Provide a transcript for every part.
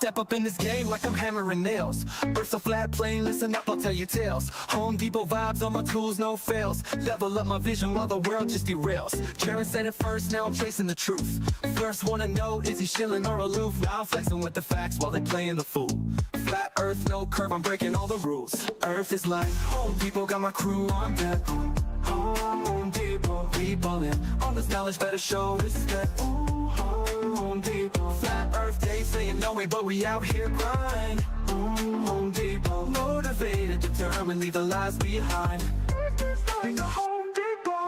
Step up in this game like I'm hammering nails. Earth's a flat plane, listen up, I'll tell you tales. Home Depot vibes on my tools, no fails. Level up my vision while the world just derails. Jeran said it first, now I'm tracing the truth. First wanna know, is he shilling or aloof? Now I'm flexing with the facts while they playing the fool. Flat earth, no curve, I'm breaking all the rules. Earth is like Home Depot, got my crew on deck. Home Depot, we ballin'. All this knowledge better show respect. Home Depot, flat earth, they saying no way, but we out here grind. Home Depot, motivated, determined, leave the lies behind.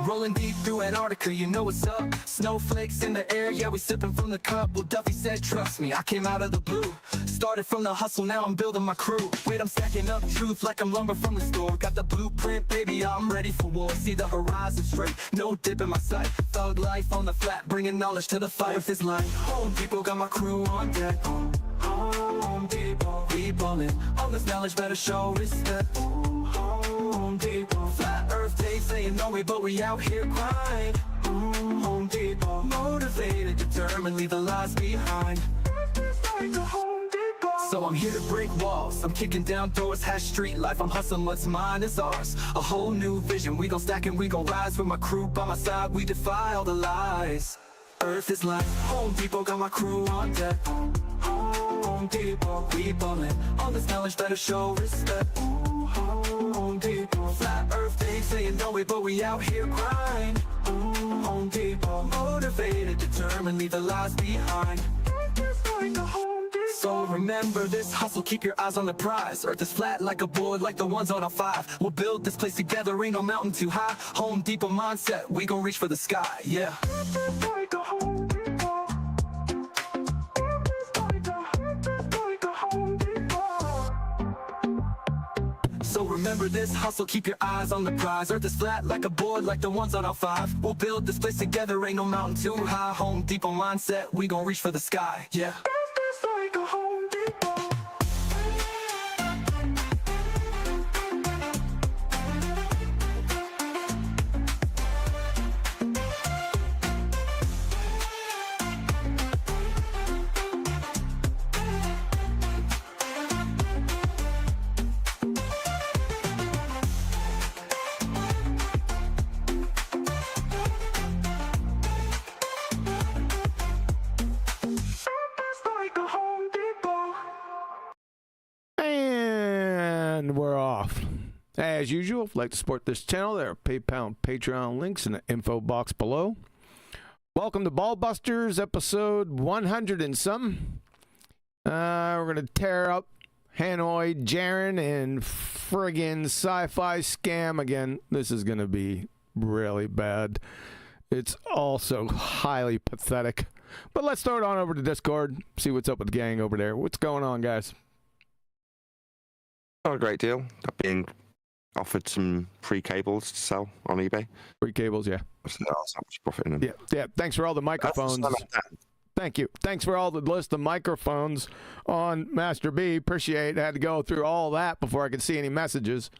Rolling deep through Antarctica, you know what's up. Snowflakes in the air, yeah, we sipping from the cup. Well, Duffy said, trust me, I came out of the blue. Started from the hustle, now I'm building my crew. Wait, I'm stacking up truth like I'm lumber from the store. Got the blueprint, baby, I'm ready for war. See the horizon straight, no dip in my sight. Thug life on the flat, bringing knowledge to the fight. With this line, Home Depot, got my crew on deck. Home Depot, we ballin'. All this knowledge better show respect. Home Depot, flat earth, they saying no way, but we out here grind. Home Depot, motivated, determined, leave the lies behind. So I'm here to break walls, I'm kicking down doors, hash street life, I'm hustling, what's mine is ours. A whole new vision, we gon' stack and we gon' rise. With my crew by my side, we defy all the lies. Earth is like Home Depot, got my crew on deck. Home Depot, we ballin'. All this knowledge better show respect. Home Depot, flat earth, they saying no way, but we out here grind. Home Depot, motivated, determined, leave the lies behind. So remember this hustle, keep your eyes on the prize. Earth is flat like a board, like the ones on our 5. We'll build this place together, ain't no mountain too high. Home Depot mindset, we gon' reach for the sky, yeah. So remember this hustle, keep your eyes on the prize. Earth is flat like a board, like the ones on our 5. We'll build this place together, ain't no mountain too high. Home Depot mindset, we gon' reach for the sky, yeah. And we're off. As usual, if you'd like to support this channel, there are PayPal and Patreon links in the info box below. Welcome to BALLBUSTERS, episode 100 and something. We're going to tear up Hanoi, Jeran, and friggin' sci-fi scam again. This is going to be really bad. It's also highly pathetic. But let's throw it on over to Discord, see what's up with the gang over there. What's going on, guys? Not a great deal. I've been offered some free cables to sell on eBay. Free cables, yeah. So that's how much profit in them. Yeah. Thanks for all the microphones. Thank you. Thanks for all the list of microphones on Master B. Appreciate it. I had to go through all that before I could see any messages.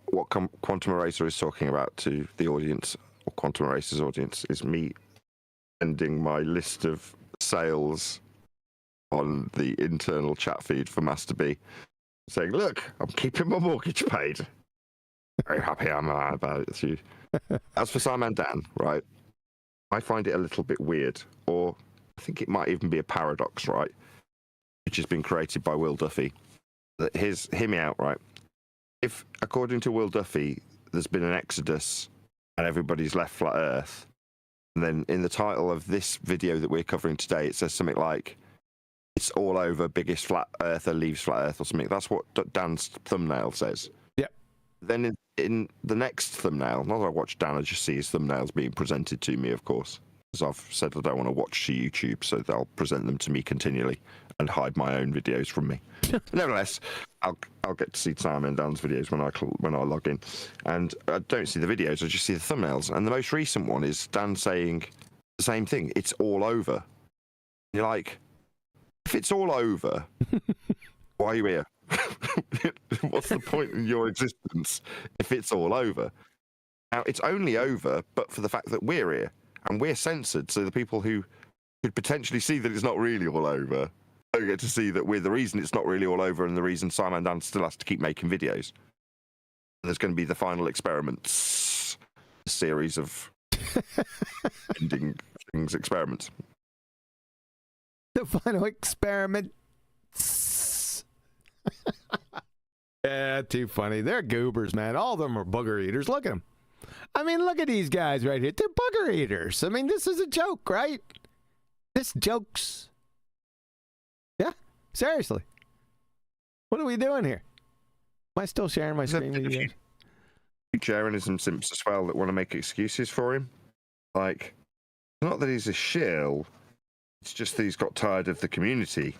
What Quantum Eraser is talking about to the audience, or Quantum Eraser's audience, is me ending my list of sales on the internal chat feed for Master B, saying, look, I'm keeping my mortgage paid. Very happy am I about it too. As for Simon Dan, right, I find it a little bit weird, or I think it might even be a paradox, right, which has been created by Will Duffy. That hear me out, right? If, according to Will Duffy, there's been an exodus and everybody's left flat Earth, and then in the title of this video that we're covering today, it says something like, it's all over, biggest flat earther leaves flat Earth or something. That's what Dan's thumbnail says. Yeah. Then in the next thumbnail, not that I watch Dan, I just see his thumbnails being presented to me, of course. As I've said, I don't want to watch YouTube, so they'll present them to me continually and hide my own videos from me. Nevertheless, I'll get to see Sam and Dan's videos when I log in. And I don't see the videos, I just see the thumbnails. And the most recent one is Dan saying the same thing. It's all over. And you're like, if it's all over, why are you here? What's the point in your existence if it's all over? Now, it's only over, but for the fact that we're here and we're censored. So the people who could potentially see that it's not really all over. I get to see that we're the reason it's not really all over, and the reason Simon Dan still has to keep making videos. And there's going to be the final experiments, a series of ending things, experiments. The final experiment. Yeah, too funny. They're goobers, man. All of them are booger eaters. Look at them. I mean, look at these guys right here. They're booger eaters. I mean, this is a joke, right? This jokes. Yeah, seriously. What are we doing here? Am I still sharing my screen with you guys? Jeran and some simps as well that want to make excuses for him. Like, not that he's a shill, it's just that he's got tired of the community.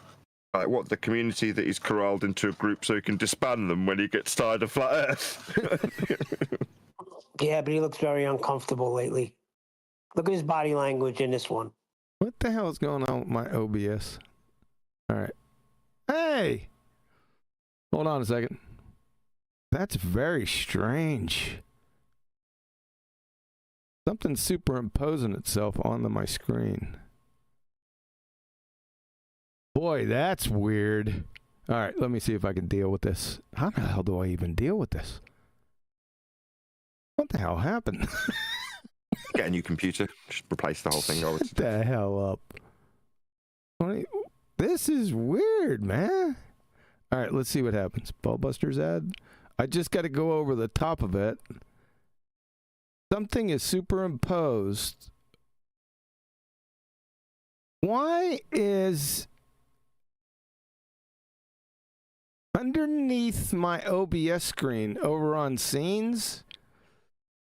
Like, what, the community that he's corralled into a group so he can disband them when he gets tired of Flat Earth? Yeah, but he looks very uncomfortable lately. Look at his body language in this one. What the hell is going on with my OBS? All right. Hey! Hold on a second. That's very strange. Something's superimposing itself onto my screen. Boy, that's weird. All right, let me see if I can deal with this. How the hell do I even deal with this? What the hell happened? Get a new computer. Just replace the whole thing. Shut the hell up. This is weird, man. All right, let's see what happens. Ballbusters ad. I just got to go over the top of it. Something is superimposed. Why is underneath my OBS screen over on scenes?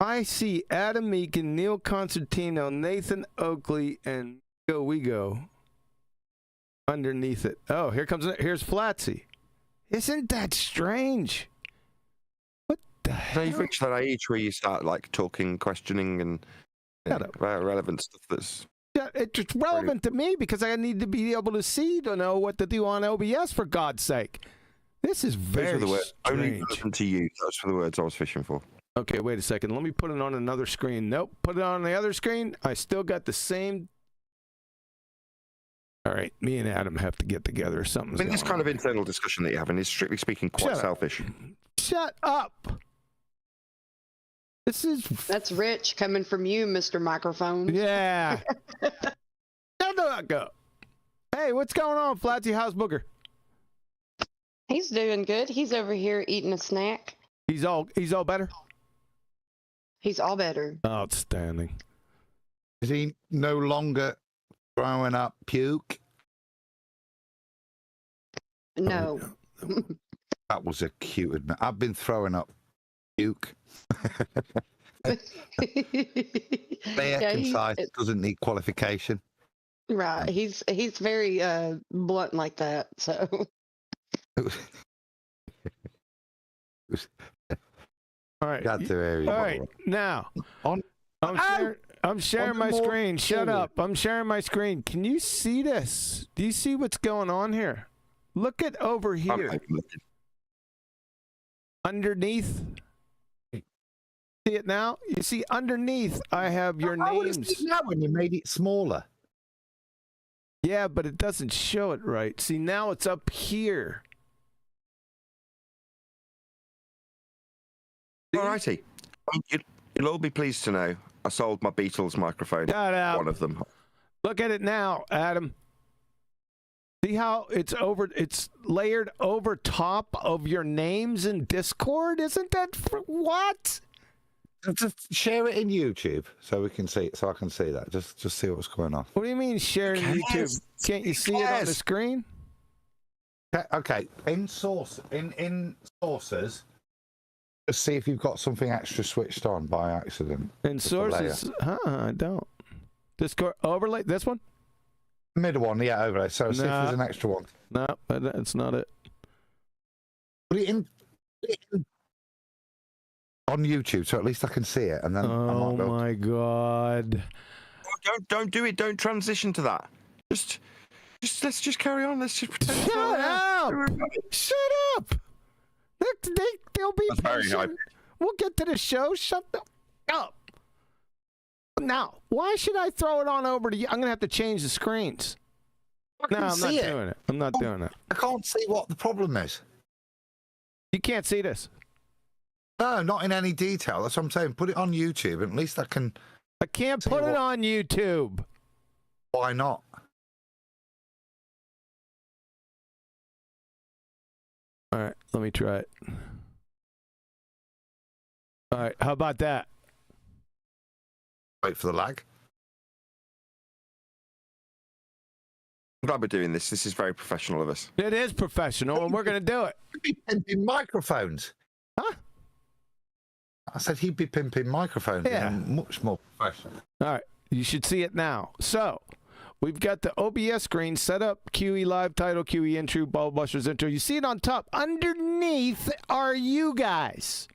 I see Adam Meakin, Neil Constantino, Nathan Oakley, and Go We Go underneath it. Oh, here's Flatsy. Isn't that strange? What the hell? You've reached that age where you start like talking, questioning, and relevant stuff that's... Yeah, it's relevant to me because I need to be able to see to know what to do on OBS, for God's sake. This is very Those are the words. strange. Only relevant to you. Those were the words I was fishing for. Okay, wait a second. Let me put it on another screen. Nope, put it on the other screen. I still got the same... All right, me and Adam have to get together. Something's This going kind on. of internal discussion that you're having is, strictly speaking, quite selfish. Shut up. This is... That's rich coming from you, Mr. Microphone. Yeah. Now do I go. Hey, what's going on, Flatsy? How's Booger? He's doing good. He's over here eating a snack. He's all better? He's all better. Outstanding. Is he no longer throwing up puke? No. That was a cute admit. I've been throwing up puke. Bare concise, doesn't need qualification. Right. He's very blunt like that. So All right. Got to hear you. All right. Now, On- I'm sharing my more screen. Shut forward. up. I'm sharing my screen. Can you see this? Do you see what's going on here? Look at over here. Underneath. See it now? You see underneath I have your I would have names. seen that when you made it smaller. Yeah, but it doesn't show it right. See, now it's up here. Alrighty. You'll all be pleased to know I sold my Beatles microphone. Shut up. One of them. Look at it now, Adam. See how it's layered over top of your names in Discord? Isn't that what? Just share it in YouTube so we can see, so I can see that. Just see what's going on. What do you mean sharing YouTube? Can't you see it on the screen? Okay. In sources, just see if you've got something extra switched on by accident. In Just a layer. sources, I don't. Discord overlay this one? Middle one, yeah, overlay. So see if Nah. there's an extra one. No, that's not it. Put it in on YouTube, so at least I can see it, and then I Oh might be able to- my god! Don't do it. Don't transition to that. Just let's just carry on. Let's just pretend. it's all Shut there. up! Shut up! They'll be That's very patient. We'll get to the show. Shut the up. Now, why should I throw it on over to you? I'm going to have to change the screens. No, I'm not doing it. I'm not doing it. I can't see what the problem is. You can't see this. No, not in any detail. That's what I'm saying. Put it on YouTube, and at least I can. I can't put it on YouTube. Why not? All right, let me try it. All right, how about that? Wait for the lag. I'm glad we're doing this. This is very professional of us. It is professional, and we're going to do it. He'd be pimping microphones. Huh? I said he'd be pimping microphones. Yeah. Much more professional. All right, you should see it now. So, we've got the OBS screen set up, QE live title, QE intro, BALLBUSTERS intro. You see it on top. Underneath are you guys.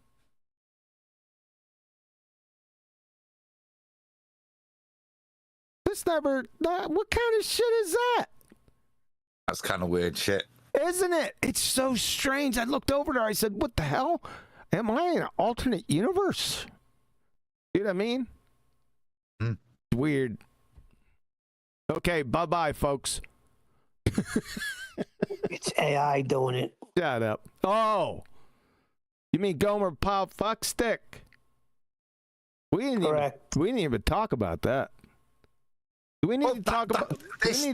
What kind of shit is that? That's kind of weird shit. Isn't it? It's so strange. I looked over there. I said, what the hell? Am I in an alternate universe? You know what I mean? Weird. Okay, bye-bye, folks. It's AI doing it. Shut up. Oh. You mean Gomer Pop Fuckstick? Correct. We didn't even talk about that. Do we need to talk about this?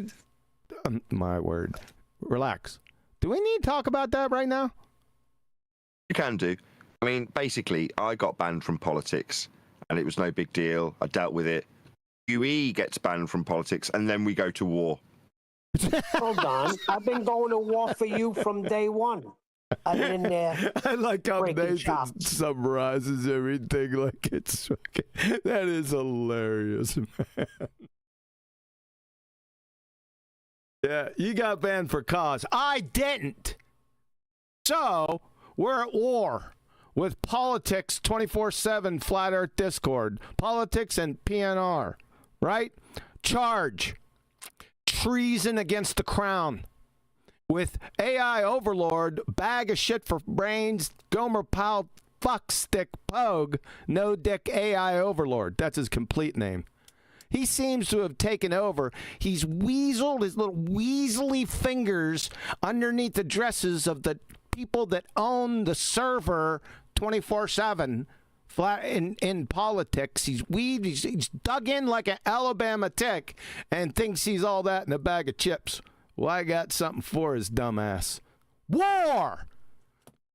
my word. Relax. Do we need to talk about that right now? You can do. I mean, basically, I got banned from politics, and it was no big deal. I dealt with it. UE gets banned from politics, and then we go to war. Hold on. I've been going to war for you from day one. I've been there. I like how breaking Nathan chops. summarizes everything like it's fucking. That is hilarious, man. Yeah, you got banned for cause. I didn't. So, we're at war with politics 24/7 Flat Earth Discord. Politics and PNR, right? Charge. Treason against the crown. With AI overlord, bag of shit for brains, Gomer Powell, fuckstick pogue, no dick AI overlord. That's his complete name. He seems to have taken over. He's weaseled his little weaselly fingers underneath the dresses of the people that own the server 24/7 flat in politics. He's dug in like an Alabama tick and thinks he's all that in a bag of chips. Well, I got something for his dumb ass. War!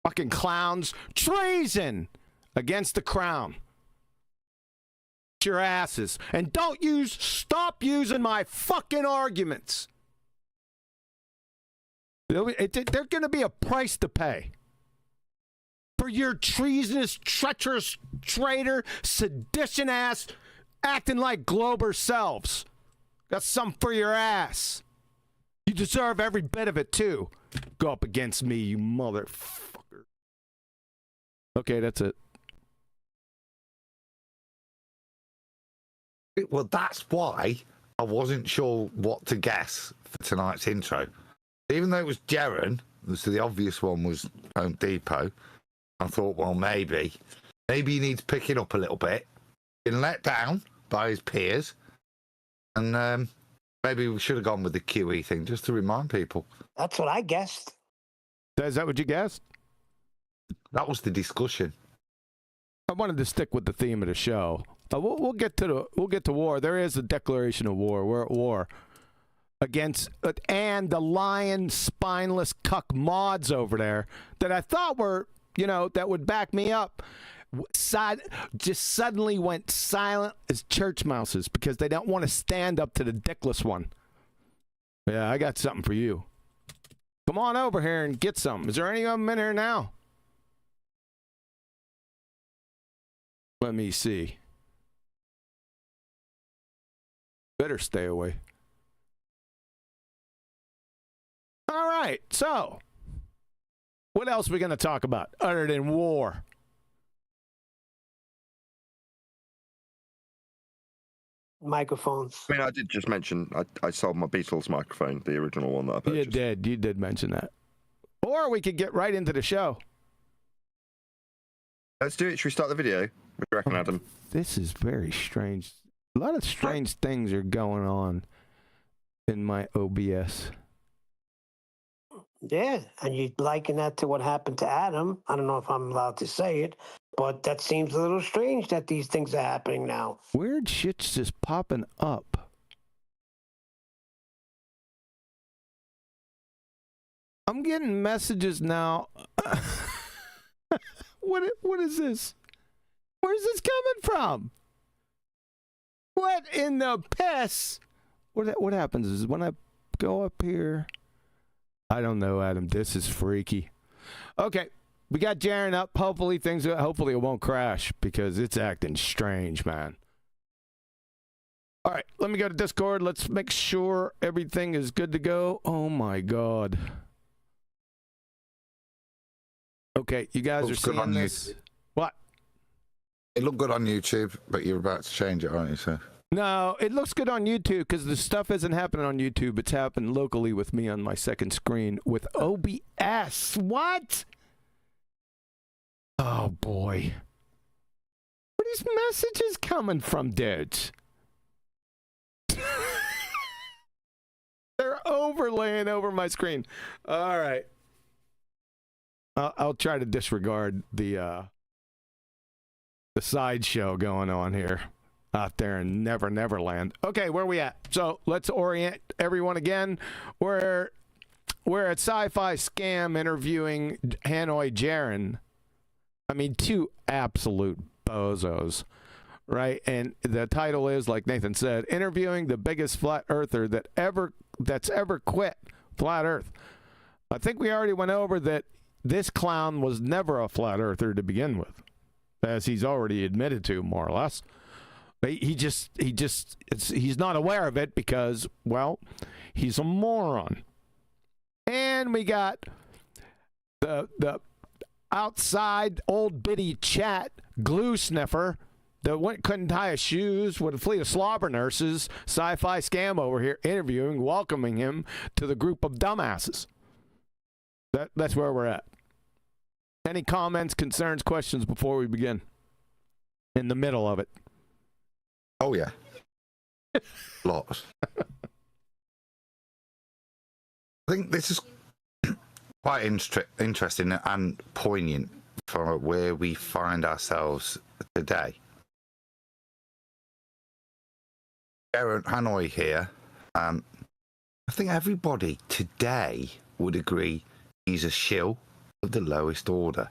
Fucking clowns. Treason against the crown. Your asses. And stop using my fucking arguments. There's going to be a price to pay. For your treasonous, treacherous, traitor, sedition ass, acting like Glober selves. Got something for your ass. You deserve every bit of it, too. Go up against me, you motherfucker. Okay, that's it. Well, that's why I wasn't sure what to guess for tonight's intro. Even though it was Jeran, so the obvious one was Home Depot, I thought, well, maybe he needs picking up a little bit. Been let down by his peers. And maybe we should have gone with the QE thing, just to remind people. That's what I guessed. Is that what you guessed? That was the discussion. I wanted to stick with the theme of the show. We'll get to war. There is a declaration of war. We're at war against and the lying, spineless cuck mods over there that I thought were, that would back me up. Just suddenly went silent as church mouses because they don't want to stand up to the dickless one. Yeah, I got something for you. Come on over here and get some. Is there any of them in here now? Let me see. Better stay away. All right, so what else are we going to talk about other than war? Microphones. I mean, I did just mention I sold my Beatles microphone, the original one that I purchased. You did mention that. Or we could get right into the show. Let's do it. Should we start the video? What do you reckon, Adam? This is very strange. A lot of strange things are going on in my OBS. Yeah, and you liken that to what happened to Adam. I don't know if I'm allowed to say it, but that seems a little strange that these things are happening now. Weird shit's just popping up. I'm getting messages now. What is this? Where's this coming from? What in the piss? What happens is when I go up here, I don't know, Adam. This is freaky. Okay, we got Jeran up. Hopefully it won't crash because it's acting strange, man. All right, let me go to Discord. Let's make sure everything is good to go. Oh my God. Okay, you guys are seeing this. What? It looked good on YouTube, but you're about to change it, aren't you, sir? No, it looks good on YouTube because the stuff isn't happening on YouTube. It's happening locally with me on my second screen with OBS. What? Oh, boy. Where are these messages coming from, dudes? They're overlaying over my screen. All right. I'll try to disregard the sideshow going on here out there in Neverland. Okay, where are we at? So let's orient everyone again. We're at Sci-Fi Scam interviewing Hanoi Jeran. I mean, two absolute bozos, right? And the title is, like Nathan said, interviewing the biggest flat earther that's ever quit flat Earth. I think we already went over that. This clown was never a flat earther to begin with, as he's already admitted to, more or less. But he's not aware of it because, well, he's a moron. And we got the outside old bitty chat glue sniffer that couldn't tie his shoes with a fleet of slobber nurses. Sci-Fi Scam over here interviewing, welcoming him to the group of dumbasses. That's where we're at. Any comments, concerns, questions before we begin? In the middle of it. Oh, yeah. Lots. I think this is quite interesting and poignant for where we find ourselves today. Hanoi here. I think everybody today would agree he's a shill of the lowest order.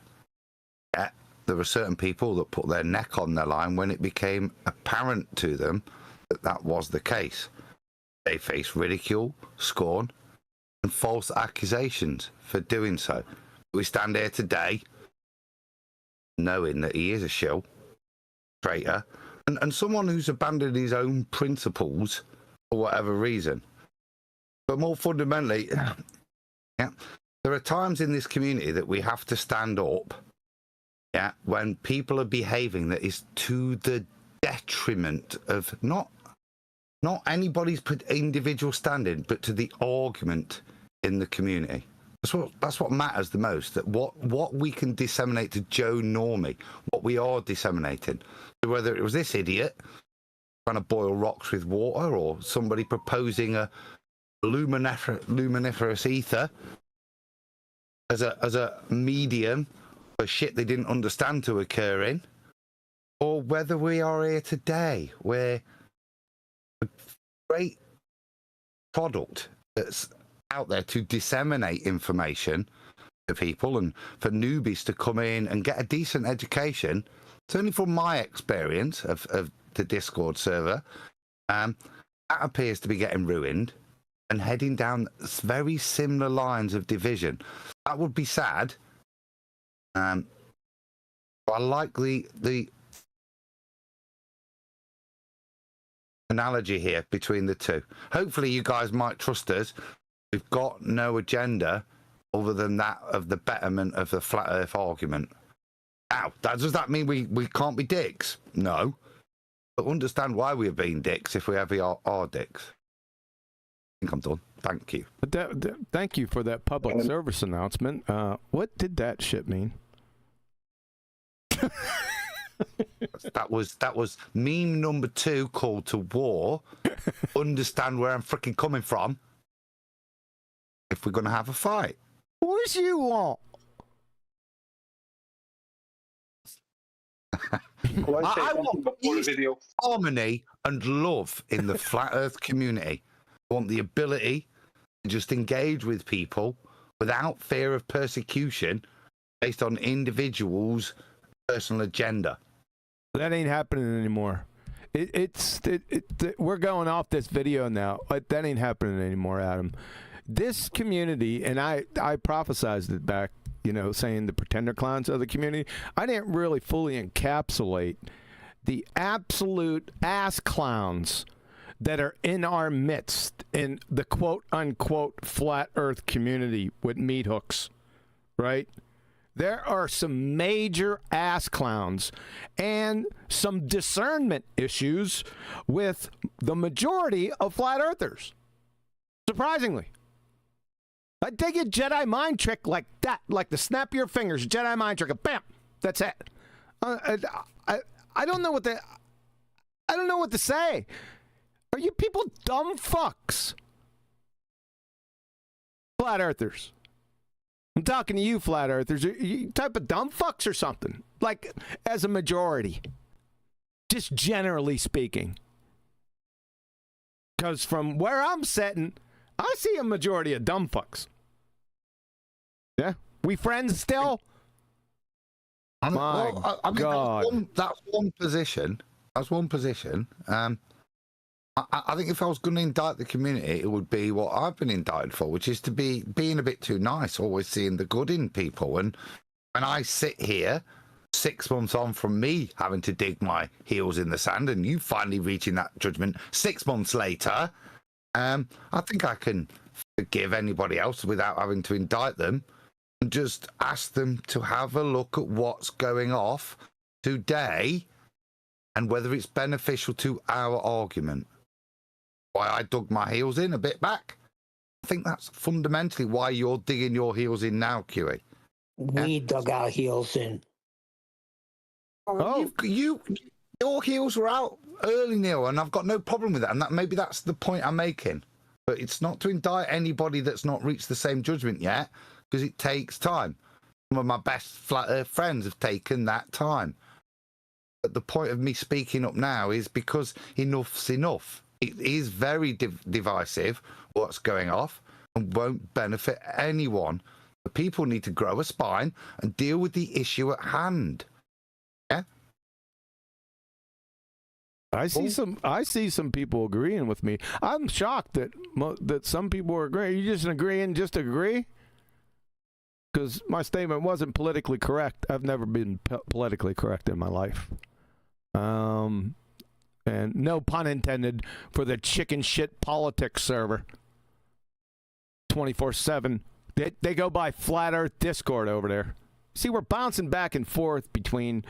Yet, there are certain people that put their neck on the line when it became apparent to them that that was the case. They face ridicule, scorn, and false accusations for doing so. We stand here today knowing that he is a shill, traitor, and someone who's abandoned his own principles for whatever reason. But more fundamentally, yeah, there are times in this community that we have to stand up, yeah, when people are behaving that is to the detriment of not anybody's individual standing, but to the argument in the community. That's what matters the most. That what we can disseminate to Joe Normie, what we are disseminating, whether it was this idiot trying to boil rocks with water, or somebody proposing a luminiferous ether as a medium for shit they didn't understand to occur in, or whether we are here today where a great product that's out there to disseminate information to people and for newbies to come in and get a decent education, certainly from my experience of the Discord server, that appears to be getting ruined and heading down very similar lines of division. That would be sad. I like the analogy here between the two. Hopefully you guys might trust us. We've got no agenda other than that of the betterment of the flat earth argument. Now, does that mean we can't be dicks? No. But understand why we're being dicks if we ever are dicks. I think I'm done. Thank you. Thank you for that public service announcement. What did that shit mean? That was meme number 2, call to war. Understand where I'm freaking coming from if we're going to have a fight. What you want? I want peace, harmony and love in the flat earth community. I want the ability to just engage with people without fear of persecution based on individuals' personal agenda. That ain't happening anymore. We're going off this video now. That ain't happening anymore, Adam. This community, and I prophesized it back, saying the pretender clowns of the community. I didn't really fully encapsulate the absolute ass clowns that are in our midst in the quote-unquote flat earth community with meat hooks, right? There are some major ass clowns and some discernment issues with the majority of flat earthers. Surprisingly. I'd take a Jedi mind trick like that, like the snap of your fingers, Jedi mind trick, bam, that's it. I don't know what to say. Are you people dumb fucks? Flat earthers. I'm talking to you, flat earthers. Are you type of dumb fucks or something? Like, as a majority. Just generally speaking. Because from where I'm sitting, I see a majority of dumb fucks. Yeah? We friends still? My God. That's one position. That's one position. I think if I was going to indict the community, it would be what I've been indicted for, which is to being a bit too nice, always seeing the good in people. And when I sit here 6 months on from me having to dig my heels in the sand and you finally reaching that judgment 6 months later, I think I can forgive anybody else without having to indict them and just ask them to have a look at what's going off today and whether it's beneficial to our argument. Why I dug my heels in a bit back. I think that's fundamentally why you're digging your heels in now, QE. We dug our heels in. Oh, your heels were out early, Neil, and I've got no problem with that. And maybe that's the point I'm making. But it's not to indict anybody that's not reached the same judgment yet, because it takes time. Some of my best flat earth friends have taken that time. But the point of me speaking up now is because enough's enough. It is very divisive, what's going off, and won't benefit anyone. The people need to grow a spine and deal with the issue at hand. Yeah? I see some people agreeing with me. I'm shocked that some people are agreeing. You just agreeing just to agree? Because my statement wasn't politically correct. I've never been politically correct in my life. And no pun intended for the chicken shit politics server. 24/7. They go by Flat Earth Discord over there. See, we're bouncing back and forth between,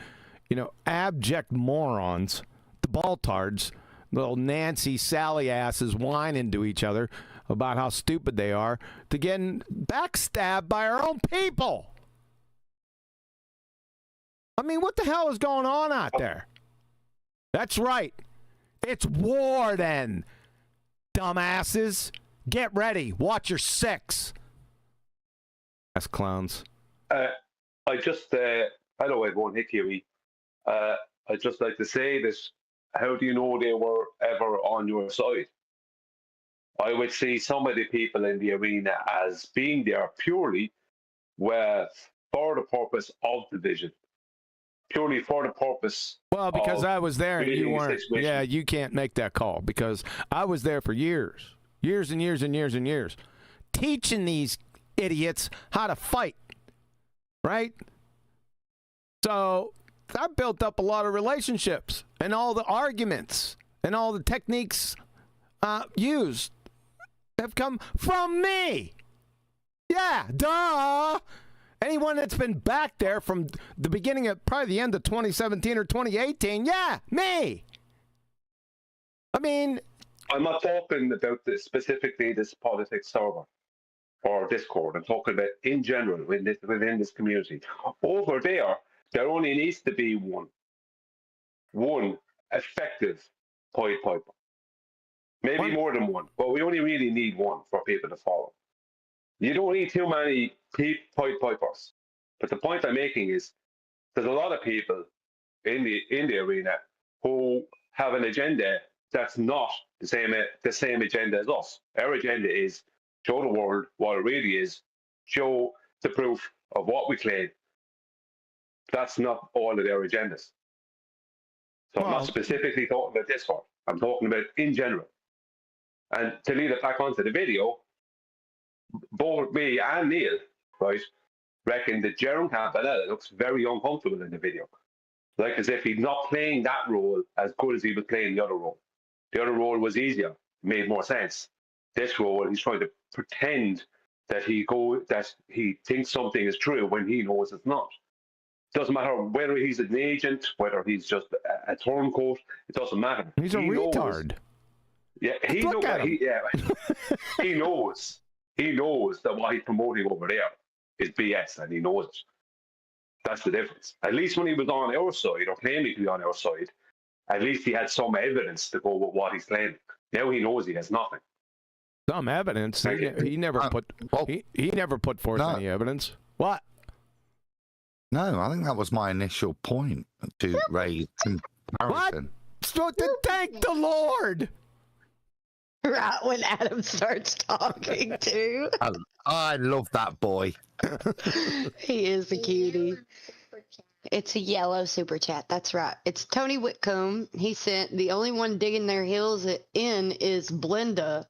abject morons, the baltards, little Nancy Sally asses whining to each other about how stupid they are, to getting backstabbed by our own people. I mean, what the hell is going on out there? That's right. It's war then, dumbasses. Get ready. Watch your six. That's clowns. I know everyone hit you. I'd just like to say this. How do you know they were ever on your side? I would see some of the people in the arena as being there purely for the purpose of division. Purely for the purpose. Well, because I was there and you weren't. Situation. Yeah, you can't make that call because I was there for years and years and years and years, teaching these idiots how to fight, right? So I built up a lot of relationships, and all the arguments and all the techniques used have come from me. Yeah, duh. Anyone that's been back there from the beginning of probably the end of 2017 or 2018, yeah, me. I mean, I'm not talking about specifically this politics server or Discord. I'm talking about in general within this community. Over there only needs to be one. one effective Pied Piper. Maybe more than one, but we only really need one for people to follow. You don't need too many Pied Pipers. But the point I'm making is there's a lot of people in the arena who have an agenda that's not the same agenda as us. Our agenda is show the world what it really is, show the proof of what we claim. That's not all of their agendas. So I'm not specifically talking about this one. I'm talking about in general. And to lead it back onto the video, both me and Neil, right, reckon that Jeran Campanella looks very uncomfortable in the video. Like as if he's not playing that role as good as he was playing the other role. The other role was easier, made more sense. This role, he's trying to pretend that he thinks something is true when he knows it's not. Doesn't matter whether he's an agent, whether he's just a turncoat. It doesn't matter. He's a retard. Yeah, he knows. He knows that what he's promoting over there is BS, and he knows it. That's the difference. At least when he was on our side, or claiming to be on our side, at least he had some evidence to go with what he's claiming. Now he knows he has nothing. Some evidence. He never put. He never put forth any evidence. What? No, I think that was my initial point to raise comparison. What? So to thank the Lord. Right when Adam starts talking too. I love that boy. He is a cutie. It's a yellow super chat. That's right. It's Tony Whitcomb. He sent the only one digging their heels in is Blenda.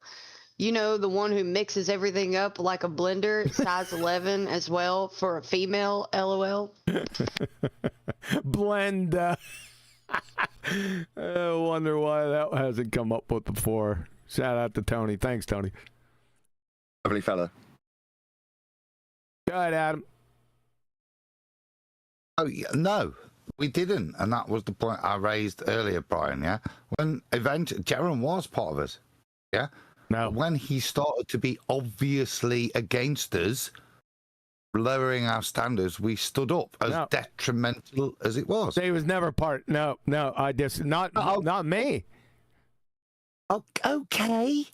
You know, the one who mixes everything up like a blender, size 11 as well for a female, LOL. Blenda. I wonder why that hasn't come up with before. Shout out to Tony. Thanks, Tony. Lovely fella. Go ahead, Adam. Oh, yeah, no, we didn't. And that was the point I raised earlier, Brian, yeah? When eventually, Jeran was part of us, yeah? No. When he started to be obviously against us, lowering our standards, we stood up as detrimental as it was. He was never part. No, I just not me. Okay.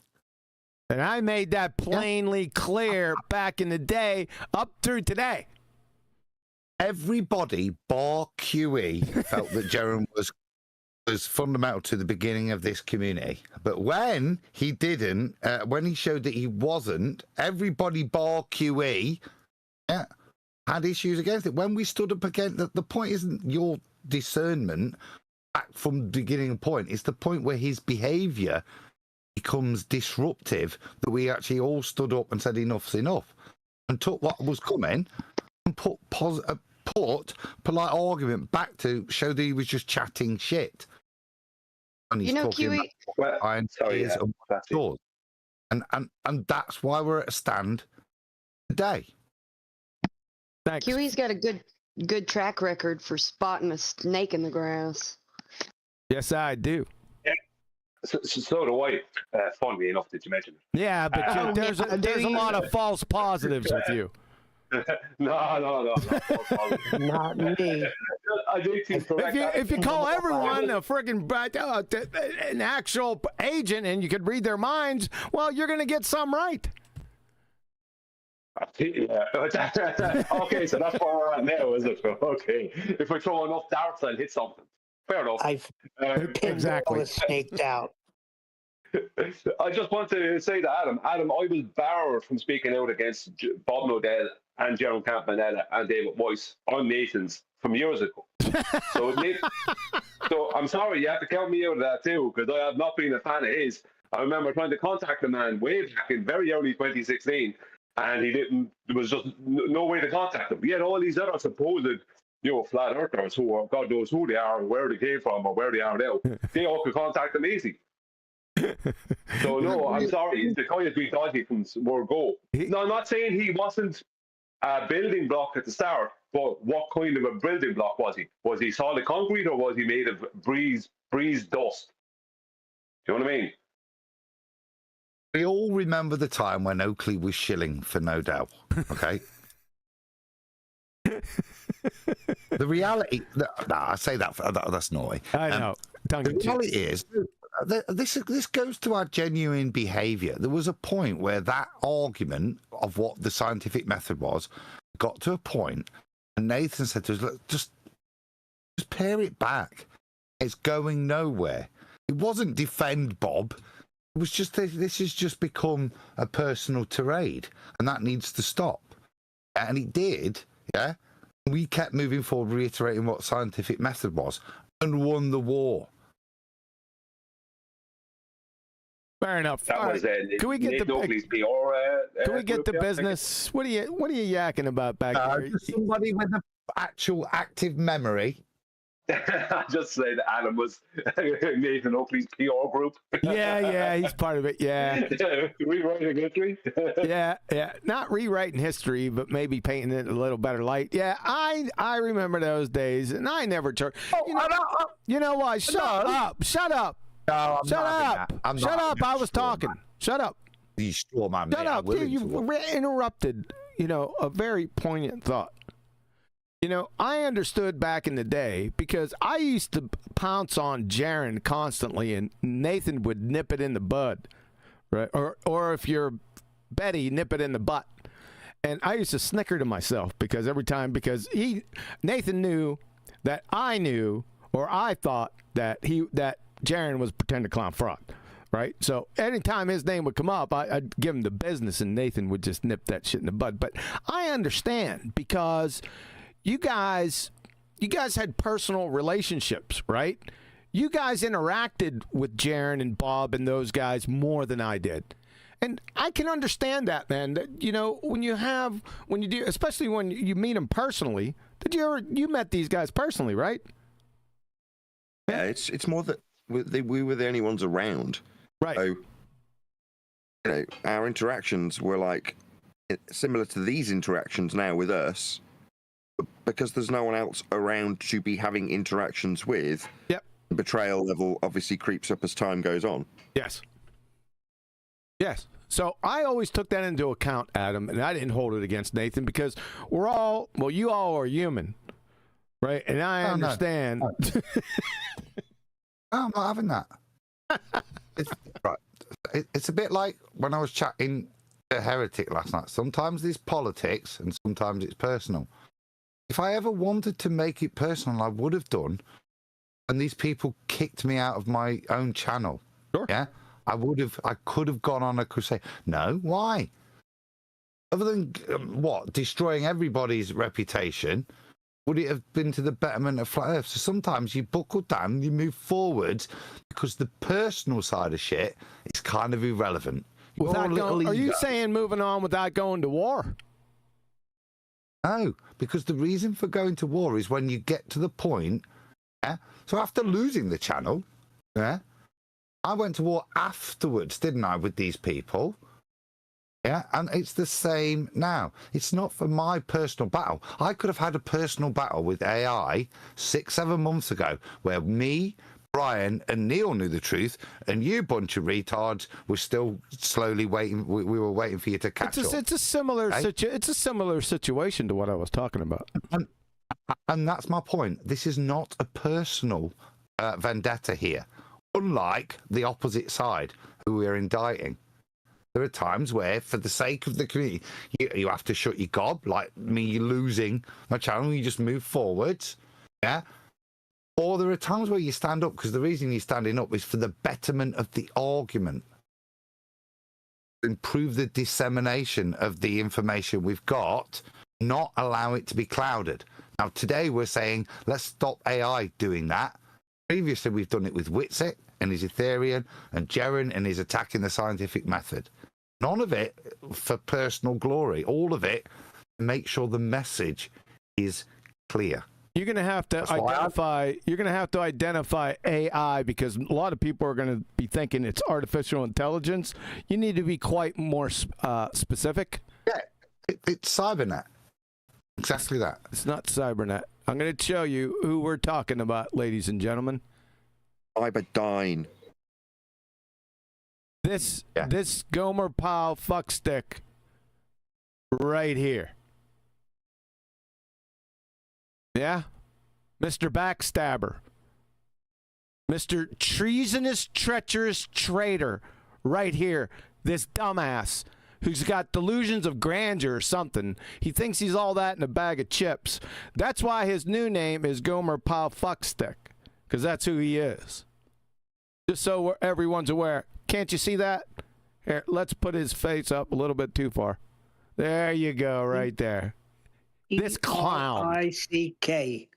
And I made that plainly clear back in the day, up through today. Everybody, bar QE, felt that Jeran was fundamental to the beginning of this community. But when he didn't, when he showed that he wasn't, everybody, bar QE, had issues against it. When we stood up against the point isn't your discernment back from the beginning point. It's the point where his behaviour becomes disruptive that we actually all stood up and said enough's enough and took what was coming and put polite argument back to show that he was just chatting shit. And he's talking about and that's why we're at a stand today. Thanks. Kiwi's got a good track record for spotting a snake in the grass. Yes, I do. Yeah. So do I. Funnily enough, did you mention it? Yeah, but there's a lot of false positives with you. No. Not me. I do think if you call everyone a friggin' an actual agent and you could read their minds, well, you're going to get some right. Yeah. Okay, so that's where we're at now, is it? Okay. If we throw enough darts, I'll hit something. Fair enough. Exactly. Staked out. I just want to say to Adam, I was barred from speaking out against Bob Nodell and Jeran Campanella and David Weiss on Nations from years ago. So I'm sorry, you have to count me out of that too, because I have not been a fan of his. I remember trying to contact the man way back in very early 2016, and there was just no way to contact him. We had all these other supposed, flat earthers who are, God knows who they are and where they came from or where they are now. They all could contact them easy. So no, I'm sorry. The guy has been dodgy from word go. No, I'm not saying he wasn't a building block at the start, but what kind of a building block was he? Was he solid concrete or was he made of breeze dust? Do you know what I mean? We all remember the time when Oakley was shilling for No Doubt, okay? The reality, I say that's naughty. I know. The reality is, this goes to our genuine behaviour. There was a point where that argument of what the scientific method was got to a point, and Nathan said to us, "Look, just pare it back. It's going nowhere." It wasn't defend Bob. It was just this has just become a personal tirade, and that needs to stop. And it did, yeah. We kept moving forward, reiterating what scientific method was, and won the war. Fair enough. That was Can we get Nate the Oakley's PR. Can we get to business? What are you yakking about back there? Somebody with an actual active memory. I just said Adam was Nathan Oakley's PR group. Yeah, he's part of it. Yeah, rewriting history. yeah. Not rewriting history, but maybe painting it a little better light. Yeah, I remember those days, and I never turned. You know why? Shut up! Shut up! No, I'm Shut not up! I'm Shut not up! I was talking. Man. Shut up! You straw man. Shut up! You interrupted. A very poignant thought. I understood back in the day because I used to pounce on Jeran constantly, and Nathan would nip it in the bud, right? Or if you're Betty, nip it in the butt. And I used to snicker to myself because Nathan knew that I knew, or I thought that Jeran was pretend to clown fraud, right? So anytime his name would come up, I'd give him the business, and Nathan would just nip that shit in the bud. But I understand because you guys had personal relationships, right? You guys interacted with Jeran and Bob and those guys more than I did. And I can understand that, man. That, when you do, especially when you meet them personally. You met these guys personally, right? Yeah, it's more that we were the only ones around. Right. So, our interactions were like similar to these interactions now with us. Because there's no one else around to be having interactions with, yep. The betrayal level obviously creeps up as time goes on. Yes. So I always took that into account, Adam, and I didn't hold it against Nathan because you all are human, right? And I understand. No. I'm not having that. It's a bit like when I was chatting to Heretic last night. Sometimes there's politics and sometimes it's personal. If I ever wanted to make it personal, I would have done. And these people kicked me out of my own channel. Sure. Yeah, I could have gone on a crusade. No, why? Other than destroying everybody's reputation, would it have been to the betterment of flat Earth? So sometimes you buckle down, you move forwards, because the personal side of shit is kind of irrelevant. Are you saying moving on without going to war? No, because the reason for going to war is when you get to the point. Yeah. So after losing the channel, yeah, I went to war afterwards, didn't I, with these people? Yeah, and it's the same now. It's not for my personal battle. I could have had a personal battle with AI 6-7 months ago, where me, Brian, and Neil knew the truth, and you bunch of retards were still slowly waiting. We were waiting for you to catch up. It's a similar situation to what I was talking about. And that's my point. This is not a personal vendetta here, unlike the opposite side, who we're indicting. There are times where, for the sake of the community, you have to shut your gob, like me losing my channel, you just move forwards, yeah? Or there are times where you stand up, because the reason you're standing up is for the betterment of the argument. Improve the dissemination of the information we've got, not allow it to be clouded. Now, today we're saying, let's stop AI doing that. Previously, we've done it with Witsit and his Ethereum, and Jeran and his attacking the scientific method. None of it for personal glory. All of it to make sure the message is clear. You're going to have to identify. You're going to have to identify AI because a lot of people are going to be thinking it's artificial intelligence. You need to be quite more specific. Yeah, it's cybernet. Exactly that. It's not cybernet. I'm going to show you who we're talking about, ladies and gentlemen. Cyberdyne. This Gomer Pyle fuckstick right here. Yeah? Mr. Backstabber, Mr. Treasonous, Treacherous Traitor, right here, this dumbass who's got delusions of grandeur or something. He thinks he's all that in a bag of chips. That's why his new name is Gomer Pyle Fuckstick, because that's who he is. Just so everyone's aware. Can't you see that? Here, let's put his face up a little bit too far. There you go, right there. This clown. I-C-K.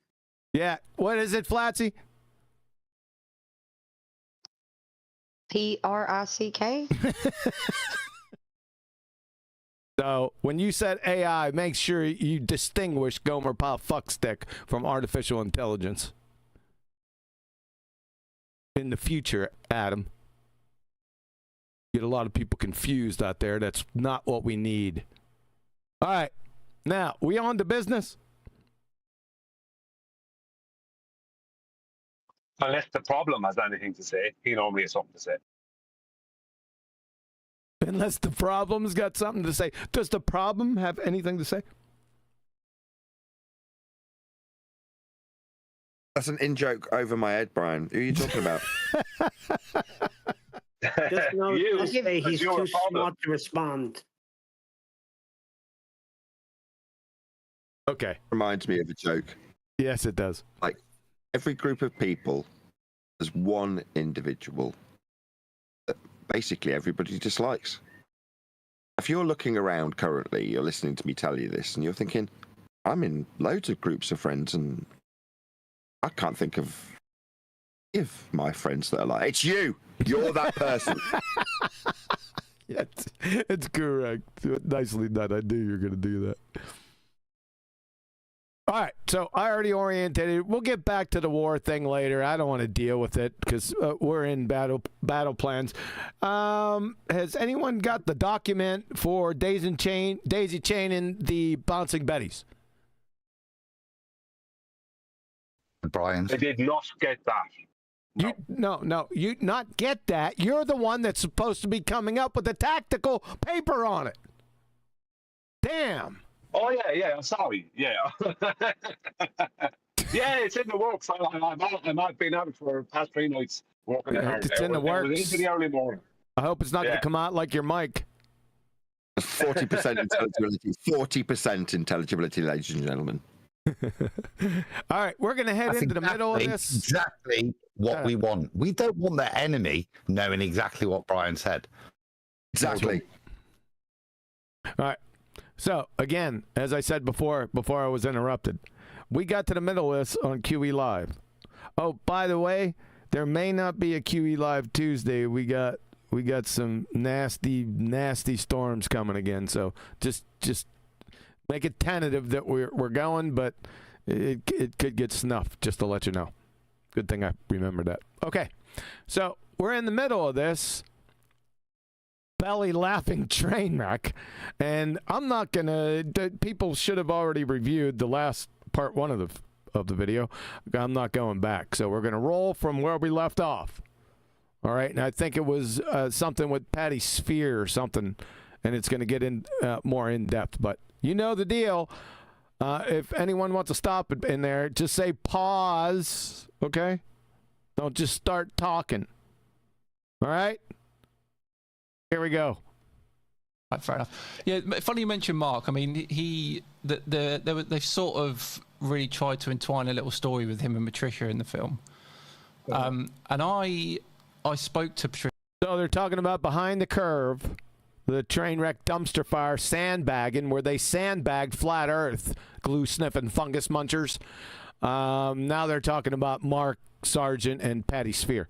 Yeah, what is it, Flatsy? P-R-I-C-K? So when you said AI, make sure you distinguish Gomer Pyle Fuckstick from artificial intelligence. In the future, Adam. Get a lot of people confused out there. That's not what we need. All right. Now, we on to business? Unless the problem has anything to say, he normally has something to say. Unless the problem's got something to say. Does the problem have anything to say? That's an in-joke over my head, Brian. Who are you talking about? Just know You, to say that's he's your too problem. smart to respond. Okay. Reminds me of a joke. Yes, it does. Every group of people has one individual that basically everybody dislikes. If you're looking around currently, you're listening to me tell you this, and you're thinking, I'm in loads of groups of friends, and I can't think of any of my friends that are like, it's you! You're that person. Yeah, it's correct. Nicely done. I knew you were going to do that. All right, so I already orientated. We'll get back to the war thing later. I don't want to deal with it because we're in battle plans. Has anyone got the document for Daisy Chain and the Bouncing Betties? Brian's. I did not get that. You not get that. You're the one that's supposed to be coming up with the tactical paper on it. Damn. Oh, yeah, I'm sorry. Yeah. Yeah, it's in the works. I've been out for the past 3 nights working hard. It's in the It was works. into the early morning. I hope it's not going to come out like your mic. 40% intelligibility. 40% intelligibility, ladies and gentlemen. All right, we're going to head That's into the middle of this. Exactly what we want. We don't want the enemy knowing exactly what Brian said. Exactly. All right. So, again, as I said before I was interrupted, we got to the middle of this on QE Live. Oh, by the way, there may not be a QE Live Tuesday. We got some nasty storms coming again. So just make it tentative that we're going, but it could get snuffed, just to let you know. Good thing I remembered that. Okay, so we're in the middle of this belly laughing train wreck, and I'm not gonna. People should have already reviewed the last part 1 of the video. I'm not going back, so we're gonna roll from where we left off. All right, and I think it was something with Patty Sphere or something, and it's gonna get in more in depth. But you know the deal. If anyone wants to stop it in there, just say pause. Okay, don't just start talking. All right. Here we go. Right, fair enough. Yeah, funny you mentioned Mark. I mean, they sort of really tried to entwine a little story with him and Patricia in the film. And I spoke to Patricia. So they're talking about Behind the Curve, the train wreck dumpster fire sandbagging, where they sandbagged flat Earth, glue sniffing fungus munchers. Now they're talking about Mark Sargent and Patty Sphere.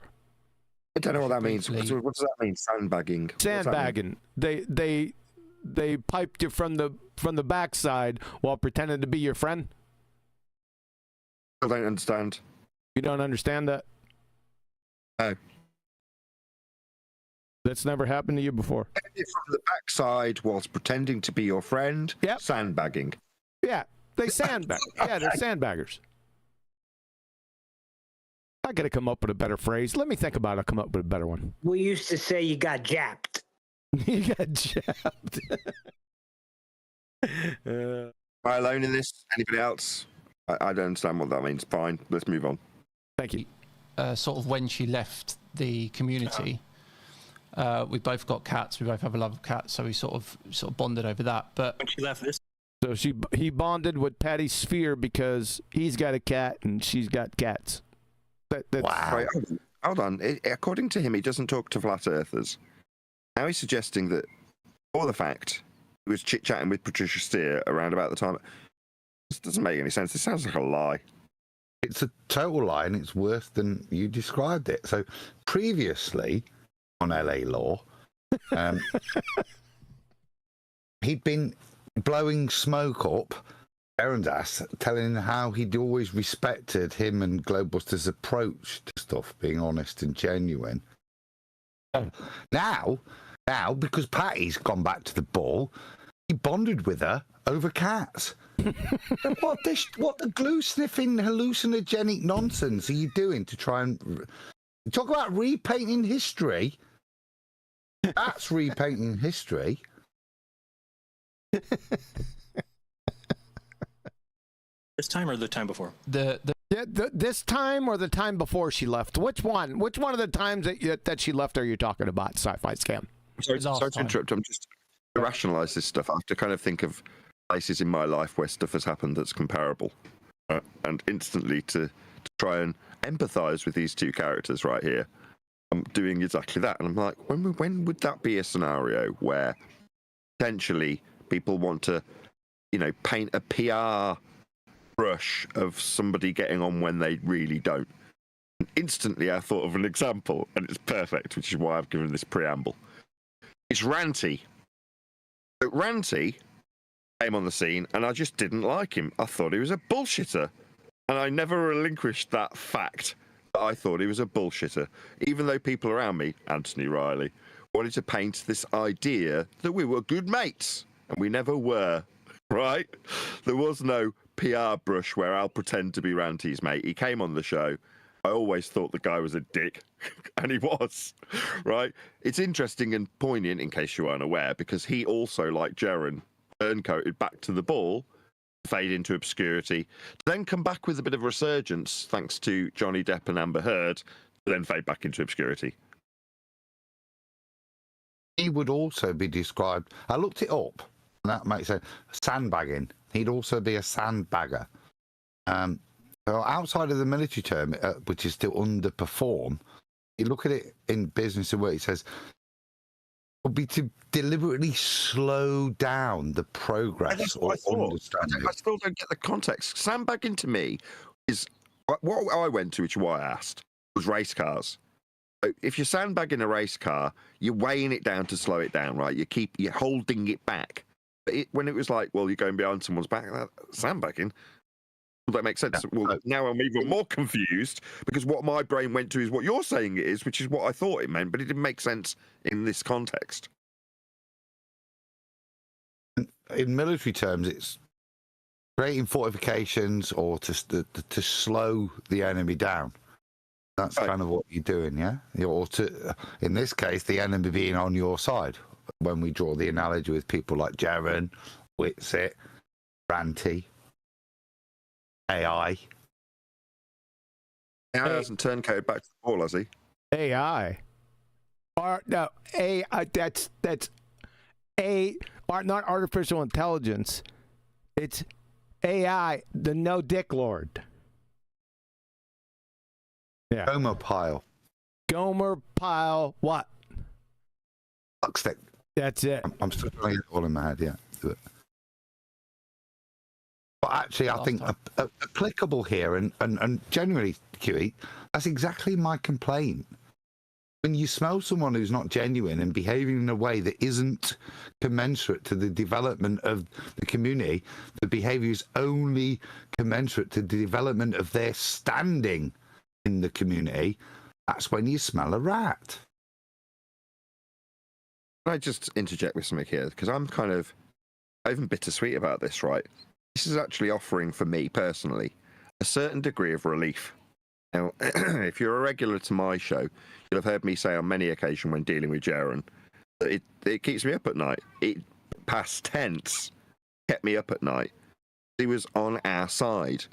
I don't know what that means. What does that mean? Sandbagging. Sandbagging. They piped you from the backside while pretending to be your friend. I don't understand. You don't understand that? No. That's never happened to you before. From the backside whilst pretending to be your friend. Yep. Sandbagging. Yeah, they sandbag. Yeah, they're sandbaggers. I gotta come up with a better phrase. Let me think about it. I'll come up with a better one. We used to say you got japped. You got jabbed. Am I alone in this? Anybody else? I don't understand what that means. Fine, let's move on. Thank you. Sort of when she left the community, we both got cats. We both have a love of cats, so we sort of bonded over that. But When she left this, So he bonded with Patty Sphere because he's got a cat and she's got cats. That's Wow. Right, hold on. According to him, he doesn't talk to flat earthers. Now he's suggesting that, for the fact, he was chit-chatting with Patricia Steere around about the time. This doesn't make any sense. This sounds like a lie. It's a total lie, and it's worse than you described it. So previously on LA Law, he'd been blowing smoke up Jeran's ass, telling him how he'd always respected him and Globebusters' approach to stuff, being honest and genuine. Now, because Patty's gone back to the ball, he bonded with her over cats. What the glue sniffing hallucinogenic nonsense are you doing to try and talk about repainting history? That's repainting history. this time or the time before? this time or the time before she left? Which one? Which one of the times that she left are you talking about, Sci-Fi Scam? Sorry Last to time. interrupt. I'm just to rationalise this stuff. I have to kind of think of places in my life where stuff has happened that's comparable, and instantly to try and empathise with these two characters right here. I'm doing exactly that, and I'm like, when would that be a scenario where potentially people want to, paint a PR brush of somebody getting on when they really don't? And instantly, I thought of an example, and it's perfect, which is why I've given this preamble. It's Ranty. But Ranty came on the scene, and I just didn't like him. I thought he was a bullshitter, and I never relinquished that fact. But I thought he was a bullshitter, even though people around me, Anthony Riley, wanted to paint this idea that we were good mates, and we never were, right? There was no PR brush where I'll pretend to be Ranty's mate. He came on the show. I always thought the guy was a dick, and he was, right? It's interesting and poignant, in case you aren't aware, because he also, like Jeran, turncoated back to the ball, fade into obscurity, to then come back with a bit of resurgence, thanks to Johnny Depp and Amber Heard, to then fade back into obscurity. He would also be described, I looked it up, and that makes sense, sandbagging. He'd also be a sandbagger. So outside of the military term, which is still underperform, you look at it in business and work, it says, would be to deliberately slow down the progress or understanding. I still don't get the context. Sandbagging to me is what I went to, which is why I asked, was race cars. If you're sandbagging a race car, you're weighing it down to slow it down, right? You're holding it back. But when it was like, well, you're going behind someone's back, sandbagging. Well, that makes sense. Yeah. Well, now I'm even more confused because what my brain went to is what you're saying it is, which is what I thought it meant, but it didn't make sense in this context. In military terms, it's creating fortifications or to slow the enemy down. That's kind of what you're doing, yeah? Or to, in this case, the enemy being on your side. When we draw the analogy with people like Jeran, Witsit, Ranty, AI. AI hasn't turncoated back to the ball, has he? AI. No, AI. That's not artificial intelligence. It's AI, the no dick lord. Yeah. Gomer pile. Gomer pile. What? Fuckstick. That's it. I'm still trying to get it all in my head. Yeah. But actually, I think applicable here and genuinely, QE, that's exactly my complaint. When you smell someone who's not genuine and behaving in a way that isn't commensurate to the development of the community, the behavior is only commensurate to the development of their standing in the community, that's when you smell a rat. Can I just interject with something here? Because I'm even bittersweet about this, right? This is actually offering, for me personally, a certain degree of relief. Now, if you're a regular to my show, you'll have heard me say on many occasions when dealing with Jeran that it keeps me up at night. It, past tense, kept me up at night. He was on our side.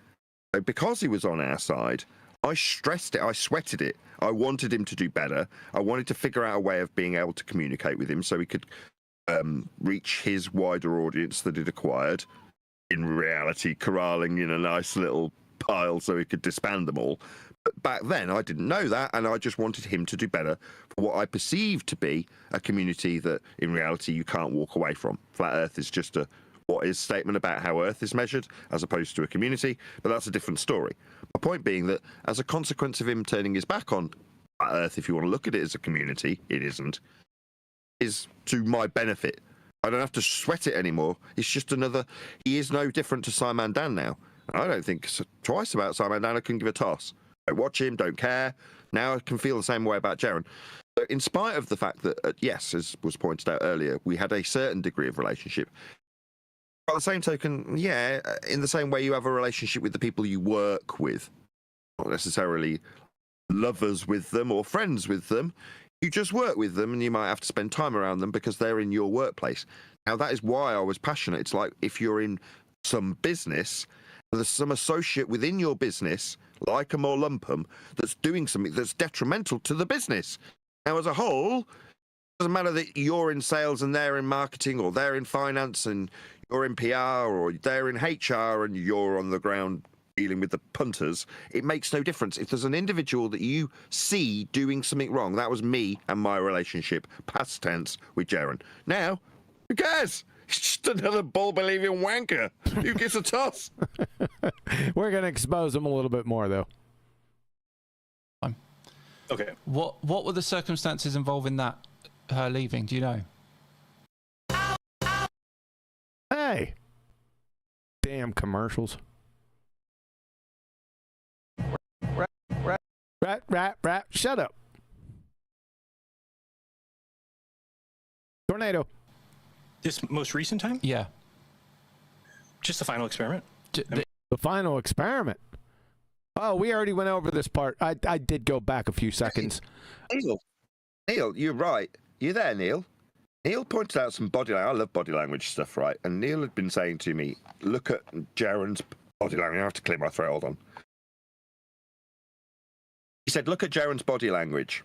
Because he was on our side, I stressed it, I sweated it. I wanted him to do better. I wanted to figure out a way of being able to communicate with him so he could reach his wider audience that he'd acquired. In reality, corralling in a nice little pile so he could disband them all. But back then, I didn't know that, and I just wanted him to do better for what I perceived to be a community that, in reality, you can't walk away from. Flat Earth is just a what is statement about how Earth is measured, as opposed to a community, but that's a different story. My point being that, as a consequence of him turning his back on Flat Earth, if you want to look at it as a community, it isn't, is to my benefit. I don't have to sweat it anymore. It's just another... He is no different to Simon Dan now. I don't think twice about Simon Dan. I couldn't give a toss. Don't watch him, don't care. Now I can feel the same way about Jeran. But in spite of the fact that, yes, as was pointed out earlier, we had a certain degree of relationship. By the same token, yeah, in the same way you have a relationship with the people you work with, not necessarily lovers with them or friends with them, you just work with them and you might have to spend time around them because they're in your workplace. Now, that is why I was passionate. It's like if you're in some business, there's some associate within your business, like 'em or lump 'em, that's doing something that's detrimental to the business. Now, as a whole, it doesn't matter that you're in sales and they're in marketing, or they're in finance and you're in PR, or they're in HR and you're on the ground dealing with the punters. It makes no difference. If there's an individual that you see doing something wrong, that was me and my relationship, past tense, with Jeran. Now, who cares? He's just another bull-believing wanker. Who gives a toss? We're going to expose him a little bit more, though. Okay. What were the circumstances involving that, her leaving? Do you know? Hey. Damn commercials. Rat. Shut up. Tornado. This most recent time? Yeah. Just the final experiment? The final experiment. Oh, we already went over this part. I did go back a few seconds. Neil, you're right. You there, Neil? Neil pointed out some body language. I love body language stuff, right? And Neil had been saying to me, look at Jeran's body language. I have to clear my throat. Hold on. He said, look at Jeran's body language.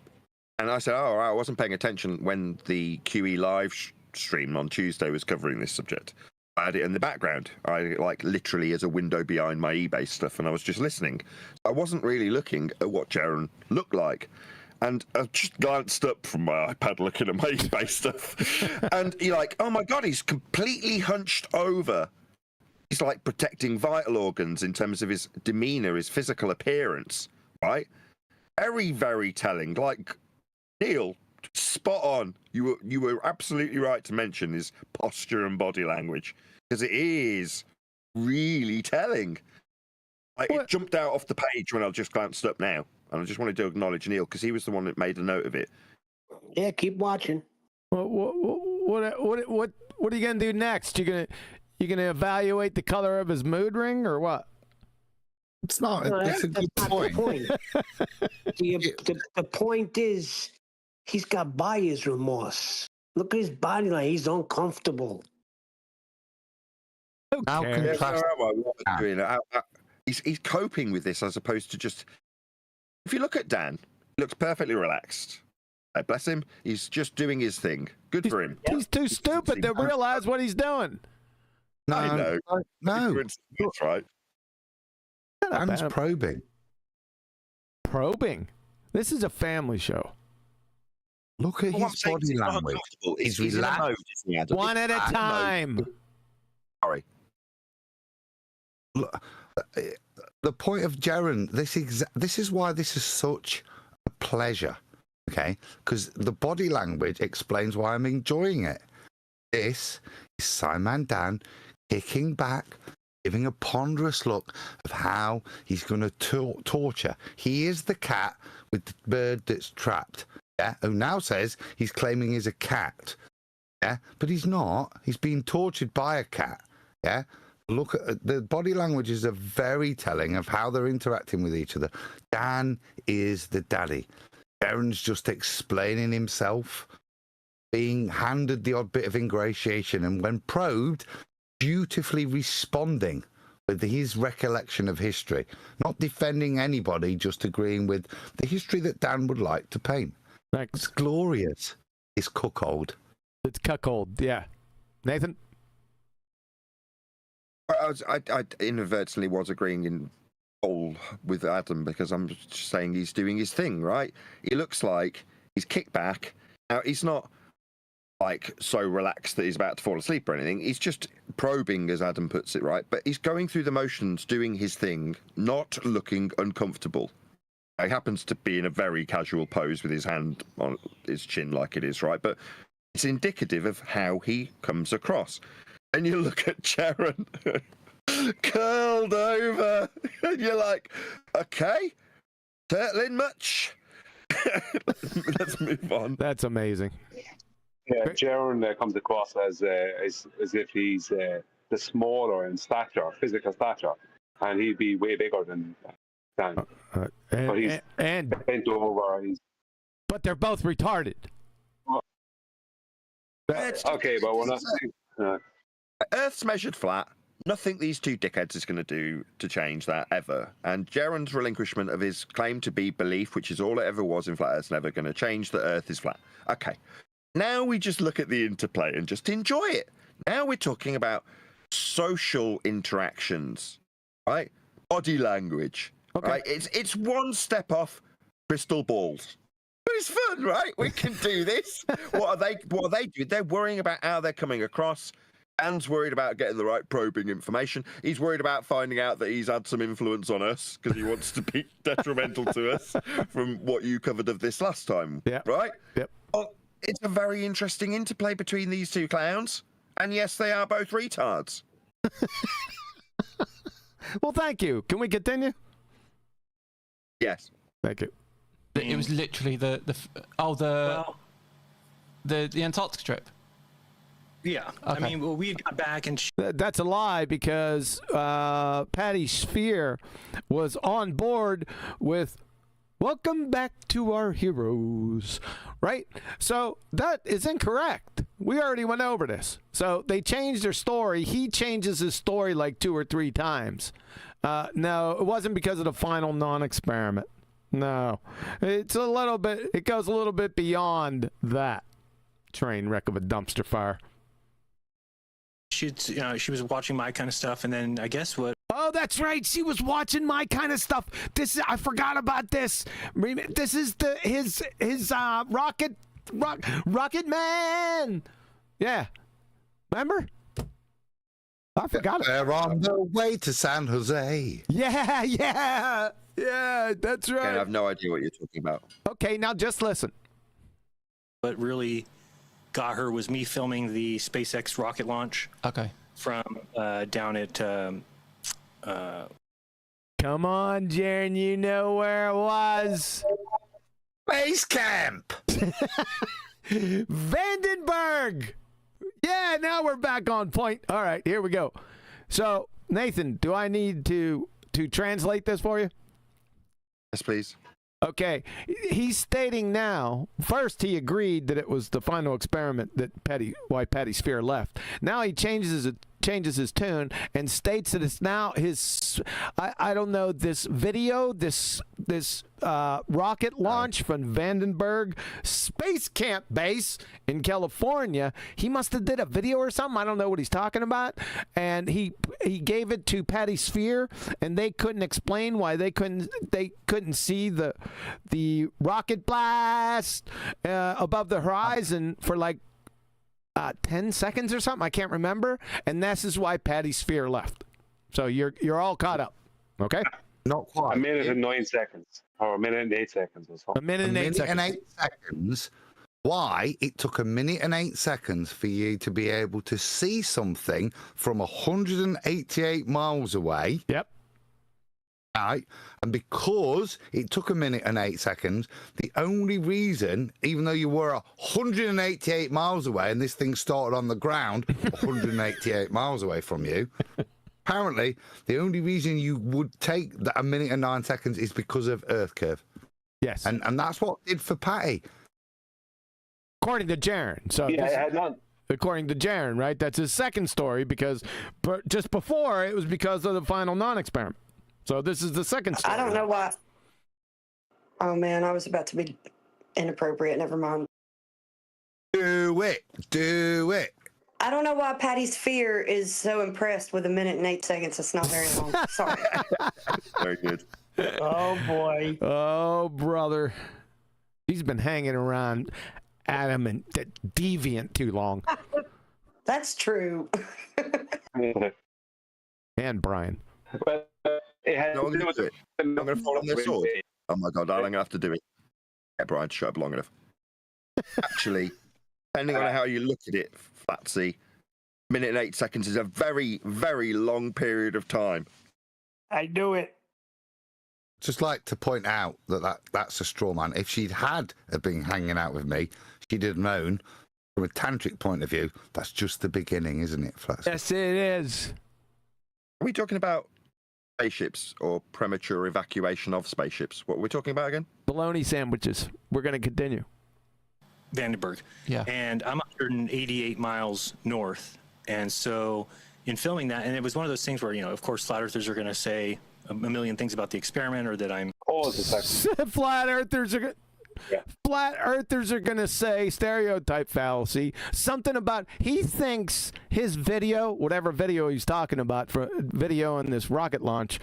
And I said, oh, I wasn't paying attention when the QE live stream on Tuesday was covering this subject. I had it in the background. I literally as a window behind my eBay stuff, and I was just listening. I wasn't really looking at what Jeran looked like. And I just glanced up from my iPad looking at my eBay stuff. And you're like, oh my God, he's completely hunched over. He's like protecting vital organs in terms of his demeanor, his physical appearance, right? Very, very telling. Like, Neil, spot on. You were absolutely right to mention his posture and body language, because it is really telling. It jumped out off the page when I just glanced up now, and I just wanted to acknowledge Neil because he was the one that made a note of it. Yeah, keep watching. What are you gonna do next? You gonna evaluate the color of his mood ring or what? It's not. No, That's a good not point. the point. The point is, he's got buyer's remorse. Look at his body like he's uncomfortable. Now contrast. He's coping with this as opposed to just. If you look at Dan, he looks perfectly relaxed. Bless him. He's just doing his thing. Good for him. He's too stupid to realize what he's doing. No, I know. no. That's right. Dan's probing. This is a family show. Look at his body language. He's relaxed. One at a time. Sorry. Look, the point of Jeran, this is why this is such a pleasure, okay? Because the body language explains why I'm enjoying it. This is Simon Dan kicking back, giving a ponderous look of how he's going to torture. He is the cat with the bird that's trapped, yeah, who now says he's claiming he's a cat, yeah, but he's not. He's being tortured by a cat, yeah. Look at the body languages are very telling of how they're interacting with each other. Dan is the daddy. Jeran's just explaining himself, being handed the odd bit of ingratiation, and when probed, dutifully responding with his recollection of history, not defending anybody, just agreeing with the history that Dan would like to paint. Thanks. It's glorious. It's cuckold. It's cuckold, yeah. Nathan? I inadvertently was agreeing in whole with Adam because I'm just saying he's doing his thing, right? He looks like he's kicked back. Now, he's not like so relaxed that he's about to fall asleep or anything. He's just probing, as Adam puts it, right? But he's going through the motions, doing his thing, not looking uncomfortable. He happens to be in a very casual pose with his hand on his chin like it is, right? But it's indicative of how he comes across. And you look at Jeran curled over, and you're like, okay, turtling much? Let's move on. That's amazing. Yeah, Jeran comes across as if he's the smaller in stature, physical stature, and he'd be way bigger than Dan. But he's bent over. But they're both retarded. Okay, but we're not. Earth's measured flat. Nothing these two dickheads is going to do to change that ever. And Jeran's relinquishment of his claim to be belief, which is all it ever was in flat Earth's never going to change that Earth is flat. Okay. Now we just look at the interplay and just enjoy it. Now we're talking about social interactions, right? Body language, right? It's one step off crystal balls. But it's fun, right? We can do this. What are they doing? They're worrying about how they're coming across. Dan's worried about getting the right probing information. He's worried about finding out that he's had some influence on us because he wants to be detrimental to us from what you covered of this last time. Yeah. Right? Yep. Well, it's a very interesting interplay between these two clowns. And yes, they are both retards. Well, thank you. Can we continue? Yes. Thank you. It was literally the Antarctic trip. Yeah. Okay. I mean, well, we got back and That's a lie because Patty Sphere was on board with "Welcome back to our heroes," right? So that is incorrect. We already went over this. So they changed their story. He changes his story like 2 or 3 times. No, it wasn't because of the final non-experiment. No, it's a little bit. It goes a little bit beyond that. Train wreck of a dumpster fire. she was watching my kind of stuff, and then I guess what? Oh, that's right. She was watching my kind of stuff. I forgot about this. This is his Rocket Man. Yeah. Remember? I forgot it. They're on the way to San Jose. Yeah, that's right. I have no idea what you're talking about. Okay, now just listen. What really got her was me filming the SpaceX rocket launch. Okay. From down at. Come on, Jeran, you know where it was. Base camp. Vandenberg. Yeah, now we're back on point. All right, here we go. So, Nathan, do I need to translate this for you? Yes, please. Okay, he's stating now, first he agreed that it was the final experiment why Patty Sphere left. Now he changes his tune and states that it's now his, I don't know, this video, this rocket launch from Vandenberg Space Camp Base in California. He must have did a video or something. I don't know what he's talking about. And he gave it to Patty Sphere, and they couldn't explain why they couldn't see the rocket blast above the horizon for like 10 seconds or something. I can't remember. And this is why Patty Sphere left. So you're all caught up. Okay? Not quite. A minute and 9 seconds. Or a minute and 8 seconds or something. A minute and 8 seconds. Why it took a minute and 8 seconds for you to be able to see something from 188 miles away. Yep. Right. And because it took a minute and 8 seconds, the only reason, even though you were 188 miles away and this thing started on the ground 188 miles away from you, apparently the only reason you would take that a minute and 9 seconds is because of Earth curve. Yes. And that's what it did for Patty. According to Jeran. So yeah, it had according to Jeran, right? That's his second story, because just before it was because of the final non-experiment. So this is the second story. I don't know why. Oh man, I was about to be inappropriate. Never mind. Do it. Do it. I don't know why Patty Sphere is so impressed with 1 minute and 8 seconds. It's not very long. Sorry. Very good. Oh boy. Oh, brother. He's been hanging around Adam and Deviant too long. That's true. And Brian. But it had No, I'm to do going with to do it. I'm going to fall on their sword. Oh my god, I'm going to have to do it. Get Brian to shut up long enough. Actually, depending on how you look at it, Flatsy, 1 minute and 8 seconds is a very, very long period of time. I knew it. Just like to point out that's a straw man. If she'd had been hanging out with me, she'd have known, from a tantric point of view, that's just the beginning, isn't it, Flatsy? Yes, it is. Are we talking about spaceships or premature evacuation of spaceships? What are we talking about again? Bologna sandwiches. We're going to continue. Vandenberg. Yeah. And I'm 188 miles north. And so in filming that, and it was one of those things where, you know, of course, flat earthers are going to say a million things about the experiment, or that I'm... all the time. Flat earthers are Yeah. Flat earthers are going to say, stereotype fallacy, something about, he thinks his video, whatever video he's talking about, for video in this rocket launch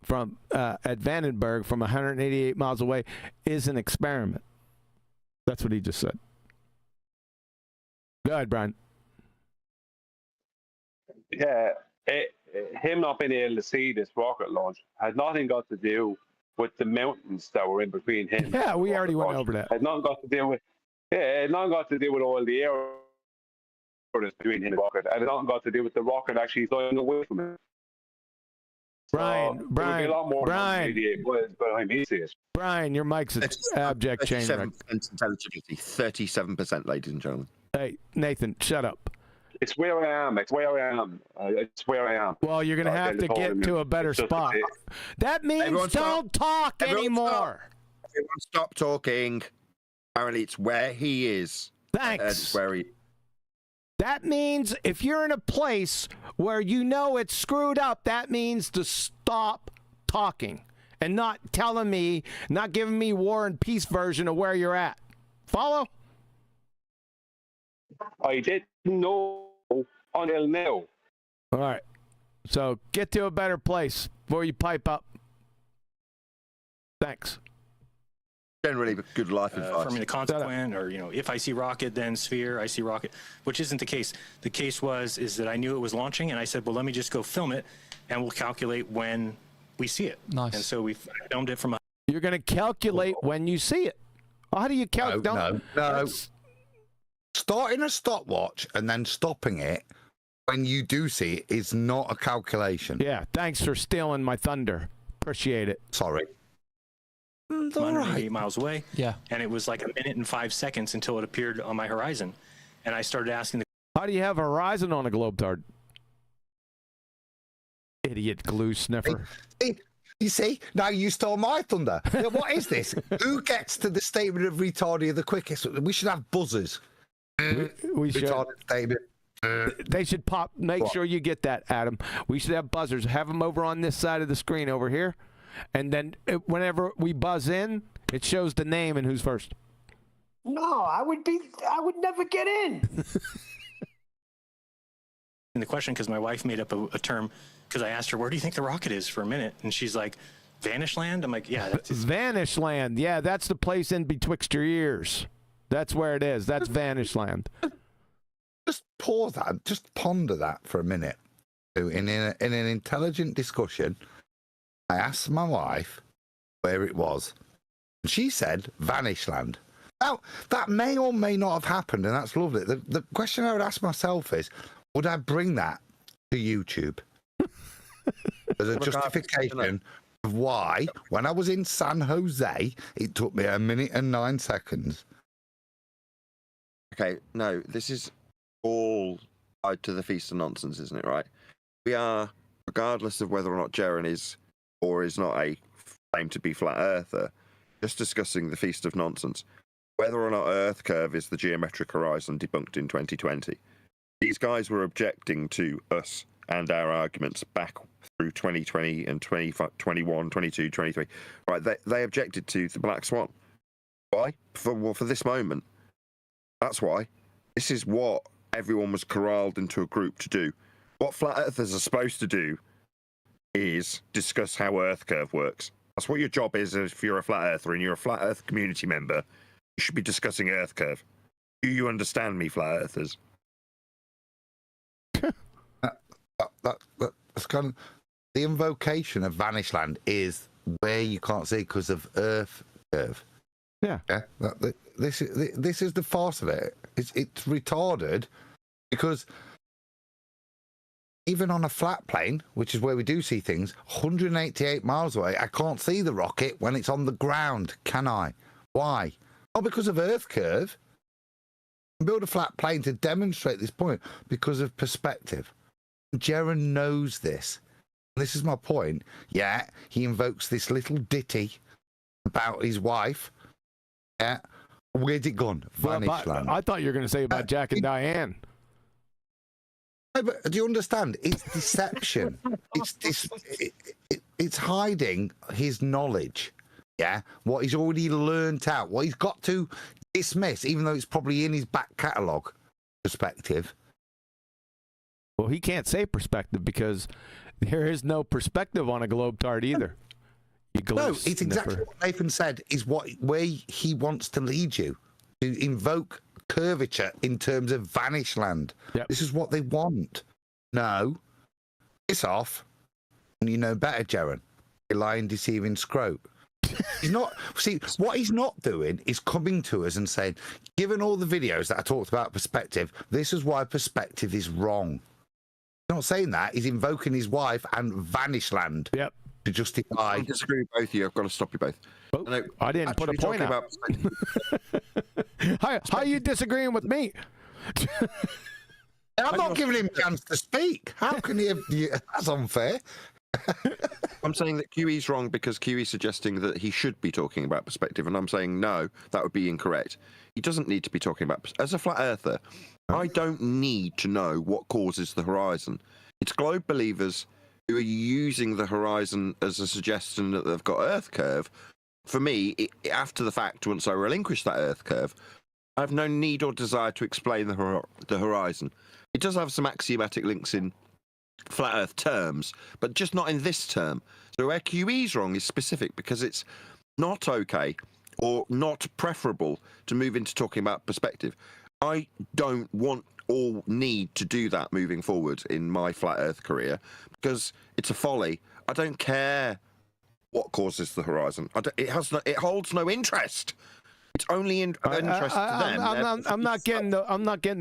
from at Vandenberg from 188 miles away, is an experiment. That's what he just said. Go ahead, Brian. Yeah, him not being able to see this rocket launch had nothing got to do with the mountains that were in between him. Yeah, we already went over that. Had nothing got to do with. Yeah, it had nothing got to do with all the air that's between him and the rocket. It had nothing got to do with the rocket actually flying away from him. Brian, So, there would be a lot more Brian, 88 miles behind me, see it. Brian, your mic's an abject chain wreck. 37% intelligibility, 37%, ladies and gentlemen. Hey, Nathan, shut up. It's where I am. It's where I am. It's where I am. Well, you're going to have to get to a better spot. That means Everyone don't talk anymore. Everyone stop talking. Apparently, it's where he is. Thanks. It's where he. That means if you're in a place where you know it's screwed up, that means to stop talking and not telling me, not giving me War and Peace version of where you're at. Follow? I didn't know until now. All right. So get to a better place before you pipe up. Thanks. Generally, good life advice. For me to consequent, or, you know, if I see rocket, then sphere, I see rocket, which isn't the case. The case is that I knew it was launching, and I said, well, let me just go film it, and we'll calculate when we see it. Nice. And so we filmed it from... You're going to calculate when you see it. How do you calculate? No. Starting a stopwatch and then stopping it when you do see it is not a calculation. Yeah, thanks for stealing my thunder. Appreciate it. Sorry. 188 miles away. Yeah. And it was like 1 minute and 5 seconds until it appeared on my horizon. And I started asking the... How do you have a horizon on a globetard? Idiot glue sniffer. You see, now you stole my thunder. What is this? Who gets to the statement of retarded the quickest? We should have buzzers. We should. Retarded statement. They should pop. Make sure you get that, Adam. We should have buzzers. Have them over on this side of the screen over here. And then whenever we buzz in, it shows the name and who's first. No, I would never get in. And the question, because my wife made up a term, because I asked her, where do you think the rocket is for a minute? And she's like, Vanish Land? I'm like, yeah. That's Vanish Land. Yeah, that's the place in betwixt your ears. That's where it is. That's Vanish Land. Just pause that. Just ponder that for a minute. In an intelligent discussion, I asked my wife where it was. And she said Vanish Land. Now, that may or may not have happened, and that's lovely. The question I would ask myself is, would I bring that to YouTube? As a justification of why, when I was in San Jose, it took me 1 minute and 9 seconds. Okay, no, this is all tied to the Feast of Nonsense, isn't it, right? We are, regardless of whether or not Jeran is or is not a claim to be flat earther, just discussing the Feast of Nonsense. Whether or not Earth curve is the geometric horizon debunked in 2020. These guys were objecting to us and our arguments back through 2020 and 2021, 22, 23. Right, they objected to the Black Swan. Why? For this moment. That's why. This is what everyone was corralled into a group to do. What flat earthers are supposed to do is discuss how Earth curve works. That's what your job is if you're a flat earther and you're a flat earth community member. You should be discussing Earth curve. Do you understand me, flat earthers? That's kind of the invocation of Vanished Land is where you can't see because of Earth curve. Yeah. This is the farce of it. It's retarded because even on a flat plane, which is where we do see things, 188 miles away, I can't see the rocket when it's on the ground, can I? Why? Not because of Earth curve. Build a flat plane to demonstrate this point because of perspective. Jeran knows this. This is my point. Yeah, he invokes this little ditty about his wife. Yeah, where'd it gone? Vanished Land. I thought you were going to say about Jack and Diane. No, but do you understand? It's deception. It's hiding his knowledge. Yeah, what he's already learnt out, what he's got to dismiss, even though it's probably in his back catalogue. Perspective. Well, he can't say perspective because there is no perspective on a globetard either. No, it's exactly what Nathan said. Is where he wants to lead you to invoke curvature in terms of Vanished Land. Yep. This is what they want. No, it's off, and you know better, Jeran. You lying, deceiving scrote. He's not. See, what he's not doing is coming to us and saying, given all the videos that I talked about perspective, this is why perspective is wrong. He's not saying that. He's invoking his wife and Vanished Land. Yep. To justify. I disagree with both of you. I've got to stop you both. Oh, I didn't put a point out. How are you disagreeing with me? I'm not giving him a chance to speak. How can he have... That's unfair. I'm saying that QE's wrong because QE's suggesting that he should be talking about perspective, and I'm saying no, that would be incorrect. He doesn't need to be talking about... As a flat earther, I don't need to know what causes the horizon. It's globe believers who are using the horizon as a suggestion that they've got Earth curve. For me, after the fact, once I relinquish that Earth curve, I have no need or desire to explain the horizon. It does have some axiomatic links in flat Earth terms, but just not in this term. So where QE's wrong is specific because it's not okay or not preferable to move into talking about perspective. I don't want or need to do that moving forward in my flat Earth career because it's a folly. I don't care what causes the horizon. It holds no interest. It's only interest to them. I'm not getting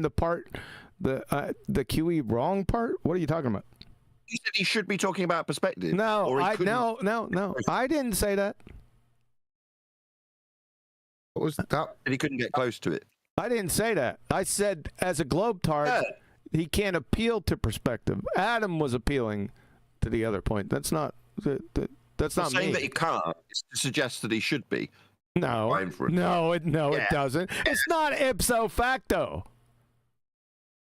the part, the QE wrong part. What are you talking about? You said he should be talking about perspective. No, no. I didn't say that. What was that? And he couldn't get close to it. I didn't say that. I said as a globetard, he can't appeal to perspective. Adam was appealing to the other point. That's not that's not saying me. That he can't is to suggest that he should be. No, it doesn't. It's not ipso facto.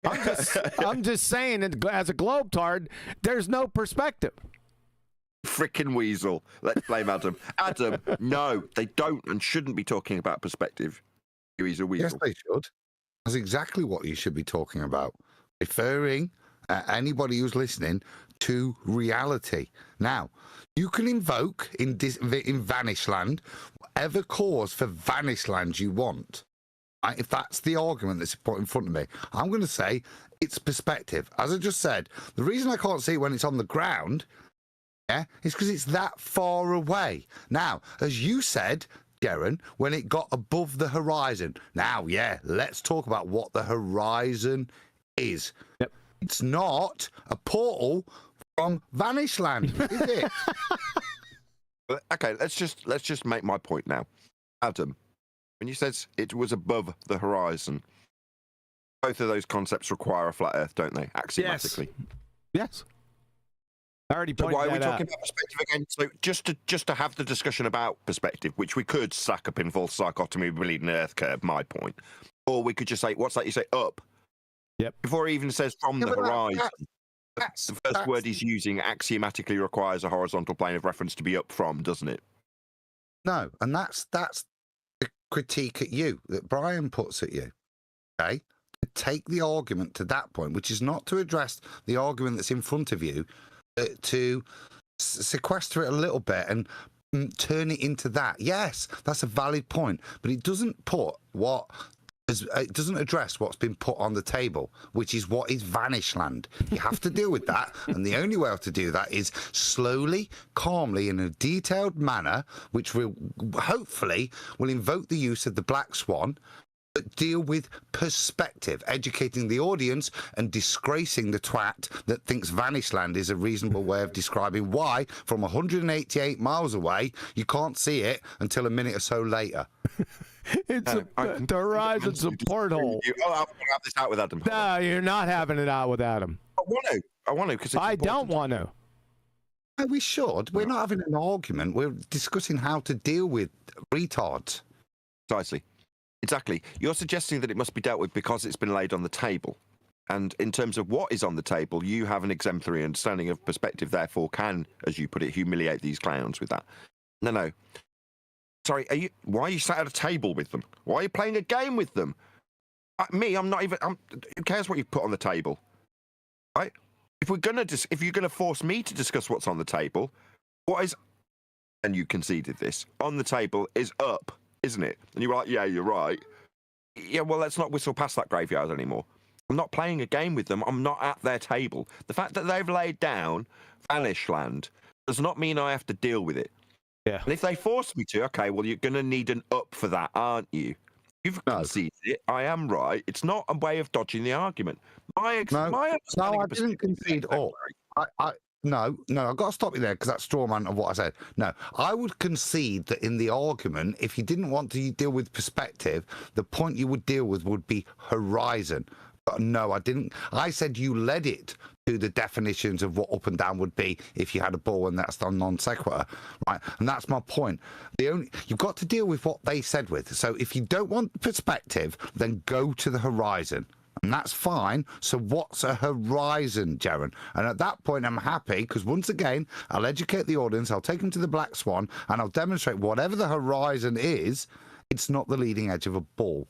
I'm just saying that as a globetard, there's no perspective. Frickin' weasel. Let's blame Adam. Adam, no, they don't and shouldn't be talking about perspective. He's a weasel. Yes, they should. That's exactly what you should be talking about. Referring anybody who's listening to reality. Now, you can invoke in Vanished Land whatever cause for Vanished Land you want. If that's the argument that's put in front of me, I'm going to say it's perspective. As I just said, the reason I can't see it when it's on the ground, is because it's that far away. Now, as you said, Jeran, when it got above the horizon. Now, let's talk about what the horizon is. Yep. It's not a portal from Vanished Land, is it? Okay, let's just make my point now. Adam, when you said it was above the horizon, both of those concepts require a flat Earth, don't they? Axiomatically. Yes. I already pointed why are we that out. talking about perspective again? So just to have the discussion about perspective, which we could suck up in false dichotomy, believe in Earth curve, my point. Or we could just say, what's that you say, up? Yep. Before he even says from the but horizon. that's- The first word he's using axiomatically requires a horizontal plane of reference to be up from, doesn't it? No, and that's the critique at you that Brian puts at you. Okay, take the argument to that point, which is not to address the argument that's in front of you, but to sequester it a little bit and turn it into that. Yes, that's a valid point, but it doesn't put it doesn't address what's been put on the table, which is what is Vanish Land. You have to deal with that, and the only way to do that is slowly, calmly, in a detailed manner, which will hopefully will invoke the use of the black swan, but deal with perspective, educating the audience and disgracing the twat that thinks Vanish Land is a reasonable way of describing why, from 188 miles away, you can't see it until a minute or so later. It's the horizon's a porthole. Oh, I want to have this out with Adam. No, you're not having it out with Adam. I want to because I don't want to. No, we should. We're not having an argument. We're discussing how to deal with retards. Precisely. Exactly. You're suggesting that it must be dealt with because it's been laid on the table. And in terms of what is on the table, you have an exemplary understanding of perspective, therefore can, as you put it, humiliate these clowns with that. No. Sorry, why are you sat at a table with them? Why are you playing a game with them? I'm not even... who cares what you put on the table? Right? If you're gonna force me to discuss what's on the table, what is... And you conceded this. On the table is up, isn't it? And you're like, yeah, you're right. Yeah, well, let's not whistle past that graveyard anymore. I'm not playing a game with them. I'm not at their table. The fact that they've laid down Vanish Land does not mean I have to deal with it. Yeah. And if they force me to, okay, well, you're going to need an up for that, aren't you? You've conceded it. I am right. It's not a way of dodging the argument. No, I didn't concede up. No, I've got to stop you there because that's straw man of what I said. No, I would concede that in the argument, if you didn't want to deal with perspective, the point you would deal with would be horizon. But no, I didn't. I said you led it to the definitions of what up and down would be if you had a ball, and that's the non sequitur, right? And that's my point. You've got to deal with what they said with. So if you don't want perspective, then go to the horizon. And that's fine. So what's a horizon, Jeran? And at that point, I'm happy because once again, I'll educate the audience. I'll take them to the black swan and I'll demonstrate whatever the horizon is, it's not the leading edge of a ball.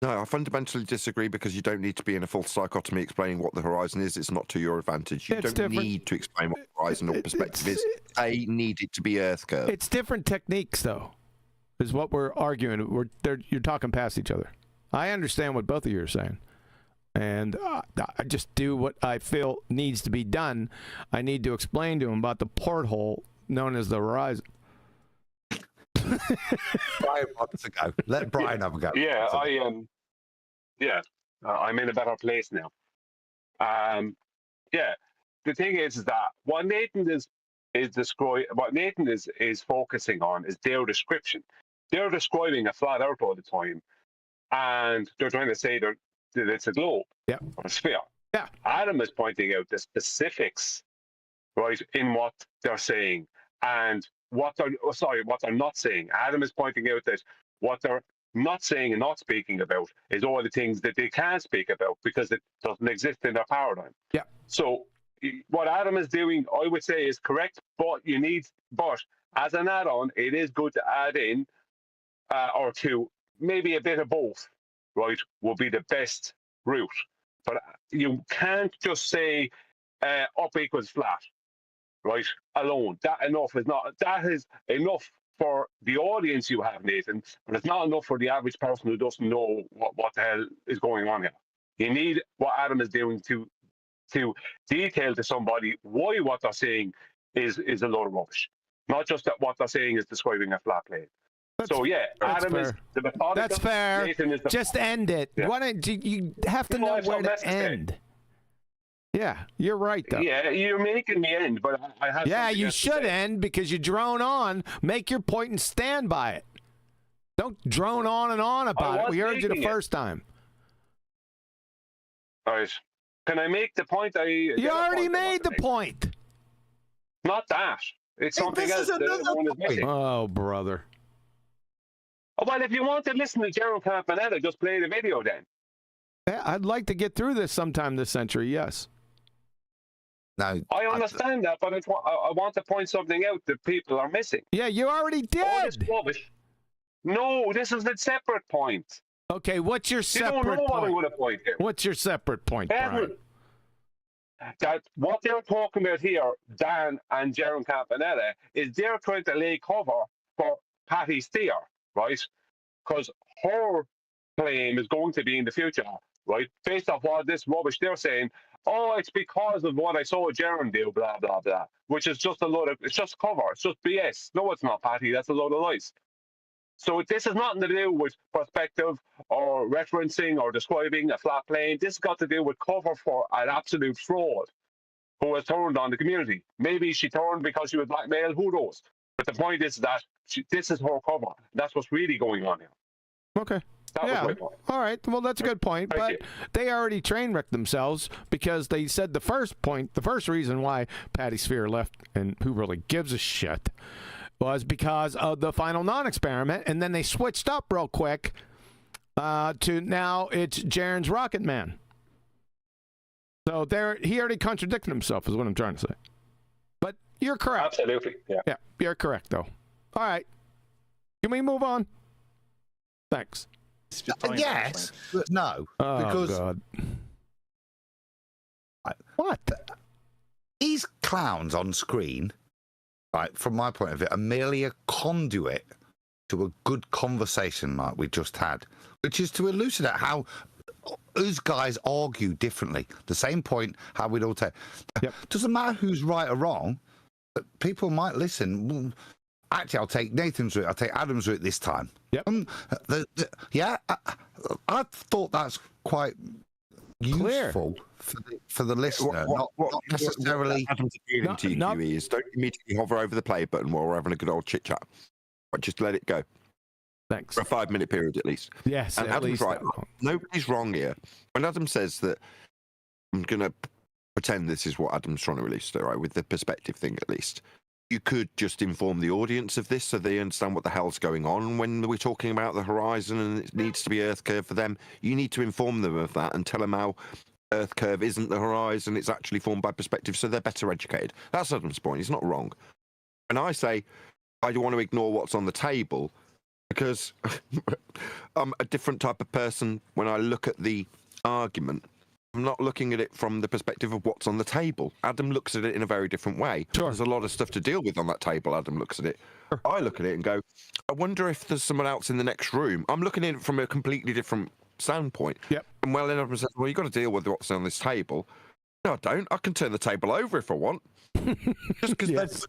No, I fundamentally disagree because you don't need to be in a full dichotomy explaining what the horizon is. It's not to your advantage. You don't need to explain what horizon or perspective is. They need it to be Earth curve. It's different techniques, though, is what we're arguing. You're talking past each other. I understand what both of you are saying, and I just do what I feel needs to be done. I need to explain to them about the porthole known as the horizon. Brian wants to go. Let Brian have a go. Yeah, I'm in a better place now. The thing is that what Nathan is focusing on is their description. They're describing a flat Earth all the time, and they're trying to say that it's a globe or a sphere. Yeah. Adam is pointing out the specifics, right, in what they're saying and what they're not saying. Adam is pointing out that what they're not saying and not speaking about is all the things that they can't speak about because it doesn't exist in their paradigm. Yeah. So what Adam is doing, I would say, is correct, but as an add-on, it is good to add in or two, maybe a bit of both, right, will be the best route. But you can't just say up equals flat, right, alone. That is enough for the audience you have, Nathan, but it's not enough for the average person who doesn't know what the hell is going on here. You need what Adam is doing to detail to somebody why what they're saying is a load of rubbish. Not just that what they're saying is describing a flat plane. Adam fair. is the methodical. That's fair. Nathan is the just end it. Yeah. Why don't you have to know where to end? Yeah, you're right, though. Yeah, you're making me end, but I have. Yeah, you should end because you drone on. Make your point and stand by it. Don't drone on and on about it. We heard you the first time. All right. Can I make the point? You already made the point. Not that. It's something else. Oh, brother. Oh, well, if you want to listen to Jeran Campanella, just play the video then. Yeah, I'd like to get through this sometime this century, yes. No, I understand that, but I want to point something out that people are missing. Yeah, you already All this did. rubbish. No, this is a separate point. Okay, what's your You separate don't know what I'm point? going to point here. What's your separate point, Brian? That what they're talking about here, Dan and Jeran Campanella, is they're trying to lay cover for Patty's fear, right? Because her claim is going to be in the future, right? Based off all this rubbish they're saying, oh, it's because of what I saw Jeran do, blah, blah, blah, which is just a load of, it's just cover, it's just BS. No, it's not, Patty, that's a load of lies. So this has nothing to do with perspective or referencing or describing a flat plane. This has got to do with cover for an absolute fraud who has turned on the community. Maybe she turned because she was blackmailed, who knows? But the point is that this is her cover. That's what's really going on here. Okay. That was Yeah. my point. All right. Well, that's a good point. Thank But you. they already train wrecked themselves because they said the first reason why Patty Sphere left, and who really gives a shit, was because of the final non-experiment, and then they switched up real quick to now it's Jeran's Rocket Man. So he already contradicted himself, is what I'm trying to say. But you're correct. Absolutely, yeah. Yeah, you're correct, though. All right. Can we move on? Thanks. Yes, but no. Oh, because God. What? these clowns on screen, right, from my point of view, are merely a conduit to a good conversation like we just had, which is to elucidate how us guys argue differently. The same point, how we'd all take. Yep. Doesn't matter who's right or wrong, but people might listen. Well, actually, I'll take Nathan's route. I'll take Adam's route this time. Yep. I thought that's quite Clear. useful for the listener, not necessarily. What Adam's appealing to you, QE, is don't immediately hover over the play button while we're having a good old chit chat. But just let it go. Thanks. For a 5-minute period at least. Yes, And at Adam's least right. that long. Nobody's wrong here. When Adam says that, I'm going to pretend this is what Adam's trying to release, right, with the perspective thing at least. You could just inform the audience of this so they understand what the hell's going on when we're talking about the horizon and it needs to be Earth curve for them. You need to inform them of that and tell them how Earth curve isn't the horizon, it's actually formed by perspective, so they're better educated. That's Adam's point. He's not wrong. And I say, I don't want to ignore what's on the table because I'm a different type of person when I look at the argument. I'm not looking at it from the perspective of what's on the table. Adam looks at it in a very different way. Sure. There's a lot of stuff to deal with on that table. Adam looks at it. Sure. I look at it and go, I wonder if there's someone else in the next room. I'm looking at it from a completely different standpoint. Yep. And well, then Adam says, well, you've got to deal with what's on this table. No, I don't. I can turn the table over if I want. Just because Yes.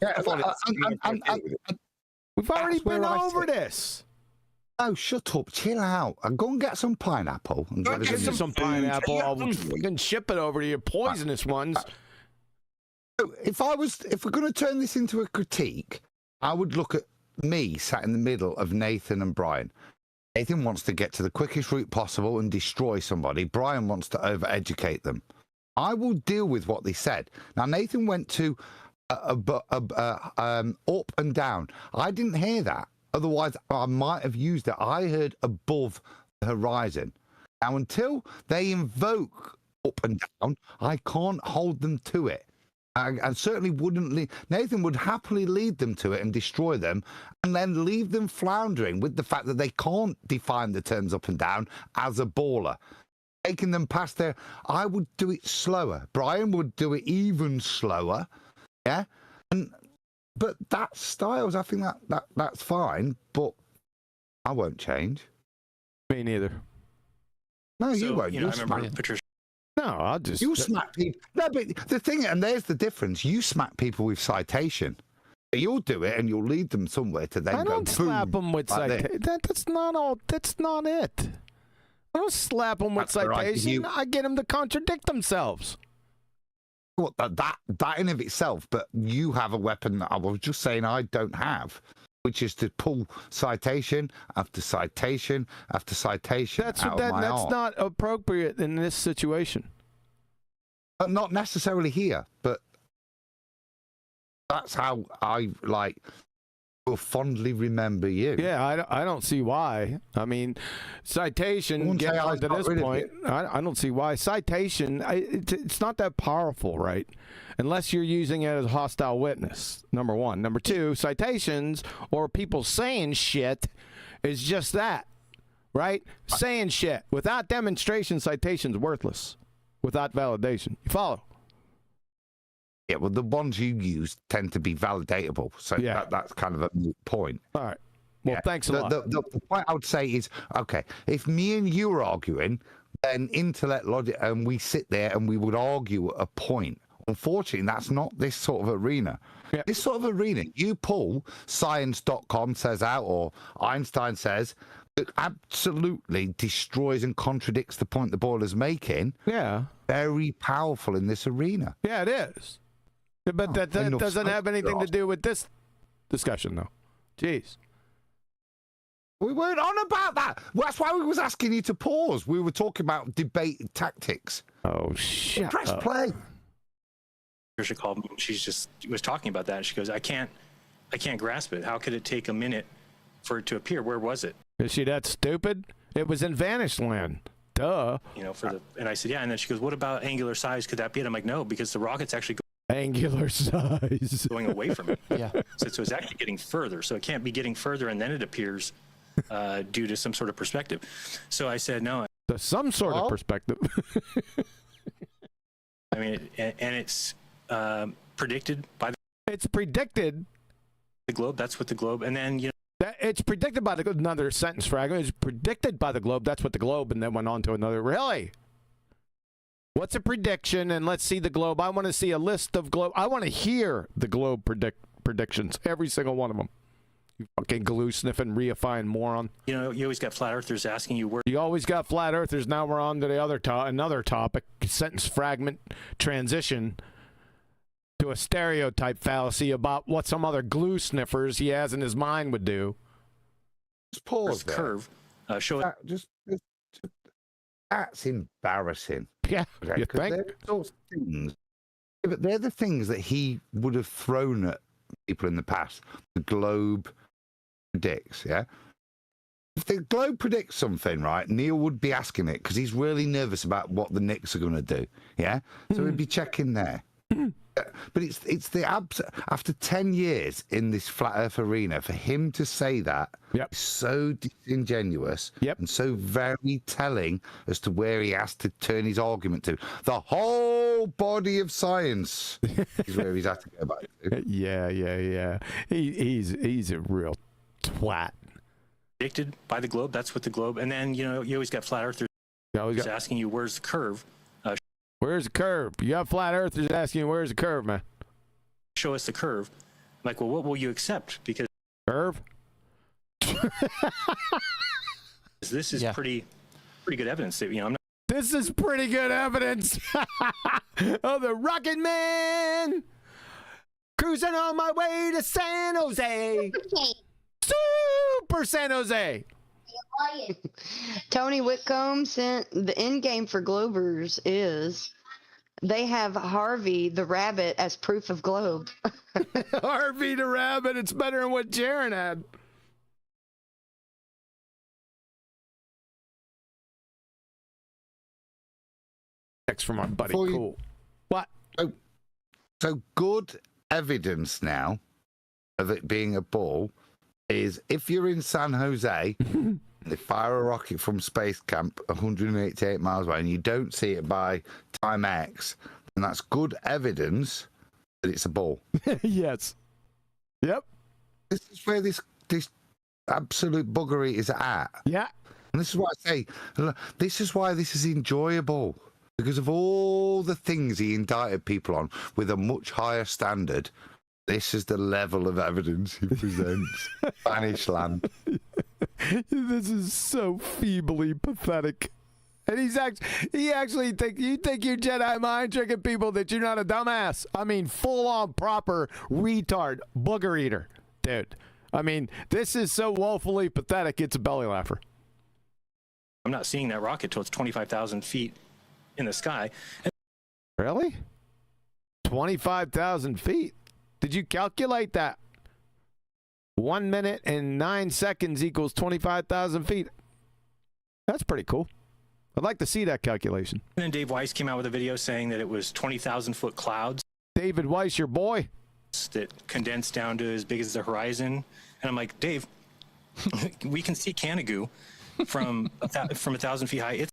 We've already been over this. Oh, shut up. Chill out. And go and get some pineapple. And Go get us get a- Some pineapple. I'll fucking ship it over to you. Poisonous ones. If we're going to turn this into a critique, I would look at me sat in the middle of Nathan and Brian. Nathan wants to get to the quickest route possible and destroy somebody. Brian wants to over-educate them. I will deal with what they said. Now, Nathan went to up and down. I didn't hear that. Otherwise, I might have used it. I heard above the horizon. Now, until they invoke up and down, I can't hold them to it. I certainly wouldn't. Nathan would happily lead them to it and destroy them, and then leave them floundering with the fact that they can't define the terms up and down as a baller. Taking them past there, I would do it slower. Brian would do it even slower. Yeah, but that's Styles. I think that's fine, but I won't change. Me neither. No, you So, won't. you know, I You'll remember smack. Patricia. No, I'll just. You smack people. No, but the thing, and there's the difference. You smack people with citation. You'll do it, and you'll lead them somewhere to then I go. don't slap boom, them with like this. citation. That's not all. That's not it. I don't slap them with That's all right, citation. you- I get them to contradict themselves. Well, that in of itself, but you have a weapon that I was just saying I don't have, which is to pull citation after citation after citation That's out of my that's arm. not appropriate in this situation. Not necessarily here, but that's how I like. will fondly remember you. Yeah, I don't see why. I mean, citation, getting on to this point, I don't see why. Citation, it's not that powerful, right? Unless you're using it as a hostile witness, number one. Number two, citations or people saying shit is just that, right? Saying shit. Without demonstration, citation's worthless. Without validation. You follow? Yeah, well, the ones you use tend to be validatable. So that's kind of a moot point. All right. Well, thanks a lot. The point I would say is, okay, if me and you are arguing, then intellect, logic, and we sit there and we would argue a point. Unfortunately, that's not this sort of arena. Yep. This sort of arena, you pull science.com says out or Einstein says, it absolutely destroys and contradicts the point the boiler's making. Yeah. Very powerful in this arena. Yeah, it is. But that doesn't have anything to do with this discussion, though. Jeez. We weren't on about that. That's why we was asking you to pause. We were talking about debate tactics. Oh, shit. Press play. She called me. She was talking about that. She goes, I can't grasp it. How could it take a minute for it to appear? Where was it? Is she that stupid? It was in Vanished Land. Duh. You know, and I said, yeah. And then she goes, what about angular size? Could that be it? I'm like, no, because the rocket's actually angular size going away from it. Yeah. So it's actually getting further. So it can't be getting further and then it appears due to some sort of perspective. So I said, no. Some sort of perspective. I mean, and it's predicted by it's predicted the globe. That's what the globe. And then, you know, it's predicted by another sentence fragment. It's predicted by the globe. That's what the globe, and then went on to another. Really? What's a prediction? And let's see the globe. I want to see a list of globe. I want to hear the globe predictions. Every single one of them. You fucking glue sniffing, reifying moron. You know, you always got flat earthers asking you where. You always got flat earthers. Now we're on to the other another topic. Sentence fragment transition to a stereotype fallacy about what some other glue sniffers he has in his mind would do. Just pause there. Curve. Show just that's embarrassing. Yeah, okay? You think? They're those things, but they're the things that he would have thrown at people in the past. The globe predicts, yeah? If the globe predicts something, right, Neil would be asking it because he's really nervous about what the Knicks are going to do, yeah? So he'd be checking there. But it's the after 10 years in this flat earth arena, for him to say that is so disingenuous and so very telling as to where he has to turn his argument to. The whole body of science is where he's had to go back to. Yeah. He's a real twat. Predicted by the globe. That's what the globe. And then, you know, you always got flat earthers asking you, where's the curve? Where's the curve? You got flat earthers asking you, where's the curve, man? Show us the curve. I'm like, well, what will you accept? Because curve? This is pretty good evidence that, you know, I'm not. This is pretty good evidence of the Rocket Man cruising on my way to San Jose. Super San Jose. Tony Whitcomb sent the end game for Globers is they have Harvey the rabbit as proof of globe. Harvey the rabbit, it's better than what Jeran had. Next from our buddy. Cool. What? So good evidence now of it being a ball is if you're in San Jose, they fire a rocket from Space Camp 188 miles away and you don't see it by time X, then that's good evidence that it's a ball. Yes. Yep. This is where this absolute buggery is at. Yeah. And this is why I say, this is why this is enjoyable. Because of all the things he indicted people on with a much higher standard, this is the level of evidence he presents. Spanish land. This is so feebly pathetic. And he actually you think you're Jedi mind tricking people that you're not a dumbass. I mean, full on proper retard booger eater, dude. I mean, this is so woefully pathetic. It's a belly laugher. I'm not seeing that rocket till it's 25,000 feet in the sky. Really? 25,000 feet? Did you calculate that? 1 minute and 9 seconds equals 25,000 feet. That's pretty cool. I'd like to see that calculation. And then Dave Weiss came out with a video saying that it was 20,000-foot clouds David Weiss, your boy. that condensed down to as big as the horizon. And I'm like, Dave, we can see Canigou from 1,000 feet high. It's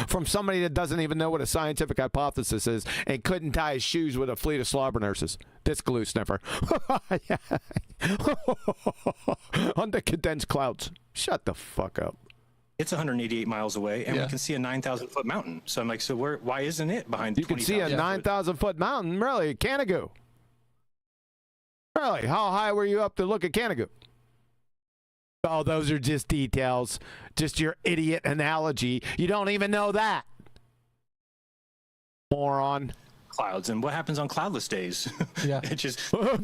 From somebody that doesn't even know what a scientific hypothesis is and couldn't tie his shoes with a fleet of slobber nurses. This glue sniffer. On the condensed clouds. Shut the fuck up. It's 188 miles away, and we can see a 9,000-foot mountain. So I'm like, so why isn't it behind? You can see a 9,000-foot mountain, really, Canigou. Really, how high were you up to look at Canigou? Oh, those are just details. Just your idiot analogy. You don't even know that. Moron. Clouds, and what happens on cloudless days? Yeah. It just. Well,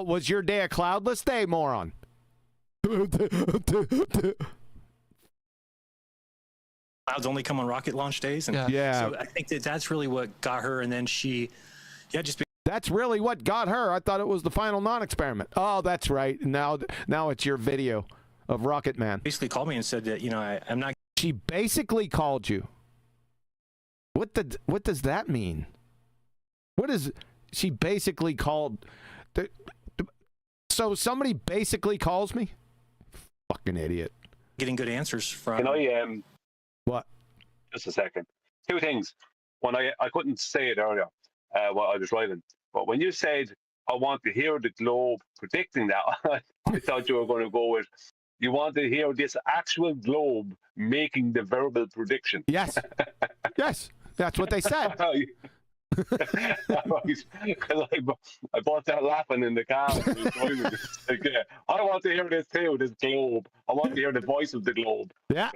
was your day a cloudless day, moron? Clouds only come on rocket launch days, and so I think that's really what got her. And then she, just. That's really what got her. I thought it was the final non-experiment. Oh, that's right. Now it's your video of Rocket Man. Basically called me and said that I'm not. She basically called you. What does that mean? What is she basically called? So somebody basically calls me? Fucking idiot. Getting good answers from. Can I What? Just a second. Two things. One, I couldn't say it earlier while I was driving, but when you said I want to hear the globe predicting that, I thought you were going to go with you want to hear this actual globe making the verbal prediction. Yes. Yes. That's what they said. Because I bought that laughing in the car. Like, I want to hear this too, this globe. I want to hear the voice of the globe. Yeah.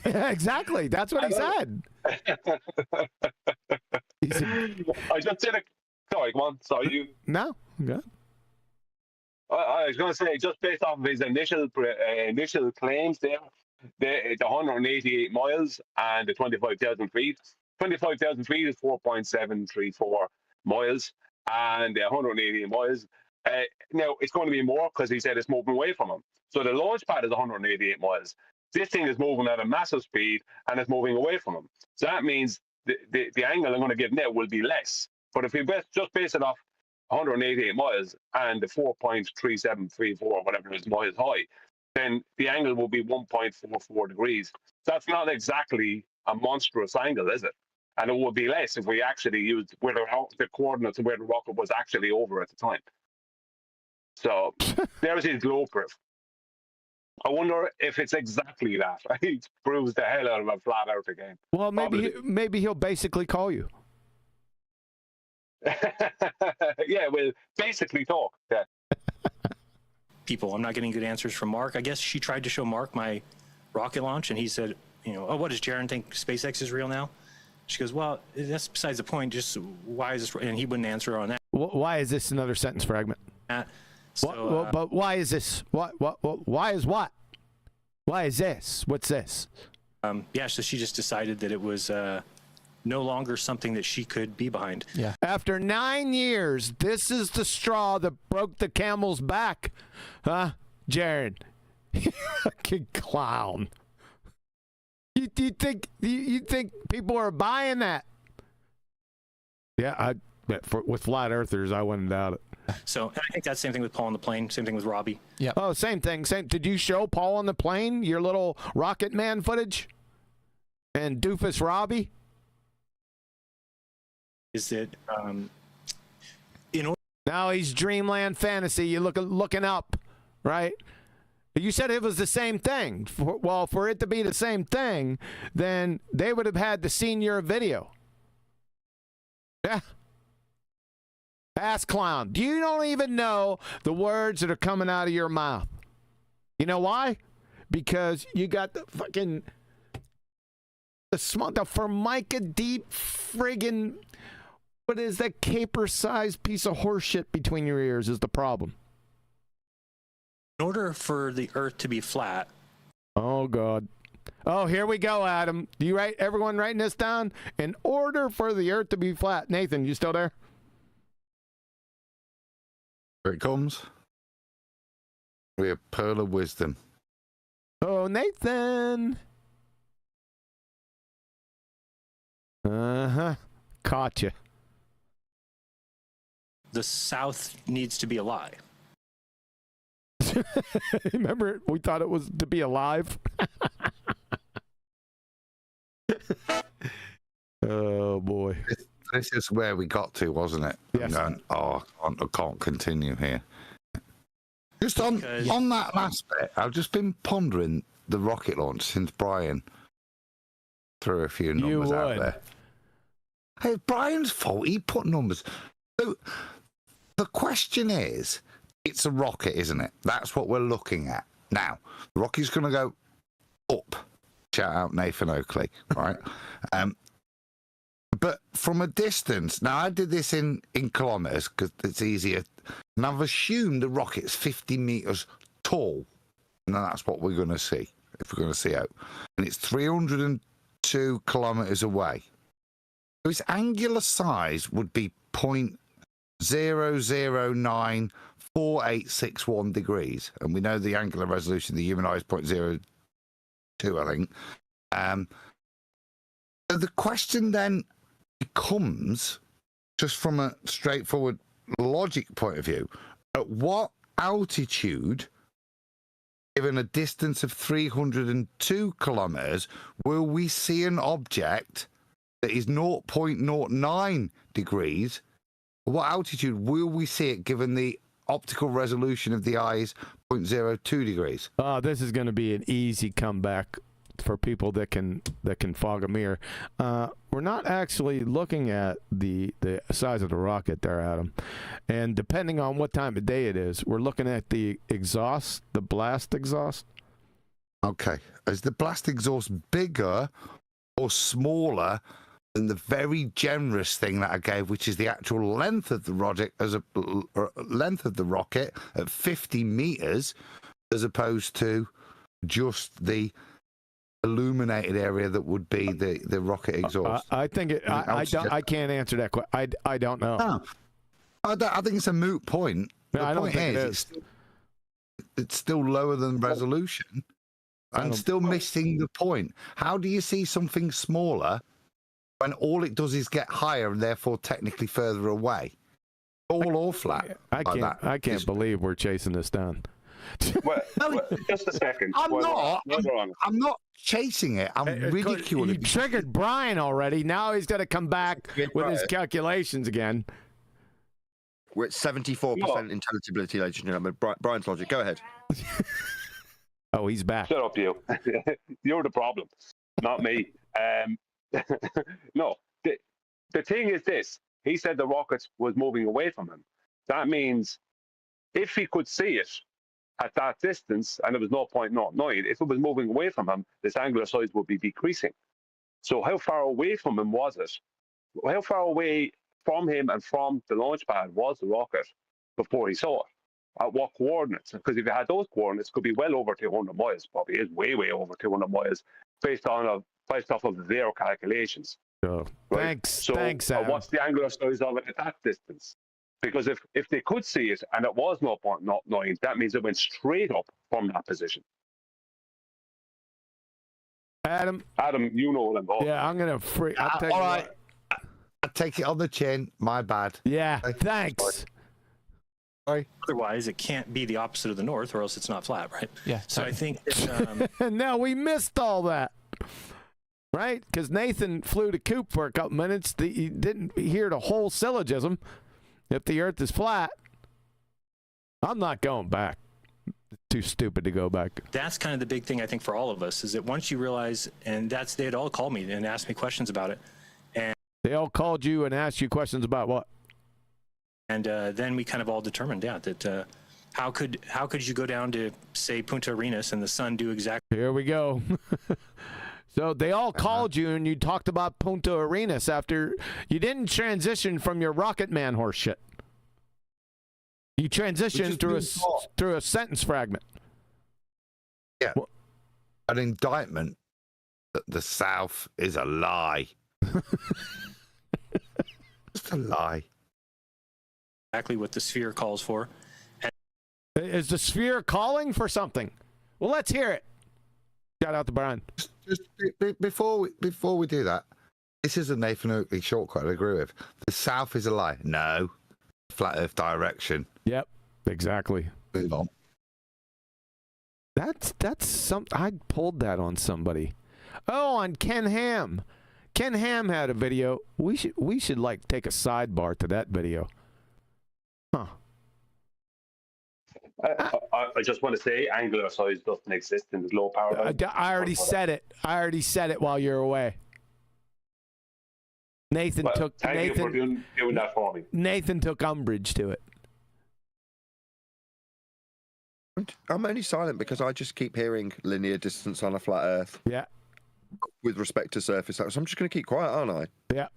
Yeah, exactly. That's what he said. I just did a. Sorry, come on. Sorry, you. No. Good. I was going to say, just based off of his initial claims there, the 188 miles and the 25,000 feet. 25,000 feet is 4.734 miles, and 188 miles. Now, it's going to be more because he said it's moving away from him. So the launch pad is 188 miles. This thing is moving at a massive speed, and it's moving away from him. So that means the angle I'm going to give now will be less. But if we just base it off 188 miles and the 4.3734, whatever it is, miles high, then the angle will be 1.44 degrees. That's not exactly a monstrous angle, is it? And it would be less if we actually used where the coordinates of where the rocket was actually over at the time. So there's his globe proof. I wonder if it's exactly that. It proves the hell out of a flat earth again. Well, maybe he'll basically call you. Yeah, we'll basically talk. Yeah. People, I'm not getting good answers from Mark. I guess she tried to show Mark my rocket launch, and he said, oh, what does Jeran think SpaceX is real now? She goes, well, that's besides the point. Just why is this? And he wouldn't answer her on that. Why is this another sentence fragment? So, but why is this? Why is what? Why is this? What's this? So she just decided that it was no longer something that she could be behind. Yeah. After 9 years, this is the straw that broke the camel's back. Huh, Jeran? You fucking clown. You think people are buying that? Yeah, with flat earthers, I wouldn't doubt it. So I think that's the same thing with Paul on the plane. Same thing with Robbie. Yeah. Oh, same thing. Did you show Paul on the plane your little Rocket Man footage? And Doofus Robbie? Is that now he's Dreamland Fantasy. You're looking up, right? You said it was the same thing. For it to be the same thing, then they would have had to seen your video. Yeah. Ass clown. You don't even know the words that are coming out of your mouth. You know why? Because you got the fucking the Formica deep friggin' what is that caper-sized piece of horseshit between your ears is the problem. In order for the Earth to be flat. Oh, God. Oh, here we go, Adam. Do you write everyone writing this down? In order for the Earth to be flat. Nathan, you still there? Here it comes. We're a pearl of wisdom. Oh, Nathan. Uh-huh. Caught you. The South needs to be a lie. Remember, we thought it was to be alive. Oh, boy. This is where we got to, wasn't it? Yes. Going, I can't continue here. Just on that last bit, I've just been pondering the rocket launch since Brian threw a few numbers out there. Hey, it's Brian's fault. He put numbers. So the question is, it's a rocket, isn't it? That's what we're looking at. Now, the rocket's going to go up. Shout out Nathan Oakley, right? But from a distance, now I did this in kilometers because it's easier. And I've assumed the rocket's 50 meters tall. And that's what we're going to see, if we're going to see out. And it's 302 kilometers away. So its angular size would be 0.0094861 degrees. And we know the angular resolution of the human eye is 0.02, I think. So the question then becomes, just from a straightforward logic point of view, at what altitude, given a distance of 302 kilometers, will we see an object that is 0.09 degrees? What altitude will we see it, given the optical resolution of the eye is 0.02 degrees? This is going to be an easy comeback for people that can fog a mirror. We're not actually looking at the size of the rocket there, Adam. And depending on what time of day it is, we're looking at the exhaust, the blast exhaust. Okay. Is the blast exhaust bigger or smaller than the very generous thing that I gave, which is the actual length of the rocket at 50 meters, as opposed to just the illuminated area that would be the rocket exhaust? I think I can't answer that question. I don't know. No. I think it's a moot point. No, the I don't point think is, it's still lower than resolution and still missing the point. How do you see something smaller when all it does is get higher and therefore technically further away? All or flat. I can't believe we're chasing this down. Well, just a second. I'm not chasing it. I'm ridiculing it. You triggered Brian already. Now he's got to come back with his calculations again. We're at 74% intelligibility, ladies and gentlemen. Brian's logic. Go ahead. Oh, he's back. Shut up, you. You're the problem, not me. No, the thing is this. He said the rocket was moving away from him. That means if he could see it at that distance, and it was 0.09, if it was moving away from him, this angular size would be decreasing. So how far away from him was it? How far away from him and from the launch pad was the rocket before he saw it? At what coordinates? Because if you had those coordinates, it could be well over 200 miles, probably is way over 200 miles, based off of their calculations. Oh, right? Thanks, Adam. What's the angular size of it at that distance? Because if they could see it and it was 0.09, that means it went straight up from that position. Adam, you know what I'm talking. Yeah, I'm gonna freak. All right, I take it on the chin. My bad. Yeah, thanks. Sorry. Otherwise, it can't be the opposite of the north, or else it's not flat, right? Yeah. So I think that, no, we missed all that. Right? Because Nathan flew to Coop for a couple minutes. He didn't hear the whole syllogism. If the Earth is flat, I'm not going back. Too stupid to go back. that's kind of the big thing I think for all of us is that once you realize, and they'd all call me and ask me questions about it, and They all called you and asked you questions about what? And then we kind of all determined, that how could you go down to, say, Punta Arenas and the sun do exactly? Here we go. So they all called you and you talked about Punta Arenas after you didn't transition from your Rocket Man horse shit. You transitioned through a sentence fragment. Yeah. An indictment that the South is a lie. Just a lie. Exactly what the sphere calls for. Is the sphere calling for something? Well, let's hear it. Shout out to Brian. Just before we do that, this is a Nathan Oakley shortcut I agree with. The South is a lie. No. Flat Earth direction. Yep, exactly. Move on. That's some. I pulled that on somebody. Oh, on Ken Ham. Ken Ham had a video. We should like take a sidebar to that video. Huh. I just want to say angular size doesn't exist in the low power line. I already said it. I already said it while you're away. Nathan Well, took thank you for doing that for me. Nathan took umbrage to it. I'm only silent because I just keep hearing linear distance on a flat Earth. Yeah. With respect to surface, so I'm just going to keep quiet, aren't I? Yeah.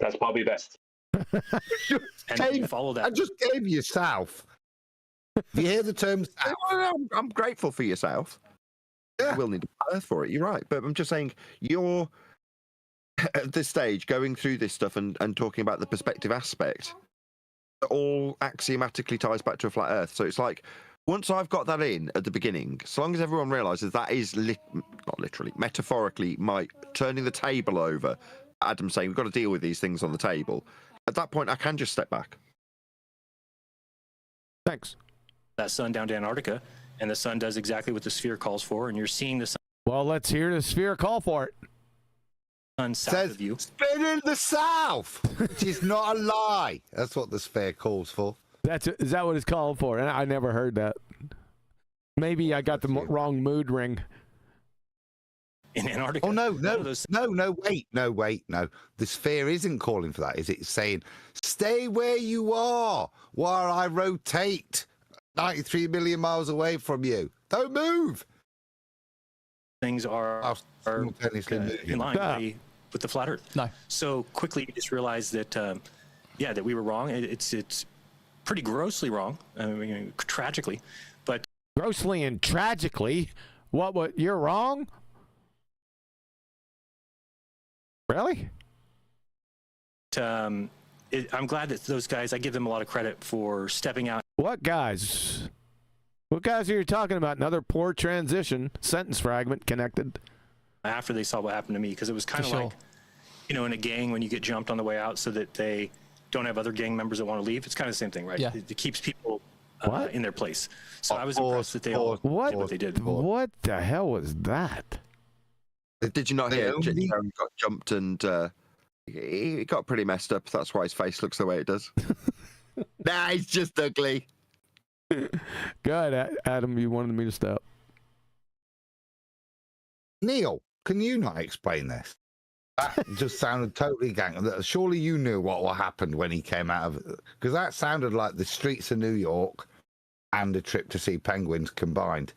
That's probably best. And you follow that. I just gave you South. You hear the term South? I'm grateful for your South. Yeah. You will need a Earth for it. You're right, but I'm just saying you're at this stage going through this stuff and talking about the perspective aspect. It all axiomatically ties back to a flat Earth. So it's like once I've got that in at the beginning, so long as everyone realizes that is not literally, metaphorically, my turning the table over. Adam saying we've got to deal with these things on the table. At that point, I can just step back. Thanks. That sun down to Antarctica, and the sun does exactly what the sphere calls for, and you're seeing the Well, let's hear the sphere call for it. sun south Says of you. spin in the South, which is not a lie. That's what the sphere calls for. Is that what it's called for? And I never heard that. Maybe I got the wrong mood ring. In Antarctica. Oh no, wait. The sphere isn't calling for that, is it? It's saying, stay where you are while I rotate 93 million miles away from you. Don't move. Things are Simultaneously moving. in line with the flat Earth. No. So quickly, you just realize that, that we were wrong. It's pretty grossly wrong, tragically, but Grossly and tragically. What? You're wrong? Really? I'm glad that those guys, I give them a lot of credit for stepping out. What guys? What guys are you talking about? Another poor transition. Sentence fragment connected. After they saw what happened to me, because it was kind of like, in a gang when you get jumped on the way out so that they don't have other gang members that want to leave. It's kind of the same thing, right? Yeah. It keeps people in their place. So I was Pause, impressed that they all What? did what they did. What the hell was that? Did you not hear Naomi? Jeran got jumped and he got pretty messed up? That's why his face looks the way it does. Nah, he's just ugly. Good, Adam. You wanted me to stop. Neil, can you not explain this? That just sounded totally gang. Surely you knew what happened when he came out of it, because that sounded like the streets of New York and a trip to see penguins combined.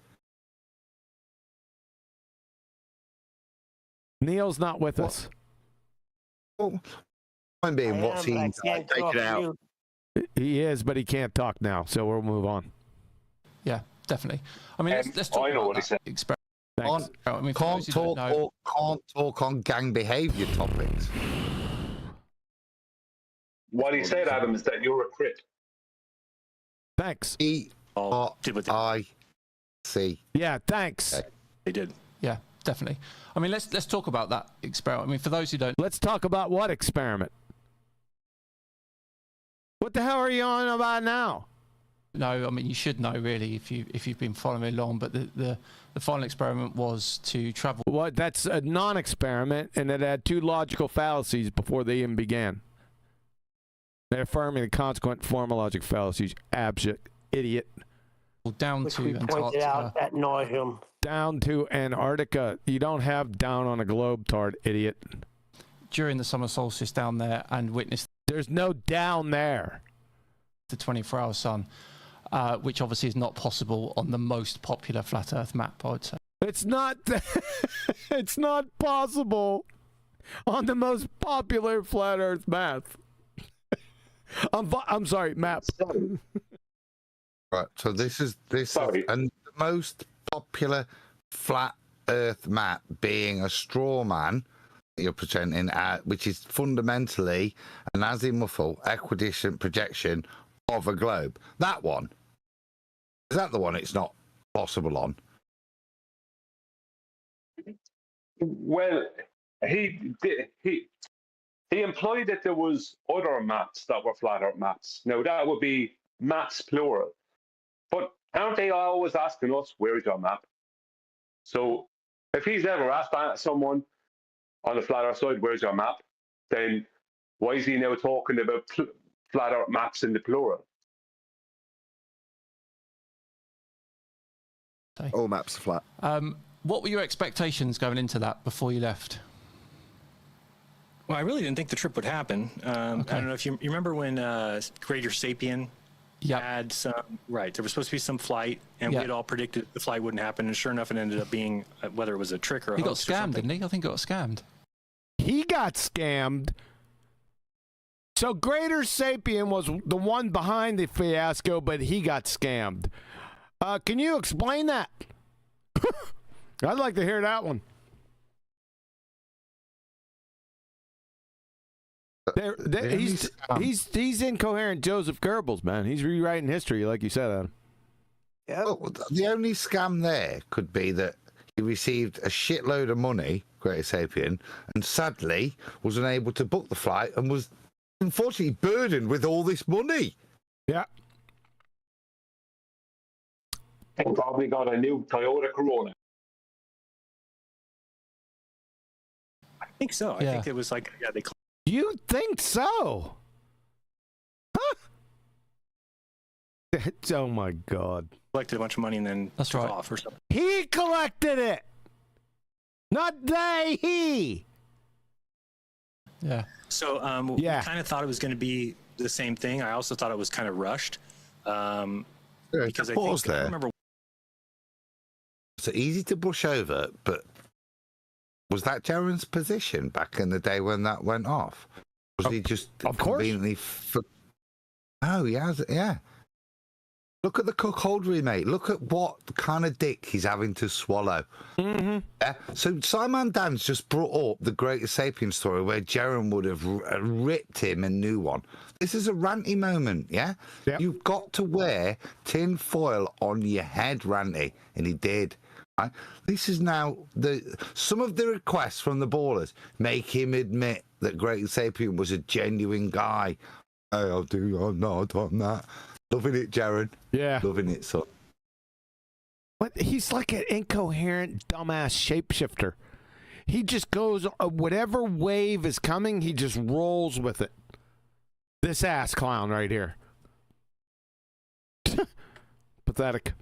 Neil's not with us. Well, point being, what's he? Take it out. He is, but he can't talk now, so we'll move on. Yeah, definitely. I mean, let's talk I know about what he that said. experiment. Thanks. I mean, for Can't those who don't know- talk on gang behaviour topics. What he said, Adam, is that you're a crit. Thanks. All did what E-R-C. Yeah, thanks. they did. Yeah, definitely. I mean, let's talk about that experiment. I mean, for those who don't, Let's talk about what experiment? What the hell are you on about now? know, I mean, you should know really if you've been following along. But the final experiment was to travel. What? That's a non-experiment, and it had two logical fallacies before they even began. They're affirming the consequent formal logic fallacies. Abject idiot. Down Which to we pointed out Antarctica. at nauseam. Down to Antarctica. You don't have down on a globe, tard idiot. During the summer solstice down there and witnessed There's no down there. the 24-hour sun, which obviously is not possible on the most popular flat Earth map, I would say. It's not. It's not possible on the most popular flat Earth map. I'm sorry, map. Right. So this Sorry. and the most popular flat Earth map being a straw man that you're presenting, which is fundamentally an azimuthal equidistant projection of a globe. That one. Is that the one it's not possible on? Well, he implied that there was other maps that were flat Earth maps. Now that would be maps plural. But aren't they always asking us, where's your map? So if he's ever asked someone on the flat Earth side, where's your map? Then why is he now talking about flat Earth maps in the plural? All maps are flat. What were your expectations going into that before you left? Well, I really didn't think the trip would happen. I don't know if you remember when Greater Sapien had some, right, there was supposed to be some flight, and we had all predicted the flight wouldn't happen, and sure enough, it ended up being, whether it was a trick or a He got hoax or scammed, something. didn't he? I think he got scammed. He got scammed. So Greater Sapien was the one behind the fiasco, but he got scammed. Can you explain that? I'd like to hear that one. He's incoherent Joseph Goebbels, man. He's rewriting history, like you said, Adam. Yeah. Well, the only scam there could be that he received a shitload of money, Greater Sapien, and sadly was unable to book the flight and was unfortunately burdened with all this money. Yeah. He probably got a new Toyota Corolla. I think so. I think it was like, they You think so? Huh? Oh my God. collected a bunch of money and then took right. off or something. He collected it. Not they, he. Yeah. So we kind of thought it was going to be the same thing. I also thought it was kind of rushed. Because I remember. So easy to brush over, but was that Jeran's position back in the day when that went off? Was he just conveniently? Oh, he has. Yeah. Look at the cuckoldry, mate. Look at what kind of dick he's having to swallow. Mm-hmm. Yeah. So Simon Dan's just brought up the Greater Sapien story where Jeran would have ripped him a new one. This is a ranty moment, yeah? Yep. You've got to wear tin foil on your head, ranty. And he did. Right? This is now some of the requests from the ballers make him admit that Greater Sapien was a genuine guy. Hey, I'll nod on that. Loving it, Jeran. Yeah. Loving it, son. But he's like an incoherent, dumbass shapeshifter. He just goes, whatever wave is coming, he just rolls with it. This ass clown right here. Pathetic.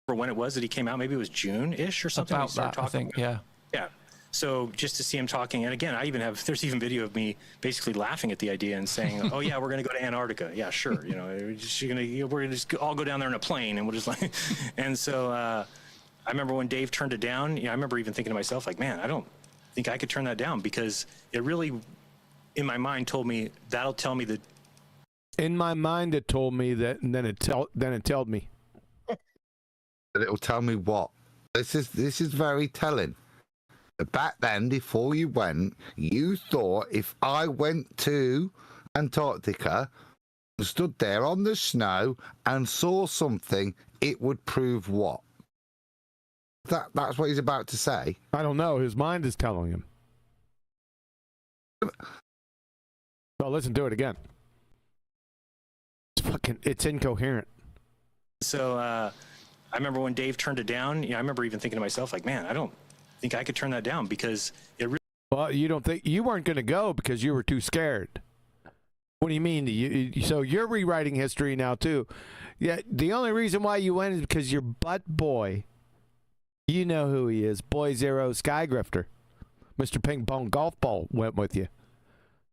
For when it was that he came out, maybe it was June-ish or something. About that, I think, yeah. Yeah. So just to see him talking, and again, there's even video of me basically laughing at the idea and saying, "Oh yeah, we're going to go to Antarctica. Yeah, sure. You know, we're going to just all go down there in a plane, and we'll just like." And so I remember when Dave turned it down. I remember even thinking to myself, like, "Man, I don't think I could turn that down," because it really, in my mind, told me that'll tell me that. In my mind, it told me that, and then it told me. That it'll tell me what. This is very telling. Back then, before you went, you thought if I went to Antarctica and stood there on the snow and saw something, it would prove what? That's what he's about to say. I don't know. His mind is telling him. So listen to it again. It's incoherent. So I remember when Dave turned it down. I remember even thinking to myself, like, "Man, I don't think I could turn that down," because it really. Well, you don't think you weren't going to go because you were too scared. What do you mean? So you're rewriting history now too. Yeah, the only reason why you went is because your butt boy. You know who he is, Boy Zero Sky Grifter, Mr. Ping Pong Golf Ball went with you.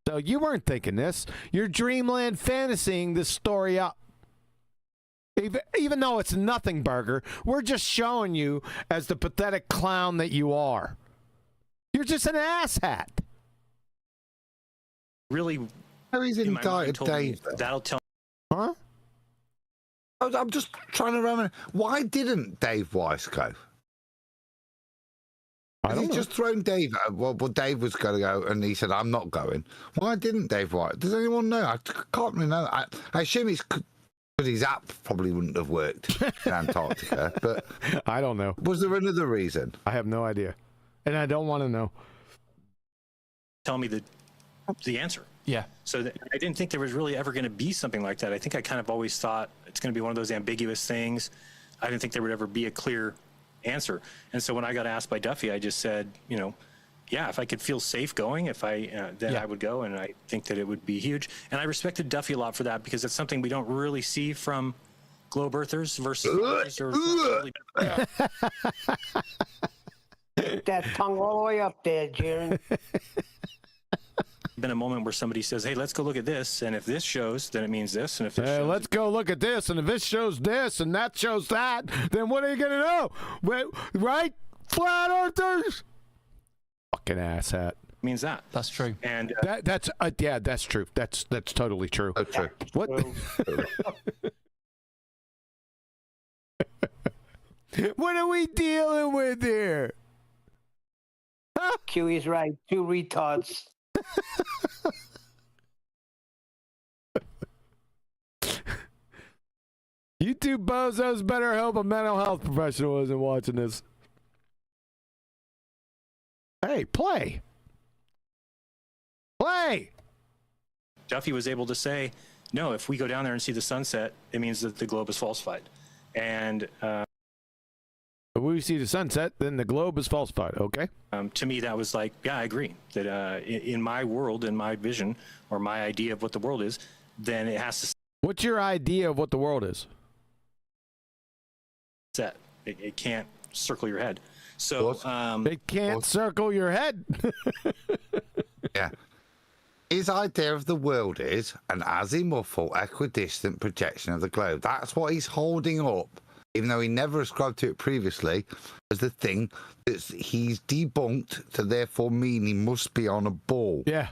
So you weren't thinking this. You're dreamland fantasying this story up. Even though it's nothing, Burger, we're just showing you as the pathetic clown that you are. You're just an asshat. Really, he's indicted Dave. That'll tell. Huh? I'm just trying to remember. Why didn't Dave Weiss go? Has he just thrown Dave out? Well, Dave was going to go, and he said, I'm not going. Why didn't Dave White? Does anyone know? I can't really know. I assume it's because his app probably wouldn't have worked in Antarctica, but I don't know. Was there another reason? I have no idea, and I don't want to know. Tell me the answer. Yeah. So I didn't think there was really ever going to be something like that. I think I kind of always thought it's going to be one of those ambiguous things. I didn't think there would ever be a clear answer. And so when I got asked by Duffy, I just said, yeah, if I could feel safe going, then I would go, and I think that it would be huge. And I respected Duffy a lot for that because it's something we don't really see from globe earthers versus that tongue all the way up there, Jeran. Been a moment where somebody says, hey, let's go look at this, and if this shows, then it means this, and if this shows, let's go look at this, and if this shows this and that shows that, then what are you gonna know? Right, flat earthers? Fucking asshat. Means that. That's true. And that's true. That's totally true. That's true. What? What are we dealing with here? Huh? Q's right. Two retards. You two bozos better hope a mental health professional isn't watching this. Hey, play. Duffy was able to say, no, if we go down there and see the sunset, it means that the globe is falsified. And if we see the sunset, then the globe is falsified. Okay. To me, that was like, yeah, I agree that in my world, in my vision, or my idea of what the world is, then it has to. What's your idea of what the world is? Set. It can't circle your head. So it can't circle your head. Yeah. His idea of the world is an azimuthal equidistant projection of the globe. That's what he's holding up, even though he never ascribed to it previously, as the thing that he's debunked to therefore mean he must be on a ball. Yeah.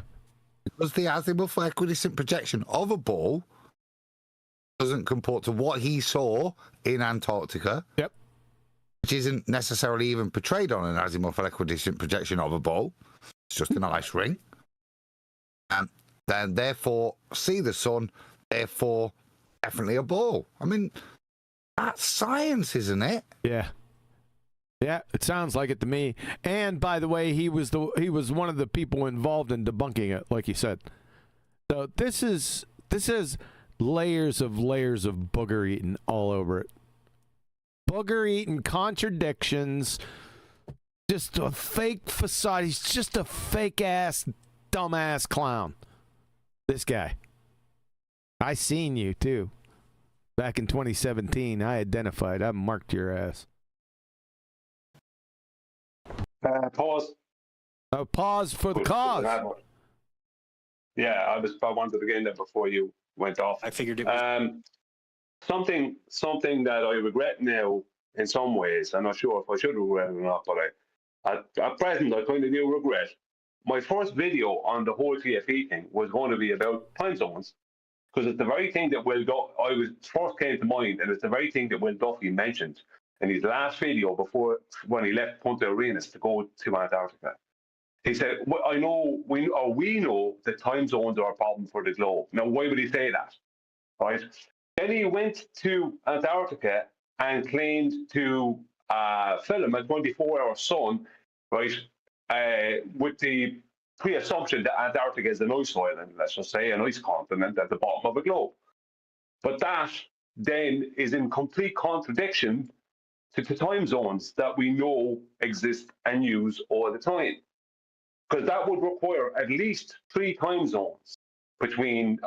Because the azimuthal equidistant projection of a ball doesn't comport to what he saw in Antarctica. Yep. Which isn't necessarily even portrayed on an azimuthal equidistant projection of a ball. It's just an ice ring. And then therefore see the sun, therefore definitely a ball. I mean, that's science, isn't it? Yeah. Yeah, it sounds like it to me. And by the way, he was one of the people involved in debunking it, like you said. So this is layers of booger eating all over it. Booger eating contradictions. Just a fake facade. He's just a fake ass, dumbass clown. This guy. I seen you too. Back in 2017, I marked your ass. Pause. Oh, pause for the cause. Yeah, I wanted to get in there before you went off. I figured it was something that I regret now in some ways. I'm not sure if I should regret it or not, but at present I kind of do regret. My first video on the whole TFE thing was going to be about time zones, because it's the very thing that first came to mind, and it's the very thing that Will Duffy mentioned in his last video before when he left Punta Arenas to go to Antarctica. He said, well, we know that time zones are a problem for the globe. Now, why would he say that? Right? Then he went to Antarctica and claimed to film a 24-hour sun, right, with the pre-assumption that Antarctica is an ice island, let's just say an ice continent at the bottom of a globe. But that then is in complete contradiction to the time zones that we know exist and use all the time. Because that would require at least 3 time zones between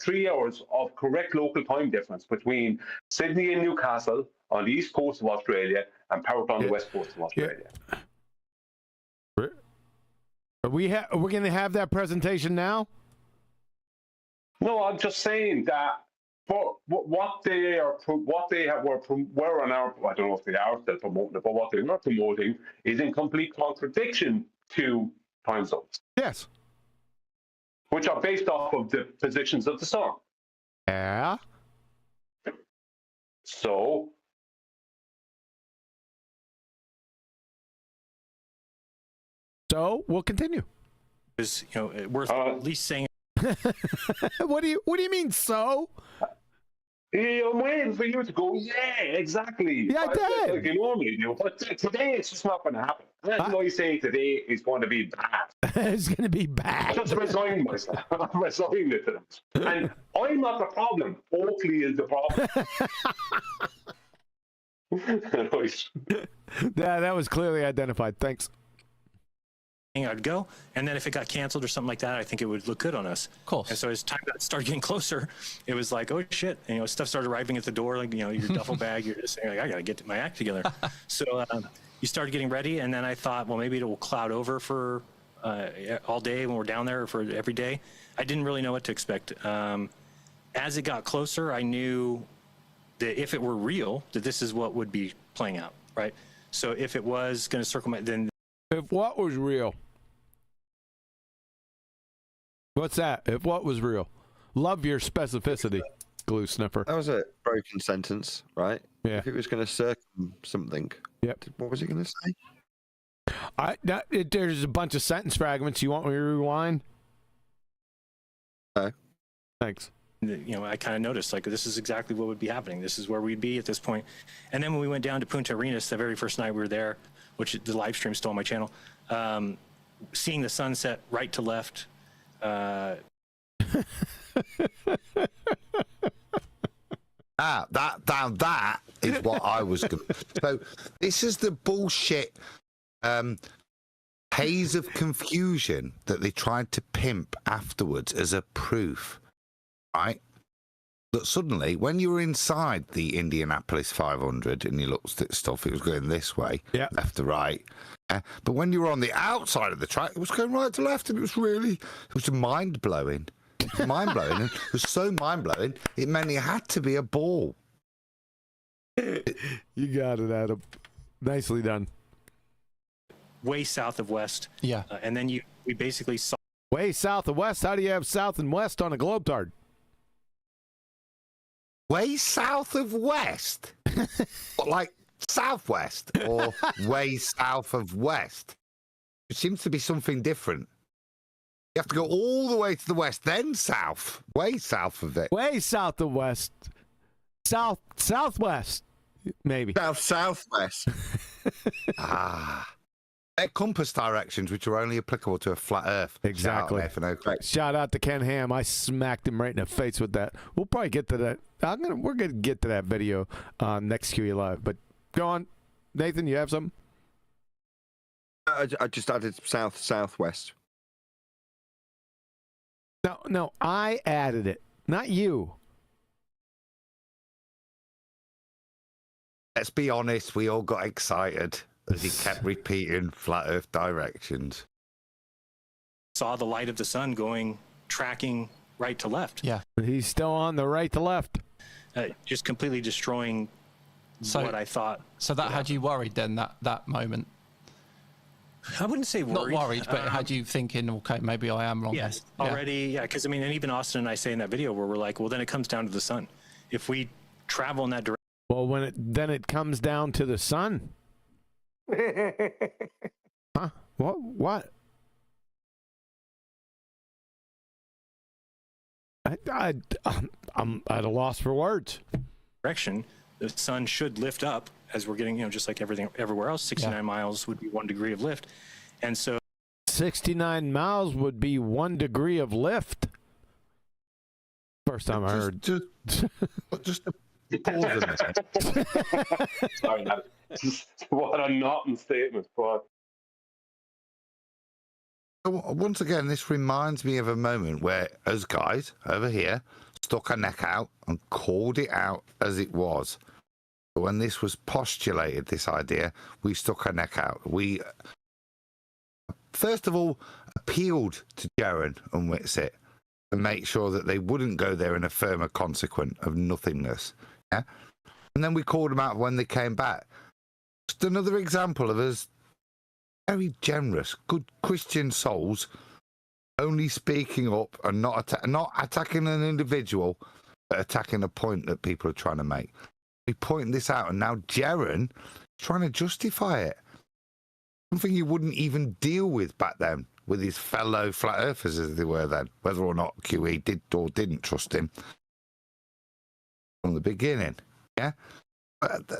3 hours of correct local time difference between Sydney and Newcastle on the east coast of Australia and Perth on the west coast of Australia. Are we going to have that presentation now? No, I'm just saying that for what they were on our, I don't know if they are still promoting it, but what they're not promoting is in complete contradiction to time zones. Yes. Which are based off of the positions of the sun. Yeah. So So we'll continue. Is worth at least saying. What do you mean? So? Yeah, I'm waiting for you to go. Yeah, exactly. Yeah, I did. Like you normally do, but today it's just not going to happen. That's why I say today is going to be bad. It's going to be I bad. just resigned myself. I'm resigning it to them. And I'm not the problem. Oakley is the problem. Right. Yeah, that was clearly identified. Thanks. I'd go, and then if it got canceled or something like that, I think it would look good on us. Of course. And so as time started getting closer, it was like, oh shit, and, stuff started arriving at the door, like your duffel bag. You're just saying, like, I gotta get my act together. So you started getting ready, and then I thought, well, maybe it will cloud over for all day when we're down there, or for every day. I didn't really know what to expect. As it got closer, I knew that if it were real, that this is what would be playing out, right? So if it was going to circle then. If what was real? What's that? If what was real? Love your specificity, glue sniffer. That was a broken sentence, right? Yeah. If it was going to circum something, yep. What was he going to say? There's a bunch of sentence fragments. You want me to rewind? No. Thanks. I kind of noticed, like, this is exactly what would be happening. This is where we'd be at this point. And then when we went down to Punta Arenas, the very first night we were there, which the live stream still on my channel, seeing the sunset right to left. That is what I was going to. So this is the bullshit haze of confusion that they tried to pimp afterwards as a proof, right? That suddenly, when you were inside the Indianapolis 500 and you looked at stuff, it was going this way, left to right. But when you were on the outside of the track, it was going right to left, and it was mind-blowing. It was mind-blowing, and it was so mind-blowing, it meant it had to be a ball. You got it, Adam. Nicely done. Way south of west. Yeah. And then we basically saw. Way south of west? How do you have south and west on a globe-tard? Way south of west? Like southwest or way south of west? It seems to be something different. You have to go all the way to the west, then south. Way south of it. Way south of west. Southwest, maybe. Southwest. They're compass directions, which are only applicable to a flat Earth. Exactly. Shout out to Ken Ham. I smacked him right in the face with that. We'll probably get to that. We're gonna get to that video next QE Live. But go on, Nathan. You have something? I just added southwest. No, I added it, not you. Let's be honest. We all got excited as he kept repeating flat Earth directions. Saw the light of the sun tracking right to left. Yeah. He's still on the right to left. Just completely destroying what I thought. So that had you worried then, that moment? I wouldn't say worried. Not worried, but had you thinking, okay, maybe I am wrong. Yes, already, because and even Austin and I say in that video where we're like, well, then it comes down to the sun. If we travel in that direction. Well, then it comes down to the sun. Huh? What? I'm at a loss for words. Direction, the sun should lift up as we're getting, just like everything everywhere else. 69 miles would be 1 degree of lift, and so 69 miles would be 1 degree of lift. First time I heard. Just a pause in it. Sorry, what a nothing statement, but. Once again, this reminds me of a moment where us guys over here stuck our neck out and called it out as it was. But when this was postulated, this idea, we stuck our neck out. We, first of all, appealed to Jeran and Whitsitt to make sure that they wouldn't go there in a firmer consequent of nothingness. Yeah? And then we called them out when they came back. Just another example of us very generous, good Christian souls, only speaking up and not attacking an individual, but attacking a point that people are trying to make. We point this out, and now Jeran is trying to justify it. something you wouldn't even deal with back then with his fellow flat earthers as they were then, whether or not QE did or didn't trust him from the beginning. Yeah,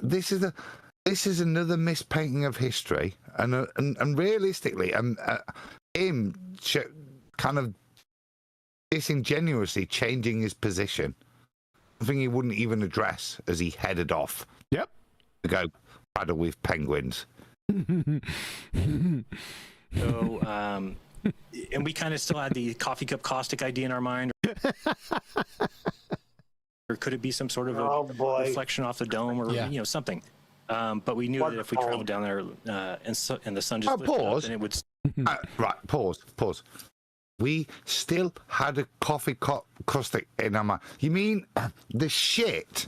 this is another mispainting of history, and realistically, him kind of disingenuously changing his position, something he wouldn't even address as he headed off. Yep. To go paddle with penguins. So, and we kind of still had the coffee cup caustic idea in our mind. Or could it be some sort of a reflection off the dome, or something? But we knew that if we traveled down there and the sun just lifted up, then it would. Right, pause. We still had a coffee cup caustic in our mind. You mean the shit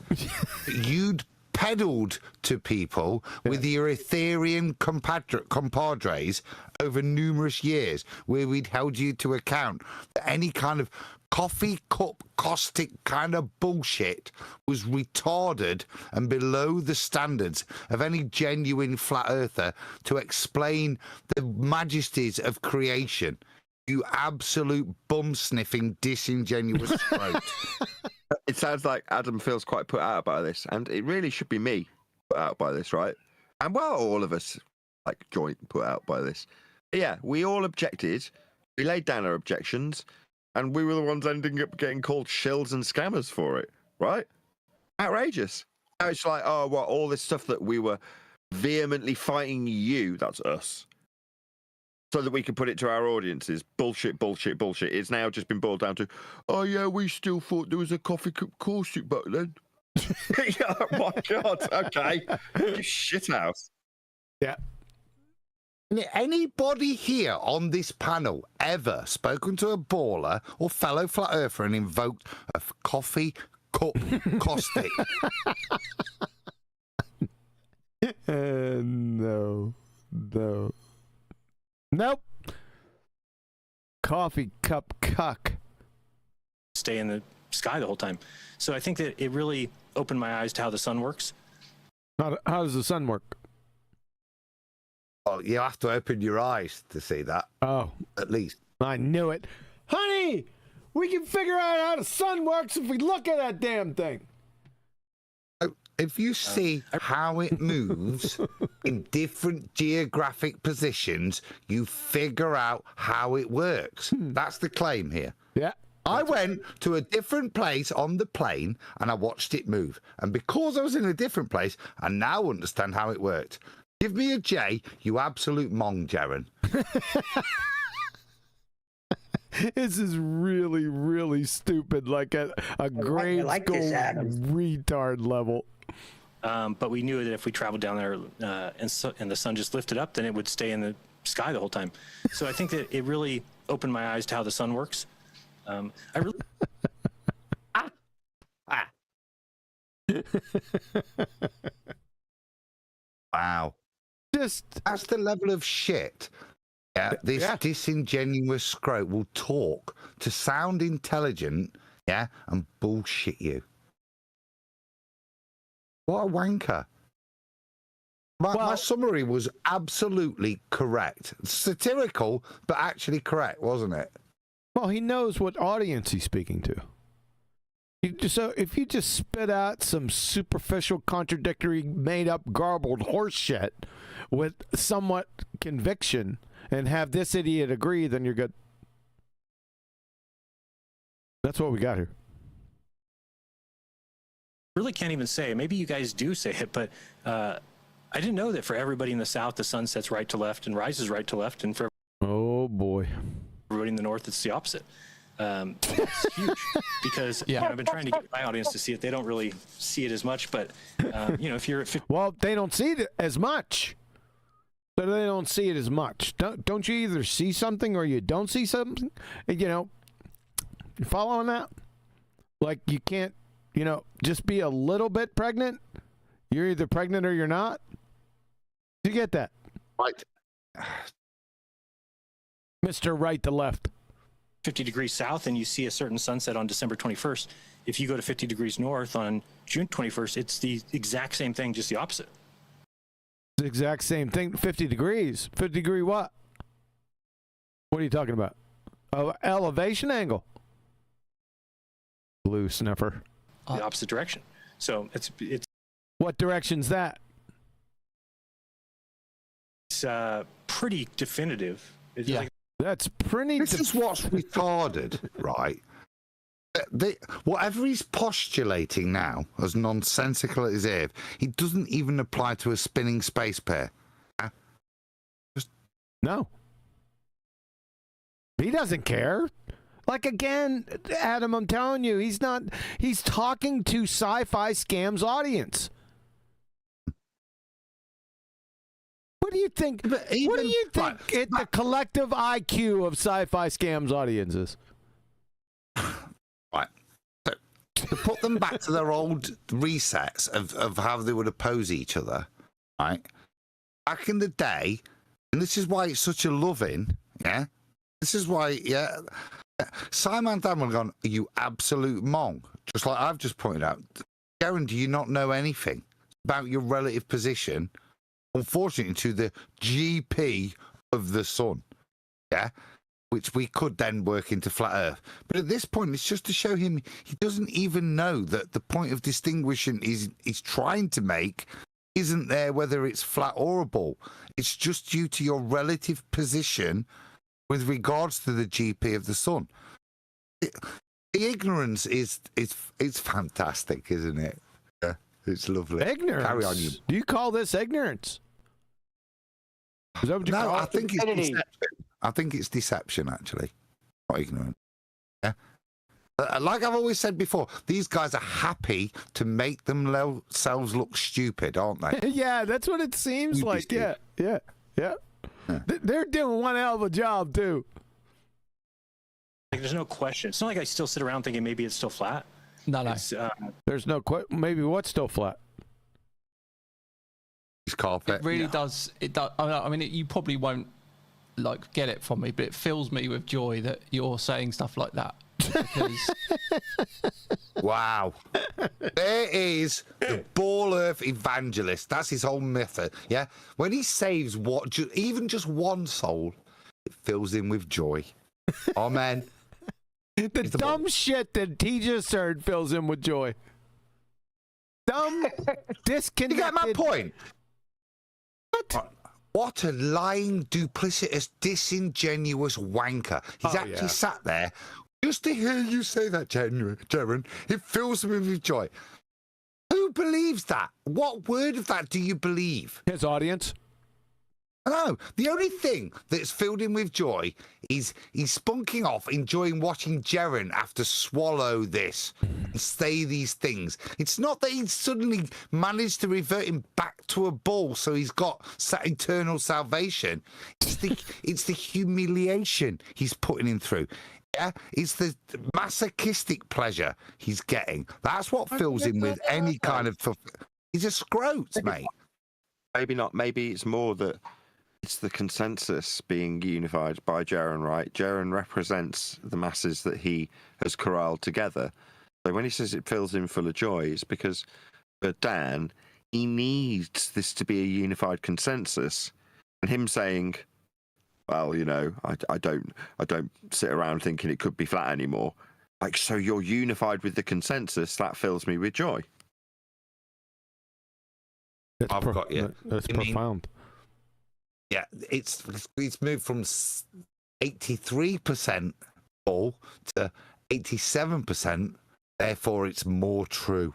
you'd peddled to people with your Ethereum compadres over numerous years, where we'd held you to account that any kind of coffee cup caustic kind of bullshit was retarded and below the standards of any genuine flat earther to explain the majesties of creation? You absolute bum-sniffing, disingenuous throat. It sounds like Adam feels quite put out by this, and it really should be me put out by this, right? And well, all of us, like, joint put out by this. But yeah, we all objected, we laid down our objections, and we were the ones ending up getting called shills and scammers for it, right? Outrageous. Now it's like, oh, well, all this stuff that we were vehemently fighting you, that's us, so that we can put it to our audiences. Bullshit. It's now just been boiled down to, oh yeah, we still thought there was a coffee cup caustic back then. Oh my God, okay. You shit house. Yeah. Anybody here on this panel ever spoken to a baller or fellow flat earther and invoked a coffee cup caustic? No. Nope. Coffee cup cuck. Stay in the sky the whole time. So I think that it really opened my eyes to how the sun works. How does the sun work? Oh, you have to open your eyes to see that. Oh. At least. I knew it. Honey, we can figure out how the sun works if we look at that damn thing. If you see how it moves in different geographic positions, you figure out how it works. That's the claim here. Yeah. I went to a different place on the plane and I watched it move. And because I was in a different place, I now understand how it worked. Give me a J, you absolute mong, Jeran. This is really, really stupid, like at a grade school retard level. But we knew that if we traveled down there and the sun just lifted up, then it would stay in the sky the whole time. So I think that it really opened my eyes to how the sun works. I really. Wow. That's the level of shit. Yeah, this disingenuous scrote will talk to sound intelligent, yeah, and bullshit you. What a wanker. My summary was absolutely correct. Satirical, but actually correct, wasn't it? Well, he knows what audience he's speaking to. So if you just spit out some superficial, contradictory, made-up, garbled horse shit with somewhat conviction and have this idiot agree, then you're good. That's what we got here. Really can't even say. Maybe you guys do say it, but I didn't know that for everybody in the South, the sun sets right to left and rises right to left, and for oh boy, everybody in the North, it's the opposite. It's huge because I've been trying to get my audience to see it. They don't really see it as much, but if you're at well, they don't see it as much. So they don't see it as much. Don't you either see something or you don't see something? You following that? Like you can't, just be a little bit pregnant. You're either pregnant or you're not. Do you get that? Right. Mr. Right to left. 50 degrees south and you see a certain sunset on December 21st. If you go to 50 degrees north on June 21st, it's the exact same thing, just the opposite. The exact same thing. 50 degrees. 50 degree what? What are you talking about? Oh, elevation angle. Blue sniffer. The opposite direction. So it's What direction's that? pretty definitive. It's Yeah. like, That's pretty. This is what's retarded, right? Whatever he's postulating now, as nonsensical as it is, it doesn't even apply to a spinning space pair. No. He doesn't care. Like, again, Adam, I'm telling you, he's talking to Sci-Fi Scams audience. What do you think? What do you think the collective IQ of Sci-Fi Scams audiences? Right. So, to put them back to their old resets of how they would oppose each other, right? Back in the day, and this is why it's such a loving, yeah? This is why, yeah. Simon Dan would have gone, you absolute monk. Just like I've just pointed out. Jeran, do you not know anything about your relative position, unfortunately, to the GP of the sun? Yeah? Which we could then work into flat Earth. But at this point, it's just to show him he doesn't even know that the point of distinguishing he's trying to make isn't there whether it's flat or a ball. It's just due to your relative position with regards to the GP of the sun. The ignorance is fantastic, isn't it? Yeah, it's lovely. Ignorance? Carry on, you. Do you call this ignorance? Is that what you No, call I it? think it's deception. I think it's deception, actually. Not ignorant. Yeah. Like I've always said before, these guys are happy to make themselves look stupid, aren't they? Yeah, that's what it seems like. Yeah. They're doing one hell of a job, too. like there's no question. It's not like I still sit around thinking maybe it's still flat. No. It's, There's no question. Maybe what's still flat? It's carpet. It really does. It does. I mean, you probably won't like get it from me, but it fills me with joy that you're saying stuff like that. Because Wow. There is the Ball Earth evangelist. That's his whole method. Yeah. When he saves even just one soul, it fills him with joy. Amen. The dumb shit that he just heard fills him with joy. Dumb, disconnected. You get my point? What a lying, duplicitous, disingenuous wanker. He's actually sat there just to hear you say that, Jeran. It fills me with joy. Who believes that? What word of that do you believe? His audience. No, the only thing that's filled him with joy is he's spunking off, enjoying watching Jeran have to swallow this and say these things. It's not that he's suddenly managed to revert him back to a ball, so he's got eternal salvation. It's the humiliation he's putting him through. Yeah, it's the masochistic pleasure he's getting. That's what fills him with any kind of. He's a scrote, mate. Maybe not. Maybe it's more that it's the consensus being unified by Jeran, right? Jeran represents the masses that he has corralled together. So when he says it fills him full of joy, it's because for Dan, he needs this to be a unified consensus. And him saying, well, you know, I don't sit around thinking it could be flat anymore. Like, so you're unified with the consensus, that fills me with joy. I've got you. That's profound. Yeah, it's moved from 83% ball to 87%. Therefore, it's more true.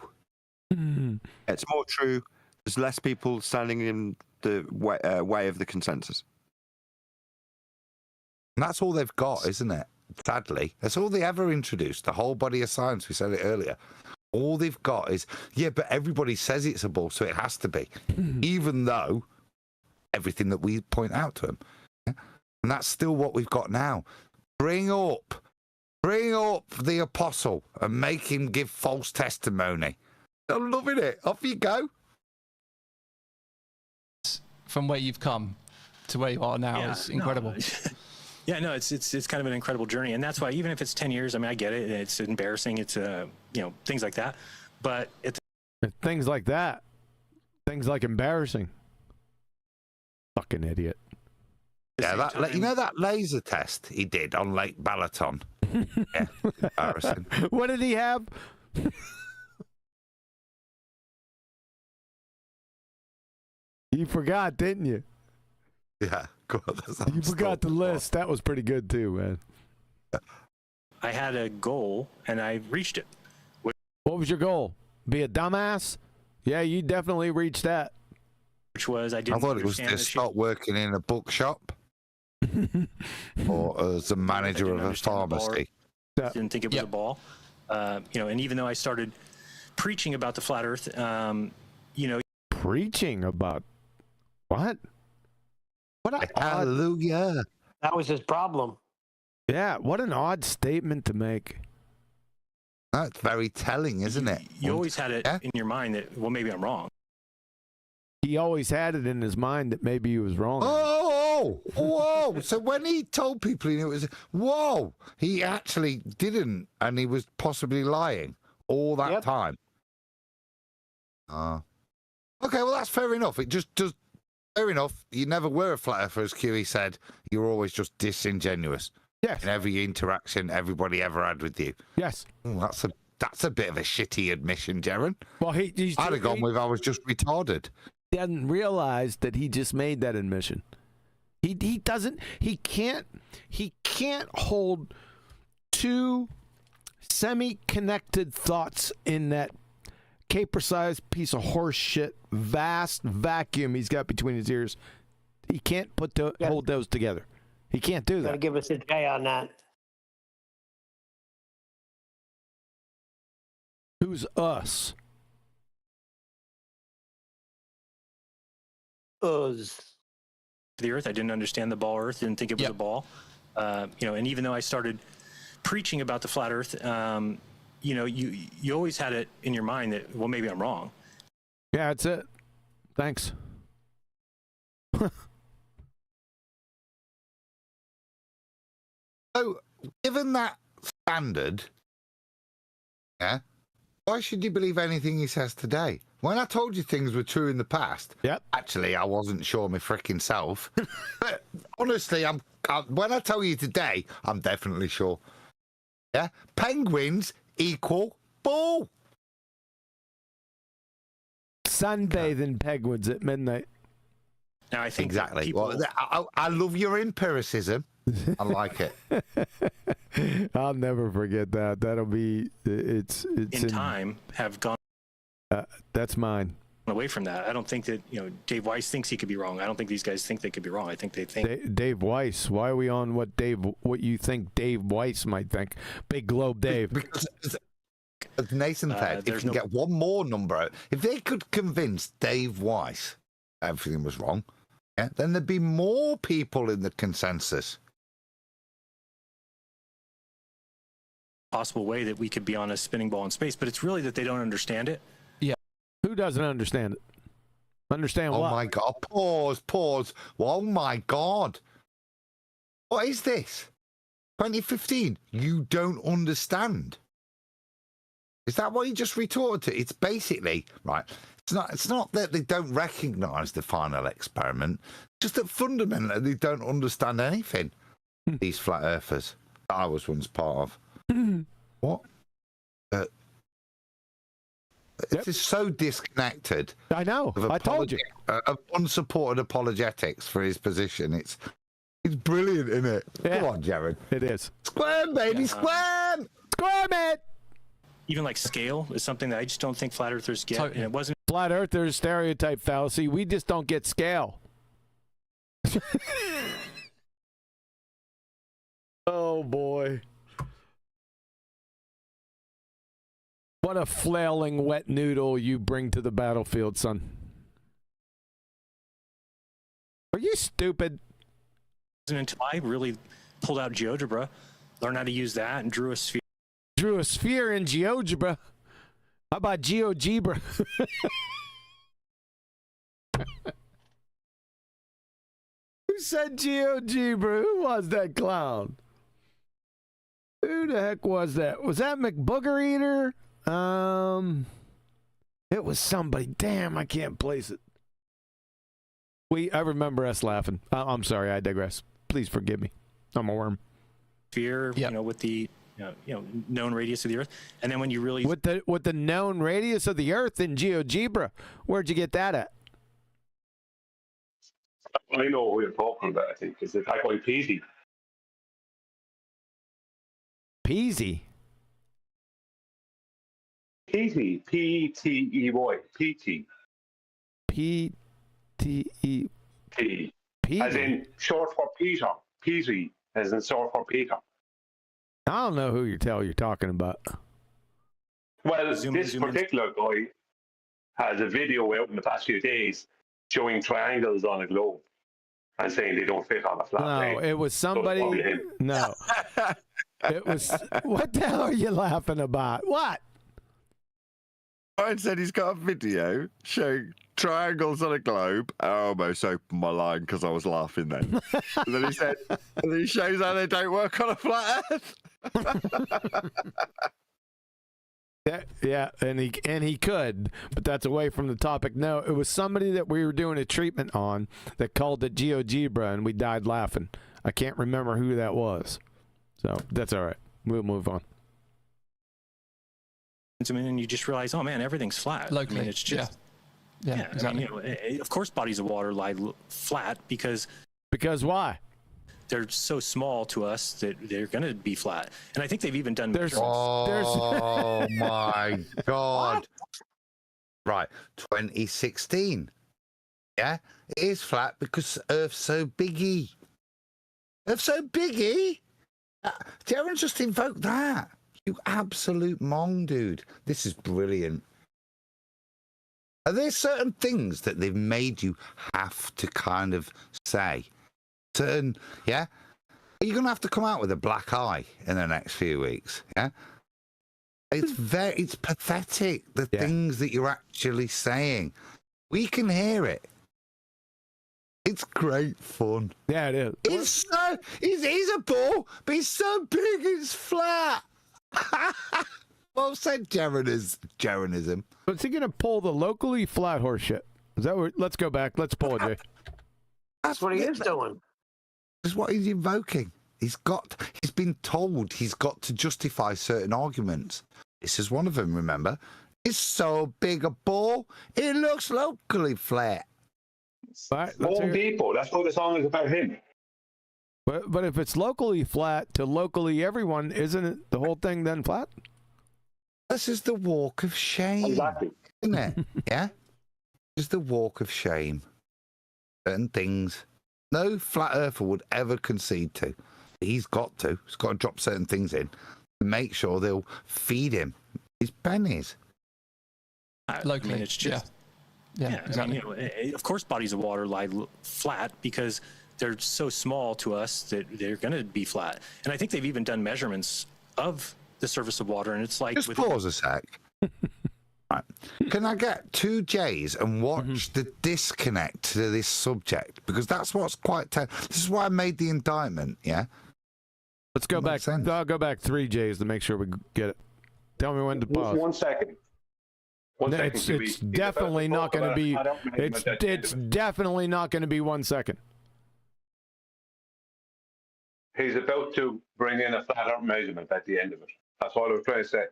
It's more true. There's less people standing in the way of the consensus. And that's all they've got, isn't it? Sadly, that's all they ever introduced. The whole body of science. We said it earlier. All they've got is, yeah, but everybody says it's a ball, so it has to be, even though everything that we point out to them. Yeah? And that's still what we've got now. Bring up the apostle and make him give false testimony. I'm loving it. Off you go. from where you've come to where you are now is incredible. No. Yeah, no, it's kind of an incredible journey, and that's why even if it's 10 years, I mean, I get it. It's embarrassing. It's things like that, but it's things like that, things like embarrassing. Fucking idiot. Yeah, you know that laser test he did on Lake Balaton? Yeah, embarrassing. What did he have? You forgot, didn't you? Yeah, God, You forgot the list. That was pretty good too, man. I had a goal and I reached it. What was your goal? Be a dumbass? Yeah, you definitely reached that. Which was I thought it was to stop working in a bookshop or as a manager of a pharmacy. Didn't think it was a ball. And even though I started preaching about the flat Earth, preaching about what? Hallelujah. That was his problem. Yeah, what an odd statement to make. That's very telling, isn't it? You always had it in your mind that, well, maybe I'm wrong. He always had it in his mind that maybe he was wrong. Whoa. So when he told people he knew it was, he actually didn't, and he was possibly lying all that time. Okay, well, that's fair enough. It just fair enough. You never were a flat earther, as QE said. You were always just disingenuous. Yes. In every interaction everybody ever had with you. Yes. That's a bit of a shitty admission, Jeran. Well, I'd have gone with I was just retarded. He hadn't realized that he just made that admission. He can't hold two semi-connected thoughts in that caper-sized piece of horse shit, vast vacuum he's got between his ears. He can't hold those together. He can't do that. Gotta give us a J on that. Who's us? Us. The Earth, I didn't understand the ball Earth, didn't think it was a ball. And even though I started preaching about the flat Earth, you always had it in your mind that, well, maybe I'm wrong. Yeah, that's it. Thanks. So, given that standard, why should you believe anything he says today? When I told you things were true in the past, actually, I wasn't sure my freaking self. But honestly, when I tell you today, I'm definitely sure. Yeah, penguins equal bull. Sunbathing penguins at midnight. Now I think exactly. Well, I love your empiricism. I like it. I'll never forget that. That'll be it's in time have gone. That's mine. Away from that, I don't think that Dave Weiss thinks he could be wrong. I don't think these guys think they could be wrong. I think they think Dave Weiss. Why are we on what you think Dave Weiss might think? Big Globe Dave. Because as Nathan said, if you can get one more number out, if they could convince Dave Weiss everything was wrong, then there'd be more people in the consensus. Possible way that we could be on a spinning ball in space, but it's really that they don't understand it. Yeah. Who doesn't understand it? Understand what? Oh my God. Pause. Oh my God. What is this? 2015. You don't understand. Is that what you just retorted to? It's basically, right. It's not that they don't recognize the final experiment. It's just that fundamentally they don't understand anything. These flat earthers that I was once part of. What? It is so disconnected. I know. I told you. Of unsupported apologetics for his position. It's brilliant, isn't it? Yeah. Come on, Jeran. It is. Squirm, baby, squirm! Squirm it! Even like scale is something that I just don't think flat earthers get. And it wasn't flat earthers stereotype fallacy. We just don't get scale. Oh boy. What a flailing wet noodle you bring to the battlefield, son. Are you stupid? until I really pulled out GeoGebra, learned how to use that, and drew a sphere. Drew a sphere in GeoGebra. How about GeoGebra? Who said GeoGebra? Who was that clown? Who the heck was that? Was that McBooger Eater? It was somebody. Damn, I can't place it. I remember us laughing. I'm sorry, I digress. Please forgive me. I'm a worm. Sphere, with the known radius of the Earth, and then when you really with the known radius of the Earth in GeoGebra, where'd you get that at? I know who you're talking about. I think is it that guy Peasy? Peasy. Peasy. P-T-E-Y. P-T. P-T-E. P. P. As in short for Peter. Peasy, as in short for Peter. I don't know who you're talking about. Well, this particular guy has a video out in the past few days showing triangles on a globe and saying they don't fit on a flat plane. No, it was somebody. No. It was. What the hell are you laughing about? What? Brian said he's got a video showing triangles on a globe. I almost opened my line because I was laughing then. And then he said, and then he shows how they don't work on a flat Earth. Yeah, and he could, but that's away from the topic. No, it was somebody that we were doing a treatment on that called it GeoGebra, and we died laughing. I can't remember who that was, so that's all right. We'll move on. And you just realize, oh man, everything's flat. Locally, I mean, it's just yeah, exactly. Of course, bodies of water lie flat because why? They're so small to us that they're going to be flat. And I think they've even done. Oh my God! Right, 2016. Yeah, it is flat because Earth's so biggie. Earth's so biggie. Jeran just invoked that. You absolute mong, dude. This is brilliant. Are there certain things that they've made you have to kind of say? Certain, yeah? Are you going to have to come out with a black eye in the next few weeks? Yeah? It's pathetic, the things that you're actually saying. We can hear it. It's great fun. Yeah, it is. He's a ball, but he's so big, it's flat. Well said, Jeranism. But is he going to pull the locally flat horse shit? Is that what? Let's go back. Let's pull it, Jay. That's what he is doing. That's what he's invoking. He's been told he's got to justify certain arguments. This is one of them, remember? It's so big a ball, it looks locally flat. Right, Home Depot, that's what the song is about him. But if it's locally flat to locally everyone, isn't it the whole thing then flat? This is the walk of shame. Exactly. Isn't it? Yeah? This is the walk of shame. Certain things no flat earther would ever concede to. He's got to drop certain things in to make sure they'll feed him his pennies. Locally, I mean, it's just, yeah, exactly. I mean, of course, bodies of water lie flat because they're so small to us that they're going to be flat. And I think they've even done measurements of the surface of water, and it's like... Just pause a sec. Right. Can I get 2 J's and watch the disconnect to this subject? Because that's what's quite... This is why I made the indictment, yeah? Let's go back. I'll go back 3 J's to make sure we get it. Tell me when to pause. 1 second. It's definitely not going to be... It's definitely not going to be 1 second. He's about to bring in a flat earth measurement at the end of it. That's all I was trying to say.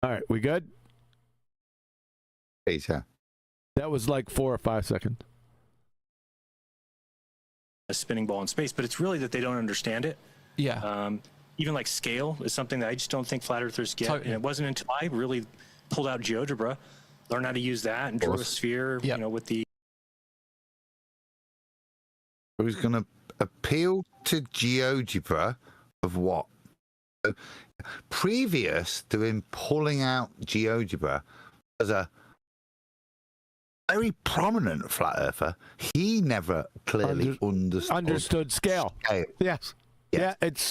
All right, we good? Please, yeah. That was like 4 or 5 seconds. A spinning ball in space, but it's really that they don't understand it. Yeah. Even like scale is something that I just don't think flat earthers get. And it wasn't until I really pulled out GeoGebra, learned how to use that, and drew a sphere, with the... Who's going to appeal to GeoGebra of what? Previous to him pulling out GeoGebra as a very prominent flat earther, he never clearly understood scale. Yes. Yeah, it's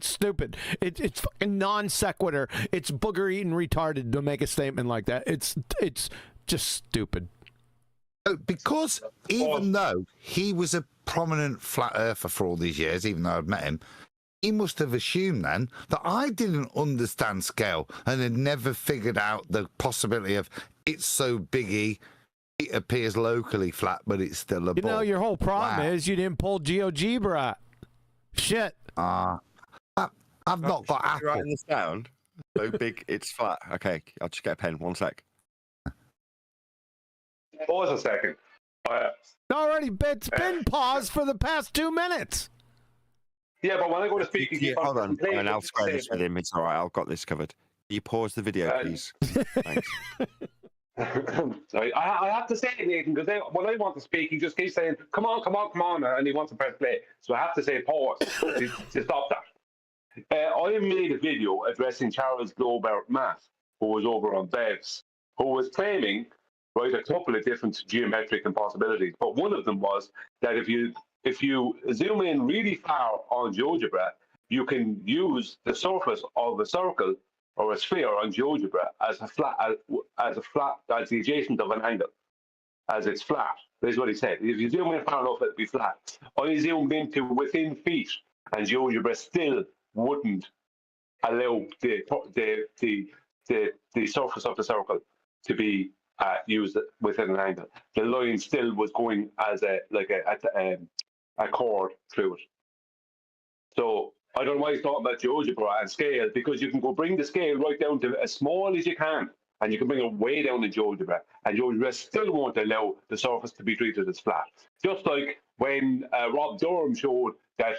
stupid. It's fucking non sequitur. It's booger eating retarded to make a statement like that. It's just stupid. Because even though he was a prominent flat earther for all these years, even though I'd met him, he must have assumed then that I didn't understand scale and had never figured out the possibility of it's so biggy, it appears locally flat, but it's still a ball. You know, your whole problem is you didn't pull GeoGebra. Shit. I've not got Apple. Writing this down. So big, it's flat. Okay, I'll just get a pen. 1 sec. Pause a second. It's been paused for the past 2 minutes. Yeah, but when I go to speak, Yeah, hold on. And I'll square this with him. It's all right. I've got this covered. Can you pause the video, please? Thanks. Sorry, I have to say it, Nathan, because when I want to speak, he just keeps saying, come on, and he wants to press play. So I have to say pause to stop that. I made a video addressing Charles Glober Math, who was over on Devs, who was claiming, right, a couple of different geometric impossibilities. But one of them was that if you zoom in really far on GeoGebra, you can use the surface of a circle or a sphere on GeoGebra as the adjacent of an angle, as it's flat. That's what he said. If you zoom in far enough, it'll be flat. I zoomed into within feet, and GeoGebra still wouldn't allow the surface of the circle to be used within an angle. The line still was going as a chord through it. So I don't know why he's talking about GeoGebra and scale, because you can go bring the scale right down to as small as you can, and you can bring it way down in GeoGebra, and GeoGebra still won't allow the surface to be treated as flat. Just like when Rob Durham showed that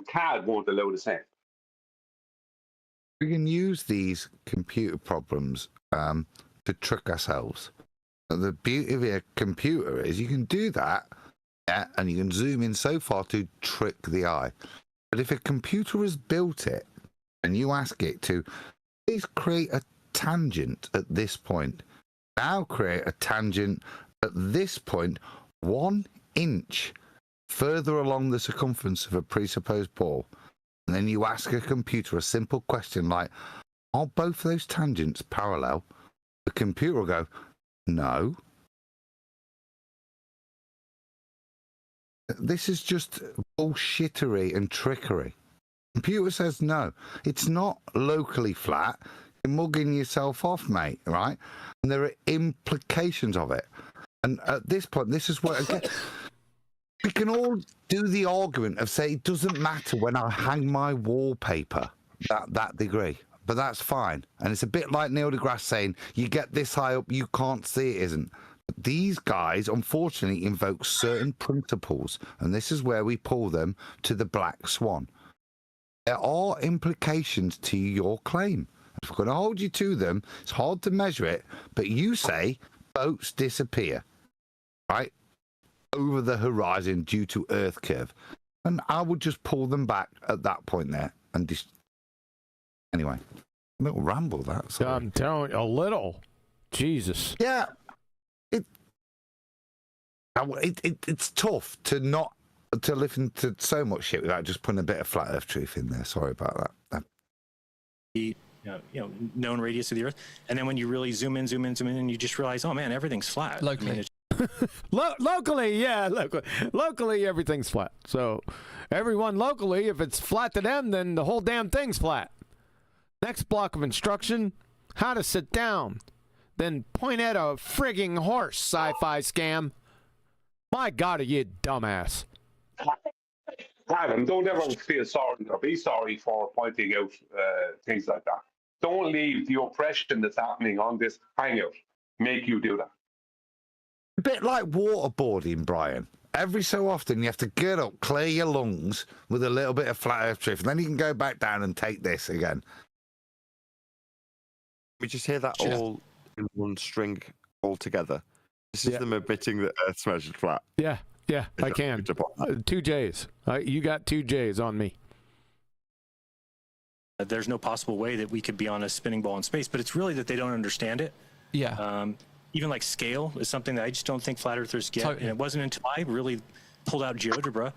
CAD won't allow the same. We can use these computer problems to trick ourselves. The beauty of a computer is you can do that, and you can zoom in so far to trick the eye. But if a computer has built it and you ask it to, please create a tangent at this point, now create a tangent at this point 1 inch further along the circumference of a presupposed ball, and then you ask a computer a simple question like, are both those tangents parallel? The computer will go, no. This is just bullshittery and trickery. Computer says no. It's not locally flat. You're mugging yourself off, mate, right? And there are implications of it. And at this point, this is what, again, we can all do the argument of say it doesn't matter when I hang my wallpaper that degree. But that's fine. And it's a bit like Neil deGrasse saying, you get this high up, you can't see it isn't. These guys, unfortunately, invoke certain principles, and this is where we pull them to the black swan. There are implications to your claim. If we're going to hold you to them, it's hard to measure it, but you say boats disappear, right, over the horizon due to Earth curve. And I would just pull them back at that point there. And anyway, a little ramble that. Sorry. I'm telling you, a little. Jesus. Yeah. It's tough to not to listen to so much shit without just putting a bit of flat Earth truth in there. Sorry about that. The known radius of the Earth, and then when you really zoom in, and you just realize, oh man, everything's flat. Locally. I mean, Locally, everything's flat. So everyone locally, if it's flat to them, then the whole damn thing's flat. Next block of instruction: how to sit down, then point at a frigging horse. Sci-fi scam. My God, are you dumbass? Adam, don't ever feel sorry or be sorry for pointing out things like that. Don't leave the oppression that's happening on this hangout make you do that. A bit like waterboarding, Brian. Every so often you have to get up, clear your lungs with a little bit of flat earth truth, and then you can go back down and take this again. We just hear that all in one string all together. This is them admitting that Earth's measured flat. Yeah, I can. 2 J's. You got 2 J's on me. there's no possible way that we could be on a spinning ball in space, but it's really that they don't understand it. Yeah. Even like scale is something that I just don't think flat earthers get. Totally. And it wasn't until I really pulled out GeoGebra,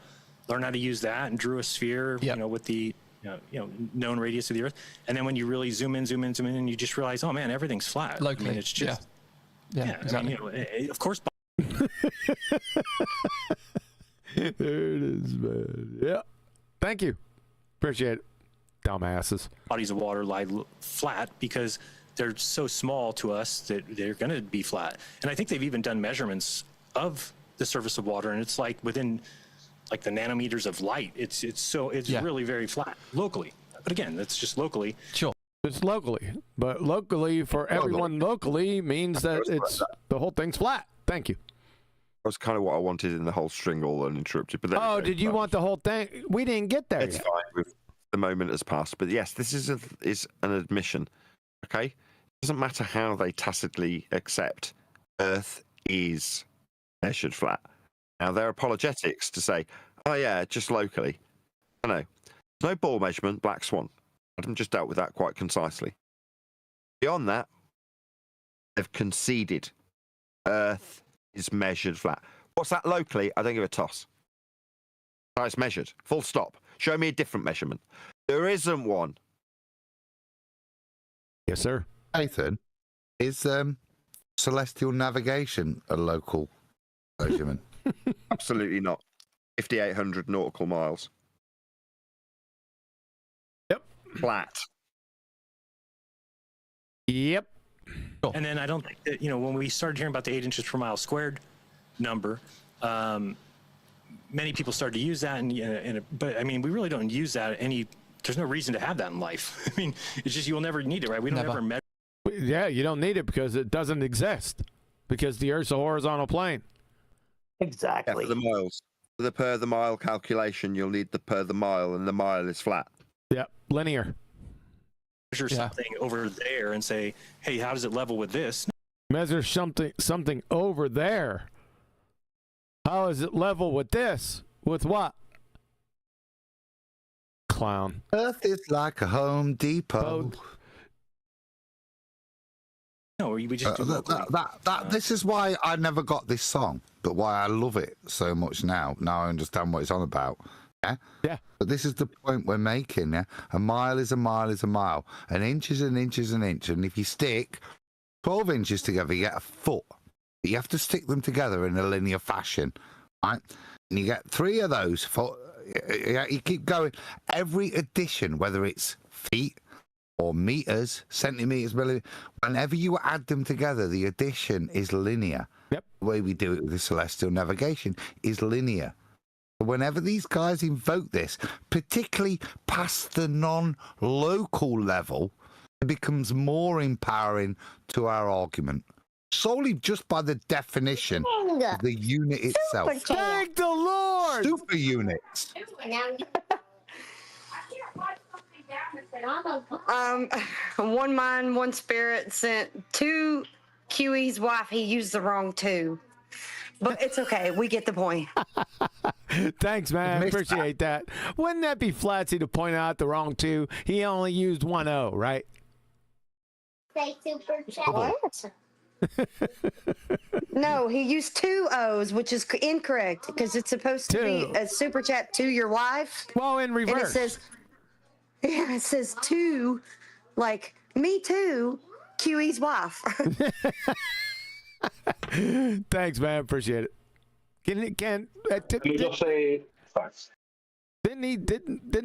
learned how to use that, and drew a sphere, with the known radius of the Earth. And then when you really zoom in, and you just realize, oh man, everything's flat. Locally, I mean, it's just exactly. I mean, of course. There it is, man. Yeah. Thank you. Appreciate it. Dumbasses. Bodies of water lie flat because they're so small to us that they're going to be flat. And I think they've even done measurements of the surface of water, and it's like within like the nanometers of light. It's really very flat locally. But again, that's just locally. Sure. It's locally, but locally for everyone locally means that the whole thing's flat. Thank you. That's kind of what I wanted in the whole string all uninterrupted. But then did you want the whole thing? We didn't get there it's yet. fine. The moment has passed. But yes, this is an admission. Okay, it doesn't matter how they tacitly accept Earth is measured flat. Now their apologetics to say, oh yeah, just locally. I know. There's no ball measurement, black swan. Adam just dealt with that quite concisely. Beyond that, they've conceded Earth is measured flat. What's that locally? I don't give a toss. How it's measured. Full stop. Show me a different measurement. There isn't one. Yes, sir. Nathan, is celestial navigation a local measurement? Absolutely not. 5,800 nautical miles. Yep. Flat. Yep. And then I don't think that, when we started hearing about the 8 inches per mile squared number, many people started to use that. But I mean, we really don't use that there's no reason to have that in life. I mean, it's just, you'll never need it, right? We don't ever measure. Yeah, you don't need it because it doesn't exist. Because the Earth's a horizontal plane. Exactly. Yeah, for the miles. For the per the mile calculation, you'll need the per the mile, and the mile is flat. Yeah, linear. Measure something over there and say, hey, how does it level with this? Measure something over there. How is it level with this? With what? Clown. Earth is like a Home Depot. No, we just do this is why I never got this song, but why I love it so much now. Now I understand what it's on about. Yeah? Yeah. But this is the point we're making, yeah? A mile is a mile is a mile. An inch is an inch is an inch. And if you stick 12 inches together, you get a foot. But you have to stick them together in a linear fashion, right? And you get 3 of those. You keep going. Every addition, whether it's feet or meters, centimeters, millimeters, whenever you add them together, the addition is linear. Yep. The way we do it with the celestial navigation is linear. Whenever these guys invoke this, particularly past the non-local level, it becomes more empowering to our argument, solely just by the definition of the unit itself. Thank the Lord! Super units. One mind, one spirit sent to QE's wife. He used the wrong 2. But it's okay. We get the point. Thanks, man. Appreciate that. Wouldn't that be flatsy to point out the wrong 2? He only used 1 O, right? Say super chat. What? No, he used 2 O's, which is incorrect because it's supposed to be a super chat to your wife. Well, in reverse. And it says to, like, me too, QE's wife. Thanks, man. Appreciate it. Didn't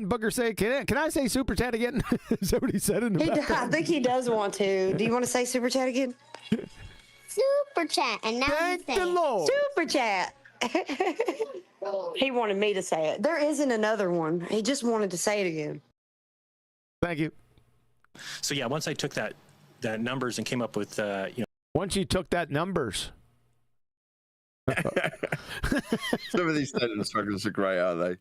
Booger say? Can I say super chat again? Is that what he said in the background? I think he does want to. Do you want to say super chat again? Super chat, and now thank the Lord. Super chat. He wanted me to say it. There isn't another one. He just wanted to say it again. Thank you. So yeah, once I took that numbers and came up with Once you took that numbers. Some of these sentence struggles are great, aren't they?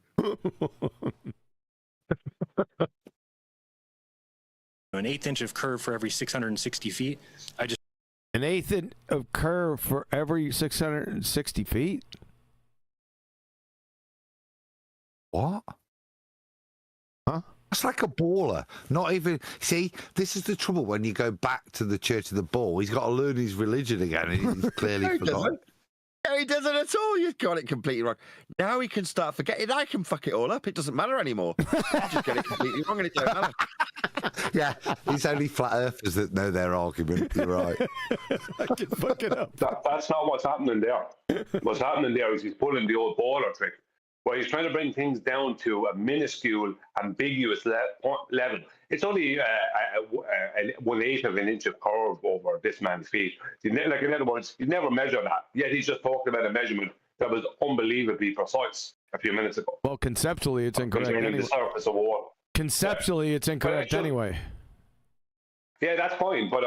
an 1/8 inch of curve for every 660 feet. An 1/8 inch of curve for every 660 feet? What? Huh? It's like a baller. Not even. See, this is the trouble when you go back to the Church of the Ball. He's got to learn his religion again, and he's clearly forgotten. No, he doesn't at all. You've got it completely wrong. Now he can start forgetting. I can fuck it all up. It doesn't matter anymore. I just get it completely wrong, and it don't matter. Yeah, it's only flat earthers that know their argument. You're right. I can fuck it up. That's not what's happening there. What's happening there is he's pulling the old baller trick. where he's trying to bring things down to a minuscule, ambiguous level. It's only 1/8 of an inch of curve over this man's feet. Like, in other words, you never measure that. Yet he's just talking about a measurement that was unbelievably precise a few minutes ago. Well, conceptually, it's incorrect Concerning anyway. the surface of water. Conceptually, it's incorrect anyway. Yeah, that's fine. But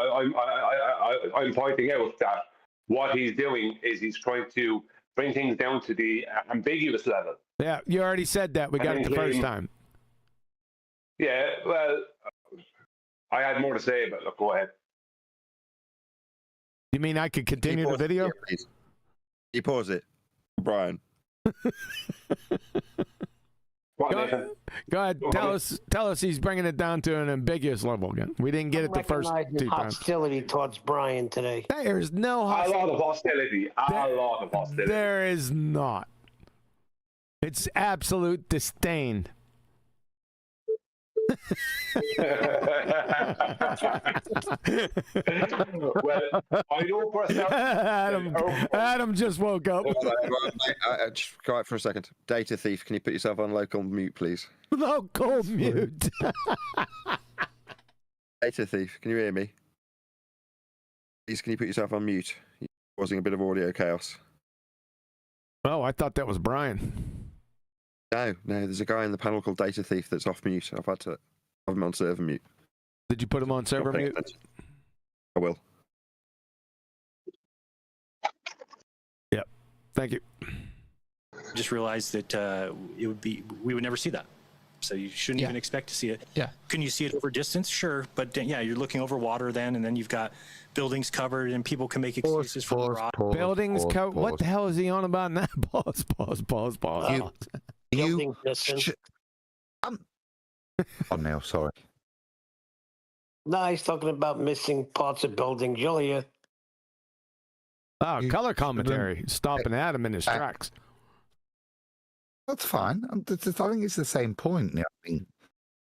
I'm pointing out that what he's doing is he's trying to bring things down to the ambiguous level. Yeah, you already said that. We got it the first time. Yeah, well, I had more to say, but look, go ahead. You mean I could continue the video? Here, please. You pause it, Brian. Go ahead. Tell us he's bringing it down to an ambiguous level again. We didn't get it the first two times. Hostility towards Brian today. There's no A lot hostility. of hostility. A lot of hostility. There is not. It's absolute disdain. Well, I know for a certain. Adam just woke up. Just quiet for a second. Data thief, can you put yourself on local mute, please? Local mute. Data thief, can you hear me? Please, can you put yourself on mute? You're causing a bit of audio chaos. Oh, I thought that was Brian. No, there's a guy in the panel called Data Thief that's off mute. I've had to have him on server mute. Did you put him on server mute? I will. Yep. Thank you. Just realized that we would never see that. So you shouldn't even expect to see it. Yeah. Can you see it over distance? Sure. But yeah, you're looking over water then, and then you've got buildings covered, and people can make excuses for the rock. Buildings covered. What the hell is he on about now? Pause. Building missing. Oh, Neil, sorry. No, he's talking about missing parts of buildings. You'll hear. Oh, color commentary. Stopping Adam in his tracks. That's fine. I think it's the same point. Neil.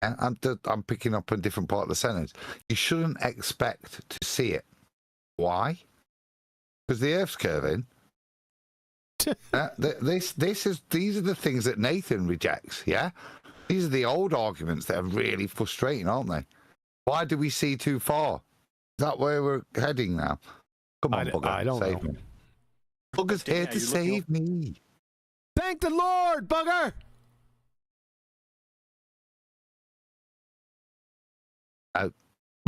I'm picking up a different part of the sentence. You shouldn't expect to see it. Why? Because the Earth's curving. These are the things that Nathan rejects. Yeah, these are the old arguments that are really frustrating, aren't they? Why do we see too far? Is that where we're heading now? Come on, Bugger, I don't save know. me. Bugger's here to save me. Thank the Lord, Bugger. Out.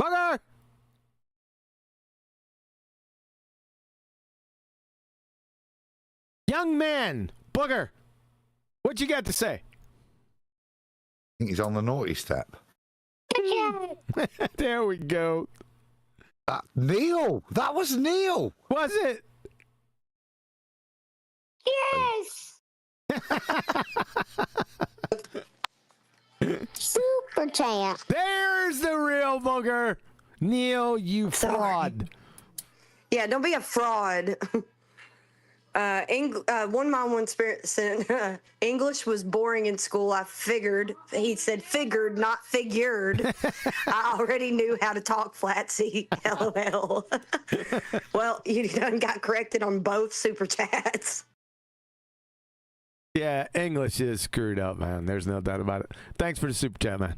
Bugger. Young man, Booger, what you got to say? I think he's on the naughty step. There we go. Neil! That was Neil! Was it? Yes! Super chat. There's the real Booger. Neil, you fraud. Yeah, don't be a fraud. One Mind, One Spirit said English was boring in school. I figured. He said figured, not figured. I already knew how to talk flatsy. LOL. Well, you done got corrected on both super chats. Yeah, English is screwed up, man. There's no doubt about it. Thanks for the super chat, man.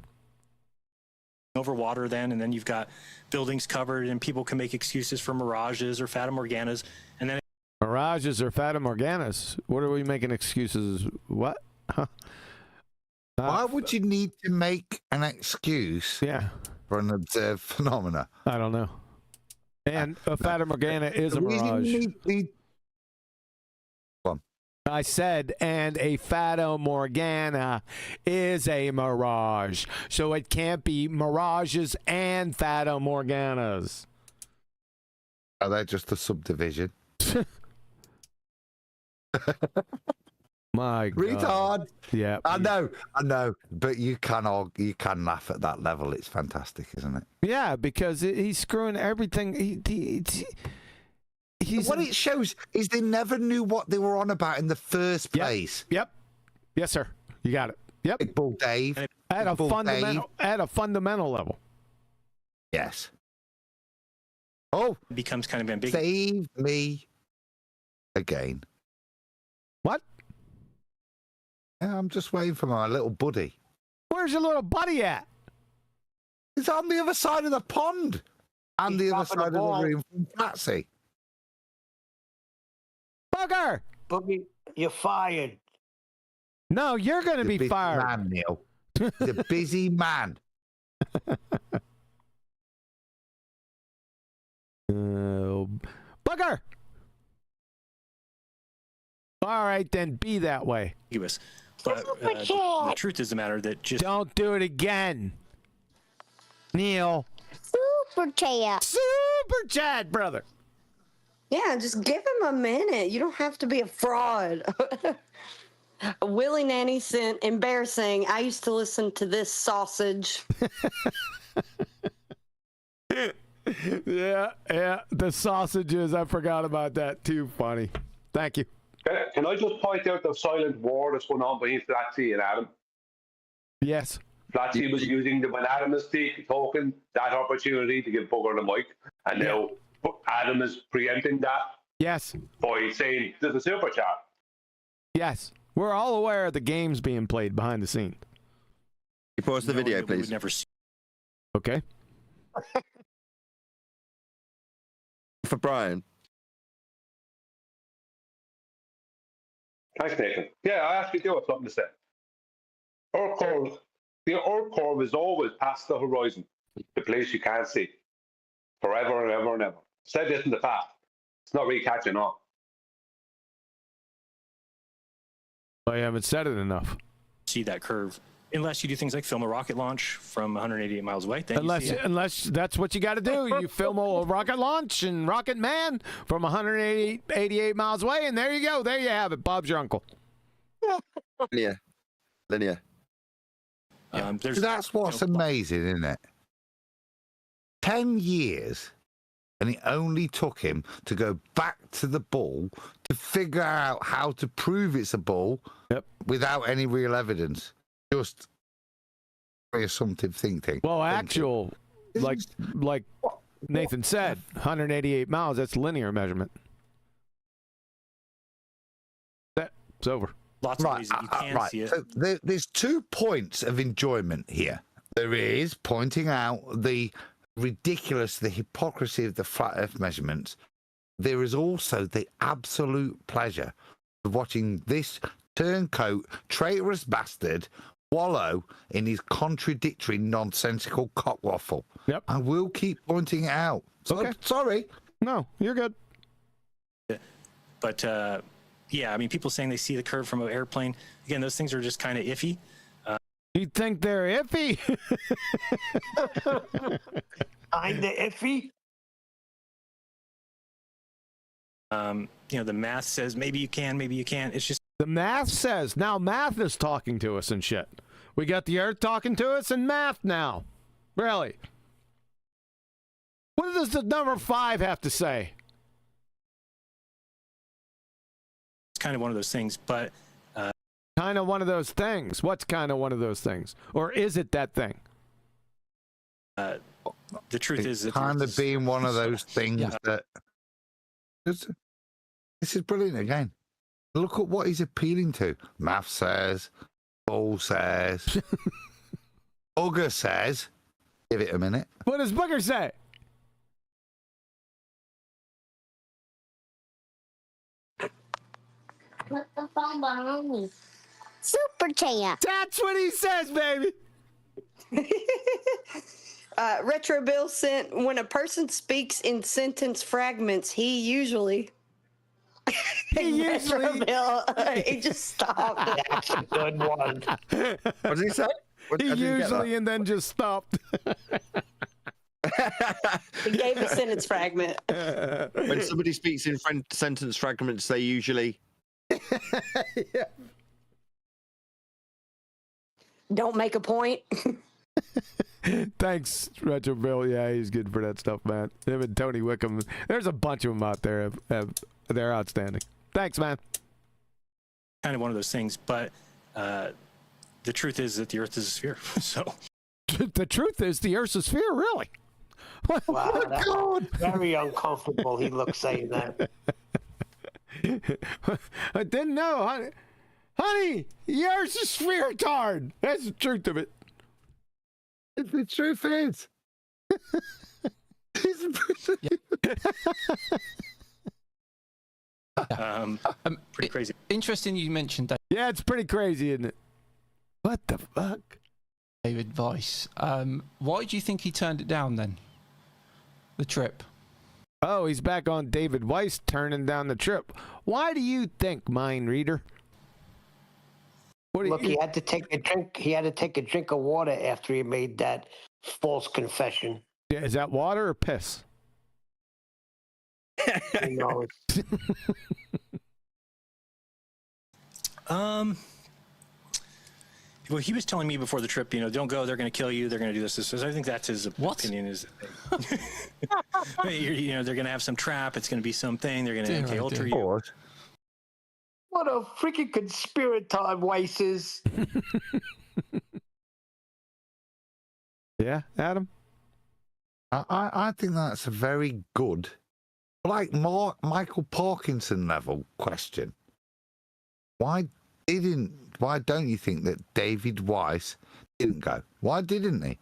Over water then, and then you've got buildings covered, and people can make excuses for mirages or Fata Morganas, and then Mirages or Fata Morganas? What are we making excuses? What? Huh? Why would you need to make an excuse for an observed phenomena? I don't know. And a Fata Morgana is a mirage. I said, and a Fata Morgana is a mirage. So it can't be mirages and Fata Morganas. Are they just a subdivision? My God. Retard. Yeah. I know. But you can laugh at that level. It's fantastic, isn't it? Yeah, because he's screwing everything. What it shows is they never knew what they were on about in the first place. Yep. Yes, sir. You got it. Yep. Big Bull Dave. At a fundamental level. Yes. Oh, it becomes kind of ambiguous. Save me again. What? Yeah, I'm just waiting for my little buddy. Where's your little buddy at? He's on the other side of the pond. And He's the other dropping the side of the ball. room from Flatsy. Bugger! Boogie, you're fired. No, you're going to He's a be busy fired. man, Neil. He's a busy man. Bugger! All right, then be that way. But the truth is the matter that just Don't do it again. Neil. Super chat. Super chat, brother. Yeah, just give him a minute. You don't have to be a fraud. Willie Nanny sent embarrassing. I used to listen to this sausage. Yeah, the sausages. I forgot about that too. Funny. Thank you. Can I just point out the silent war that's going on between Flatsy and Adam? Yes. Flatsy was using the when Adam is talking that opportunity to give Bugger the mic, and now Adam is preempting that Yes. by saying there's a super chat. Yes. We're all aware of the games being played behind the scenes. You pause the video, we would please. never see. Okay. For Brian. Thanks, Nathan. Yeah, I actually do have something to say. The Earth core is always past the horizon, the place you can't see, forever and ever and ever. Said this in the past. It's not really catching on. I haven't said it enough. See that curve unless you do things like film a rocket launch from 188 miles away. Then you see it. Unless that's what you got to do. You film a rocket launch and Rocket Man from 188 miles away, and there you go. There you have it. Bob's your uncle. Linear. That's what's amazing, isn't it? 10 years, and it only took him to go back to the ball to figure out how to prove it's a ball without any real evidence. Just assumptive thinking. Well, actual, like Nathan said, 188 miles, that's linear measurement. That's over. Lots of ways that you can see it. So there's 2 points of enjoyment here. There is pointing out the hypocrisy of the flat Earth measurements. There is also the absolute pleasure of watching this turncoat, traitorous bastard wallow in his contradictory, nonsensical cockwaffle. Yep. I will keep pointing it out. Okay. Sorry. No, you're good. But yeah, I mean, people saying they see the curve from an airplane. Again, those things are just kind of iffy. You think they're iffy? Kinda iffy. You know, the math says maybe you can, maybe you can't. It's just The math says. Now math is talking to us and shit. We got the Earth talking to us and math now. Really? What does the number 5 have to say? it's kind of one of those things. But Kind of one of those things. What's kind of one of those things? Or is it that thing? the truth is that kind of being one of those things that this is brilliant again. Look at what he's appealing to. Math says, Ball says, Bugger says. Give it a minute. What does Booger say? Put the phone behind me. Super chat. That's what he says, baby. Retro Bill sent, when a person speaks in sentence fragments, he usually Retro Bill, he just stopped. That's a good one. What did he say? He usually and then just stopped. He gave a sentence fragment. When somebody speaks in sentence fragments, they usually. Yeah. Don't make a point. Thanks, Retro Bill. Yeah, he's good for that stuff, man. Him and Tony Wickham. There's a bunch of them out there. They're outstanding. Thanks, man. kind of one of those things. But the truth is that the Earth is a sphere. So the truth is the Earth's a sphere, really. Wow, that's very uncomfortable. He looks saying that. I didn't know. Honey, yours is spheritard. That's the truth of it. The truth is. Pretty crazy. Interesting you mentioned that. Yeah, it's pretty crazy, isn't it? What the fuck? David Weiss. Why do you think he turned it down then? The trip. Oh, he's back on David Weiss turning down the trip. Why do you think, mind reader? Look, he had to take a drink. He had to take a drink of water after he made that false confession. Yeah, is that water or piss? Who knows? Well, he was telling me before the trip, don't go. They're going to kill you. They're going to do this. I think that's his opinion. Is they're going to have some trap. It's going to be something. They're going to MK Ultra you. What a freaking conspirator Weiss is. Yeah, Adam? I think that's a very good, like Michael Parkinson level question. Why don't you think that David Weiss didn't go? Why didn't he?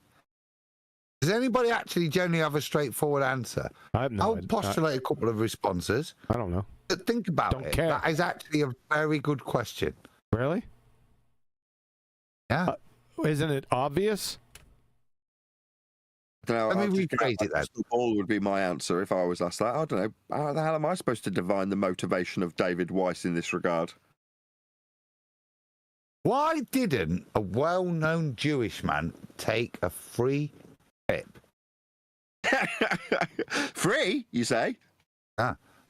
Does anybody actually generally have a straightforward answer? I'll postulate a couple of responses. I don't know. But think about it. Care. That is actually a very good question. Really? Yeah. Isn't it obvious? I don't know. Let me rephrase it then. Ball would be my answer if I was asked that. I don't know. How the hell am I supposed to divine the motivation of David Weiss in this regard? Why didn't a well-known Jewish man take a free trip? Free, you say?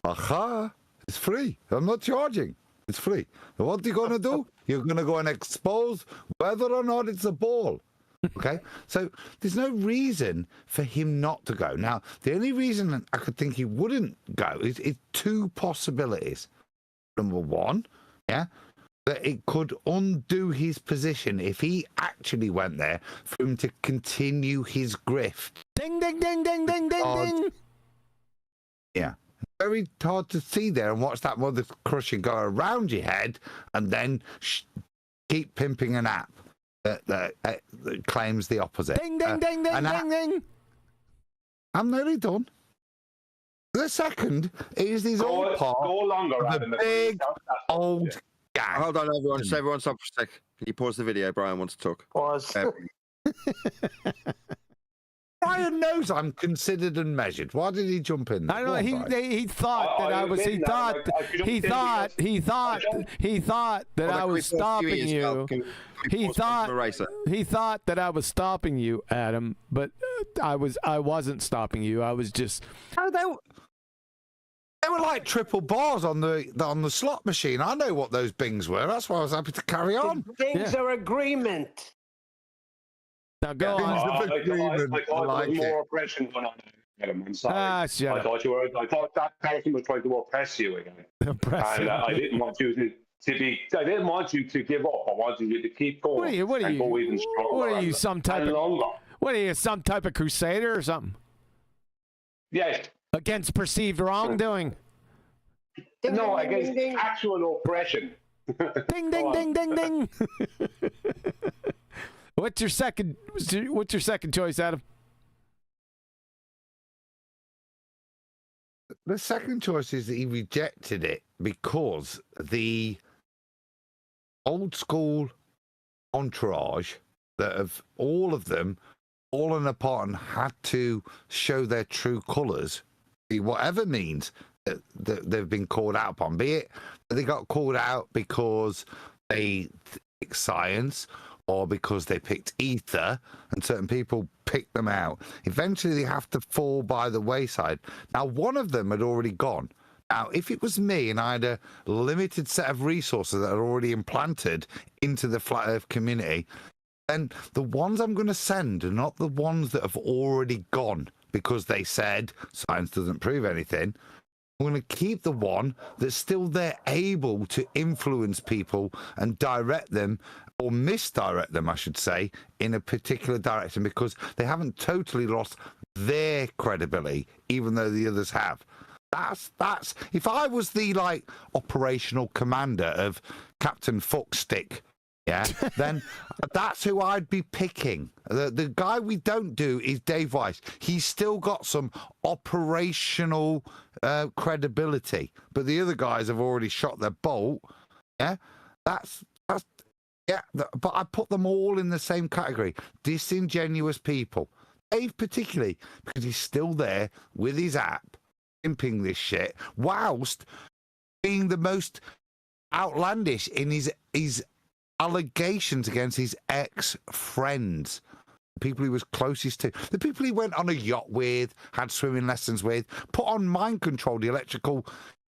Aha, it's free. I'm not charging. It's free. What are you going to do? You're going to go and expose whether or not it's a ball. Okay? So there's no reason for him not to go. Now, the only reason I could think he wouldn't go is two possibilities. Number one, that it could undo his position if he actually went there for him to continue his grift. Ding, ding, ding, ding, ding, ding, ding. Yeah. Very hard to see there and watch that mother crusher go around your head and then keep pimping an app that claims the opposite. Ding, ding, ding, ding, ding, ding. I'm nearly done. The second is all part of the big old gang. Hold on, everyone. Just everyone stop for a sec. Can you pause the video? Brian wants to talk. Pause. Brian knows I'm considered and measured. Why did he jump in? I don't know. He thought that I was. He thought that I was stopping you. He thought that I was stopping you, Adam. But I wasn't stopping you. I was just. Oh, they were like triple bars on the slot machine. I know what those bings were. That's why I was happy to carry on. Things are agreement. Now go on. I thought there was more oppression going on. I'm sorry. I thought that person was trying to oppress you again. And I didn't want you to be. I didn't want you to give up. I wanted you to keep going. What are you? Go even stronger. What are you? Some type of crusader or something? Yes. Against perceived wrongdoing. No, against actual oppression. Ding, ding, ding, ding, ding. What's your second choice, Adam? The second choice is that he rejected it because the old school entourage that have all of them fallen apart and had to show their true colours, whatever means that they've been called out upon, be it that they got called out because they picked science or because they picked ether and certain people picked them out. Eventually they have to fall by the wayside. Now, one of them had already gone. Now, if it was me and I had a limited set of resources that are already implanted into the Flat Earth community, then the ones I'm going to send are not the ones that have already gone because they said science doesn't prove anything. I'm going to keep the one that's still there, able to influence people and direct them, or misdirect them, I should say, in a particular direction, because they haven't totally lost their credibility, even though the others have. That's if I was the like operational commander of Captain Fuckstick, yeah, then that's who I'd be picking. The guy we don't do is Dave Weiss. He's still got some operational credibility, but the other guys have already shot their bolt. Yeah, that's yeah. But I put them all in the same category: disingenuous people. Dave particularly, because he's still there with his app, imping this shit, whilst being the most outlandish in his allegations against his ex-friends, the people he was closest to, the people he went on a yacht with, had swimming lessons with, put on mind control, the electrical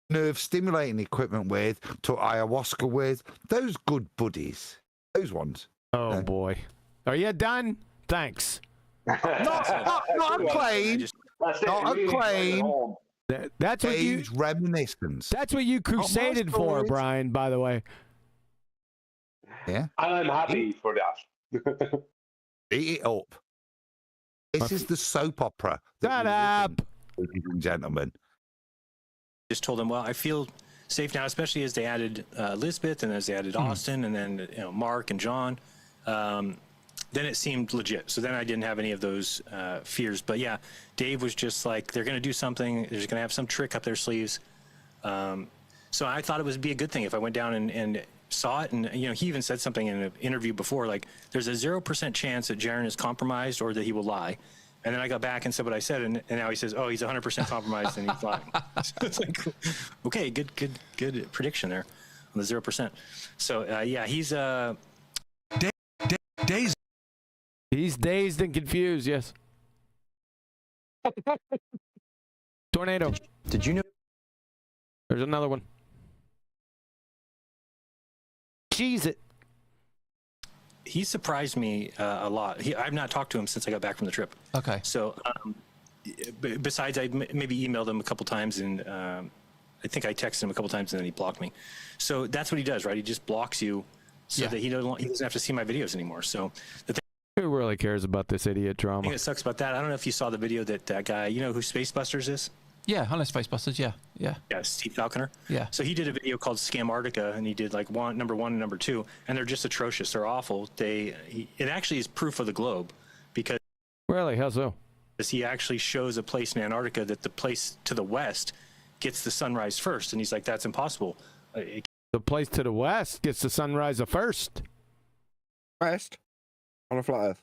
nerve stimulating equipment with, took ayahuasca with, those good buddies, those ones. Oh boy. Are you done? Thanks. Not a claim. Not a claim. That's what you reminiscence. That's what you crusaded for, Brian, by the way. Yeah. And I'm happy for that. Eat it up. This is the soap opera. Shut up. Ladies and gentlemen. Just told them, well, I feel safe now, especially as they added Lisbeth and as they added Austin and then Mark and John. Then it seemed legit. So then I didn't have any of those fears. But yeah, Dave was just like, they're going to do something. They're going to have some trick up their sleeves. So I thought it would be a good thing if I went down and saw it. And, he even said something in an interview before, like, there's a 0% chance that Jeran is compromised or that he will lie. And then I got back and said what I said. And now he says, oh, he's 100% compromised and he's lying. So it's like, okay, good prediction there on the 0%. So, yeah, he's dazed. He's dazed and confused, yes. Tornado. Did you know? There's another one. Cheese it. He surprised me a lot. I've not talked to him since I got back from the trip. Okay. So besides, I maybe emailed him a couple times, and I think I texted him a couple times, and then he blocked me. So that's what he does, right? He just blocks you so that he doesn't have to see my videos anymore. So the thing who really cares about this idiot drama? that sucks about that, I don't know if you saw the video that guy, who Space Busters is? Yeah, I know Space Busters, yeah. Yeah, Steve Falconer. Yeah. So he did a video called Scamartica, and he did like number 1 and number 2, and they're just atrocious. They're awful. It actually is proof of the globe, because really, how so? He actually shows a place in Antarctica that the place to the west gets the sunrise first, and he's like, that's impossible. The place to the west gets the sunrise first. West? On a flat Earth?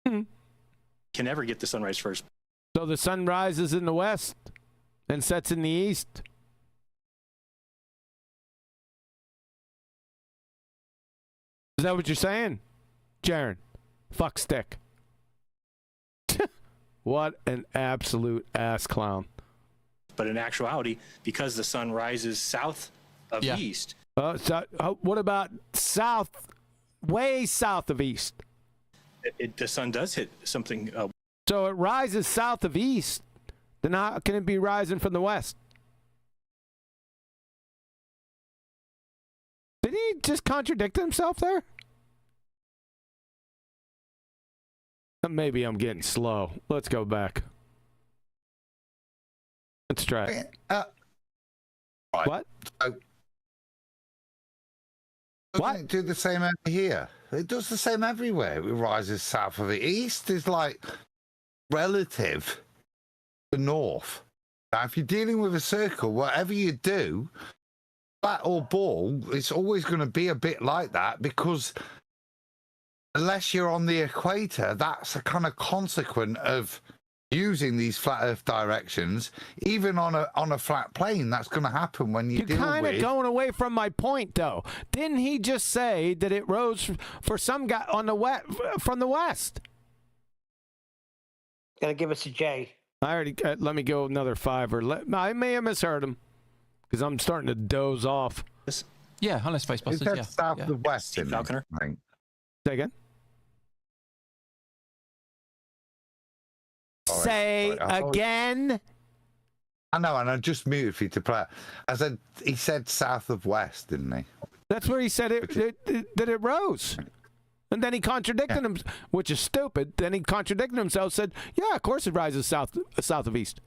Can never get the sunrise first. So the sun rises in the west and sets in the east. Is that what you're saying, Jeran? Fuck stick. What an absolute ass clown. But in actuality, because the sun rises south of east. What about south, way south of east? The sun does hit something. So it rises south of east. Then how can it be rising from the west? Did he just contradict himself there? Maybe I'm getting slow. Let's go back. Let's try it. Right. What? So, doesn't it do the same over here? It does the same everywhere. It rises south of the east. Is like relative to north. Now, if you're dealing with a circle, whatever you do, flat or ball, it's always going to be a bit like that, because unless you're on the equator, that's a kind of consequent of using these flat Earth directions. Even on a flat plane, that's going to happen when you deal with. You're kind of going away from my point, though. Didn't he just say that it rose for some guy on the from the west? Gotta give us a J. I already let me go another 5, or I may have misheard him because I'm starting to doze off. Yeah, I know Space Busters. Is that south of west? Steve Falconer. Say again. Say again. I know, and I just muted for you to play. I said he said south of west, didn't he? That's where he said that it rose. And then he contradicted him, which is stupid. Then he contradicted himself, said, yeah, of course it rises south of east.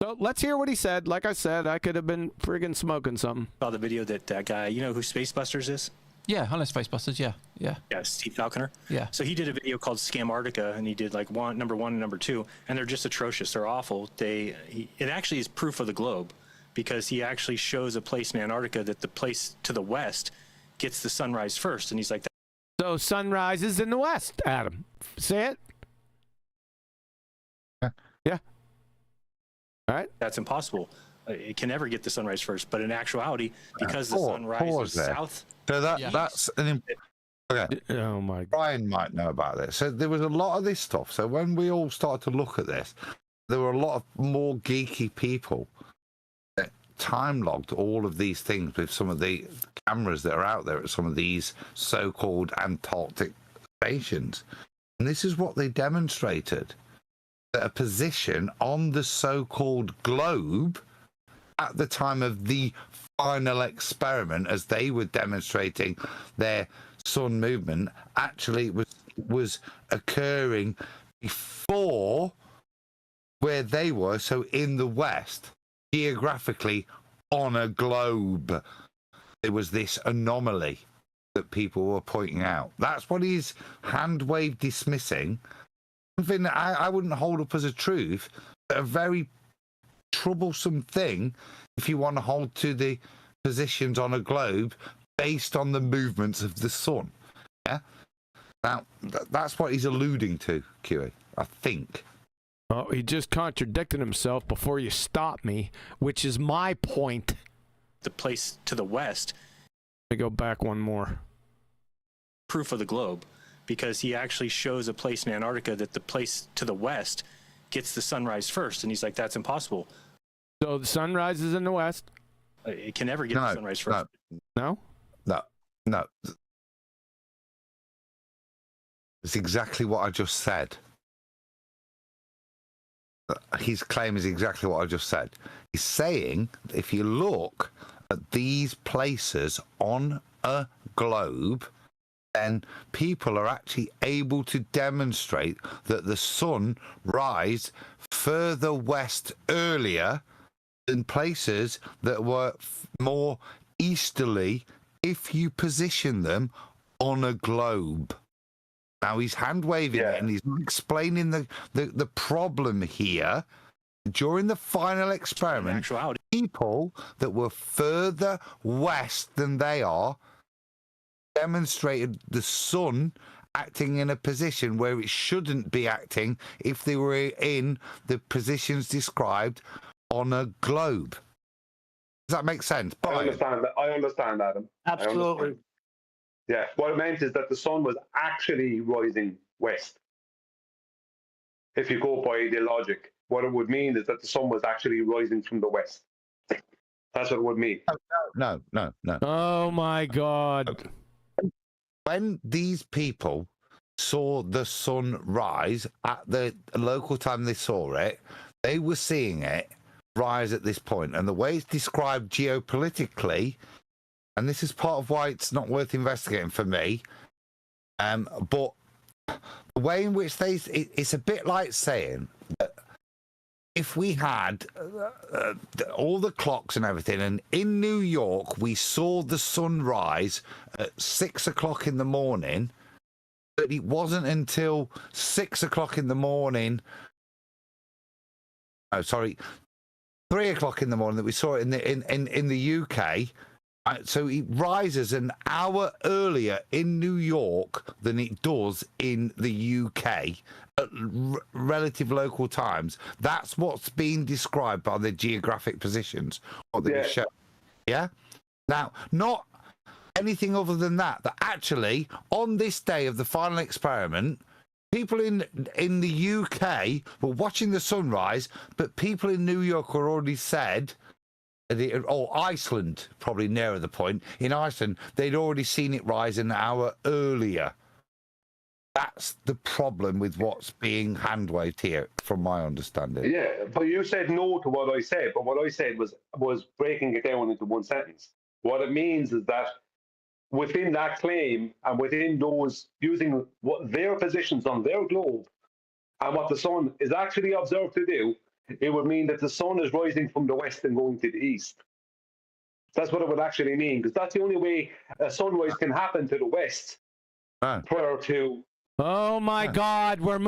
So let's hear what he said. Like I said, I could have been friggin' smoking something. Saw the video that guy, you know who Spacebusters is? Yeah, I know Spacebusters. Yeah. Yeah, Steve Falconer. Yeah. So he did a video called Scamartica, and he did like number one and number two, and they're just atrocious. They're awful. It actually is proof of the globe, because he actually shows a place in Antarctica that the place to the west gets the sunrise first, and he's like, So sunrise is in the west, Adam. Say it. Yeah. All right. that's impossible. It can never get the sunrise first, but in actuality, because the sun rises south. So Yeah. that's an okay. Oh my God. Brian might know about this. So there was a lot of this stuff. So when we all started to look at this, there were a lot of more geeky people that time logged all of these things with some of the cameras that are out there at some of these so-called Antarctic stations. And this is what they demonstrated. That a position on the so-called globe at the time of the final experiment, as they were demonstrating their sun movement, actually was occurring before where they were, so in the west, geographically on a globe. There was this anomaly that people were pointing out. That's what he's hand wave dismissing. Something that I wouldn't hold up as a truth, but a very troublesome thing if you want to hold to the positions on a globe based on the movements of the sun. Yeah. Now that's what he's alluding to, QE, I think. Oh, he just contradicted himself before you stop me, which is my point. The place to the west. Let me go back one more. Proof of the globe, because he actually shows a place in Antarctica that the place to the west gets the sunrise first, and he's like, that's impossible. So the sunrise is in the west? It can never get the sunrise first. No? No. It's exactly what I just said. His claim is exactly what I just said. He's saying, if you look at these places on a globe, then people are actually able to demonstrate that the sun rise further west earlier than places that were more easterly if you position them on a globe. Now he's hand waving it and he's explaining the problem here. During the final experiment, people that were further west than they are demonstrated the sun acting in a position where it shouldn't be acting if they were in the positions described on a globe. Does that make sense? I understand, Adam. Absolutely. Yeah, what it meant is that the sun was actually rising west. If you go by the logic, what it would mean is that the sun was actually rising from the west. That's what it would mean. No. Oh my God. When these people saw the sun rise at the local time they saw it, they were seeing it rise at this point. And the way it's described geopolitically, and this is part of why it's not worth investigating for me, but the way in which it's a bit like saying that if we had all the clocks and everything, and in New York we saw the sun rise at 6 o'clock in the morning, but it wasn't until 6 o'clock in the morning, 3 o'clock in the morning, that we saw it in the UK. So it rises an hour earlier in New York than it does in the UK at relative local times. That's what's being described by the geographic positions. Show. Yeah? Now, not anything other than that. That actually, on this day of the final experiment, people in the UK were watching the sunrise, but people in New York were already said... Iceland, probably nearer the point. In Iceland, they'd already seen it rise an hour earlier. That's the problem with what's being hand-waved here, from my understanding. Yeah, but you said no to what I said, but what I said was breaking it down into one sentence. What it means is that within that claim and within those, using what their positions on their globe and what the sun is actually observed to do, It would mean that the sun is rising from the west and going to the east. That's what it would actually mean, because that's the only way a sunrise can happen to the west prior to. Oh my God, we're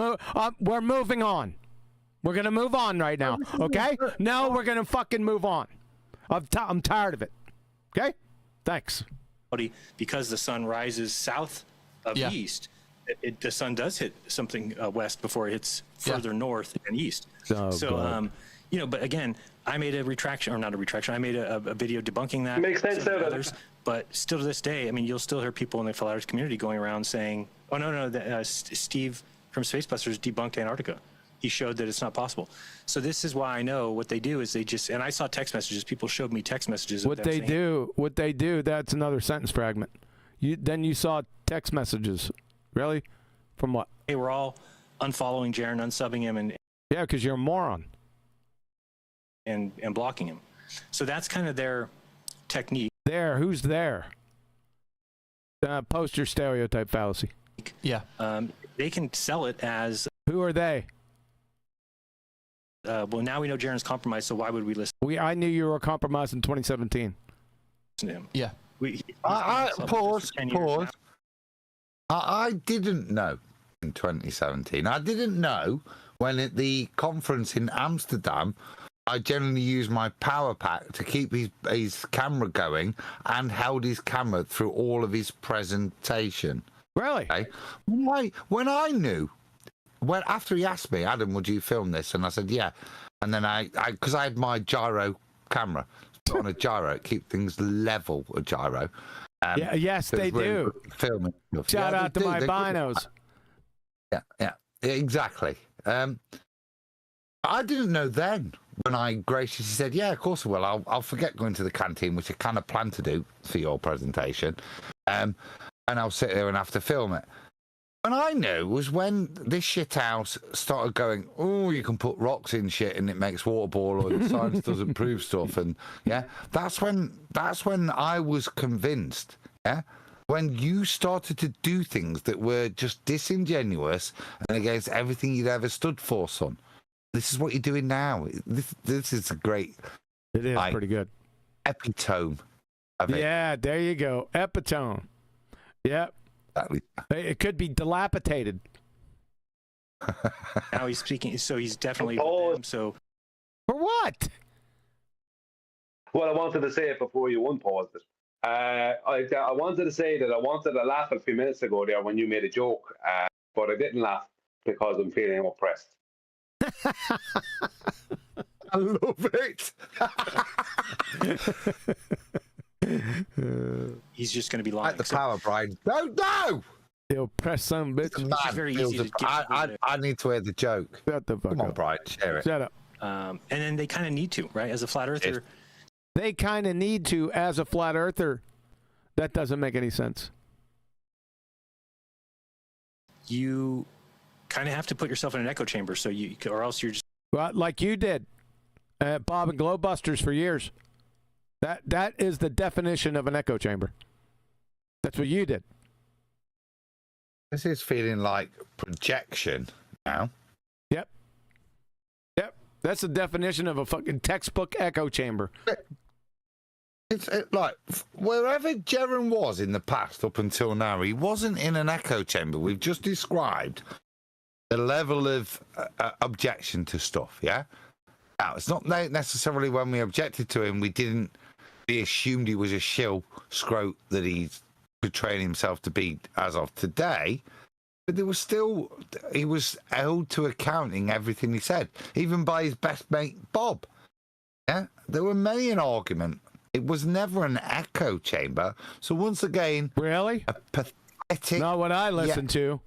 moving on. We're gonna move on right now, okay? No, we're gonna fucking move on. I'm tired of it. Okay, thanks. Because the sun rises south of east, the sun does hit something west before it hits further north and east. You know, but again, I made a retraction, or not a retraction. I made a video debunking that. Makes sense. Others, but still to this day, I mean, you'll still hear people in the flat Earth community going around saying, "Oh no, Steve from Spacebusters debunked Antarctica. He showed that it's not possible." So this is why I know what they do is they just, and I saw text messages. People showed me text messages. What they do. That's another sentence fragment. You saw text messages. Really? From what? They were all unfollowing Jeran, unsubbing him, and yeah, because you're a moron. And blocking him. So that's kind of their technique. Who's there? Poster stereotype fallacy. Yeah. They can sell it as. Who are they? Well, now we know Jeran's compromised, so why would we listen? I knew you were compromised in 2017. To him. Yeah. Pause. I didn't know in 2017. I didn't know when at the conference in Amsterdam, I generally used my power pack to keep his camera going and held his camera through all of his presentation. Really? Okay? When I knew, after he asked me, "Adam, would you film this?" And I said, "Yeah." And then because I had my gyro camera on a gyro, keep things level, a gyro. Yes, they do. Filming stuff. Shout out to my binos. Yeah, exactly. I didn't know then when I graciously said, "Yeah, of course I will. I'll forget going to the canteen," which I kind of planned to do for your presentation, and I'll sit there and have to film it. And I knew was when this shit house started going, "Oh, you can put rocks in shit and it makes water boil, and science doesn't prove stuff," and that's when I was convinced. Yeah. When you started to do things that were just disingenuous and against everything you'd ever stood for, son. This is what you're doing now. This is a great. It is pretty good. Epitome of it. Yeah, there you go. Epitome. Yep. Exactly. It could be dilapidated. Now he's speaking, so he's definitely. So. For what? Well, I wanted to say it before you unpaused it. I wanted to say that I wanted to laugh a few minutes ago there when you made a joke, but I didn't laugh because I'm feeling oppressed. I love it. He's just going to be lying. Like the power bride. No! He'll press some bitch. It's very easy to I need to hear the joke. Shut the fuck Come on, up. Brian, share it. Shut up. And then they kind of need to, right? As a flat earther. They kind of need to as a flat earther. That doesn't make any sense. You kind of have to put yourself in an echo chamber, so or else you're just. Well, like you did, Bob and Glowbusters for years. That is the definition of an echo chamber. That's what you did. This is feeling like projection now. Yep. That's the definition of a fucking textbook echo chamber. It's like wherever Jeran was in the past up until now, he wasn't in an echo chamber. We've just described the level of objection to stuff. Yeah. Now it's not necessarily when we objected to him, we assumed he was a shill scrote that he's portraying himself to be as of today. But there was still, he was held to accounting everything he said, even by his best mate Bob. Yeah, there were many an argument. It was never an echo chamber. So once again, really, a pathetic. Not what I listened to.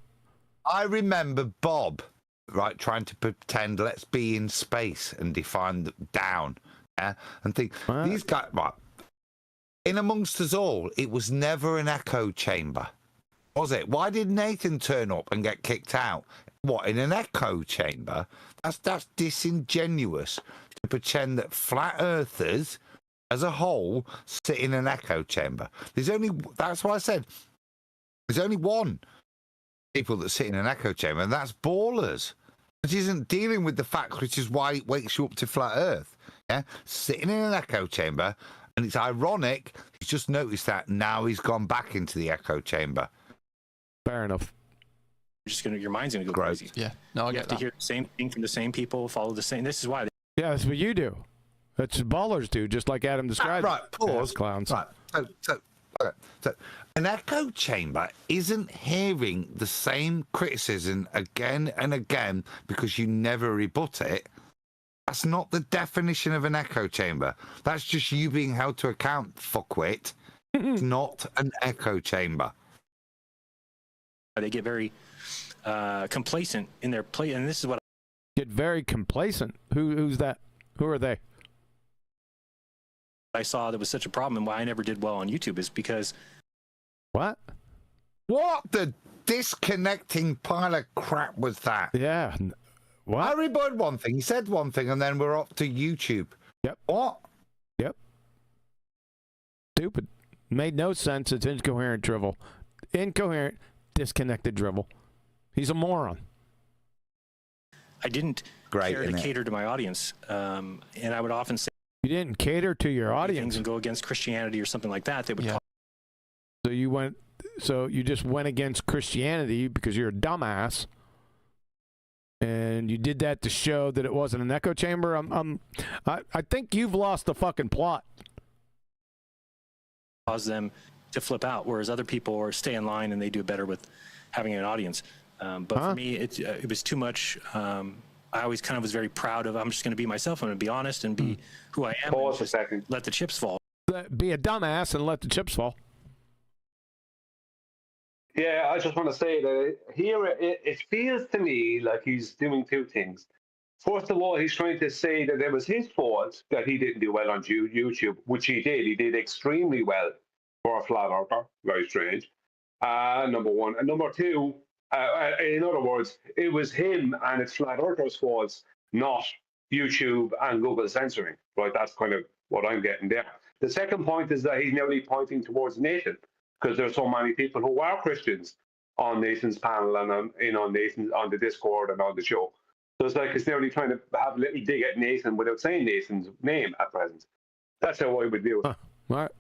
I remember Bob, right, trying to pretend let's be in space and define down, yeah, and think these guys. Right, in amongst us all, it was never an echo chamber. Was it? Why did Nathan turn up and get kicked out? What, in an echo chamber? That's disingenuous to pretend that flat earthers as a whole sit in an echo chamber. That's why I said there's only one people that sit in an echo chamber, and that's ballers. It isn't dealing with the facts, which is why it wakes you up to flat Earth. Yeah, sitting in an echo chamber, and it's ironic. He's just noticed that now he's gone back into the echo chamber. Fair enough. Your mind's gonna go crazy. Yeah, no, I You get have that. to hear the same thing from the same people, follow the same. This is why. Yeah, that's what you do. That's what ballers do, just like Adam described. Right, pause. Clowns. Right, so an echo chamber isn't hearing the same criticism again and again because you never rebut it. That's not the definition of an echo chamber. That's just you being held to account, fuckwit. It's not an echo chamber. They get very complacent in their play, and this is what Get very complacent. Who's that? Who are they? I saw that was such a problem, and why I never did well on YouTube is because What? What the disconnecting pile of crap was that? Yeah. I What? rebutted one thing, he said one thing, and then we're off to YouTube. Yep. What? Yep. Stupid. Made no sense. It's incoherent drivel. Incoherent, disconnected drivel. He's a moron. I didn't Great, care to isn't it? cater to my audience, and I would often say You didn't cater to your things audience. and go against Christianity or something like that. They would Yeah. call So you just went against Christianity because you're a dumbass. And you did that to show that it wasn't an echo chamber. I think you've lost the fucking plot. cause them to flip out, whereas other people are stay in line and they do better with having an audience. But for me, it was too much. I always kind of was very proud of, I'm just going to be myself. I'm going to be honest and be who I am. Pause and a just second. let the chips fall. Be a dumbass and let the chips fall. Yeah, I just want to say that here it feels to me like he's doing two things. First of all, he's trying to say that it was his fault that he didn't do well on YouTube, which he did. He did extremely well for a flat earther. Very strange. Number one. And number two, in other words, it was him and it's flat earthers' faults, not YouTube and Google censoring. Right? That's kind of what I'm getting there. The second point is that he's nearly pointing towards Nathan, because there's so many people who are Christians on Nathan's panel and on Nathan on the Discord and on the show. So it's like it's nearly trying to have a little dig at Nathan without saying Nathan's name at present. That's how I would do it. All right.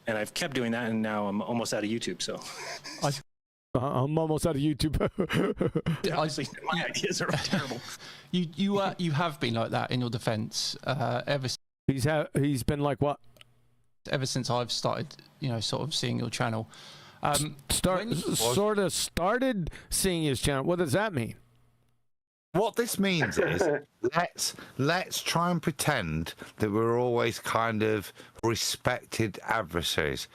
And I've kept doing that, and now I'm almost out of YouTube. So I'm almost out of YouTube. honestly, my ideas are terrible. You have been like that in your defense ever He's been like what? ever since I've started, sort of seeing your channel. Sort of started seeing his channel. What does that mean? What this means is let's try and pretend that we're always kind of respected adversaries.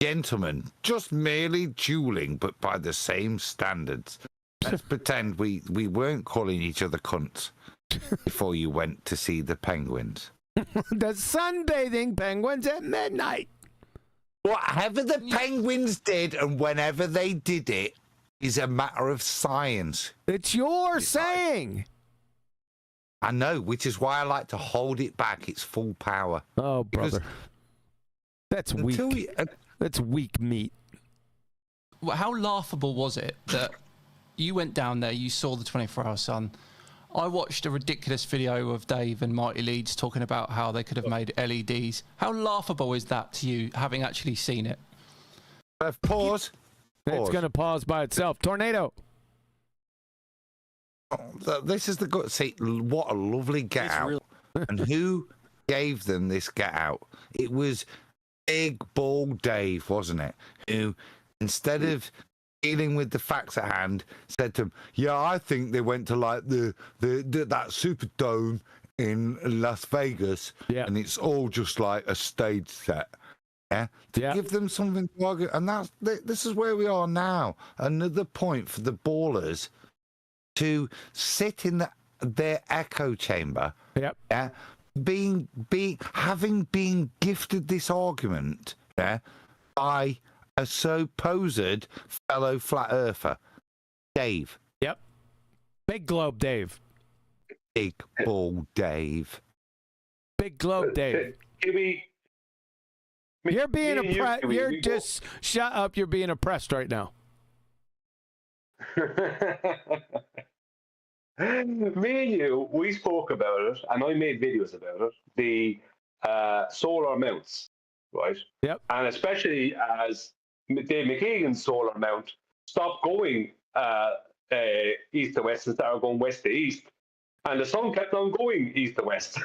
Gentlemen, just merely dueling, but by the same standards. Let's pretend we weren't calling each other cunts before you went to see the penguins. The sunbathing penguins at midnight. Whatever the penguins did and whenever they did it is a matter of science. It's your saying. I know, which is why I like to hold it back. It's full power. Oh, brother. That's weak. Until That's weak meat. Well, how laughable was it that you went down there, you saw the 24-hour sun? I watched a ridiculous video of Dave and Mighty Leeds talking about how they could have made LEDs. How laughable is that to you, having actually seen it? Pause. It's going to pause by itself. Tornado. This is the good. See, what a lovely get out. And who gave them this get out? It was Big Ball Dave, wasn't it? Who, instead of dealing with the facts at hand, said to him, "Yeah, I think they went to like the that Superdome in Las Vegas, and it's all just like a stage set." Yeah, give them something to argue, and this is where we are now. Another point for the ballers to sit in their echo chamber. Yep. Yeah, having been gifted this argument, by a supposed fellow flat earther, Dave. Yep. Big Globe Dave. Big Ball Dave. Big Globe Dave. You're being oppressed. You're just shut up. You're being oppressed right now. Me and you, we spoke about it, and I made videos about it. The solar mounts, right? Yep. And especially as Dave McKeegan's solar mount stopped going east to west and started going west to east, and the sun kept on going east to west,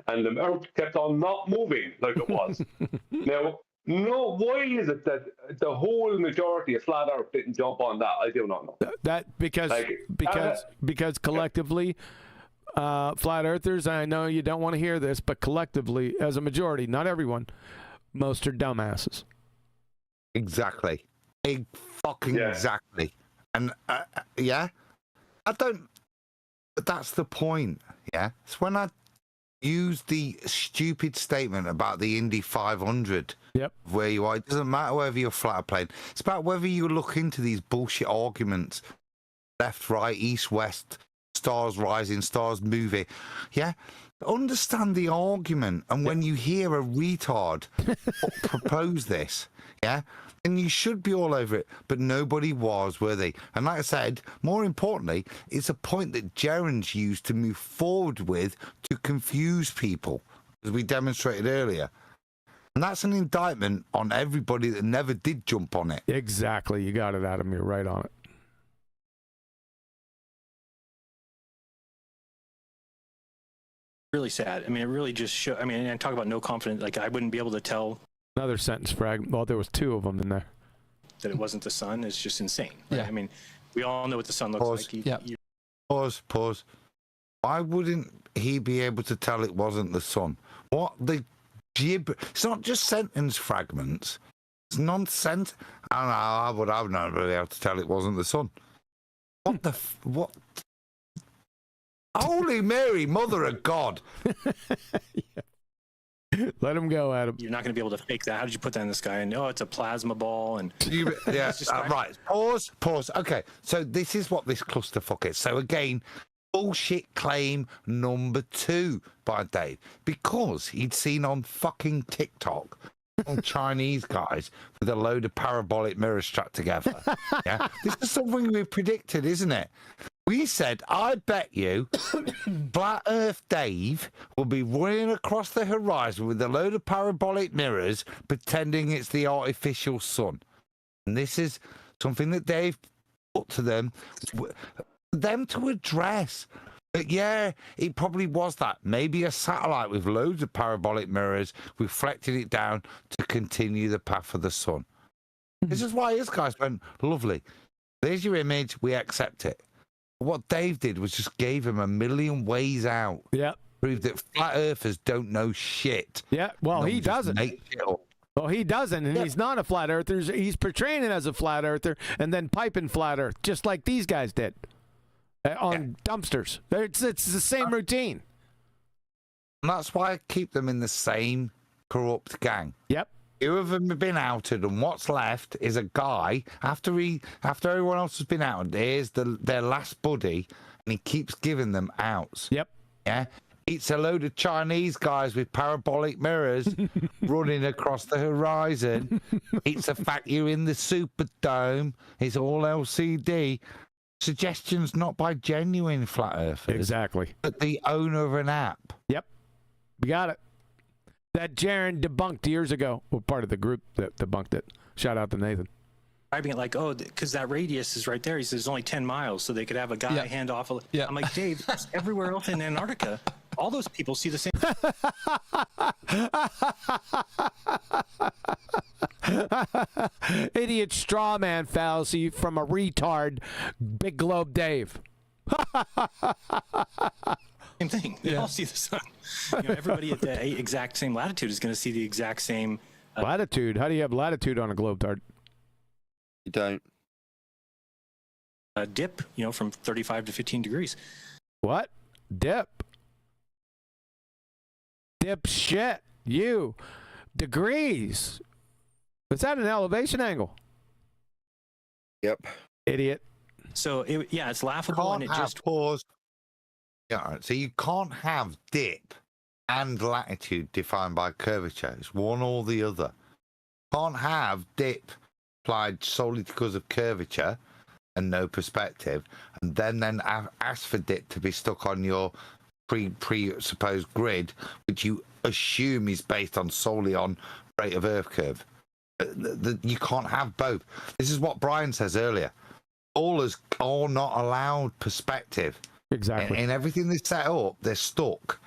and the earth kept on not moving like it was. Now, no, why is it that the whole majority of flat Earth didn't jump on that? I do not know. Because collectively, flat earthers, I know you don't want to hear this, but collectively, as a majority, not everyone, most are dumbasses. Exactly. Exactly. And yeah, I don't. But that's the point. Yeah, it's when I use the stupid statement about the Indy 500. Yep. Where you are, it doesn't matter whether you're flat or plane. It's about whether you look into these bullshit arguments, left, right, east, west, stars rising, stars moving. Yeah, understand the argument. And when you hear a retard propose this, yeah, then you should be all over it. But nobody was, were they? And like I said, more importantly, it's a point that Jeran's used to move forward with to confuse people, as we demonstrated earlier. And that's an indictment on everybody that never did jump on it. Exactly. You got it, Adam. You're right on it. Really sad. I mean, it really just show. I mean, and talk about no confidence. Like, I wouldn't be able to tell. Another sentence fragment. Well, there was two of them in there. That it wasn't the sun is just insane. Right? Yeah. I mean, we all know what the sun looks like. Pause. Why wouldn't he be able to tell it wasn't the sun? What the gibber? It's not just sentence fragments. It's nonsense. I would have not been able to tell it wasn't the sun. What the what? Holy Mary, Mother of God! Let him go, Adam. You're not going to be able to fake that. How did you put that in the sky? And it's a plasma ball. And Right. Pause. Okay, so this is what this clusterfuck is. So again, bullshit claim number 2 by Dave, because he'd seen on fucking TikTok on Chinese guys with a load of parabolic mirrors strapped together. Yeah, this is something we predicted, isn't it? We said, I bet you Flat Earth Dave will be running across the horizon with a load of parabolic mirrors pretending it's the artificial sun. And this is something that Dave put to them to address. But yeah, it probably was that. Maybe a satellite with loads of parabolic mirrors reflected it down to continue the path of the sun. This is why his guys went, lovely. There's your image. We accept it. What Dave did was just gave him a million ways out. Yeah. Proved that flat earthers don't know shit. Yeah. Well, he doesn't. Well, he doesn't, and he's not a flat earther. He's portraying it as a flat earther and then piping flat earth, just like these guys did on dumpsters. It's the same routine. And that's why I keep them in the same corrupt gang. Yep. Two of them have been outed, and what's left is a guy, after everyone else has been outed, here's their last buddy, and he keeps giving them outs. Yep. Yeah? It's a load of Chinese guys with parabolic mirrors running across the horizon. It's a fact you're in the Superdome. It's all LCD. Suggestions not by genuine flat earthers. Exactly. But the owner of an app. Yep. We got it. That Jeran debunked years ago. Well, part of the group that debunked it. Shout out to Nathan. Describing it like, because that radius is right there. He says it's only 10 miles, so they could have a guy hand off. I'm like, Dave, everywhere else in Antarctica, all those people see the same. Idiot straw man fallacy from a retard, Big Globe Dave. Same thing. They all see the sun. Everybody at the exact same latitude is going to see the exact same latitude. How do you have latitude on a globe dart? You don't. Dip, from 35 to 15 degrees. What? Dip? Dip shit. You. Degrees. Is that an elevation angle? Yep. Idiot. So, it's laughable. And it just pause. Yeah, all right. So you can't have dip and latitude defined by curvature. It's one or the other. Can't have dip applied solely because of curvature and no perspective, and then ask for dip to be stuck on your presupposed grid, which you assume is based on solely on rate of Earth curve. You can't have both. This is what Brian says earlier. All are not allowed perspective. Exactly. And everything they set up, they're stuck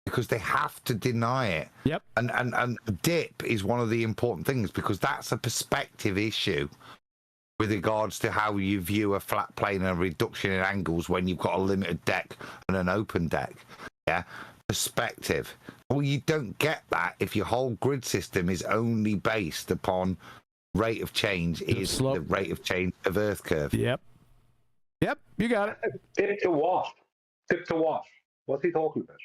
because they have to deny it. Yep. And dip is one of the important things because that's a perspective issue with regards to how you view a flat plane and a reduction in angles when you've got a limited deck and an open deck. Yeah. Perspective. Well, you don't get that if your whole grid system is only based upon rate of change is the rate of change of Earth curve. Yep. Yep, you got it. Dip to what? Dip to what? What's he talking about?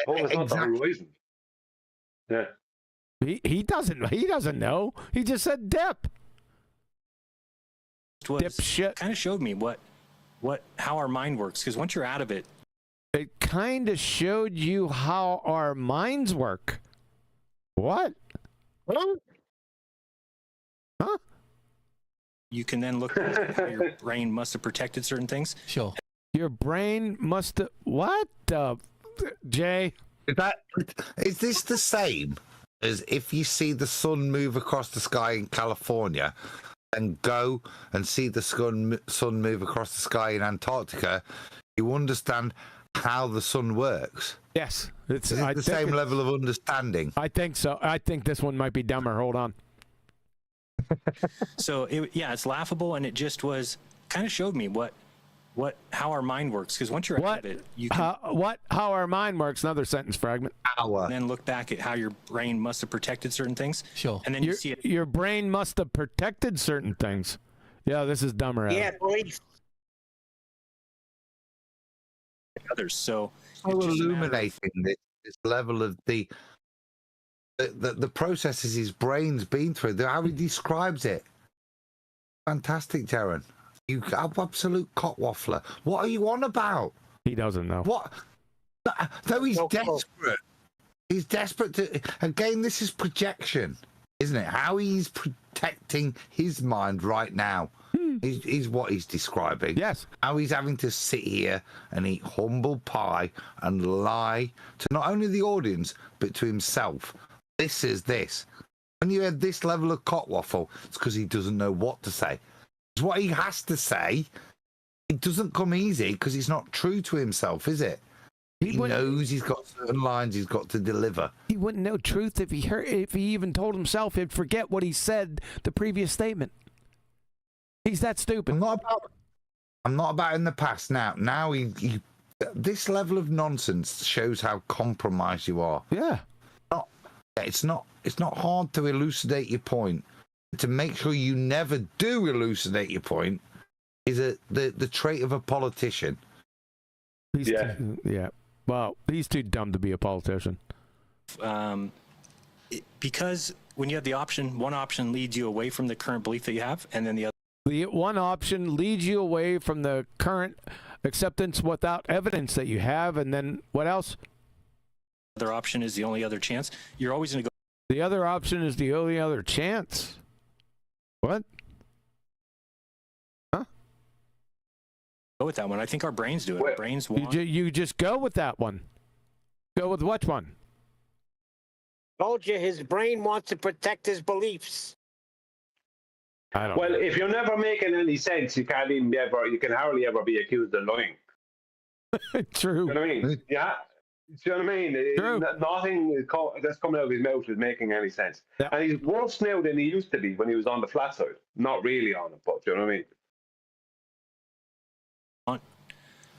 Oh, it's not the horizon. Yeah. He doesn't know. He just said dip. Dip shit. Kind of showed me how our mind works, because once you're out of it, it kind of showed you how our minds work. What? Huh? You can then look at how your brain must have protected certain things. Sure. Your brain must have... What? Jay? Is this the same as if you see the sun move across the sky in California and go and see the sun move across the sky in Antarctica? You understand how the sun works? Yes. Is it the same level of understanding? I think so. I think this one might be dumber. Hold on. So it's laughable, and it just was kind of showed me how our mind works, because once you're out of it, you can how our mind works. Another sentence fragment. and then look back at how your brain must have protected certain things. Sure. And then you see it. Your brain must have protected certain things. Yeah, this is dumber. Yeah, please. Others. So illuminating this level of the processes his brain's been through, how he describes it. Fantastic, Jeran. You absolute cockwaffler. What are you on about? He doesn't know. What? No, he's desperate. He's desperate to... Again, this is projection, isn't it? How he's protecting his mind right now is what he's describing. Yes. How he's having to sit here and eat humble pie and lie to not only the audience, but to himself. This is this. When you had this level of cockwaffle, it's because he doesn't know what to say. It's what he has to say. It doesn't come easy because he's not true to himself, is it? He knows he's got certain lines he's got to deliver. He wouldn't know truth if he even told himself. He'd forget what he said the previous statement. He's that stupid. I'm not about in the past now. Now this level of nonsense shows how compromised you are. Yeah. It's not hard to elucidate your point. To make sure you never do elucidate your point is the trait of a politician. Yeah. Well, he's too dumb to be a politician. Because when you have the option, one option leads you away from the current belief that you have, and then the other. The one option leads you away from the current acceptance without evidence that you have, and then what else? The other option is the only other chance. You're always going to go. The other option is the only other chance. What? Huh? Go with that one. I think our brains do it. Our brains want. You just go with that one. Go with which one? Told you his brain wants to protect his beliefs. I don't Well, know. if you're never making any sense, you can hardly ever be accused of lying. True. You know what I mean? Yeah. Do you know what I mean? True. Nothing that's coming out of his mouth is making any sense. Yeah. And he's worse now than he used to be when he was on the flat side. Not really on it, but do you know what I mean? Want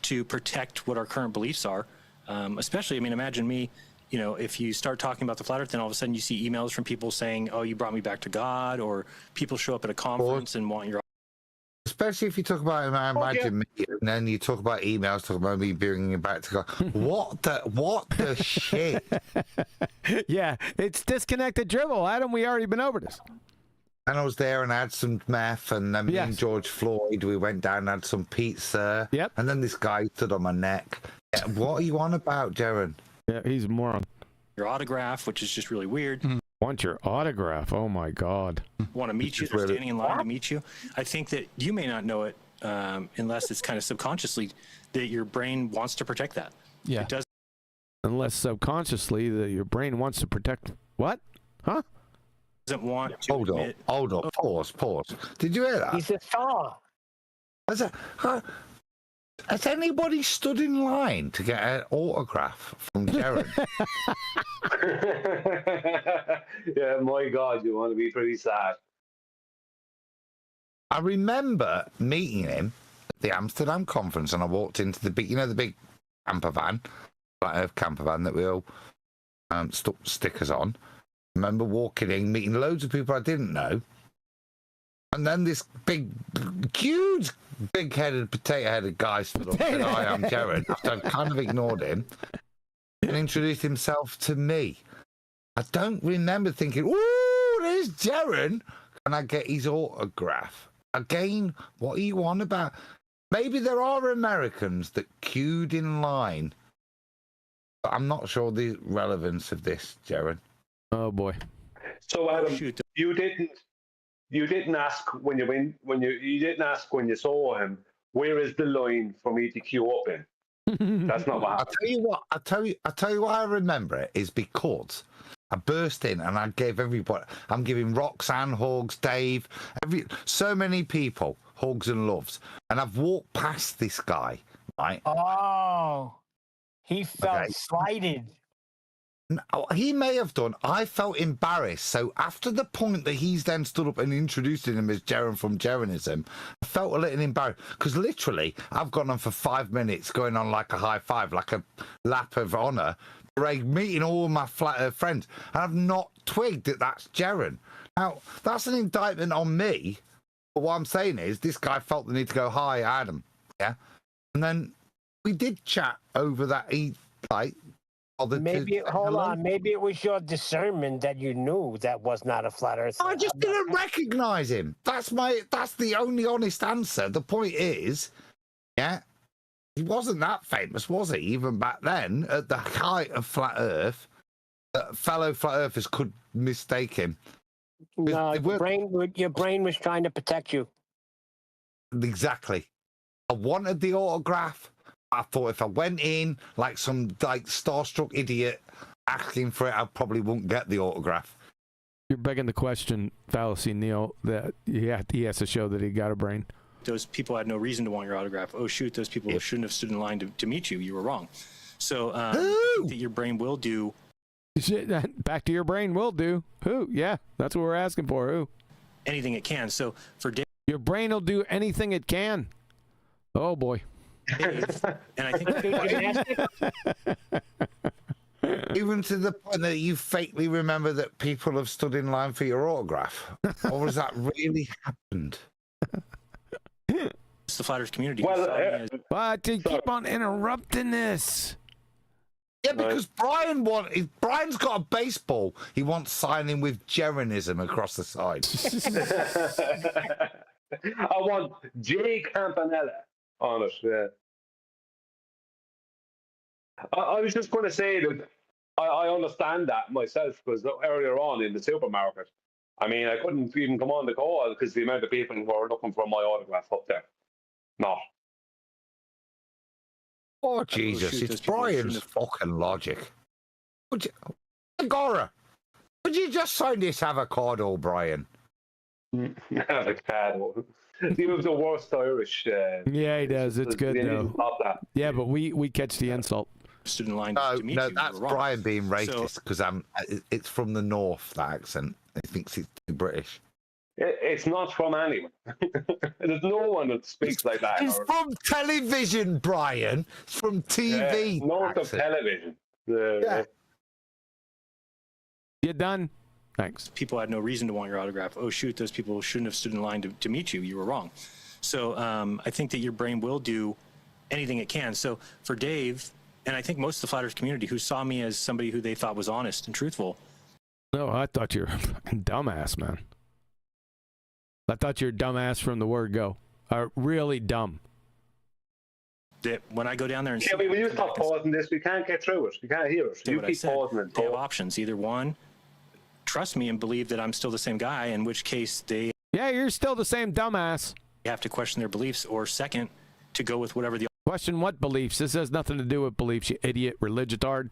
to protect what our current beliefs are. Especially, I mean, imagine me, if you start talking about the flat earth, then all of a sudden you see emails from people saying, oh, you brought me back to God, or people show up at a conference and want your. Especially if you talk about, imagine me, and then you talk about emails, talk about me bringing you back to God. What the shit? Yeah, it's disconnected dribble. Adam, we already been over this. And I was there and I had some meth, and then me and George Floyd, we went down and had some pizza. Yep. And then this guy stood on my neck. What are you on about, Jeran? Yeah, he's a moron. Your autograph, which is just really weird. Want your autograph? Oh my God. Want to meet you. They're standing in line to meet you. I think that you may not know it unless it's kind of subconsciously that your brain wants to protect that. Yeah. It does. Unless subconsciously your brain wants to protect what? Huh? Doesn't want to Hold admit. on. Pause. Did you hear that? He's a star. Has anybody stood in line to get an autograph from Jeran? Yeah, my God, you want to be pretty sad. I remember meeting him at the Amsterdam conference, and I walked into the big, the big camper van, Flat Earth camper van that we all stuck stickers on. I remember walking in, meeting loads of people I didn't know, and then this huge, big-headed, potato-headed guy stood up and said, "Hi, I'm Jeran." After I'd kind of ignored him, and introduced himself to me. I don't remember thinking, "Ooh, there's Jeran. Can I get his autograph?" Again, what are you on about? Maybe there are Americans that queued in line, but I'm not sure the relevance of this, Jeran. Oh boy. So Adam, you didn't ask when you didn't ask when you saw him, where is the line for me to queue up in? That's not what happened. I'll tell you why I remember it is because I burst in and I gave everybody. I'm giving Roxanne hugs, Dave, so many people hugs and loves, and I've walked past this guy, right? Oh, he felt slighted. No, he may have done. I felt embarrassed. So after the point that he's then stood up and introduced him as Jeran from Jeranism, I felt a little embarrassed because literally I've gone on for 5 minutes going on like a high five, like a lap of honour, meeting all my Flat Earth friends, and I've not twigged that that's Jeran. Now, that's an indictment on me, but what I'm saying is this guy felt the need to go, "Hi, Adam." Yeah? And then we did chat over that. Maybe maybe it was your discernment that you knew that was not a flat earth. I just didn't recognize him. That's the only honest answer. The point is, yeah, he wasn't that famous, was he? Even back then, at the height of flat Earth, fellow flat earthers could mistake him. No, your brain was trying to protect you. Exactly. I wanted the autograph. I thought if I went in like some starstruck idiot asking for it, I probably wouldn't get the autograph. You're begging the question, fallacy, Neil, that he has to show that he got a brain. Those people had no reason to want your autograph. Oh, shoot, those people shouldn't have stood in line to meet you. You were wrong. So I think that your brain will do. Back to your brain will do. Who? Yeah, that's what we're asking for. Who? Anything it can. So for Dave, your brain will do anything it can. Oh, boy. And I think even to the point that you fakely remember that people have stood in line for your autograph, or has that really happened? It's the Flat Earth community. But you keep on interrupting this. Yeah, because Brian's got a baseball. He wants signing with Jeranism across the side. I want J. Campanella on it. Yeah. I was just going to say that I understand that myself, because earlier on in the supermarket, I mean, I couldn't even come on the call because the amount of people who were looking for my autograph up there. Not. Oh, Jesus, it's Brian's fucking logic. Agora, would you just sign this avocado, Brian? Avocado. He was the worst Irish. Yeah, he does. It's good, though. Yeah, but we catch the insult. Stood in line to meet you. That's Brian being racist, because it's from the north, that accent. He thinks it's too British. It's not from anyone. There's no one that speaks like that. It's from television, Brian. It's from TV. North of television. You done? Thanks. People had no reason to want your autograph. Oh, shoot, those people shouldn't have stood in line to meet you. You were wrong. So I think that your brain will do anything it can. So for Dave, and I think most of the Flat Earth community who saw me as somebody who they thought was honest and truthful. No, I thought you were a fucking dumbass, man. I thought you were dumbass from the word go. Really dumb. That when I go down there and will you stop pausing this? We can't get through it. We can't hear it. You keep pausing it. They have options. Either one, trust me and believe that I'm still the same guy, in which case they Yeah, you're still the same dumbass. have to question their beliefs, or second, to go with whatever the Question what beliefs? This has nothing to do with beliefs, you idiot, religitard.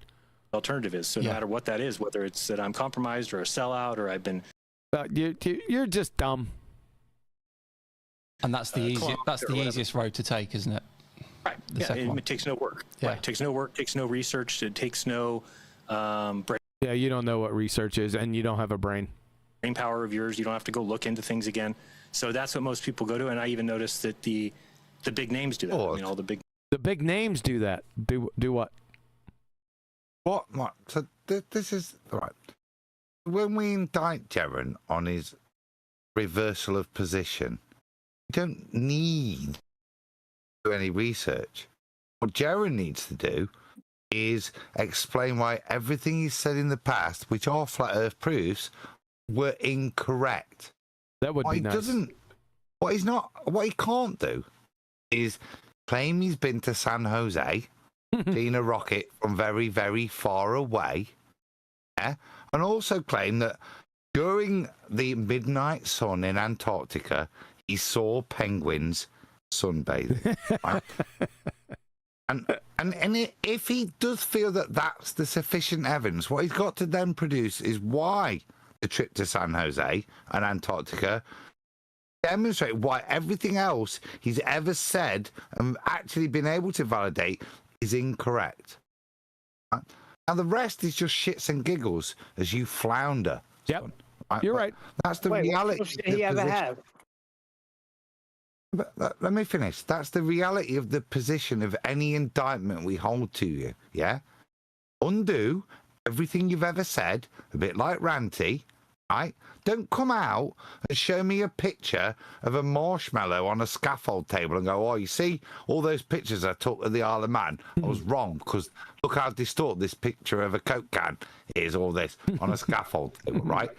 alternative is. So no matter what that is, whether it's that I'm compromised or a sellout or I've been... You're just dumb. And that's the easiest road to take, isn't it? Right. Yeah, it takes no work. Yeah. Right. It takes no work, takes no research, it takes no brain Yeah, you don't know what research is, and you don't have a brain. power of yours. You don't have to go look into things again. So that's what most people go to. And I even noticed that the big names do that. I mean, all the big names do that. Do what? What? So this is right. When we indict Jeran on his reversal of position, you don't need to do any research. What Jeran needs to do is explain why everything he's said in the past, which are flat Earth proofs, were incorrect. That would be nice. What he can't do is claim he's been to San Jose, seen a rocket from very, very far away, and also claim that during the midnight sun in Antarctica, he saw penguins sunbathing. Right? And if he does feel that that's the sufficient evidence, what he's got to then produce is why the trip to San Jose and Antarctica demonstrate why everything else he's ever said and actually been able to validate is incorrect. Right? Now the rest is just shits and giggles as you flounder. Yep, you're right. That's the reality. What did he ever have? But let me finish. That's the reality of the position of any indictment we hold to you, yeah? Undo everything you've ever said, a bit like Ranty, right? Don't come out and show me a picture of a marshmallow on a scaffold table and go, oh, you see, all those pictures I took of the Isle of Man, I was wrong, because look how distorted this picture of a Coke can is, all this, on a scaffold table, right?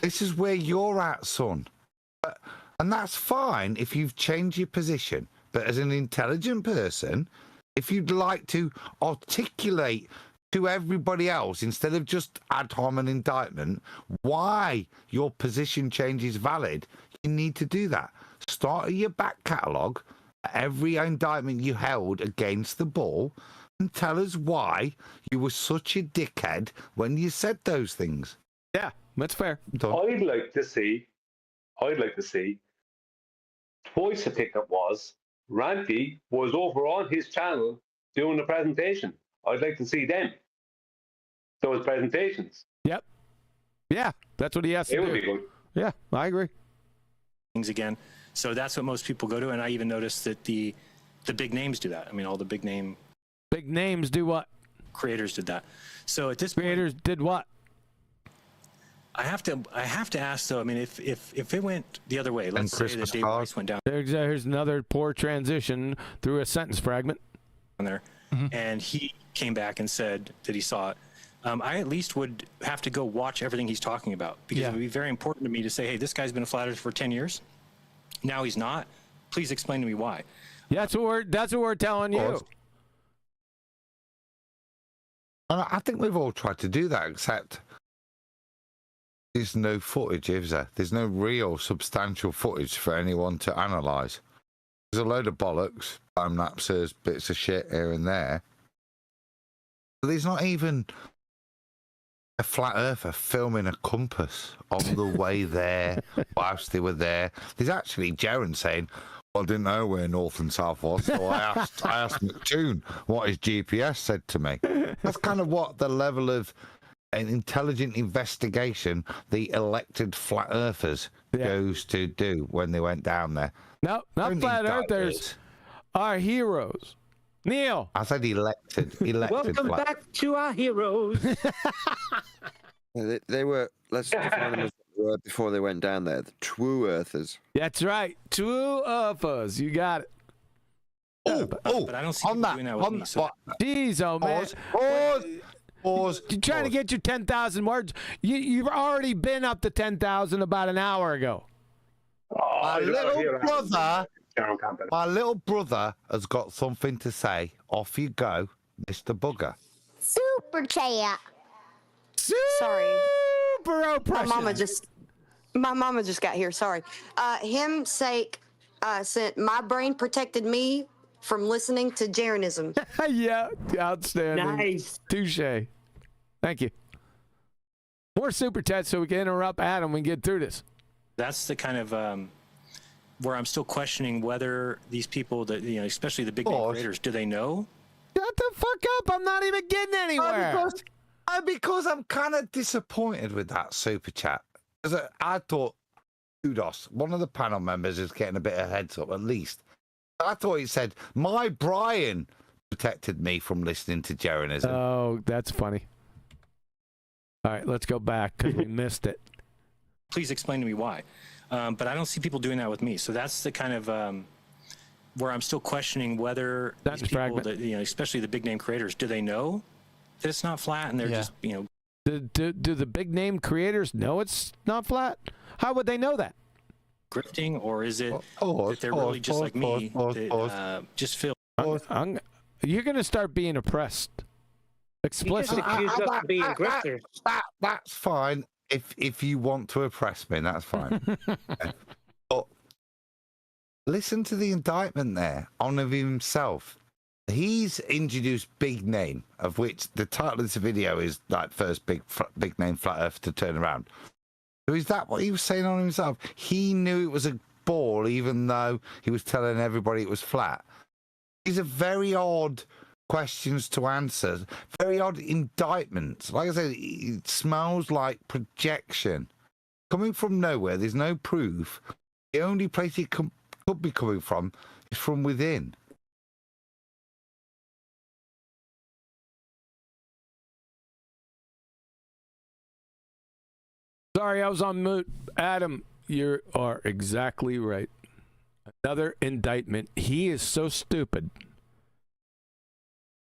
This is where you're at, son. And that's fine if you've changed your position. But as an intelligent person, if you'd like to articulate to everybody else, instead of just ad hominem indictment, why your position change is valid, you need to do that. Start at your back catalogue, every indictment you held against the ball, and tell us why you were such a dickhead when you said those things. Yeah, that's fair. I'd like to see twice a pickup was Ranty was over on his channel doing a presentation. I'd like to see them. Those presentations. Yep. Yeah, that's what he has to do. It would be good. Yeah, I agree. things again. So that's what most people go to. And I even noticed that the big names do that. I mean, all the big names do what? Creators did that. So at this creators did what? I have to ask though. I mean, if it went the other way, let's say that Dave Weiss went down. Here's another poor transition through a sentence fragment. There, and he came back and said that he saw it. I at least would have to go watch everything he's talking about, because it would be very important to me to say, hey, this guy's been a flat earther for 10 years. Now he's not. Please explain to me why. Yeah, that's what we're telling you. I think we've all tried to do that, except there's no footage, is there? There's no real substantial footage for anyone to analyse. There's a load of bollocks, time lapses, bits of shit here and there. But there's not even a flat earther filming a compass on the way there whilst they were there. There's actually Jeran saying, well, I didn't know where north and south was, so I asked McToon what his GPS said to me. That's kind of what the level of an intelligent investigation the elected flat earthers goes to do when they went down there. No, not flat earthers. Our heroes. Neil. I said elected. Welcome back to our heroes. They were, let's define them as they were before they went down there. The true earthers. That's right. True earthers. You got it. But I don't see on that. Doing that with me, so. Jeez, oh man. Pause. You're trying to get your 10,000 words. You've already been up to 10,000 about an hour ago. My little brother has got something to say. Off you go, Mr. Bugger. Super chat. Sorry. Super no pressure. My mama just got here. Sorry. Him sake sent my brain protected me from listening to Jeranism. Yeah, outstanding. Nice. Touche. Thank you. More super chats so we can interrupt Adam and get through this. That's the kind of where I'm still questioning whether these people that, you know, especially the big name creators, do they know? Shut the fuck up. I'm not even getting anywhere. Because I'm kind of disappointed with that super chat. Because I thought kudos. One of the panel members is getting a bit of heads up, at least. I thought he said, my Brian protected me from listening to Jeranism. Oh, that's funny. All right, let's go back because we missed it. Please explain to me why. But I don't see people doing that with me. So that's the kind of where I'm still questioning whether these people, that, you know, especially the big name creators, do they know that it's not flat and they're just, you know. Do the big name creators know it's not flat? How would they know that? Grifting, or is it that they're really just like me, that just feel. You're going to start being oppressed. Explicit. That's fine. If you want to oppress me, that's fine. But listen to the indictment there on of himself. He's introduced big name, of which the title of this video is like first big name flat earth to turn around. So is that what he was saying on himself? He knew it was a ball, even though he was telling everybody it was flat. These are very odd questions to answer, very odd indictments. Like I said, it smells like projection. Coming from nowhere, there's no proof. The only place it could be coming from is from within. Sorry, I was on mute. Adam, you are exactly right. Another indictment. He is so stupid.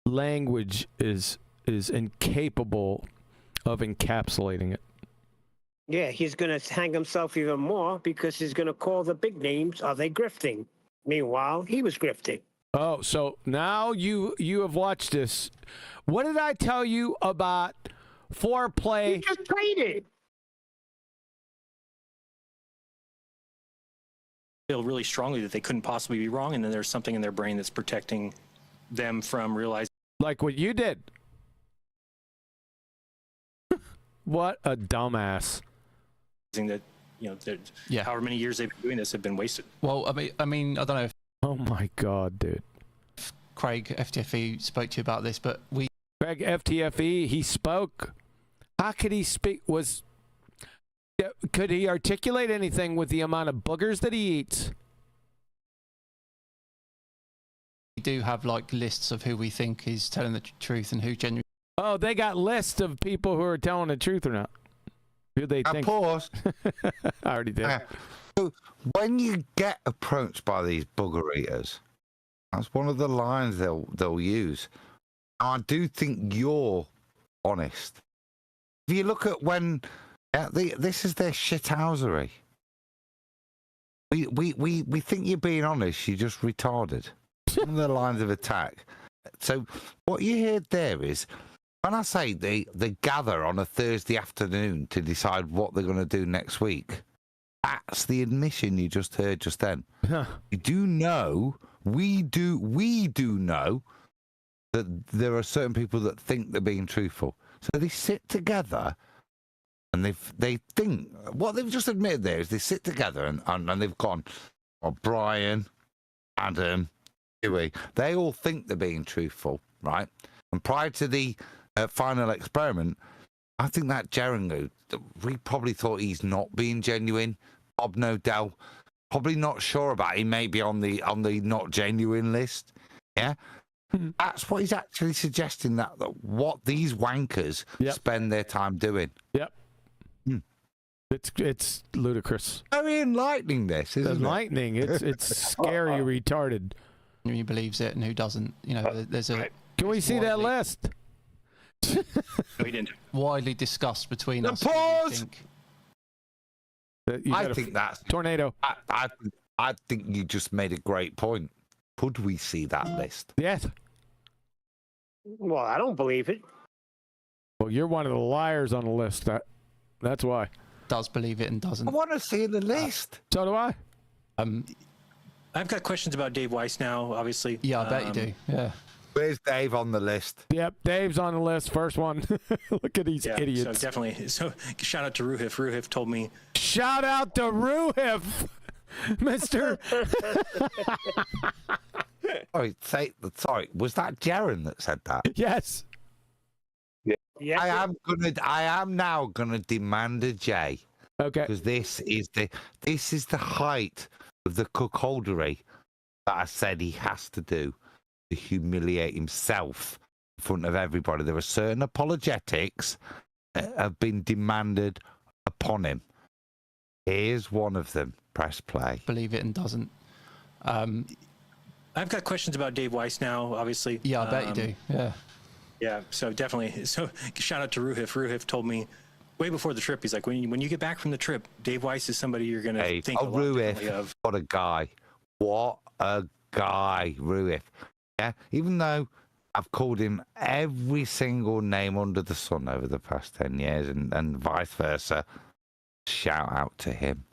Language is incapable of encapsulating it. Yeah, he's going to hang himself even more because he's going to call the big names, are they grifting? Meanwhile, he was grifting. Oh, so now you have watched this. What did I tell you about foreplay? You just played it. Feel really strongly that they couldn't possibly be wrong, and then there's something in their brain that's protecting them from realizing. Like what you did. What a dumbass. That, you know, however many years they've been doing this have been wasted. Well, I mean, I don't know if. Oh my God, dude. Craig FTFE spoke to you about this, but Craig FTFE, he spoke. How could he speak? Could he articulate anything with the amount of boogers that he eats? We do have like lists of who we think is telling the truth and who genuinely. Oh, they got lists of people who are telling the truth or not. Who they think? Pause. I already did. So when you get approached by these bugger eaters, that's one of the lines they'll use. I do think you're honest. If you look at when this is their shithousery. We think you're being honest. You're just retarded. One of the lines of attack. So what you heard there is, when I say they gather on a Thursday afternoon to decide what they're going to do next week, that's the admission you just heard just then. You do know, we do know that there are certain people that think they're being truthful. So they sit together and they think, what they've just admitted there is they sit together and they've gone, Brian, Adam, Huey, they all think they're being truthful, right? And prior to the final experiment, I think that Jeran, we probably thought he's not being genuine. Bob, no doubt, probably not sure about. He may be on the not genuine list. Yeah, that's what he's actually suggesting. That what these wankers spend their time doing. Yep. It's ludicrous. Very enlightening. This isn't enlightening. It's scary, retarded. Who believes it and who doesn't? You know, there's a. Can we see that list? We didn't. Widely discussed between us. Pause. I think that's tornado. I think you just made a great point. Could we see that list? Yes. Well, I don't believe it. Well, you're one of the liars on the list. That's why. Does believe it and doesn't. I want to see the list. So do I. I've got questions about Dave Weiss now, obviously. Yeah, I bet you do. Yeah. Where's Dave on the list? Yep, Dave's on the list. First one. Look at these idiots. So definitely. So shout out to Ruhif. Ruhif told me. Shout out to Ruhif, Mister. Sorry, was that Jeran that said that? Yes. Yeah. I am now gonna demand a J. Okay. Because this is the height of the cuckoldery that I said he has to do to humiliate himself in front of everybody. There are certain apologetics that have been demanded upon him. Here's one of them. Press play. Believe it and doesn't. I've got questions about Dave Weiss now, obviously. Yeah, I bet you do. Yeah. Yeah, so definitely. So shout out to Ruhif. Ruhif told me way before the trip, he's like, when you get back from the trip, Dave Weiss is somebody you're going to think a lot differently of. What a guy. What a guy, Ruhif. Yeah, even though I've called him every single name under the sun over the past 10 years and vice versa, shout out to him.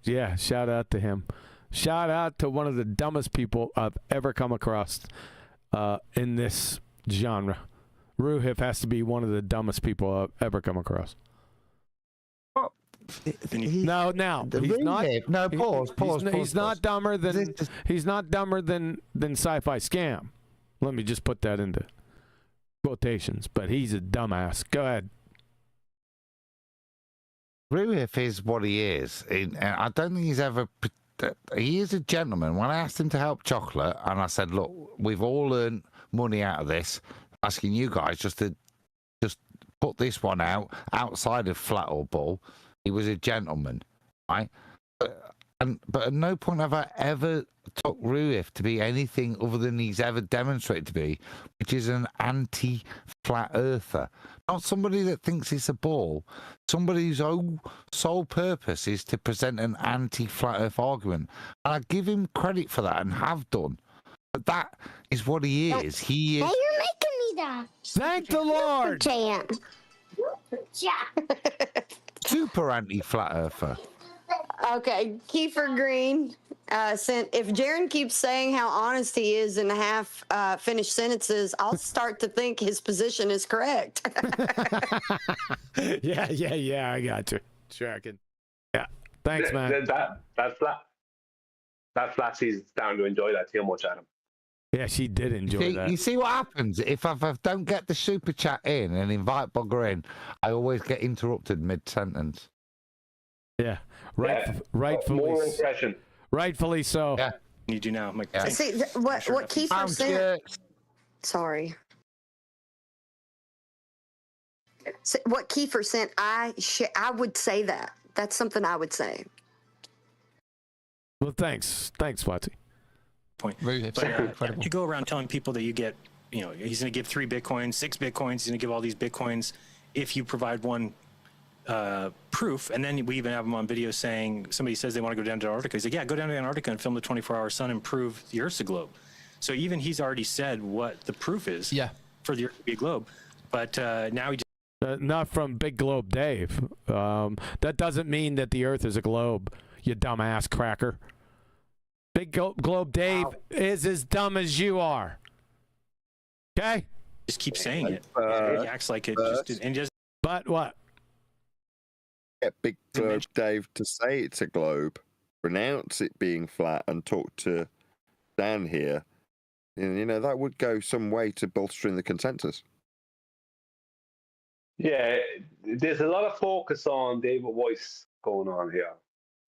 Yeah, shout out to him. Shout out to one of the dumbest people I've ever come across in this genre. Ruhif has to be one of the dumbest people I've ever come across. No, he's not. No, pause. He's not dumber than Sci-Fi Scam. Let me just put that into quotations. But he's a dumbass. Go ahead. Ruhif is what he is. And I don't think he's ever. He is a gentleman. When I asked him to help Chocolate, and I said, "Look, we've all earned money out of this. Asking you guys just to put this one out outside of Flat or Ball." He was a gentleman, right? But at no point have I ever took Ruhif to be anything other than he's ever demonstrated to be, which is an anti-flat earther. Not somebody that thinks it's a ball. Somebody whose sole purpose is to present an anti-flat earth argument. And I give him credit for that and have done. But that is what he is. He is. Now you're making me that. Thank the Lord. Chant. Super anti-flat earther. Okay, Kiefer Green sent, if Jeran keeps saying how honest he is in half finished sentences, I'll start to think his position is correct. Yeah, I got you. Tracking. Yeah, thanks, man. That Flatsy's down to enjoy that too much, Adam. Yeah, she did enjoy that. You see what happens if I don't get the super chat in and invite Bugger in? I always get interrupted mid-sentence. Yeah, rightfully so. Yeah, you do now. See what Kiefer said. Sorry. So what Kiefer sent, I would say that. That's something I would say. Well, thanks, Flatsy. Point. But, you go around telling people that you get, he's going to give 3 Bitcoins, 6 Bitcoins, he's going to give all these Bitcoins if you provide one proof. And then we even have him on video saying, somebody says they want to go down to Antarctica. He's like, yeah, go down to Antarctica and film the 24-hour sun and prove the Earth's a globe. So even he's already said what the proof is for the Earth to be a globe. But now he just... not from Big Globe Dave. That doesn't mean that the Earth is a globe, you dumbass cracker. Big Globe Dave is as dumb as you are. Okay? Just keep saying it. He acts like it. But what? Get Big Globe Dave to say it's a globe, pronounce it being flat, and talk to Dan here. And, that would go some way to bolstering the consensus. Yeah, there's a lot of focus on David Weiss going on here.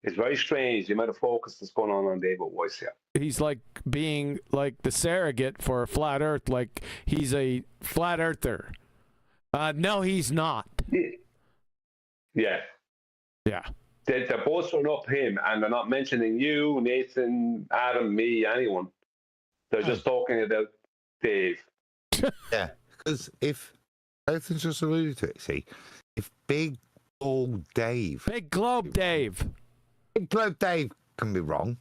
It's very strange the amount of focus that's going on David Weiss here. He's like being like the surrogate for a flat Earth, like he's a flat earther. No, he's not. Yeah. They're both throwing up him, and they're not mentioning you, Nathan, Adam, me, anyone. They're just talking about Dave. Yeah, because if Nathan's just alluded to it, see, if Big Globe Dave can be wrong,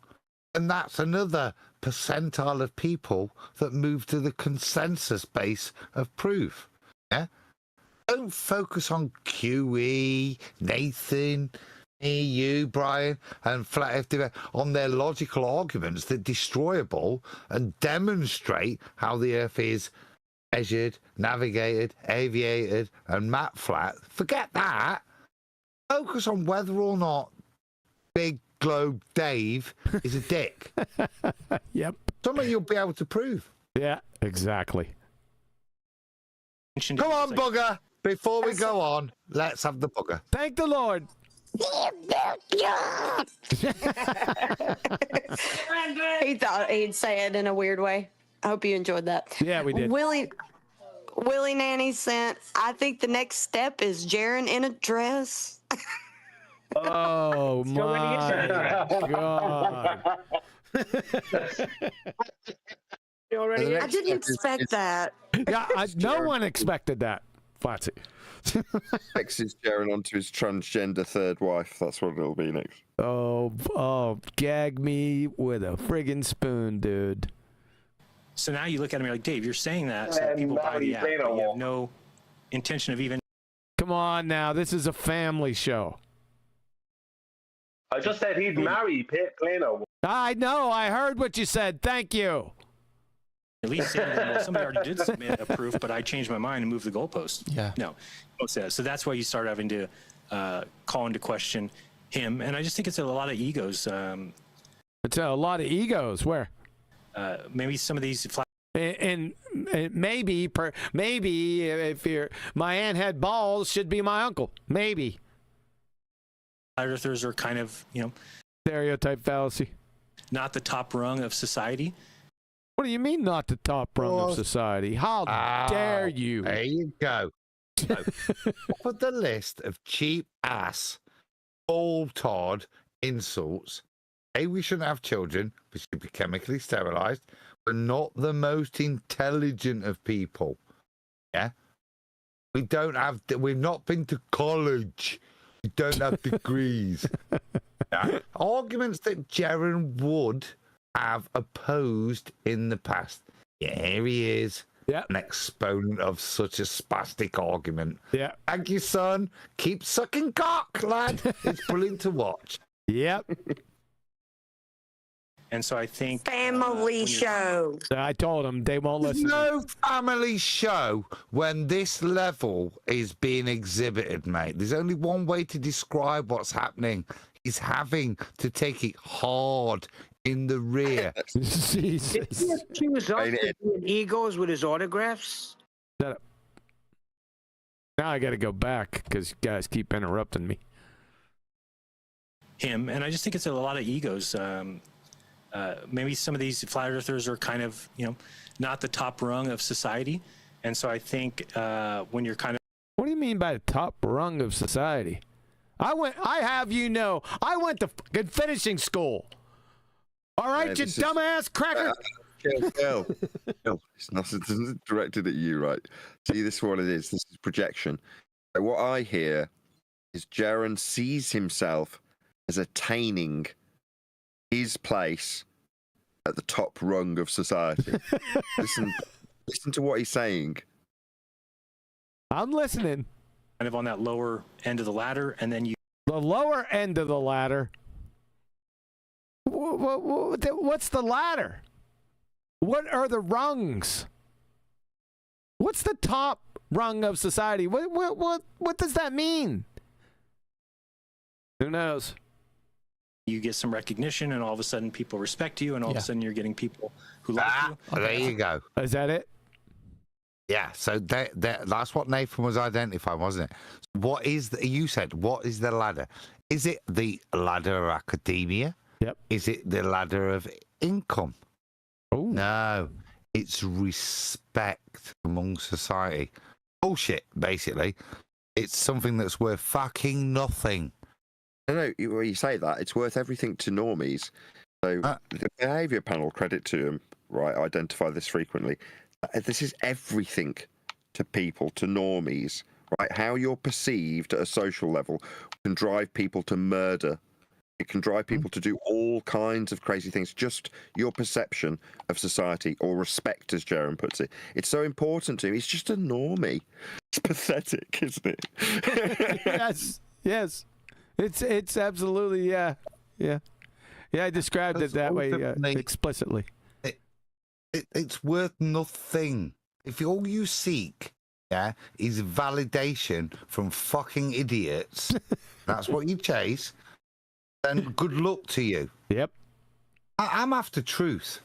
and that's another percentile of people that move to the consensus base of proof. Yeah, Don't focus on QE, Nathan, me, you, Brian, and Flat Earth on their logical arguments that destroyable and demonstrate how the Earth is measured, navigated, aviated, and map flat. Forget that. Focus on whether or not Big Globe Dave is a dick. Yep. Something you'll be able to prove. Yeah, exactly. Come on, bugger. Before we go on, let's have the bugger. Thank the Lord. He thought he'd say it in a weird way. I hope you enjoyed that. Yeah, we did. Willie Nanny sent, I think the next step is Jeran in a dress. Oh, my God. I didn't expect that. Yeah, no one expected that, Flatsy. X's Jeran onto his transgender third wife. That's what it'll be next. Oh, gag me with a friggin' spoon, dude. So now you look at him, you're like, Dave, you're saying that so that people buy the app, but you have no intention of even. Come on now, this is a family show. I just said he'd marry Pip Plano. I know, I heard what you said. Thank you. At least saying that, well, somebody already did submit a proof, but I changed my mind and moved the goalpost. Yeah. No, don't say that. So that's why you start having to call into question him. And I just think it's a lot of egos. It's a lot of egos. Where? Maybe some of these. And maybe if my aunt had balls, should be my uncle. Maybe. Flat earthers are kind of, Stereotype fallacy. not the top rung of society. What do you mean not the top rung of society? How dare you? There you go. So, put the list of cheap ass, all-tod insults. A, we shouldn't have children. We should be chemically sterilized. We're not the most intelligent of people. Yeah? We've not been to college. We don't have degrees. Yeah. Arguments that Jeran would have opposed in the past. Yeah, here he is. Yeah. An exponent of such a spastic argument. Yeah. Thank you, son. Keep sucking cock, lad. It's brilliant to watch. Yep. And so I think family show. I told him they won't There's listen. no family show when this level is being exhibited, mate. There's only one way to describe what's happening. He's having to take it hard in the rear. Jesus. He was up to doing egos with his autographs. Shut up. Now I got to go back because you guys keep interrupting me. him, and I just think it's a lot of egos. Maybe some of these flat earthers are kind of, not the top rung of society. And so I think when you're kind of. What do you mean by the top rung of society? I went to fucking finishing school. All right, you dumbass cracker. Phil, it's not directed at you, right? See, this is what it is. This is projection. So what I hear is Jeran sees himself as attaining his place at the top rung of society. listen to what he's saying. I'm listening. Kind of on that lower end of the ladder, and then you. The lower end of the ladder. What's the ladder? What are the rungs? What's the top rung of society? What does that mean? Who knows? You get some recognition, and all of a sudden people respect you, and all of a sudden you're getting people who like you. There you go. Is that it? Yeah, so that's what Nathan was identifying, wasn't it? What is you said, what is the ladder? Is it the ladder of academia? Yep. Is it the ladder of income? Oh. No, it's respect among society. Bullshit, basically. It's something that's worth fucking nothing. No, when you say that, it's worth everything to normies. So the behaviour panel, credit to them, right, identify this frequently. This is everything to people, to normies, right? How you're perceived at a social level can drive people to murder It can drive people to do all kinds of crazy things. Just your perception of society, or respect, as Jeran puts it. It's so important to him. He's just a normie. It's pathetic, isn't it? Yes. It's absolutely, yeah. I described it that way explicitly. It's worth nothing. If all you seek, is validation from fucking idiots, that's what you chase, then good luck to you. Yep. I'm after truth.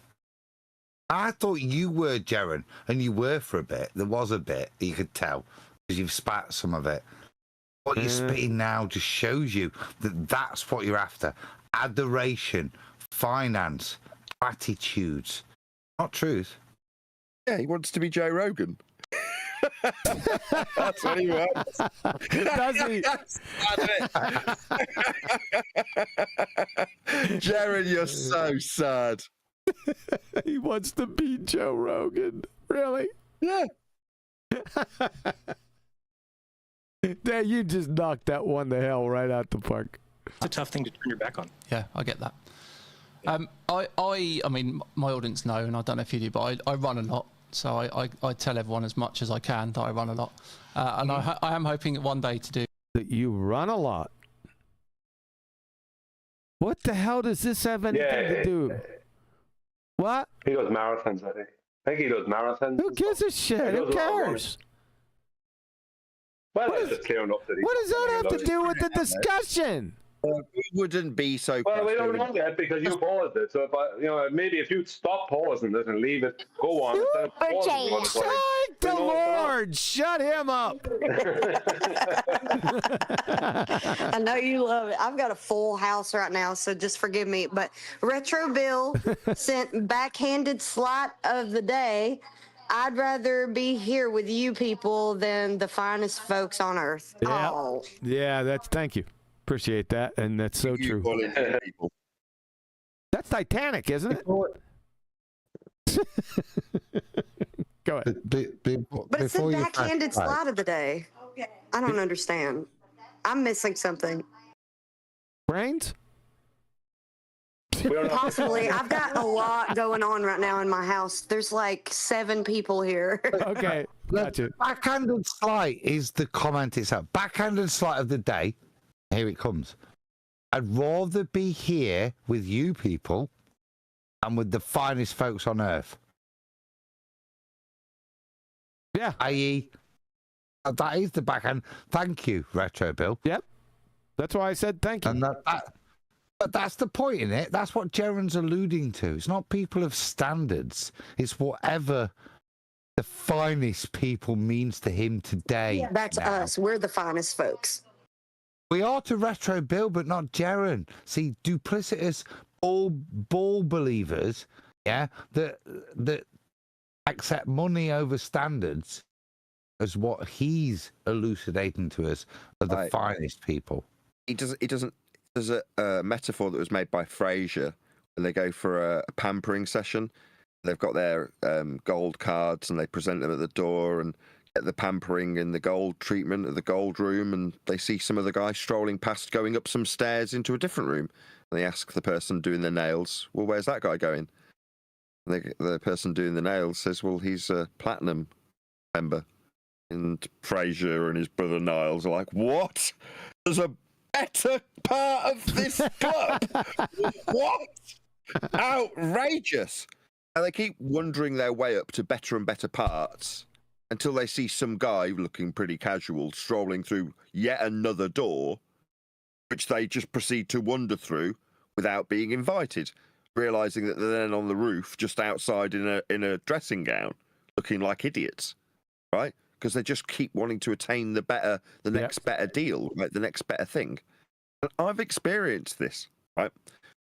I thought you were, Jeran, and you were for a bit. There was a bit that you could tell, because you've spat some of it. What you're spitting now just shows you that that's what you're after. Adoration, finance, attitudes, not truth. Yeah, he wants to be Joe Rogan. That's what he wants. Does he? Jeran, you're so sad. He wants to be Joe Rogan. Really? Yeah. Yeah, you just knocked that one the hell right out the park. It's a tough thing to turn your back on. Yeah, I get that. I mean, my audience know, and I don't know if you do, but I run a lot. So I tell everyone as much as I can that I run a lot. And I am hoping one day to do. That you run a lot. What the hell does this have anything to do? What? He does marathons, I think he does marathons. Who gives a shit? Who cares? Well, that's just clearing up that what does that have to do with the discussion? We wouldn't be so. Well, we don't know yet because you paused it. So, maybe if you'd stop pausing it and leave it go on. Thank the Lord! Shut him up! I know you love it. I've got a full house right now, so just forgive me. But Retro Bill sent backhanded slight of the day. I'd rather be here with you people than the finest folks on earth. Yeah, Oh. yeah. Thank you. Appreciate that, and that's so true. That's Titanic, isn't it? Go ahead. But it's the backhanded slide of the day. I don't understand. I'm missing something. Brains? Possibly. I've got a lot going on right now in my house. There's like 7 people here. Okay, gotcha. Backhanded slight is the comment itself. Backhanded slight of the day. Here it comes. I'd rather be here with you people and with the finest folks on earth. Yeah. I.e., that is the backhand. Thank you, Retro Bill. Yep. That's why I said thank you. And but that's the point in it. That's what Jeran's alluding to. It's not people of standards. It's whatever the finest people means to him today. That's us. We're the finest folks. We are to Retro Bill, but not Jeran. See, duplicitous ball believers, that accept money over standards as what he's elucidating to us are the finest people. He doesn't. There's a metaphor that was made by Frasier when they go for a pampering session. They've got their gold cards and they present them at the door and get the pampering and the gold treatment at the gold room, and they see some of the guy strolling past going up some stairs into a different room. And they ask the person doing the nails, well, where's that guy going? And the person doing the nails says, well, he's a platinum member. And Frasier and his brother Niles are like, what? There's a better part of this club? What? Outrageous. And they keep wandering their way up to better and better parts until they see some guy looking pretty casual strolling through yet another door, which they just proceed to wander through without being invited, realizing that they're then on the roof just outside in a dressing gown, looking like idiots, right? Because they just keep wanting to attain the next better deal, right? The next better thing. And I've experienced this, right?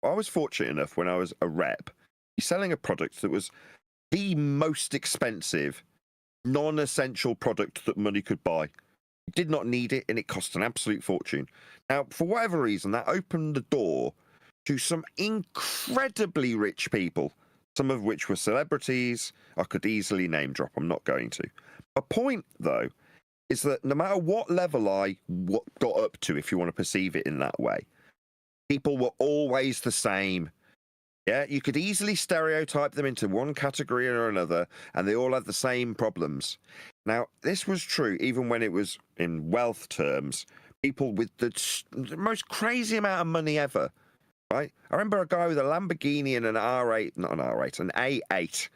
I was fortunate enough when I was a rep, selling a product that was the most expensive non-essential product that money could buy. You did not need it, and it cost an absolute fortune. Now, for whatever reason, that opened the door to some incredibly rich people, some of which were celebrities. I could easily name drop. I'm not going to. My point, though, is that no matter what level I got up to, if you want to perceive it in that way, People were always the same. Yeah, you could easily stereotype them into one category or another, and they all had the same problems. Now, this was true even when it was in wealth terms. People with the most crazy amount of money ever, right? I remember a guy with a Lamborghini and an R8, not an R8, an A8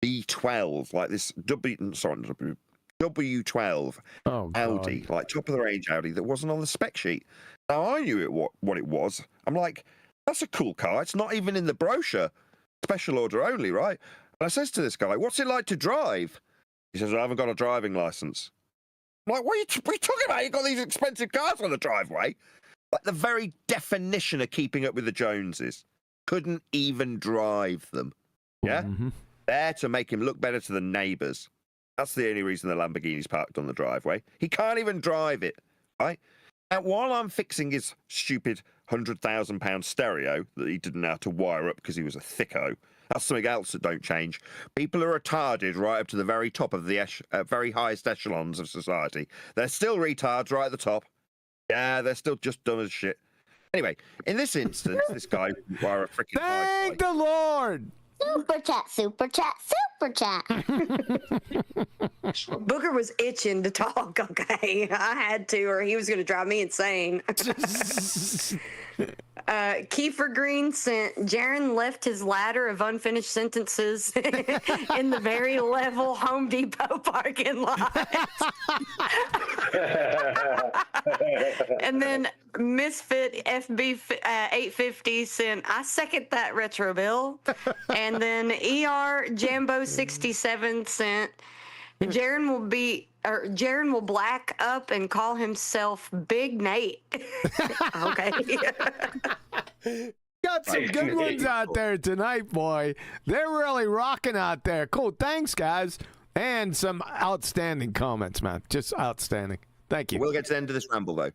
B12, like this W12 Audi, like top of the range Audi that wasn't on the spec sheet. Now I knew what it was. I'm like, that's a cool car. It's not even in the brochure. Special order only, right? And I says to this guy, what's it like to drive? He says, I haven't got a driving license. I'm like, what are you talking about? You've got these expensive cars on the driveway. Like the very definition of keeping up with the Joneses. Couldn't even drive them. Yeah? Mm-hmm. There to make him look better to the neighbours. That's the only reason the Lamborghini's parked on the driveway. He can't even drive it, right? Now, while I'm fixing his stupid £100,000 stereo that he didn't know how to wire up because he was a thicko, that's something else that don't change. People are retarded right up to the very top of the very highest echelons of society. They're still retards right at the top. Yeah, they're still just dumb as shit. Anyway, in this instance, this guy would wire a freaking Thank the Lord! Super chat, super chat, super chat. Booker was itching to talk, okay? I had to, or he was going to drive me insane. Kiefer Green sent, Jeran left his ladder of unfinished sentences in the very level Home Depot parking lot. And then Misfit FB 850 sent, I second that retro bill. And then ER Jambo 67 sent, Jeran will black up and call himself Big Nate. Okay. Got some good ones out there tonight, boy. They're really rocking out there. Cool. Thanks, guys. And some outstanding comments, man. Just outstanding. Thank you. We'll get to the end of this ramble, though.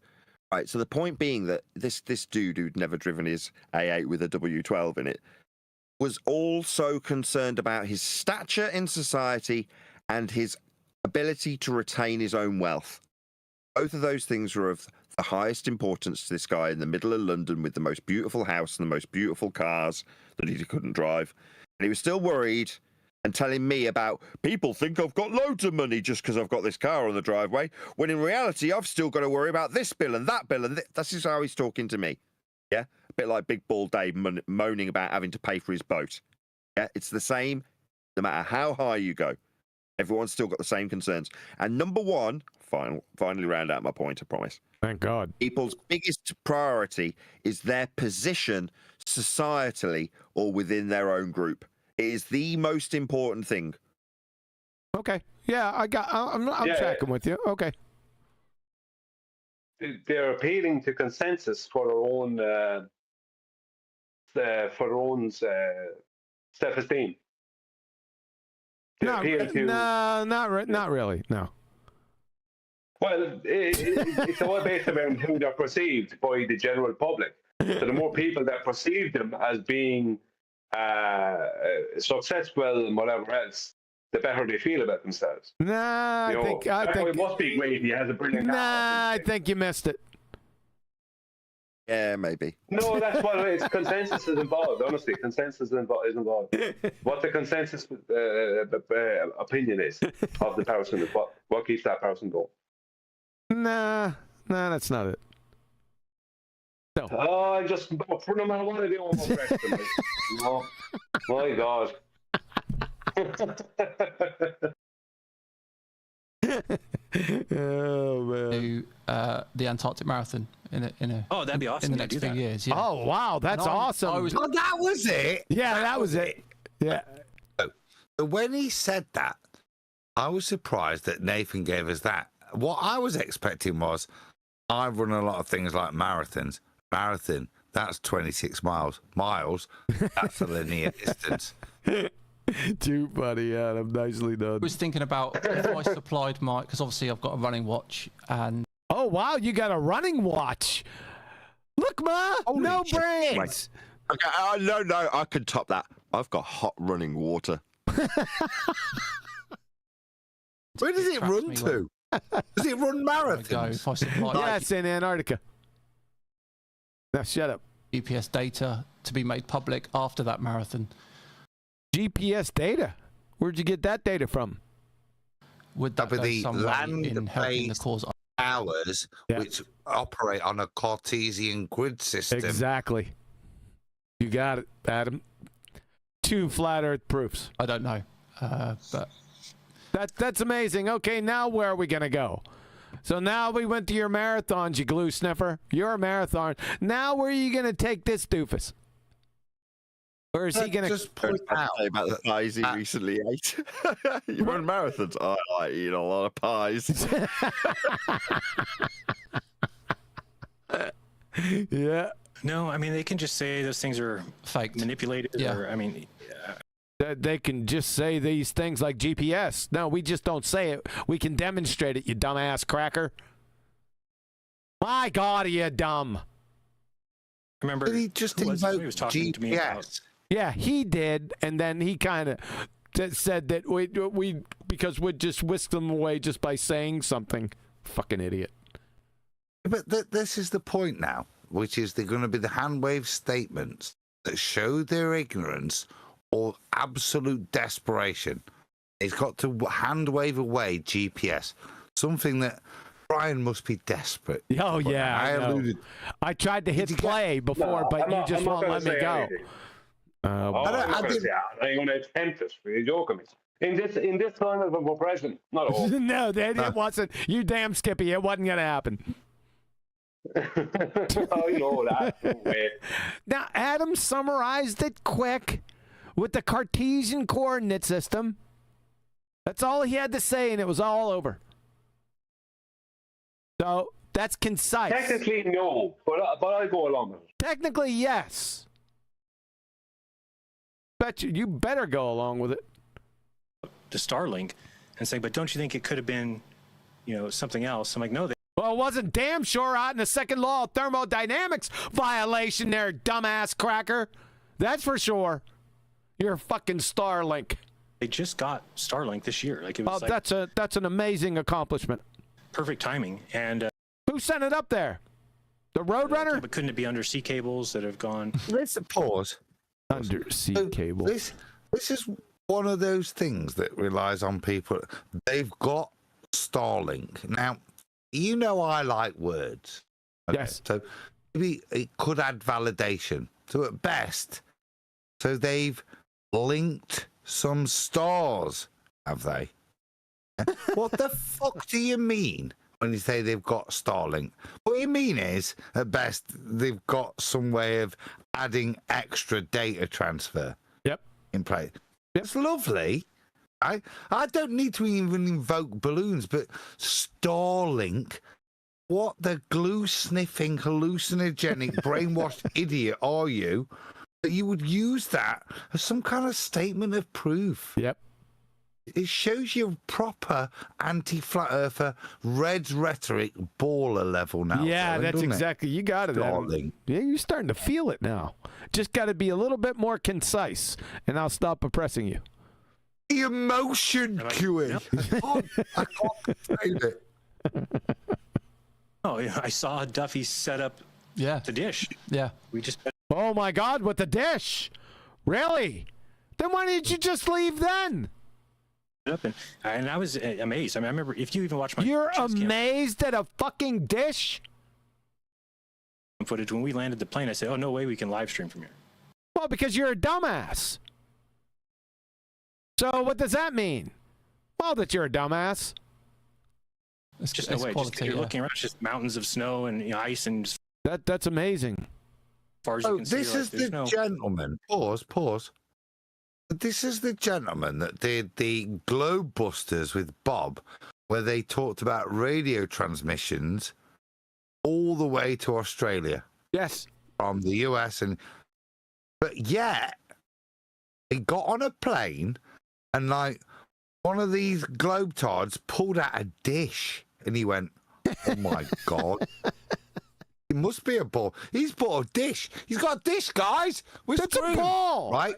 Right, so the point being that this dude who'd never driven his A8 with a W12 in it was also concerned about his stature in society and his ability to retain his own wealth. Both of those things were of the highest importance to this guy in the middle of London with the most beautiful house and the most beautiful cars that he couldn't drive. And he was still worried and telling me about, people think I've got loads of money just because I've got this car on the driveway, when in reality, I've still got to worry about this bill and that bill. And that's just how he's talking to me. Yeah? A bit like Big Bald Dave moaning about having to pay for his boat. Yeah? It's the same no matter how high you go. Everyone's still got the same concerns. And number one, finally round out my point, I promise. Thank God. People's biggest priority is their position societally or within their own group. It is the most important thing. Okay. Yeah, I'm tracking with you. Okay. They're appealing to consensus for their own self-esteem. Not really. No. Well, it's all based around who they're perceived by the general public. So the more people that perceive them as being successful and whatever else, the better they feel about themselves. I think it must be great. He has a brilliant car. I think you missed it. Yeah, maybe. No, that's what it is. Consensus is involved. Honestly, consensus is involved. What the consensus opinion is of the person is what keeps that person going. Nah, that's not it. No. Oh, I just for no matter what I do, I'm arrested. No, my God. Oh man. The Antarctic Marathon in a oh, that'd be awesome in the next few years. Yeah. Oh wow, that's awesome. Oh, that was it. Yeah, that was it. Yeah. So when he said that, I was surprised that Nathan gave us that. What I was expecting was, I've run a lot of things like marathons. Marathon, that's 26 miles. That's a linear distance. Too funny, Adam. Nicely done. I was thinking about if I supplied my, because obviously I've got a running watch and. Oh wow, you got a running watch. Look, Ma, no brains. Okay, no, I could top that. I've got hot running water. Where does it run to? Does it run marathons? If I supply yeah, it's in Antarctica. Now shut up. GPS data to be made public after that marathon. GPS data? Where'd you get that data from? Would that go the some way in helping the cause? Hours which operate on a Cartesian grid system. Exactly. You got it, Adam. 2 flat Earth proofs. I don't know, but that's amazing. Okay, now where are we gonna go? So now we went to your marathons, you glue sniffer. You're a marathon. Now where are you gonna take this doofus? Or is he gonna just point out about the pies he recently ate? You run marathons. Oh, I like eating a lot of pies. Yeah. No, I mean they can just say those things are fake, manipulated. Yeah. Or, I mean, They can just say these things like GPS. No, we just don't say it. We can demonstrate it, you dumbass cracker. My God, are you dumb? remember Did he just who invoke he was talking to me about. GPS? Yeah, he did, and then he kind of said that we because we'd just whisk them away just by saying something. Fucking idiot. But this is the point now, which is they're going to be the hand wave statements that show their ignorance or absolute desperation. He's got to hand wave away GPS, something that Brian must be desperate. Oh yeah, I tried to hit play before, but you just won't let me go. I'm not going to say that. I'm going to attempt it. You're joking me. In this kind of oppression, not all. No, it wasn't. You damn Skippy, it wasn't going to happen. Oh, you know that. No way. Now, Adam summarized it quick with the Cartesian coordinate system. That's all he had to say, and it was all over. So that's concise. Technically, no, but I go along with it. Technically, yes. Bet you better go along with it. To Starlink and saying, but don't you think it could have been, something else? I'm like, no. Well, it wasn't damn sure out in the second law of thermodynamics violation there, dumbass cracker. That's for sure. You're fucking Starlink. They just got Starlink this year. Like it was that's an amazing accomplishment. Perfect timing. And who sent it up there? The Roadrunner? But couldn't it be undersea cables that have gone? Let's pause. Undersea cable. This is one of those things that relies on people. They've got Starlink. Now, I like words. Okay? Yes. So maybe it could add validation. So at best, they've linked some stars, have they? What the fuck do you mean when you say they've got Starlink? What you mean is, at best, they've got some way of adding extra data transfer. Yep. In place. It's lovely. I don't need to even invoke balloons, but Starlink, what the glue-sniffing, hallucinogenic, brainwashed idiot are you that you would use that as some kind of statement of proof? Yep. It shows you proper anti-flat earther, red rhetoric baller level now. Yeah, Dylan, that's exactly. You got it, Adam. Starlink. Yeah, you're starting to feel it now. Just got to be a little bit more concise, and I'll stop oppressing you. The emotion, Q. I can't say it. Oh, yeah, I saw Duffy set up the dish. Yeah. We just. Oh my God, with the dish? Really? Then why didn't you just leave then? Up and I was amazed. I mean, I remember if you even watch my. You're amazed at a fucking dish? Footage when we landed the plane, I said, "Oh no way, we can live stream from here." Well, because you're a dumbass. So what does that mean? Well, that you're a dumbass. It's just no way. Just, you're looking around, it's just mountains of snow and ice and. That's amazing. As far as you can this see, is the gentleman. Pause. This is the gentleman that did the Globebusters with Bob, where they talked about radio transmissions all the way to Australia. Yes. From the US but yet he got on a plane and one of these globetards pulled out a dish and he went, "Oh my God. It must be a ball. He's bought a dish. He's got a dish, guys. That's a ball. Right?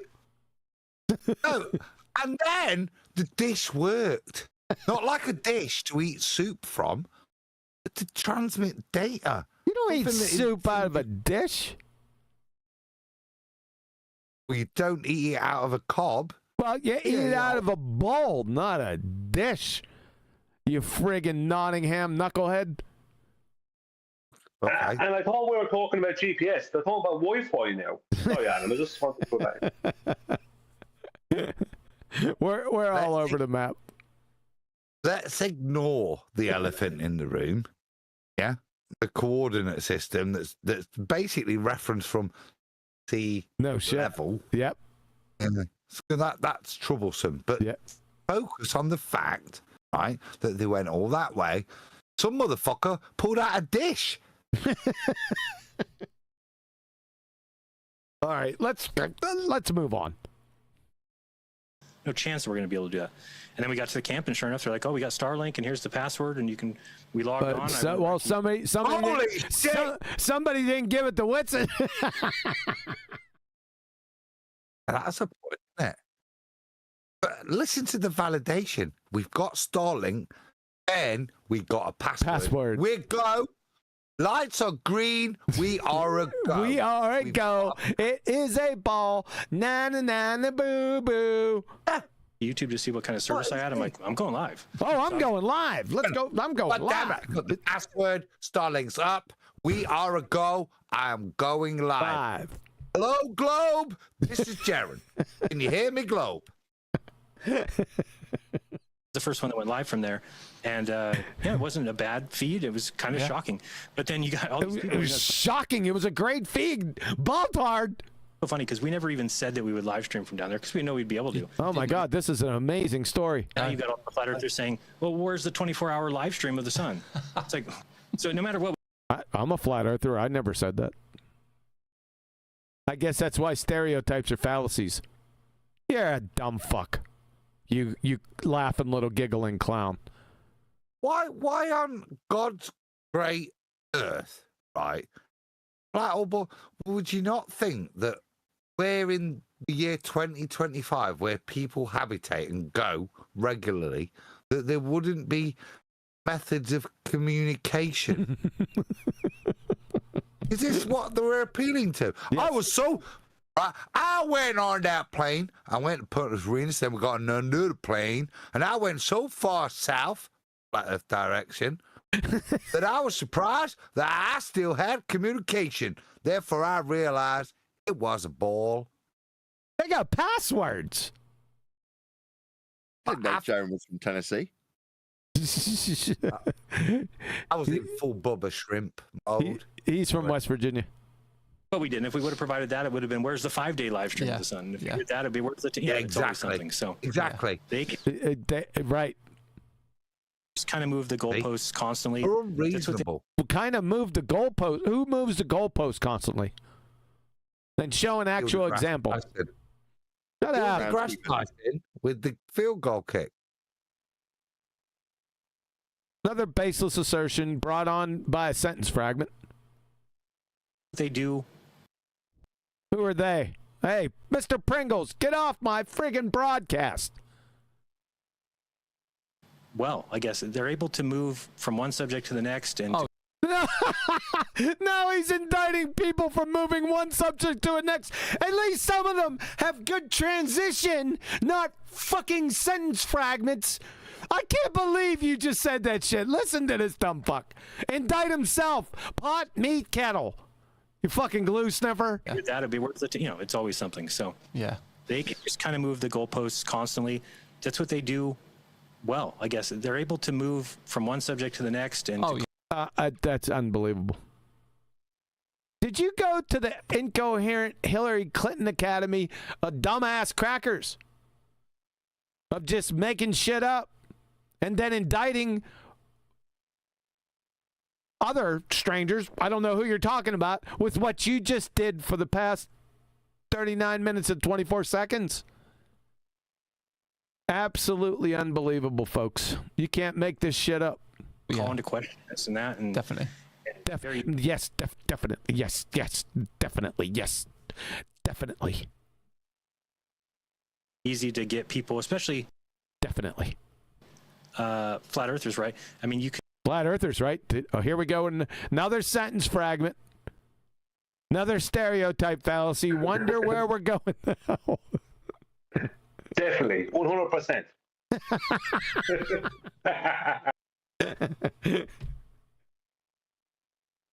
No. And then the dish worked. Not like a dish to eat soup from, but to transmit data. You don't eat soup out of a dish. Well, you don't eat it out of a cob. Well, you eat it out of a bowl, not a dish. You friggin' Nottingham knucklehead. Okay. And I thought we were talking about GPS. They're talking about Wi-Fi now. Sorry, Adam. I just wanted to go back. We're all over the map. Let's ignore the elephant in the room. Yeah, the coordinate system that's basically referenced from sea level. Yep. So that's troublesome. But focus on the fact, right, that they went all that way. Some motherfucker pulled out a dish. All right, let's move on. No chance that we're going to be able to do that. And then we got to the camp, and sure enough, they're like, "Oh, we got Starlink, and here's the password, and we logged on." Somebody didn't give it to Whitson. That's a point, isn't it? But listen to the validation. We've got Starlink, and we got a password. We go. Lights are green. We are a go. We are a go. It is a ball. Na na na na boo boo. YouTube to see what kind of service I had. I'm like, I'm going live. Oh, I'm going live. Let's go. I'm going live. The password, Starlink's up. We are a go. I am going live. Hello, Globe. This is Jeran. Can you hear me, Globe? The first one that went live from there, and it wasn't a bad feed. It was kind of shocking, but then you got all these people. It was shocking. It was a great feed. Balled hard. So funny because we never even said that we would live stream from down there because we know we'd be able to. Oh my God, this is an amazing story. Now you got all the flat earthers saying, "Well, where's the 24-hour live stream of the sun?" It's like, so no matter what. I'm a flat earther. I never said that. I guess that's why stereotypes are fallacies. You're a dumb fuck. You laughing little giggling clown. Why on God's great earth, right? Would you not think that we're in the year 2025 where people habitate and go regularly, that there wouldn't be methods of communication? Is this what they were appealing to? Yes. I went on that plane. I went to Punta Arenas, then we got another plane, and I went so far south, flat Earth direction, that I was surprised that I still had communication. Therefore, I realized it was a ball. They got passwords. I didn't know Jeran was from Tennessee. I was in full Bubba Shrimp mode. He's from West Virginia. But we didn't. If we would have provided that, it would have been, where's the 5-day live stream of the sun? If you did that, it'd be, where's the exactly. Something. So exactly. Right. Just kind of move the goalposts constantly. Unreasonable. Kind of move the goalpost. Who moves the goalpost constantly? Then show an actual example. Shut up. Grass with the field goal kick. Another baseless assertion brought on by a sentence fragment. They do. Who are they? Hey, Mr. Pringles, get off my friggin' broadcast. Well, I guess they're able to move from one subject to the next. And now he's indicting people for moving one subject to the next. At least some of them have good transition, not fucking sentence fragments. I can't believe you just said that shit. Listen to this dumb fuck. Indict himself. Pot, meat, kettle. You fucking glue sniffer. That'd be worth it. It's always something. So they can just kind of move the goalposts constantly. That's what they do. Well, I guess they're able to move from one subject to the next. And that's unbelievable. Did you go to the incoherent Hillary Clinton Academy of dumbass crackers? Of just making shit up and then indicting other strangers, I don't know who you're talking about, with what you just did for the past 39 minutes and 24 seconds. Absolutely unbelievable, folks. You can't make this shit up. Call into question this and that. And definitely. Yes, definitely. Yes, definitely. Yes, definitely. Easy to get people, especially. Definitely. Flat earthers, right? I mean, you can. Flat earthers, right? Oh, here we go. Another sentence fragment. Another stereotype fallacy. Wonder where we're going now. Definitely, 100%.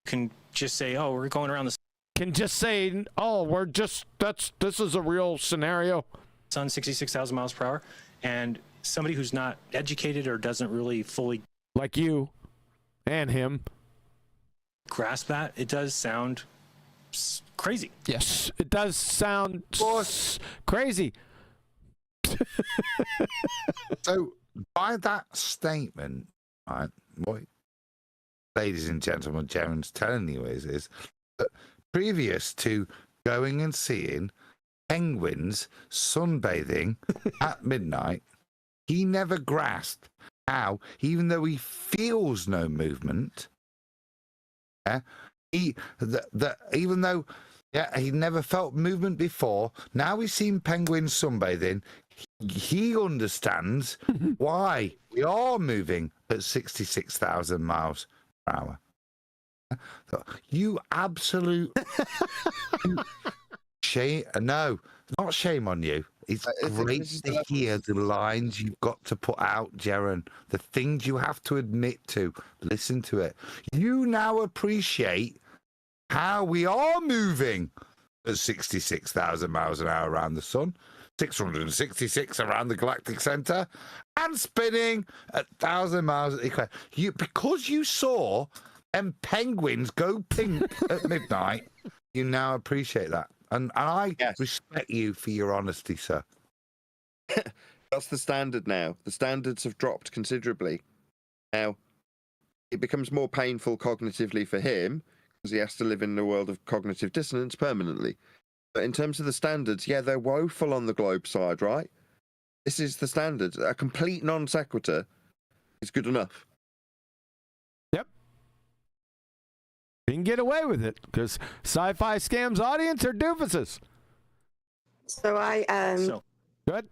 Can just say, oh, we're going around the Can just say, oh, this is a real scenario. sun 66,000 miles per hour, and somebody who's not educated or doesn't really fully Like you and him. grasp that, it does sound crazy. Yes. It does sound crazy. So, by that statement, right, what, ladies and gentlemen, Jeran's telling you is that previous to going and seeing penguins sunbathing at midnight, he never grasped how, even though he feels no movement, even though he never felt movement before, now he's seen penguins sunbathing. He understands why we are moving at 66,000 miles per hour. You absolute shame. No, not shame on you. It's great to hear the lines you've got to put out, Jeran. The things you have to admit to. Listen to it. You now appreciate how we are moving at 66,000 miles an hour around the sun, 666 around the galactic center, and spinning at 1,000 miles at the equator. Because you saw penguins go pink at midnight, you now appreciate that. And I respect you for your honesty, sir. That's the standard now. The standards have dropped considerably. Now, it becomes more painful cognitively for him because he has to live in a world of cognitive dissonance permanently. But in terms of the standards, yeah, they're woeful on the globe side, right? This is the standard. A complete non sequitur is good enough. Yep. You can get away with it because Sci-Fi Scams audience are doofuses. So Good.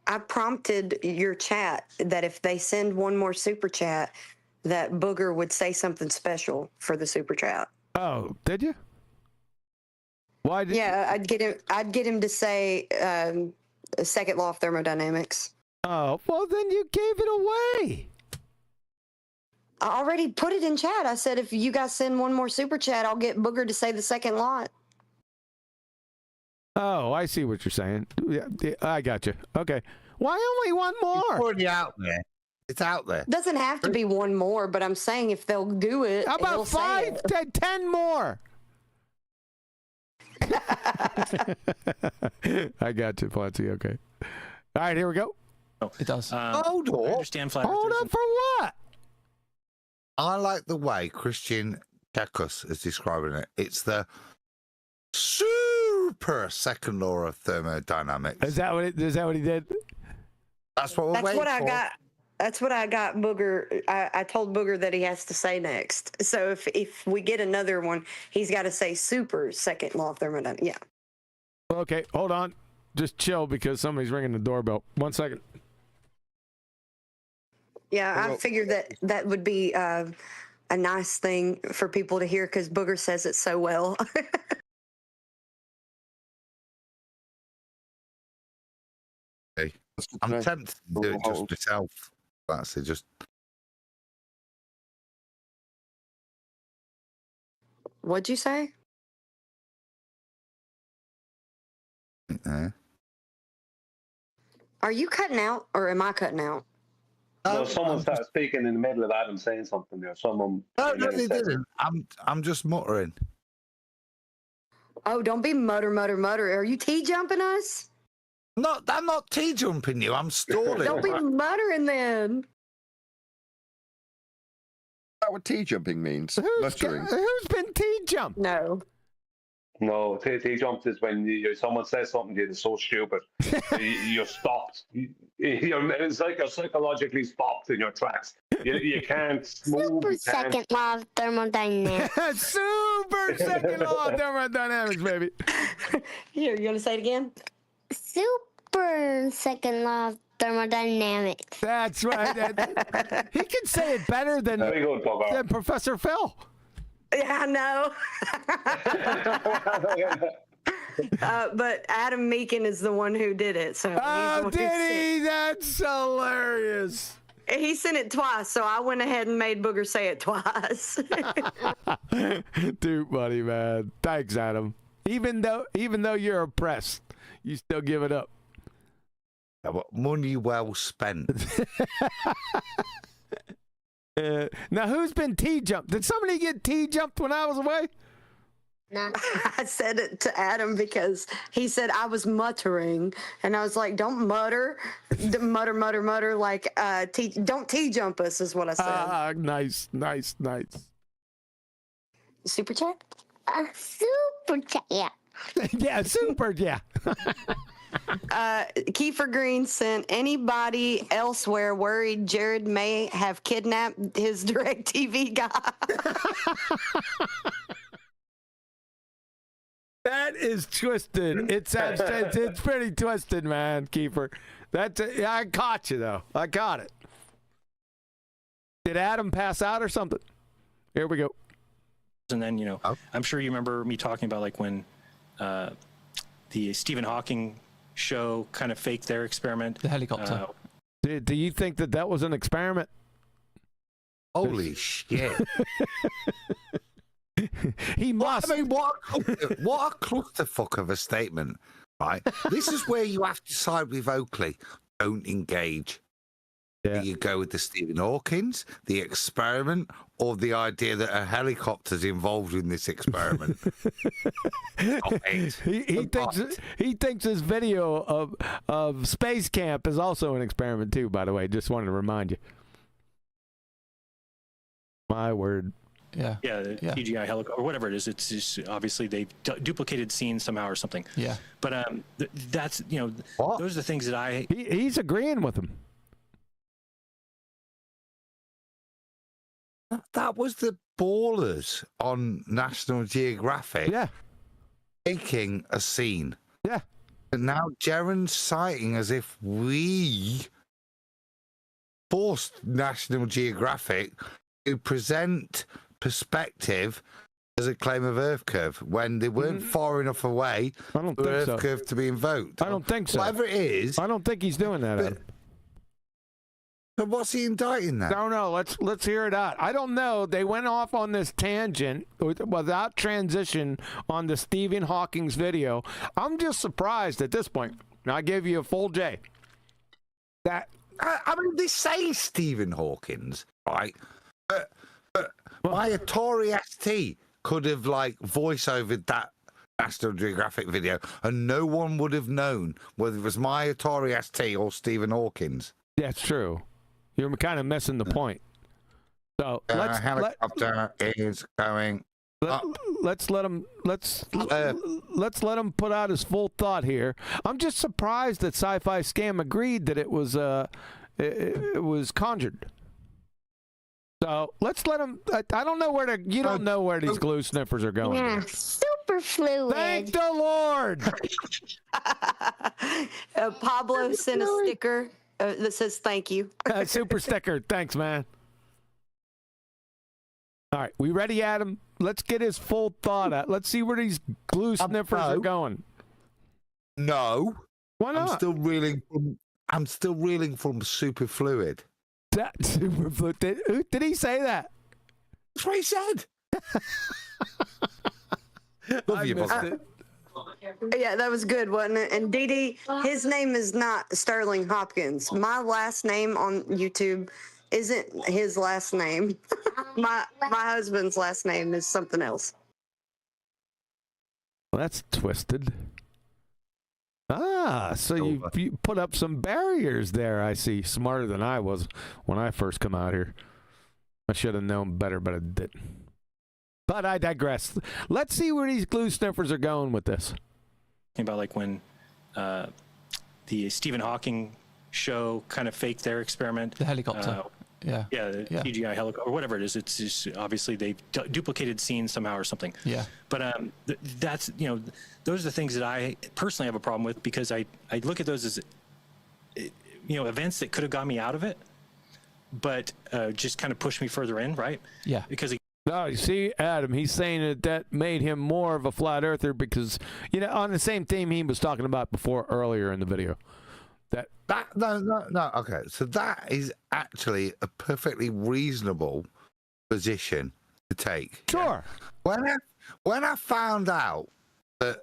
I prompted your chat that if they send one more super chat, that Booger would say something special for the super chat. Oh, did you? Why did? Yeah, I'd get him to say second law of thermodynamics. Oh, well then you gave it away. I already put it in chat. I said if you guys send one more super chat, I'll get Booger to say the second law. Oh, I see what you're saying. Yeah, I got you. Okay. Why only one more? It's already out there. It's out there. Doesn't have to be one more, but I'm saying if they'll do it, How about 5 to 10 more? I got you, Planty. Okay. All right, here we go. Oh, it does. Hold I on. understand flat Hold earthers up for what? I like the way Christian Chekos is describing it. It's the super second law of thermodynamics. Is that what he did? That's what we're That's waiting what I for. got. That's what I got. Booger. I told Booger that he has to say next. So if we get another one, he's got to say super second law of thermodynamics. Yeah. Okay, hold on. Just chill because somebody's ringing the doorbell. 1 second. Yeah, I figured that would be a nice thing for people to hear because Booger says it so well. Okay. I'm tempted to do it just myself. That's it. Just What'd you say? Are you cutting out or am I cutting out? No, someone started speaking in the middle of Adam saying something there. Someone. No, they didn't. I'm just muttering. Oh, don't be mutter. Are you tea jumping us? No, I'm not tea jumping you. I'm stalling. Don't be muttering then. Is that what tea jumping means? Who's been tea jumped? No. No, tea jumped is when someone says something to you that's so stupid, you're stopped. It's like you're psychologically stopped in your tracks. You can't move. Super second law of thermodynamics. Super second law of thermodynamics, baby. Here, you want to say it again? Super second law of thermodynamics. That's right. He can say it better than Very good, Professor Phil. Yeah, I know. But Adam Meakin is the one who did it. So Oh, did he? That's hilarious. He sent it twice, so I went ahead and made Booger say it twice. Dude, buddy, man. Thanks, Adam. Even though you're oppressed, you still give it up. Money well spent. Now, who's been T-jumped? Did somebody get T-jumped when I was away? No. I said it to Adam because he said I was muttering, and I was like, "Don't mutter, mutter, like don't T-jump us," is what I said. Nice. Super chat? Super chat, yeah. Yeah, super, yeah. Kiefer Green sent anybody elsewhere worried Jared may have kidnapped his DirecTV guy. That is twisted. It's pretty twisted, man, Kiefer. I caught you though. I got it. Did Adam pass out or something? Here we go. And then, I'm sure you remember me talking about like when the Stephen Hawking show kind of faked their experiment. The helicopter. Do you think that was an experiment? Holy shit. He must. I mean, what a clusterfuck of a statement, right? This is where you have to side with Oakley. Don't engage. Yeah. Do you go with the Stephen Hawkins, the experiment, or the idea that a helicopter's involved in this experiment? He thinks his video of Space Camp is also an experiment too, by the way. Just wanted to remind you. My word. Yeah, CGI helicopter or whatever it is. It's just obviously they've duplicated scenes somehow or something. Yeah. But that's those are the things that he's agreeing with him. That was the Ballers on National Geographic. Yeah. Taking a scene. Yeah. And now Jeran's citing as if we forced National Geographic to present perspective as a claim of Earth curve when they weren't far enough away for Earth curve to be invoked. I don't think so. Whatever it is. I don't think he's doing that, Adam. But what's he indicting then? No. Let's hear it out. I don't know. They went off on this tangent without transition on the Stephen Hawking's video. I'm just surprised at this point. I gave you a full J. I mean, they say Stephen Hawkins, right? My Atari ST could have voice-overed that National Geographic video, and no one would have known whether it was my Atari ST or Stephen Hawkins. That's true. You're kind of missing the point. So helicopter is going. Let's let him put out his full thought here. I'm just surprised that Sci-Fi Scam agreed that it was conjured. So let's let him. I don't know where you don't know where these glue sniffers are going. Yeah, super fluid. Thank the Lord. Pablo sent a sticker that says thank you. Super sticker. Thanks, man. All right, we ready, Adam? Let's get his full thought out. Let's see where these glue sniffers are going. No. Why not? I'm still reeling from super fluid. That super fluid. Did he say that? That's what he said. I missed it. Yeah, that was good, wasn't it? And Dee, his name is not Sterling Hopkins. My last name on YouTube isn't his last name. My husband's last name is something else. Well, that's twisted. So you put up some barriers there, I see. Smarter than I was when I first come out here. I should have known better, but I didn't. But I digress. Let's see where these glue sniffers are going with this. About when the Stephen Hawking show kind of faked their experiment. The helicopter. Yeah, CGI helicopter or whatever it is. It's just obviously they've duplicated scenes somehow or something. Yeah. But that's those are the things that I personally have a problem with because I look at those as events that could have got me out of it, but just kind of pushed me further in, right? Yeah. Because No, you see, Adam, he's saying that made him more of a flat earther because, on the same theme he was talking about before earlier in the video. No. Okay, so that is actually a perfectly reasonable position to take. Sure. When I found out that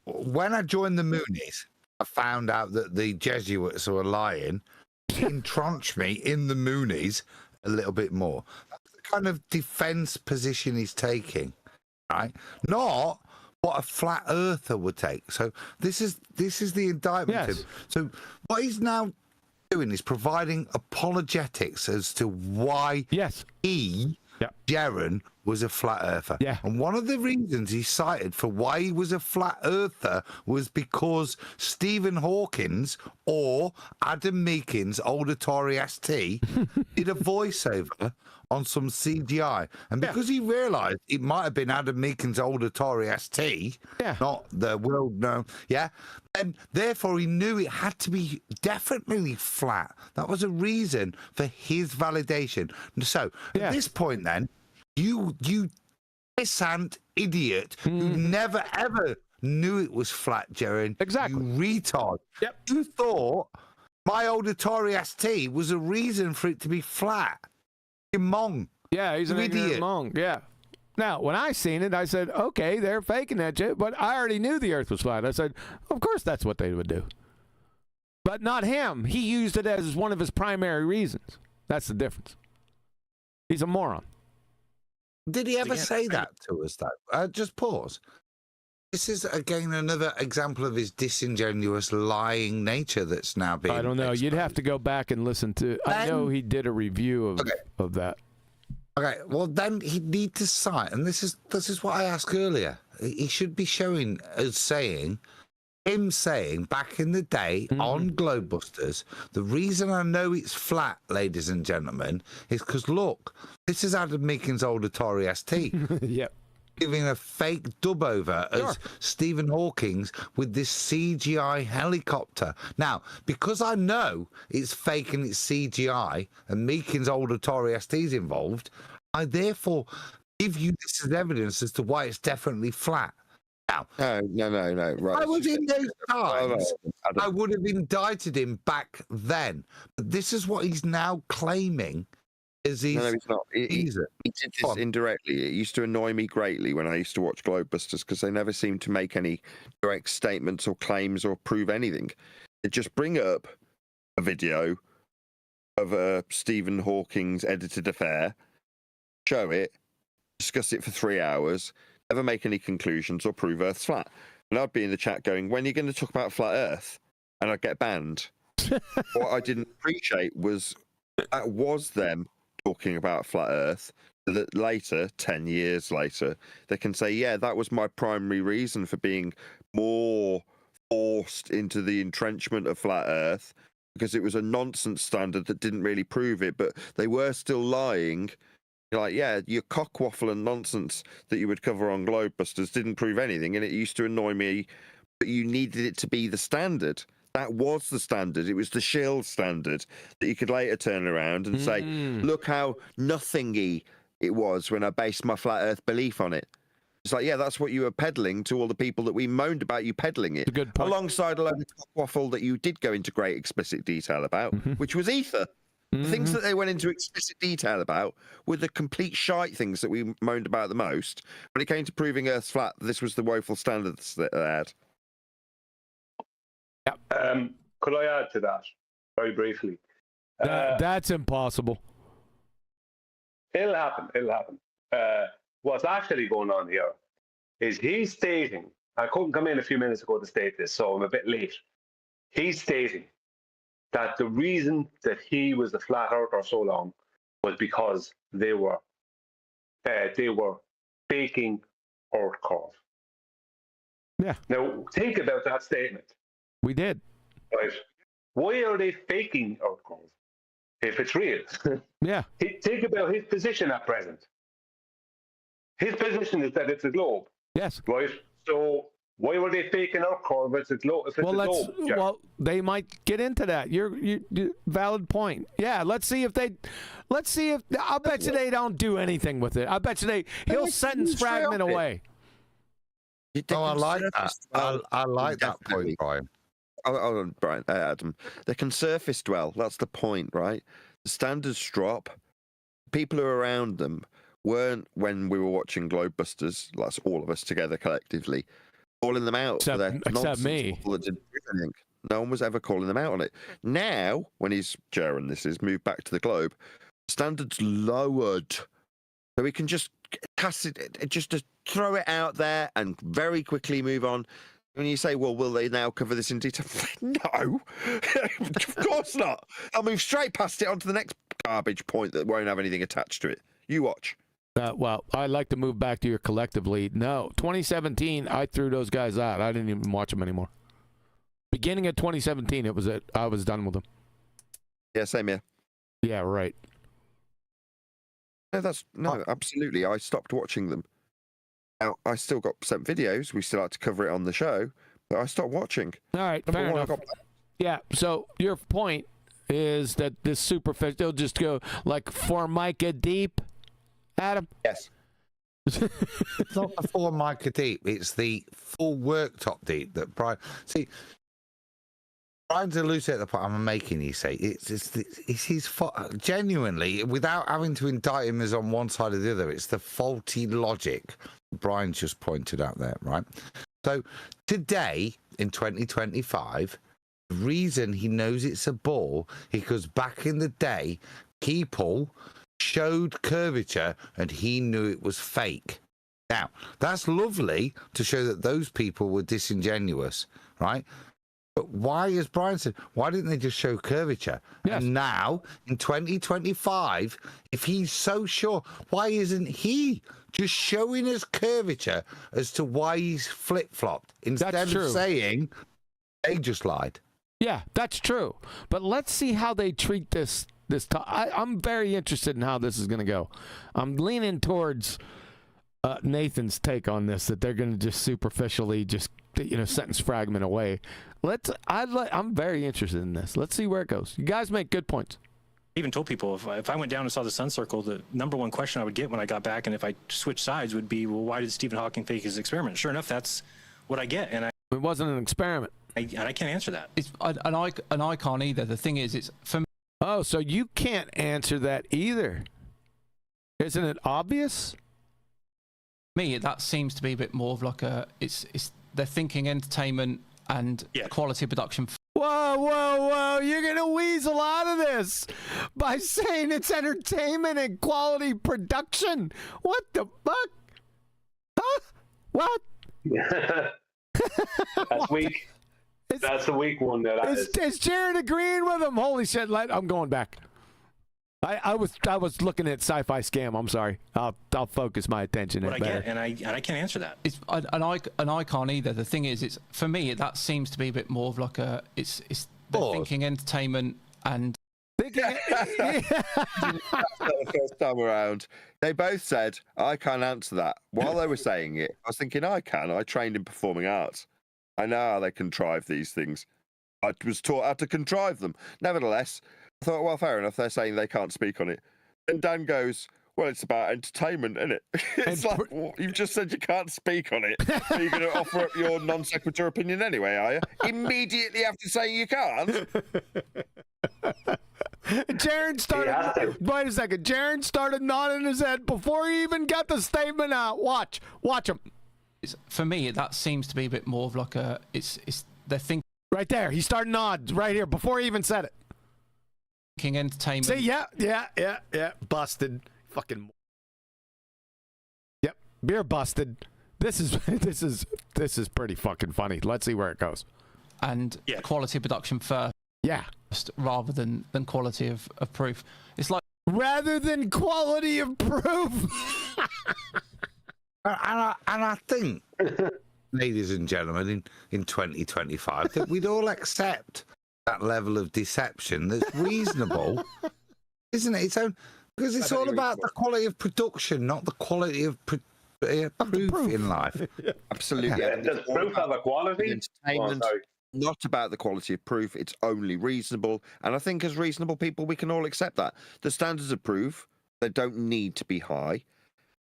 when I joined the Moonies, I found out that the Jesuits were lying. It entrenched me in the Moonies a little bit more. That's the kind of defense position he's taking, right? Not what a flat earther would take. So this is the indictment. Yes. So what he's now doing is providing apologetics as to why he, Jeran, was a flat earther. Yeah. And one of the reasons he cited for why he was a flat earther was because Stephen Hawking's or Adam Meakin's auditory ST did a voiceover on some CGI. And because he realised it might have been Adam Meakin's auditory ST, not the world known, and therefore he knew it had to be definitely flat. That was a reason for his validation. So at this point then, you pissant idiot who never ever knew it was flat, Jeran. Exactly. You retard. Yep. You thought my auditory ST was a reason for it to be flat. You mong. Yeah, he's an idiot mong. Yeah. Now, when I seen it, I said, okay, they're faking that shit, but I already knew the earth was flat. I said, of course that's what they would do. But not him. He used it as one of his primary reasons. That's the difference. He's a moron. Did he ever say that to us, though? Just pause. This is, again, another example of his disingenuous lying nature that's now being I don't know. exposed. You'd have to go back and listen to... I know he did a review of that. Okay, well, then he'd need to cite, and this is what I asked earlier. He should be showing us saying back in the day on Globebusters, the reason I know it's flat, ladies and gentlemen, is because, look, this is Adam Meakin's auditory ST. Yep. Giving a fake dub over as Stephen Hawking's with this CGI helicopter. Now, because I know it's fake and it's CGI and Meakin's auditory ST's involved, I therefore give you this as evidence as to why it's definitely flat. Now, No. Right. I was in those times. I would have indicted him back then. But this is what he's now claiming. No, he's not. He did this indirectly. It used to annoy me greatly when I used to watch Globebusters because they never seemed to make any direct statements or claims or prove anything. They just bring up a video of Stephen Hawking's edited affair, show it, discuss it for 3 hours, never make any conclusions or prove Earth's flat. And I'd be in the chat going, when are you going to talk about flat Earth? And I'd get banned. What I didn't appreciate was that was them talking about flat Earth, that later, 10 years later, they can say, yeah, that was my primary reason for being more forced into the entrenchment of flat Earth, because it was a nonsense standard that didn't really prove it, but they were still lying. You're like, yeah, your cockwaffle and nonsense that you would cover on Globebusters didn't prove anything, and it used to annoy me, but you needed it to be the standard. That was the standard. It was the shield standard that you could later turn around and say, look how nothingy it was when I based my flat Earth belief on it. It's like, yeah, that's what you were peddling to all the people that we moaned about you peddling it. A good point. Alongside a load of waffle that you did go into great explicit detail about, which was ether. The things that they went into explicit detail about were the complete shite things that we moaned about the most. When it came to proving Earth's flat, this was the woeful standards that they had. Could I add to that very briefly? That's impossible. It'll happen. What's actually going on here is he's stating, I couldn't come in a few minutes ago to state this, so I'm a bit late. He's stating that the reason that he was the flat earther so long was because they were faking Earth curve. Yeah. Now think about that statement. We did. Right. Why are they faking Earth curve if it's real? Yeah. Think about his position at present. His position is that it's a globe. Yes. Right. So Why were they faking our curve if it's low? If it's low, well, they might get into that. You valid point. Yeah, let's see if I'll bet you they don't do anything with it. I bet you he'll sentence fragment away. Oh, I like that. I like that point, Brian. Oh, Brian, Adam. They can surface dwell. That's the point, right? The standards drop. People who are around them weren't, when we were watching Globebusters, that's all of us together collectively, calling them out for their nonsense. Me. No one was ever calling them out on it. Now, when Jeran, moved back to the Globe, standards lowered. So we can just cast it, just to throw it out there and very quickly move on. When you say, well, will they now cover this in detail? No, of course not. I'll move straight past it onto the next garbage point that won't have anything attached to it. You watch. Well, I'd like to move back to your collectively. No, 2017, I threw those guys out. I didn't even watch them anymore. Beginning of 2017, I was done with them. Yeah, same here. Yeah, right. No, absolutely. I stopped watching them. Now, I still got sent videos. We still had to cover it on the show, but I stopped watching. All right, fair enough. Yeah, so your point is that this superfish, they'll just go like Formica deep, Adam? Yes. It's not the Formica deep. It's the full worktop deep that Brian... See, Brian's elucidated the point I'm making, you say. It's his fault. Genuinely, without having to indict him as on one side or the other, it's the faulty logic Brian just pointed out there, right? So today, in 2025, the reason he knows it's a ball is because back in the day, people showed curvature and he knew it was fake. Now, that's lovely to show that those people were disingenuous, right? But why, as Brian said, why didn't they just show curvature? Yes. And now, in 2025, if he's so sure, why isn't he just showing us curvature as to why he's flip-flopped instead of saying they just lied? Yeah, that's true. But let's see how they treat this. I'm very interested in how this is going to go. I'm leaning towards Nathan's take on this, that they're going to just superficially just sentence fragment away. I'm very interested in this. Let's see where it goes. You guys make good points. I even told people if I went down and saw the sun circle, the number one question I would get when I got back, and if I switched sides, would be, well, why did Stephen Hawking fake his experiment? Sure enough, that's what I get, and it wasn't an experiment. I can't answer that. And I can't either. The thing is, it's for me. Oh, so you can't answer that either? Isn't it obvious? Me, that seems to be a bit more of like they're thinking entertainment and quality of production. Whoa, you're going to weasel out of this by saying it's entertainment and quality production. What the fuck? Huh? What? That's weak. That's a weak one. Is Jared agreeing with him? Holy shit, I'm going back. I was looking at Sci-Fi Scam. I'm sorry. I'll focus my attention. What I get, and I can't answer that. And I can't either. The thing is, it's for me that seems to be a bit more of like they're thinking entertainment and thinking. The first time around, they both said I can't answer that. While they were saying it, I was thinking I can. I trained in performing arts. I know how they contrive these things. I was taught how to contrive them. Nevertheless, I thought, well, fair enough. They're saying they can't speak on it. And Dan goes, well, it's about entertainment, isn't it? It's like, well, you've just said you can't speak on it. Are you going to offer up your non sequitur opinion anyway, are you? Immediately after saying you can't? Jaron started. Wait a second. Jaron started nodding his head before he even got the statement out. Watch him. For me, that seems to be a bit more of like they're thinking. Right there. He started nodding right here before he even said it. Thinking entertainment. See, yeah. Busted. Fucking. Yep. Beer busted. This is pretty fucking funny. Let's see where it goes. And quality of production first. Yeah. Rather than quality of proof. It's like rather than quality of proof. And I think, ladies and gentlemen, in 2025, that we'd all accept that level of deception that's reasonable, isn't it? Because it's all about the quality of production, not the quality of proof in life. Absolutely. Yeah, does proof have a quality? Entertainment, not about the quality of proof. It's only reasonable. And I think as reasonable people, we can all accept that. The standards of proof, they don't need to be high.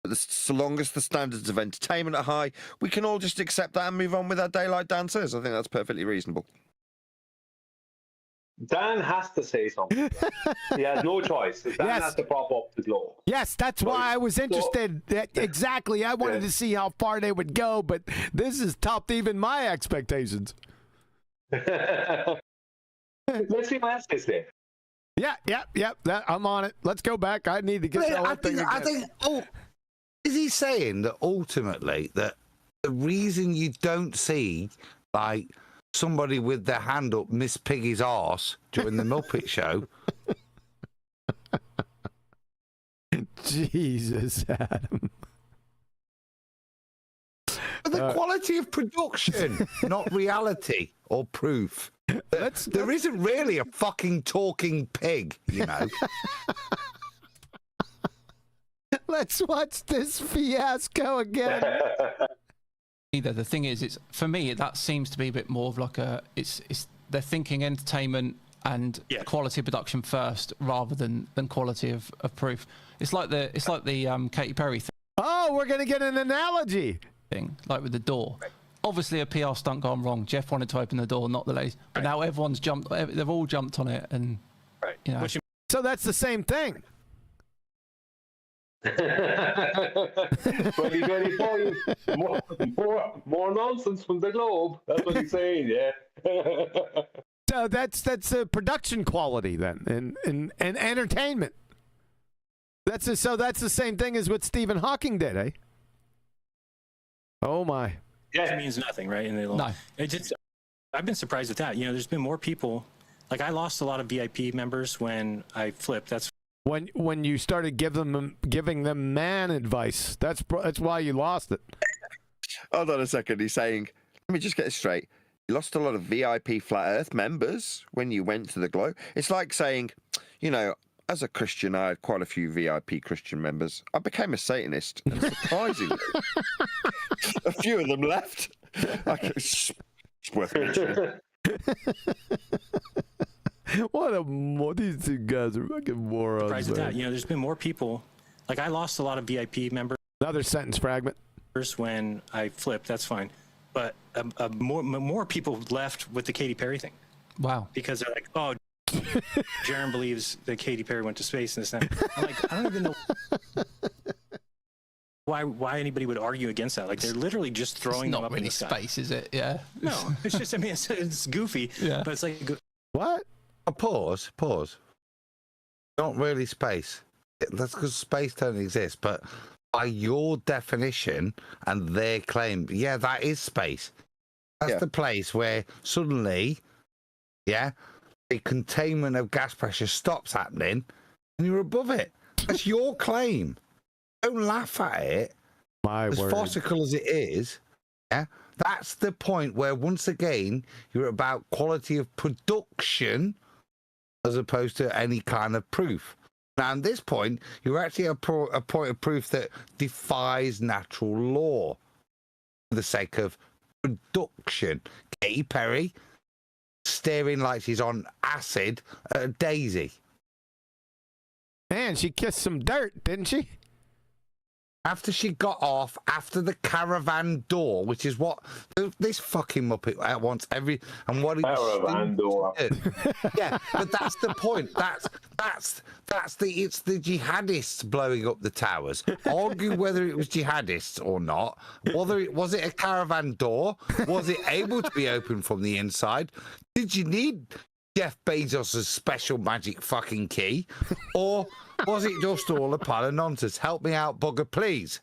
But so long as the standards of entertainment are high, we can all just accept that and move on with our day like Dan says. I think that's perfectly reasonable. Dan has to say something. He has no choice. Dan has to prop up the globe. Yes, that's why I was interested. Exactly. I wanted to see how far they would go, but this has topped even my expectations. Let's see what else is there. Yeah. I'm on it. Let's go back. I need to get that one thing again. Is he saying that ultimately that the reason you don't see like somebody with their hand up Miss Piggy's arse during the Muppet Show? Jesus, Adam. The quality of production, not reality or proof. There isn't really a fucking talking pig, you know. Let's watch this fiasco again. The thing is, it's for me that seems to be a bit more of like a it's they're thinking entertainment and quality of production first rather than quality of proof. It's like the Katy Perry thing. Oh, we're gonna get an analogy like with the door. Obviously a PR stunt gone wrong. Jeff wanted to open the door, not the ladies, but now everyone's jumped. They've all jumped on it, and you know. So that's the same thing. 2025, more nonsense from the globe. That's what he's saying, yeah. So that's a production quality then, and entertainment. That's the same thing as what Stephen Hawking did, eh? Oh my. Yeah, it means nothing, right? And no. I've been surprised with that. You know, there's been more people. Like I lost a lot of VIP members when I flipped. That's when you started giving them man advice. That's why you lost it. Hold on a second. He's saying, let me just get this straight. You lost a lot of VIP Flat Earth members when you went to the globe. It's like saying, you know, as a Christian, I had quite a few VIP Christian members. I became a Satanist, and surprisingly, a few of them left. It's worth mentioning. These two guys are fucking morons. Surprised at that. You know, there's been more people. Like I lost a lot of VIP members. Another sentence fragment. When I flipped, that's fine. But more people left with the Katy Perry thing. Wow. Because they're like, oh, Jeran believes that Katy Perry went to space and this and that. I'm like, I don't even know why anybody would argue against that. Like they're literally just throwing them up in the sky. Not really space, is it? Yeah. No, it's just. I mean, it's goofy. Yeah. But it's like what? Pause. Not really space. That's because space don't exist. But by your definition and their claim, yeah, that is space. That's the place where suddenly, the containment of gas pressure stops happening and you're above it. That's your claim. Don't laugh at it. As farcical as it is, that's the point where once again you're about quality of production as opposed to any kind of proof. Now, at this point, you're actually at a point of proof that defies natural law for the sake of production. Katy Perry staring like she's on acid at a daisy. Man, she kissed some dirt, didn't she? After she got off, after the caravan door, which is what this fucking Muppet wants and what caravan door. Yeah, but that's the point. It's the jihadists blowing up the towers. Argue whether it was jihadists or not. Was it a caravan door? Was it able to be opened from the inside? Did you need Jeff Bezos' special magic fucking key? Or was it just all a pile of nonsense? Help me out, bugger, please.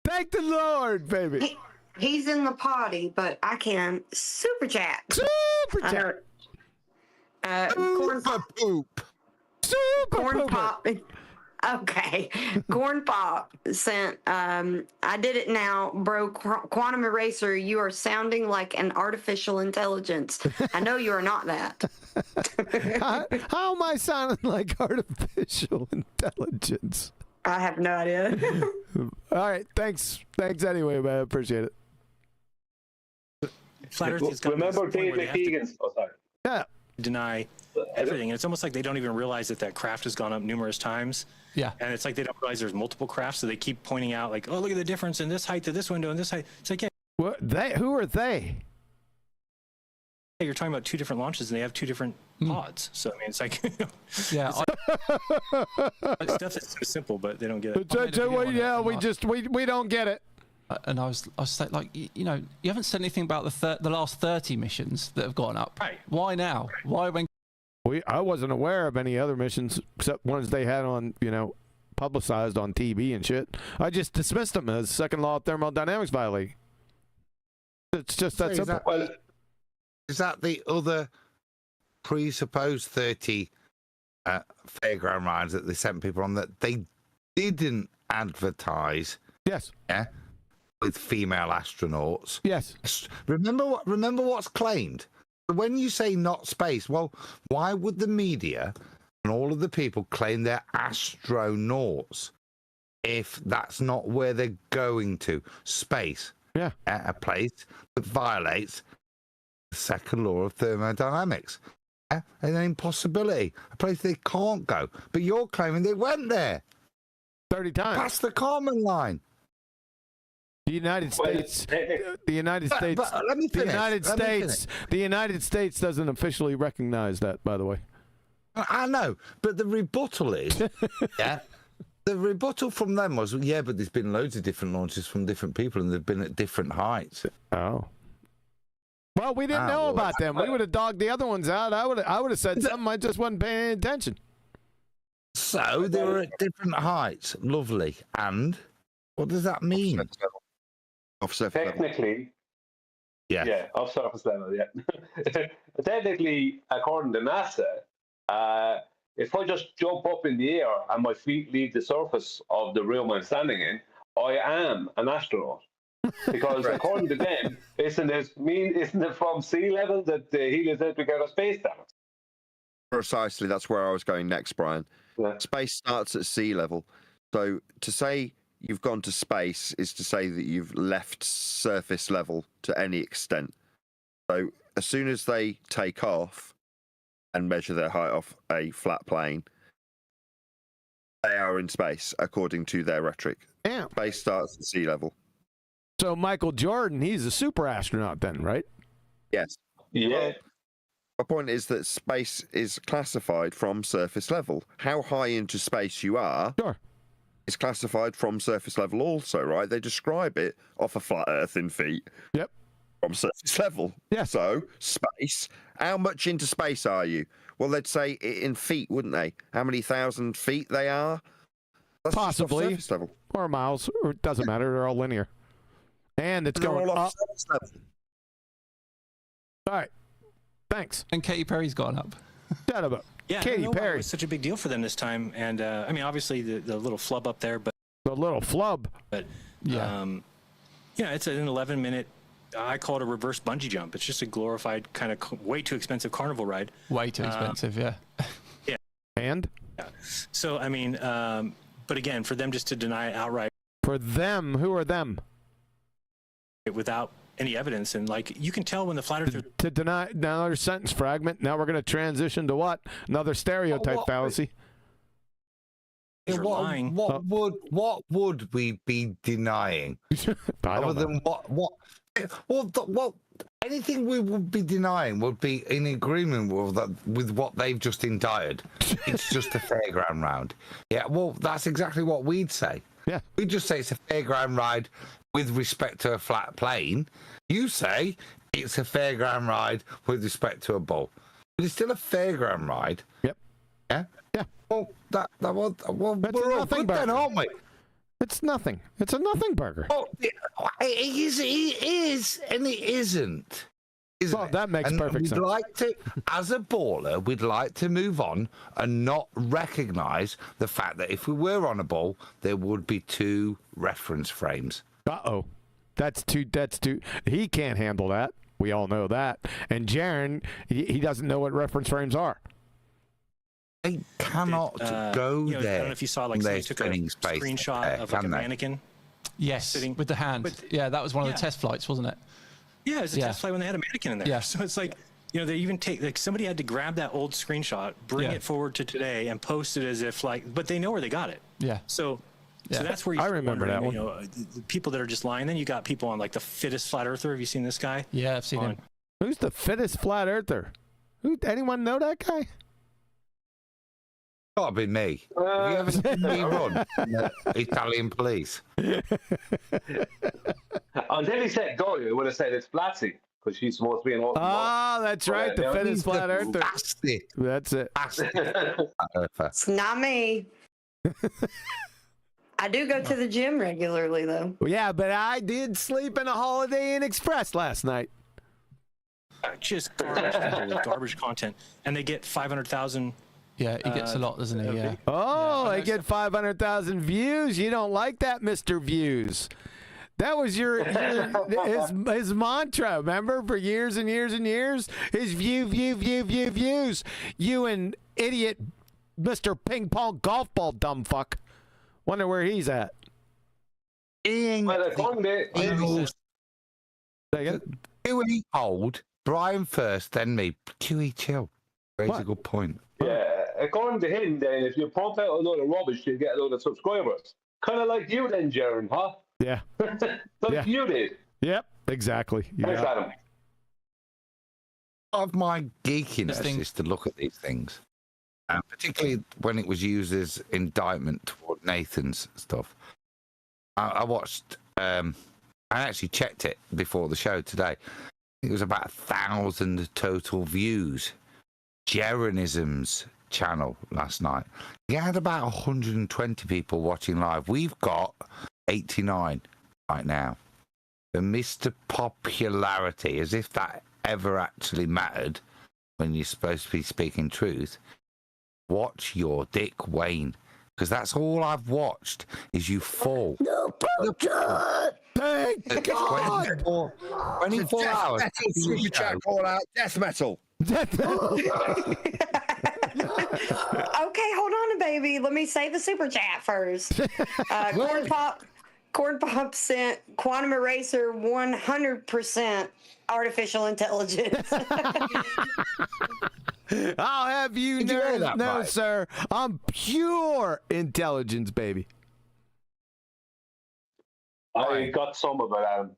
Thank the Lord, baby. He's in the potty, but I can super chat. Super chat. Corn poop. Super corn pop. Okay. Corn Pop sent, I did it now, bro. Quantum Eraser, you are sounding like an artificial intelligence. I know you are not that. How am I sounding like artificial intelligence? I have no idea. All right, thanks anyway, man. I appreciate it. Flat Earth is going to Remember Dave McKeegan's? Oh, sorry. Yeah. Deny everything. And it's almost like they don't even realize that craft has gone up numerous times. Yeah. And it's like they don't realize there's multiple crafts, so they keep pointing out, like, oh, look at the difference in this height to this window and this height. It's like, yeah. What, who are they? You're talking about two different launches, and they have two different pods. So, I mean, it's like, yeah. It's stuff that's so simple, but they don't get it. Yeah, we don't get it. And I was like, you know, you haven't said anything about the last 30 missions that have gone up. Right. Why now? Why when? I wasn't aware of any other missions except ones they had on, publicized on TV and shit. I just dismissed them as second law of thermodynamics violating. It's just that simple. Is that the other presupposed 30 fairground rides that they sent people on that they didn't advertise? Yes. Yeah. With female astronauts. Yes. Remember what's claimed. When you say not space, well, why would the media and all of the people claim they're astronauts if that's not where they're going to? Space. Yeah. A place that violates the second law of thermodynamics. An impossibility. A place they can't go. But you're claiming they went there 30 times. Past the common line. The United States. The United States. But let me finish. The United States doesn't officially recognize that, by the way. I know, but the rebuttal is, yeah. The rebuttal from them was, yeah, but there's been loads of different launches from different people, and they've been at different heights. Oh. Well, we didn't know about them. We would have dogged the other ones out. I would have said something. I just wasn't paying attention. So they were at different heights. Lovely. And what does that mean? Off surface Technically, yeah, off surface level, yeah. Technically, according to NASA, if I just jump up in the air and my feet leave the surface of the room I'm standing in, I am an astronaut. Because according to them, isn't it from sea level that the heliocentric outer space starts? Precisely, that's where I was going next, Brian. Yeah. Space starts at sea level. So to say you've gone to space is to say that you've left surface level to any extent. So as soon as they take off and measure their height off a flat plane, they are in space, according to their rhetoric. Yeah. Space starts at sea level. So Michael Jordan, he's a super astronaut then, right? Yes. Yeah. Well, my point is that space is classified from surface level. How high into space you are is classified from surface level also, right? They describe it off a flat Earth in feet. Yep. From surface level. Yeah. So, space. How much into space are you? Well, they'd say it in feet, wouldn't they? How many thousand feet they are? That's possibly. Surface level. Or miles. Or it doesn't matter. They're all linear. And it's going up. All right. Thanks. And Katy Perry's gone up. Shut up. Yeah, Katy I don't know why Perry. it was such a big deal for them this time. And I mean, obviously the little flub up there, but the little flub. But yeah, it's an 11-minute. I call it a reverse bungee jump. It's just a glorified kind of way too expensive carnival ride. Way too expensive, yeah. Yeah. And? Yeah. So I mean, but again, for them just to deny it outright. For them, who are them? Without any evidence, and like you can tell when the flat earthers to deny another sentence fragment. Now we're going to transition to what? Another stereotype fallacy. What would we be denying? I don't know. Well, anything we would be denying would be in agreement with what they've just indicted. It's just a fairground round. Yeah, well, that's exactly what we'd say. Yeah, we'd just say it's a fairground ride with respect to a flat plane. You say it's a fairground ride with respect to a ball. But it's still a fairground ride. Yep. Yeah? Yeah. Well, we're all good then, aren't we? It's nothing. It's a nothing burger. Oh, it is, and it isn't. Well, that makes perfect sense. We'd like to, as a baller, we'd like to move on and not recognise the fact that if we were on a ball, there would be two reference frames. Uh-oh. That's too. He can't handle that. We all know that. And Jeran, he doesn't know what reference frames are. They cannot go you know, there. I don't know if you saw, like, somebody took a screenshot of like a mannequin. Yes, sitting with the hand. Yeah, that was one of the test flights, wasn't it? Yeah, it was a test flight when they had a mannequin in there. Yeah. So it's like, you know, they even take, like, somebody had to grab that old screenshot, bring it forward to today, and post it as if, like, but they know where they got it. Yeah. So that's where you I remember that one. You know, the people that are just lying. Then you got people on, like, the fittest flat earther. Have you seen this guy? Yeah, I've seen him. Who's the fittest flat earther? Anyone know that guy? Gotta be me. Have you ever seen me run? Italian police. Until he said go, he would have said it's Flatsy, because she's supposed to be an awesome Oh, that's right. The fittest flat earther. That's it. It's not me. I do go to the gym regularly, though. Well, yeah, but I did sleep in a Holiday Inn Express last night. Just garbage people with garbage content, and they get 500,000. Yeah, he gets a lot, doesn't he? Yeah. Oh, I get 500,000 views. You don't like that, Mr. Views. That was his mantra, remember, for years and years and years? His views. You and idiot Mr. Ping Pong Golf Ball dumb fuck. Wonder where he's at. QE hold, Brian first, then me. QE chill. Raise a good point. Yeah, according to him, then, if you pump out a load of rubbish, you get a load of subscribers. Kind of like you then, Jeran, huh? Yeah. You did. Yep, exactly. Thanks, Adam. Part of my geekiness is to look at these things, and particularly when it was used as indictment toward Nathan's stuff. I watched, I actually checked it before the show today. It was about 1,000 total views. Jeranism's channel last night. He had about 120 people watching live. We've got 89 right now. The Mr. Popularity, as if that ever actually mattered when you're supposed to be speaking truth. Watch your dick wane, because that's all I've watched is you fall. No, thank God. 24 hours. Super chat call out death metal. Okay, hold on, baby. Let me say the super chat first. Corn Pop sent Quantum Eraser 100% artificial intelligence. I'll have you know, no, sir. I'm pure intelligence, baby. I got some of it, Adam.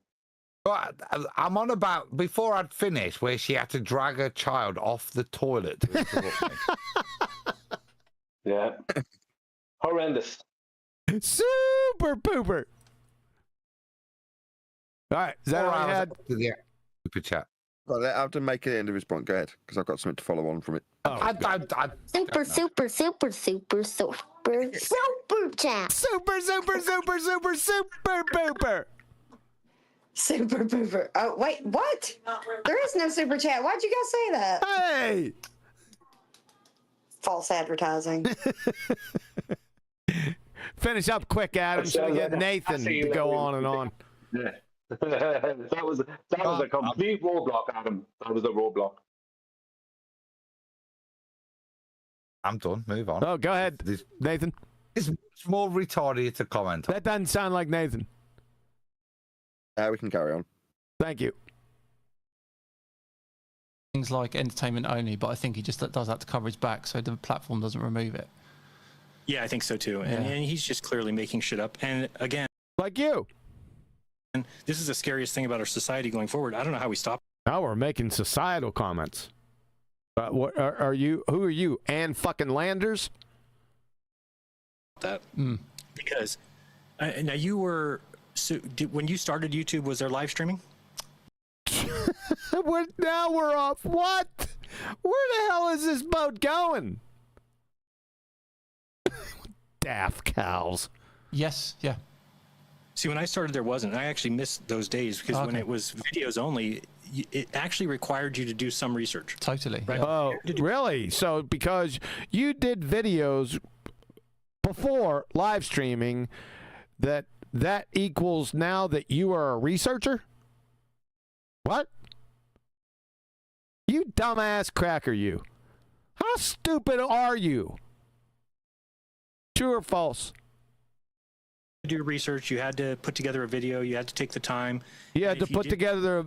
But I'm on about before I'd finished where she had to drag her child off the toilet to interrupt me. Yeah. Horrendous. Super pooper. All right, is that all I had? Yeah. Super chat. Well, let Abden make it the end of his point. Go ahead, because I've got something to follow on from it. Super chat. Super pooper. Super pooper. Oh, wait, what? There is no super chat. Why'd you guys say that? Hey! False advertising. Finish up quick, Adam, so we get Nathan to go on and on. Yeah. that was a complete roadblock, Adam. That was a roadblock. I'm done. Move on. Oh, go ahead, Nathan. It's more retarded to comment on. That doesn't sound like Nathan. We can carry on. Thank you. Things like entertainment only, but I think he just does that to cover his back, so the platform doesn't remove it. Yeah, I think so too. And he's just clearly making shit up. And again, like you. And this is the scariest thing about our society going forward. I don't know how we stop. Now we're making societal comments. What are you? Who are you? Ann fucking Landers? That because now you were when you started YouTube, was there live streaming? Now we're off. What? Where the hell is this boat going? Daft cows. Yes. Yeah. See, when I started, there wasn't. I actually missed those days because when it was videos only, it actually required you to do some research. Totally. Right? Oh, really? So because you did videos before live streaming, that equals now that you are a researcher? What? You dumbass cracker, you. How stupid are you? True or false? To do research, you had to put together a video. You had to take the time. You had to put together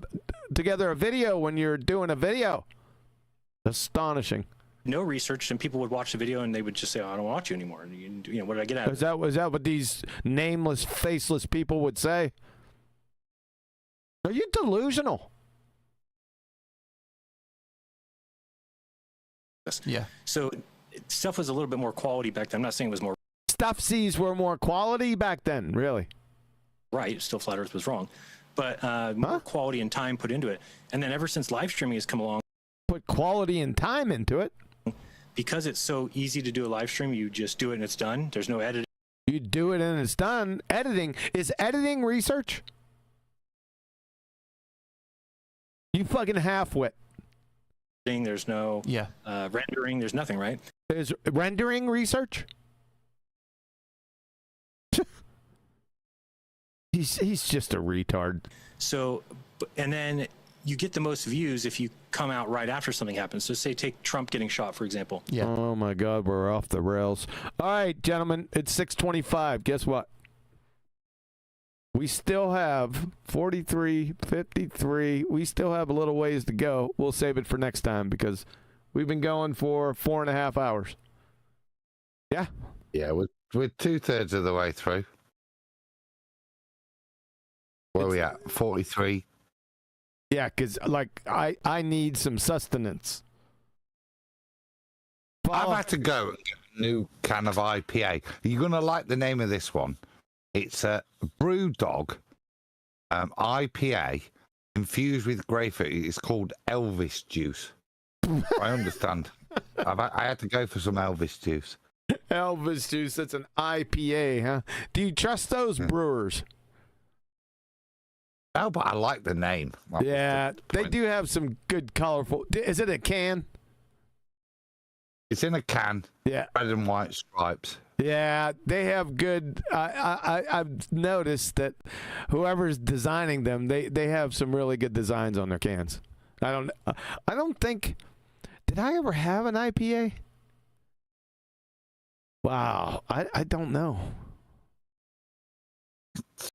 a video when you're doing a video. Astonishing. No research, and people would watch the video and they would just say, "Oh, I don't watch you anymore." And you know, what did I get out of it? Is that what these nameless, faceless people would say? Are you delusional? Yeah. So stuff was a little bit more quality back then. I'm not saying it was more Stuffsies were more quality back then, really. right. Still, flat Earth was wrong, but more quality and time put into it. And then ever since live streaming has come along, Put quality and time into it. because it's so easy to do a live stream, you just do it and it's done. There's no editing. You do it and it's done. Editing. Is editing research? You fucking half-wit. There's no rendering. There's nothing, right? Is rendering research? He's just a retard. So, and then you get the most views if you come out right after something happens. So say take Trump getting shot, for example. Yeah. Oh my God, we're off the rails. All right, gentlemen, it's 6:25. Guess what? We still have 43, 53. We still have a little ways to go. We'll save it for next time because we've been going for 4.5 hours. Yeah? Yeah, we're 2/3 of the way through. Where are we at? 43. Yeah, because like I need some sustenance. I've had to go and get a new can of IPA. You're going to like the name of this one. It's a Brewdog IPA infused with grapefruit. It's called Elvis juice. I understand. I had to go for some Elvis juice. Elvis juice, that's an IPA, huh? Do you trust those brewers? No, but I like the name. Yeah, they do have some good colorful. Is it a can? It's in a can. Yeah. Red and white stripes. Yeah, they have good. I've noticed that whoever's designing them, they have some really good designs on their cans. I don't think. Did I ever have an IPA? Wow, I don't know.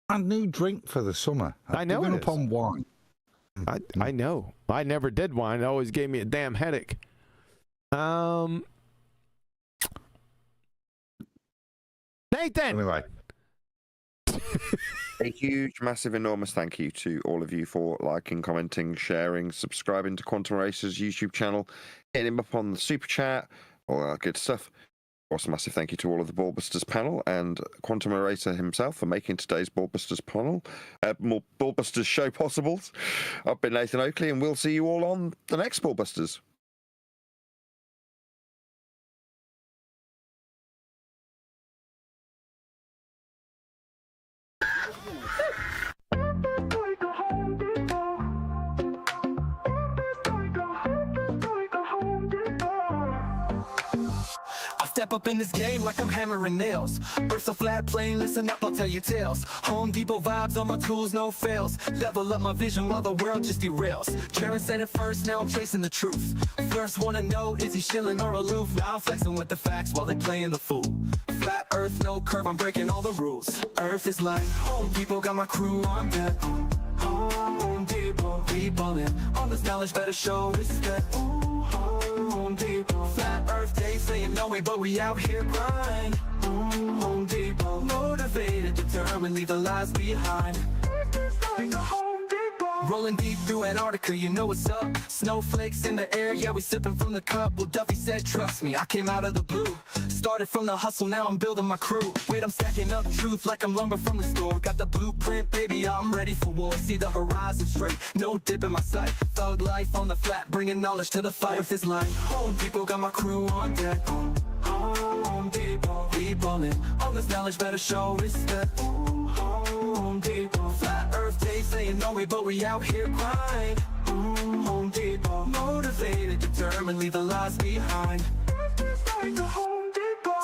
A new drink for the summer. I know Given it up on wine. I know. I never did wine. It always gave me a damn headache. Nathan. Anyway. A huge, massive, enormous thank you to all of you for liking, commenting, sharing, subscribing to Quantum Racer's YouTube channel, hitting him up on the super chat, all that good stuff. Also, massive thank you to all of the Ballbusters panel and Quantum Racer himself for making today's Ballbusters panel, more Ballbusters show possible. I've been Nathan Oakley, and we'll see you all on the next Ballbusters. Step up in this game like I'm hammering nails. Earth's a flat plane, listen up, I'll tell you tales. Home Depot vibes on my tools, no fails. Level up my vision while the world just derails. Jeran said it first, now I'm chasing the truth. First wanna know, is he shilling or aloof? Now I'm flexing with the facts while they playing the fool. Flat Earth, no curve, I'm breaking all the rules. Earth is like Home Depot, got my crew on deck. Home Depot, we ballin'. All this knowledge better show respect. Home Depot, flat Earth, they saying no way, but we out here grind. Home Depot, motivated, determined, leave the lies behind. Rolling deep through Antarctica, you know what's up. Snowflakes in the air, yeah, we sipping from the cup. Well, Duffy said, trust me, I came out of the blue. Started from the hustle, now I'm building my crew. Wait, I'm stacking up truth like I'm lumber from the store. Got the blueprint, baby, I'm ready for war. See the horizon straight, no dip in my sight. Thug life on the flat, bringing knowledge to the fight. With this line, Home Depot, got my crew on deck. Home Depot, we ballin'. All this knowledge better show respect. Home Depot, flat Earth, they saying no way, but we out here grind. Home Depot, motivated, determined, leave the lies behind.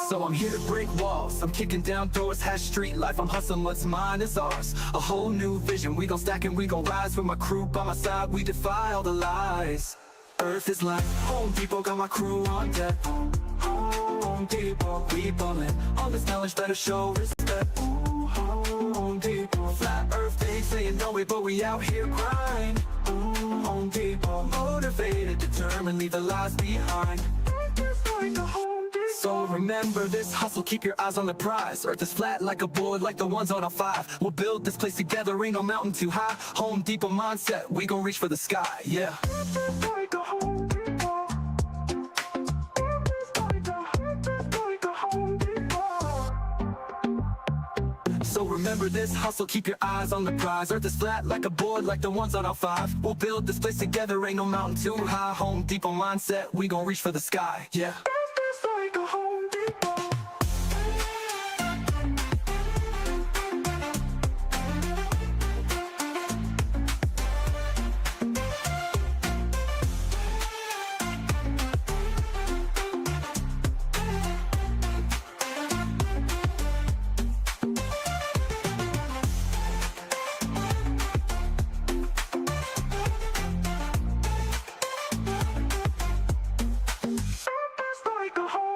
So I'm here to break walls, I'm kicking down doors, hash street life, I'm hustling, what's mine is ours. A whole new vision, we gon' stack and we gon' rise. With my crew by my side, we defy all the lies. Earth is like Home Depot, got my crew on deck. Home Depot, we ballin'. All this knowledge better show respect. Home Depot, flat Earth, they say you know it, but we out here grind. Home Depot, motivated, determined, leave the lies behind. So remember this hustle, keep your eyes on the prize. Earth is flat like a board, like the ones on a 5. We'll build this place together, ain't no mountain too high. Home Depot mindset, we gon' reach for the sky, yeah. So remember this hustle, keep your eyes on the prize. Earth is flat like a board, like the ones on our 5. We'll build this place together, ain't no mountain too high. Home Depot mindset, we gon' reach for the sky, yeah. Like a home.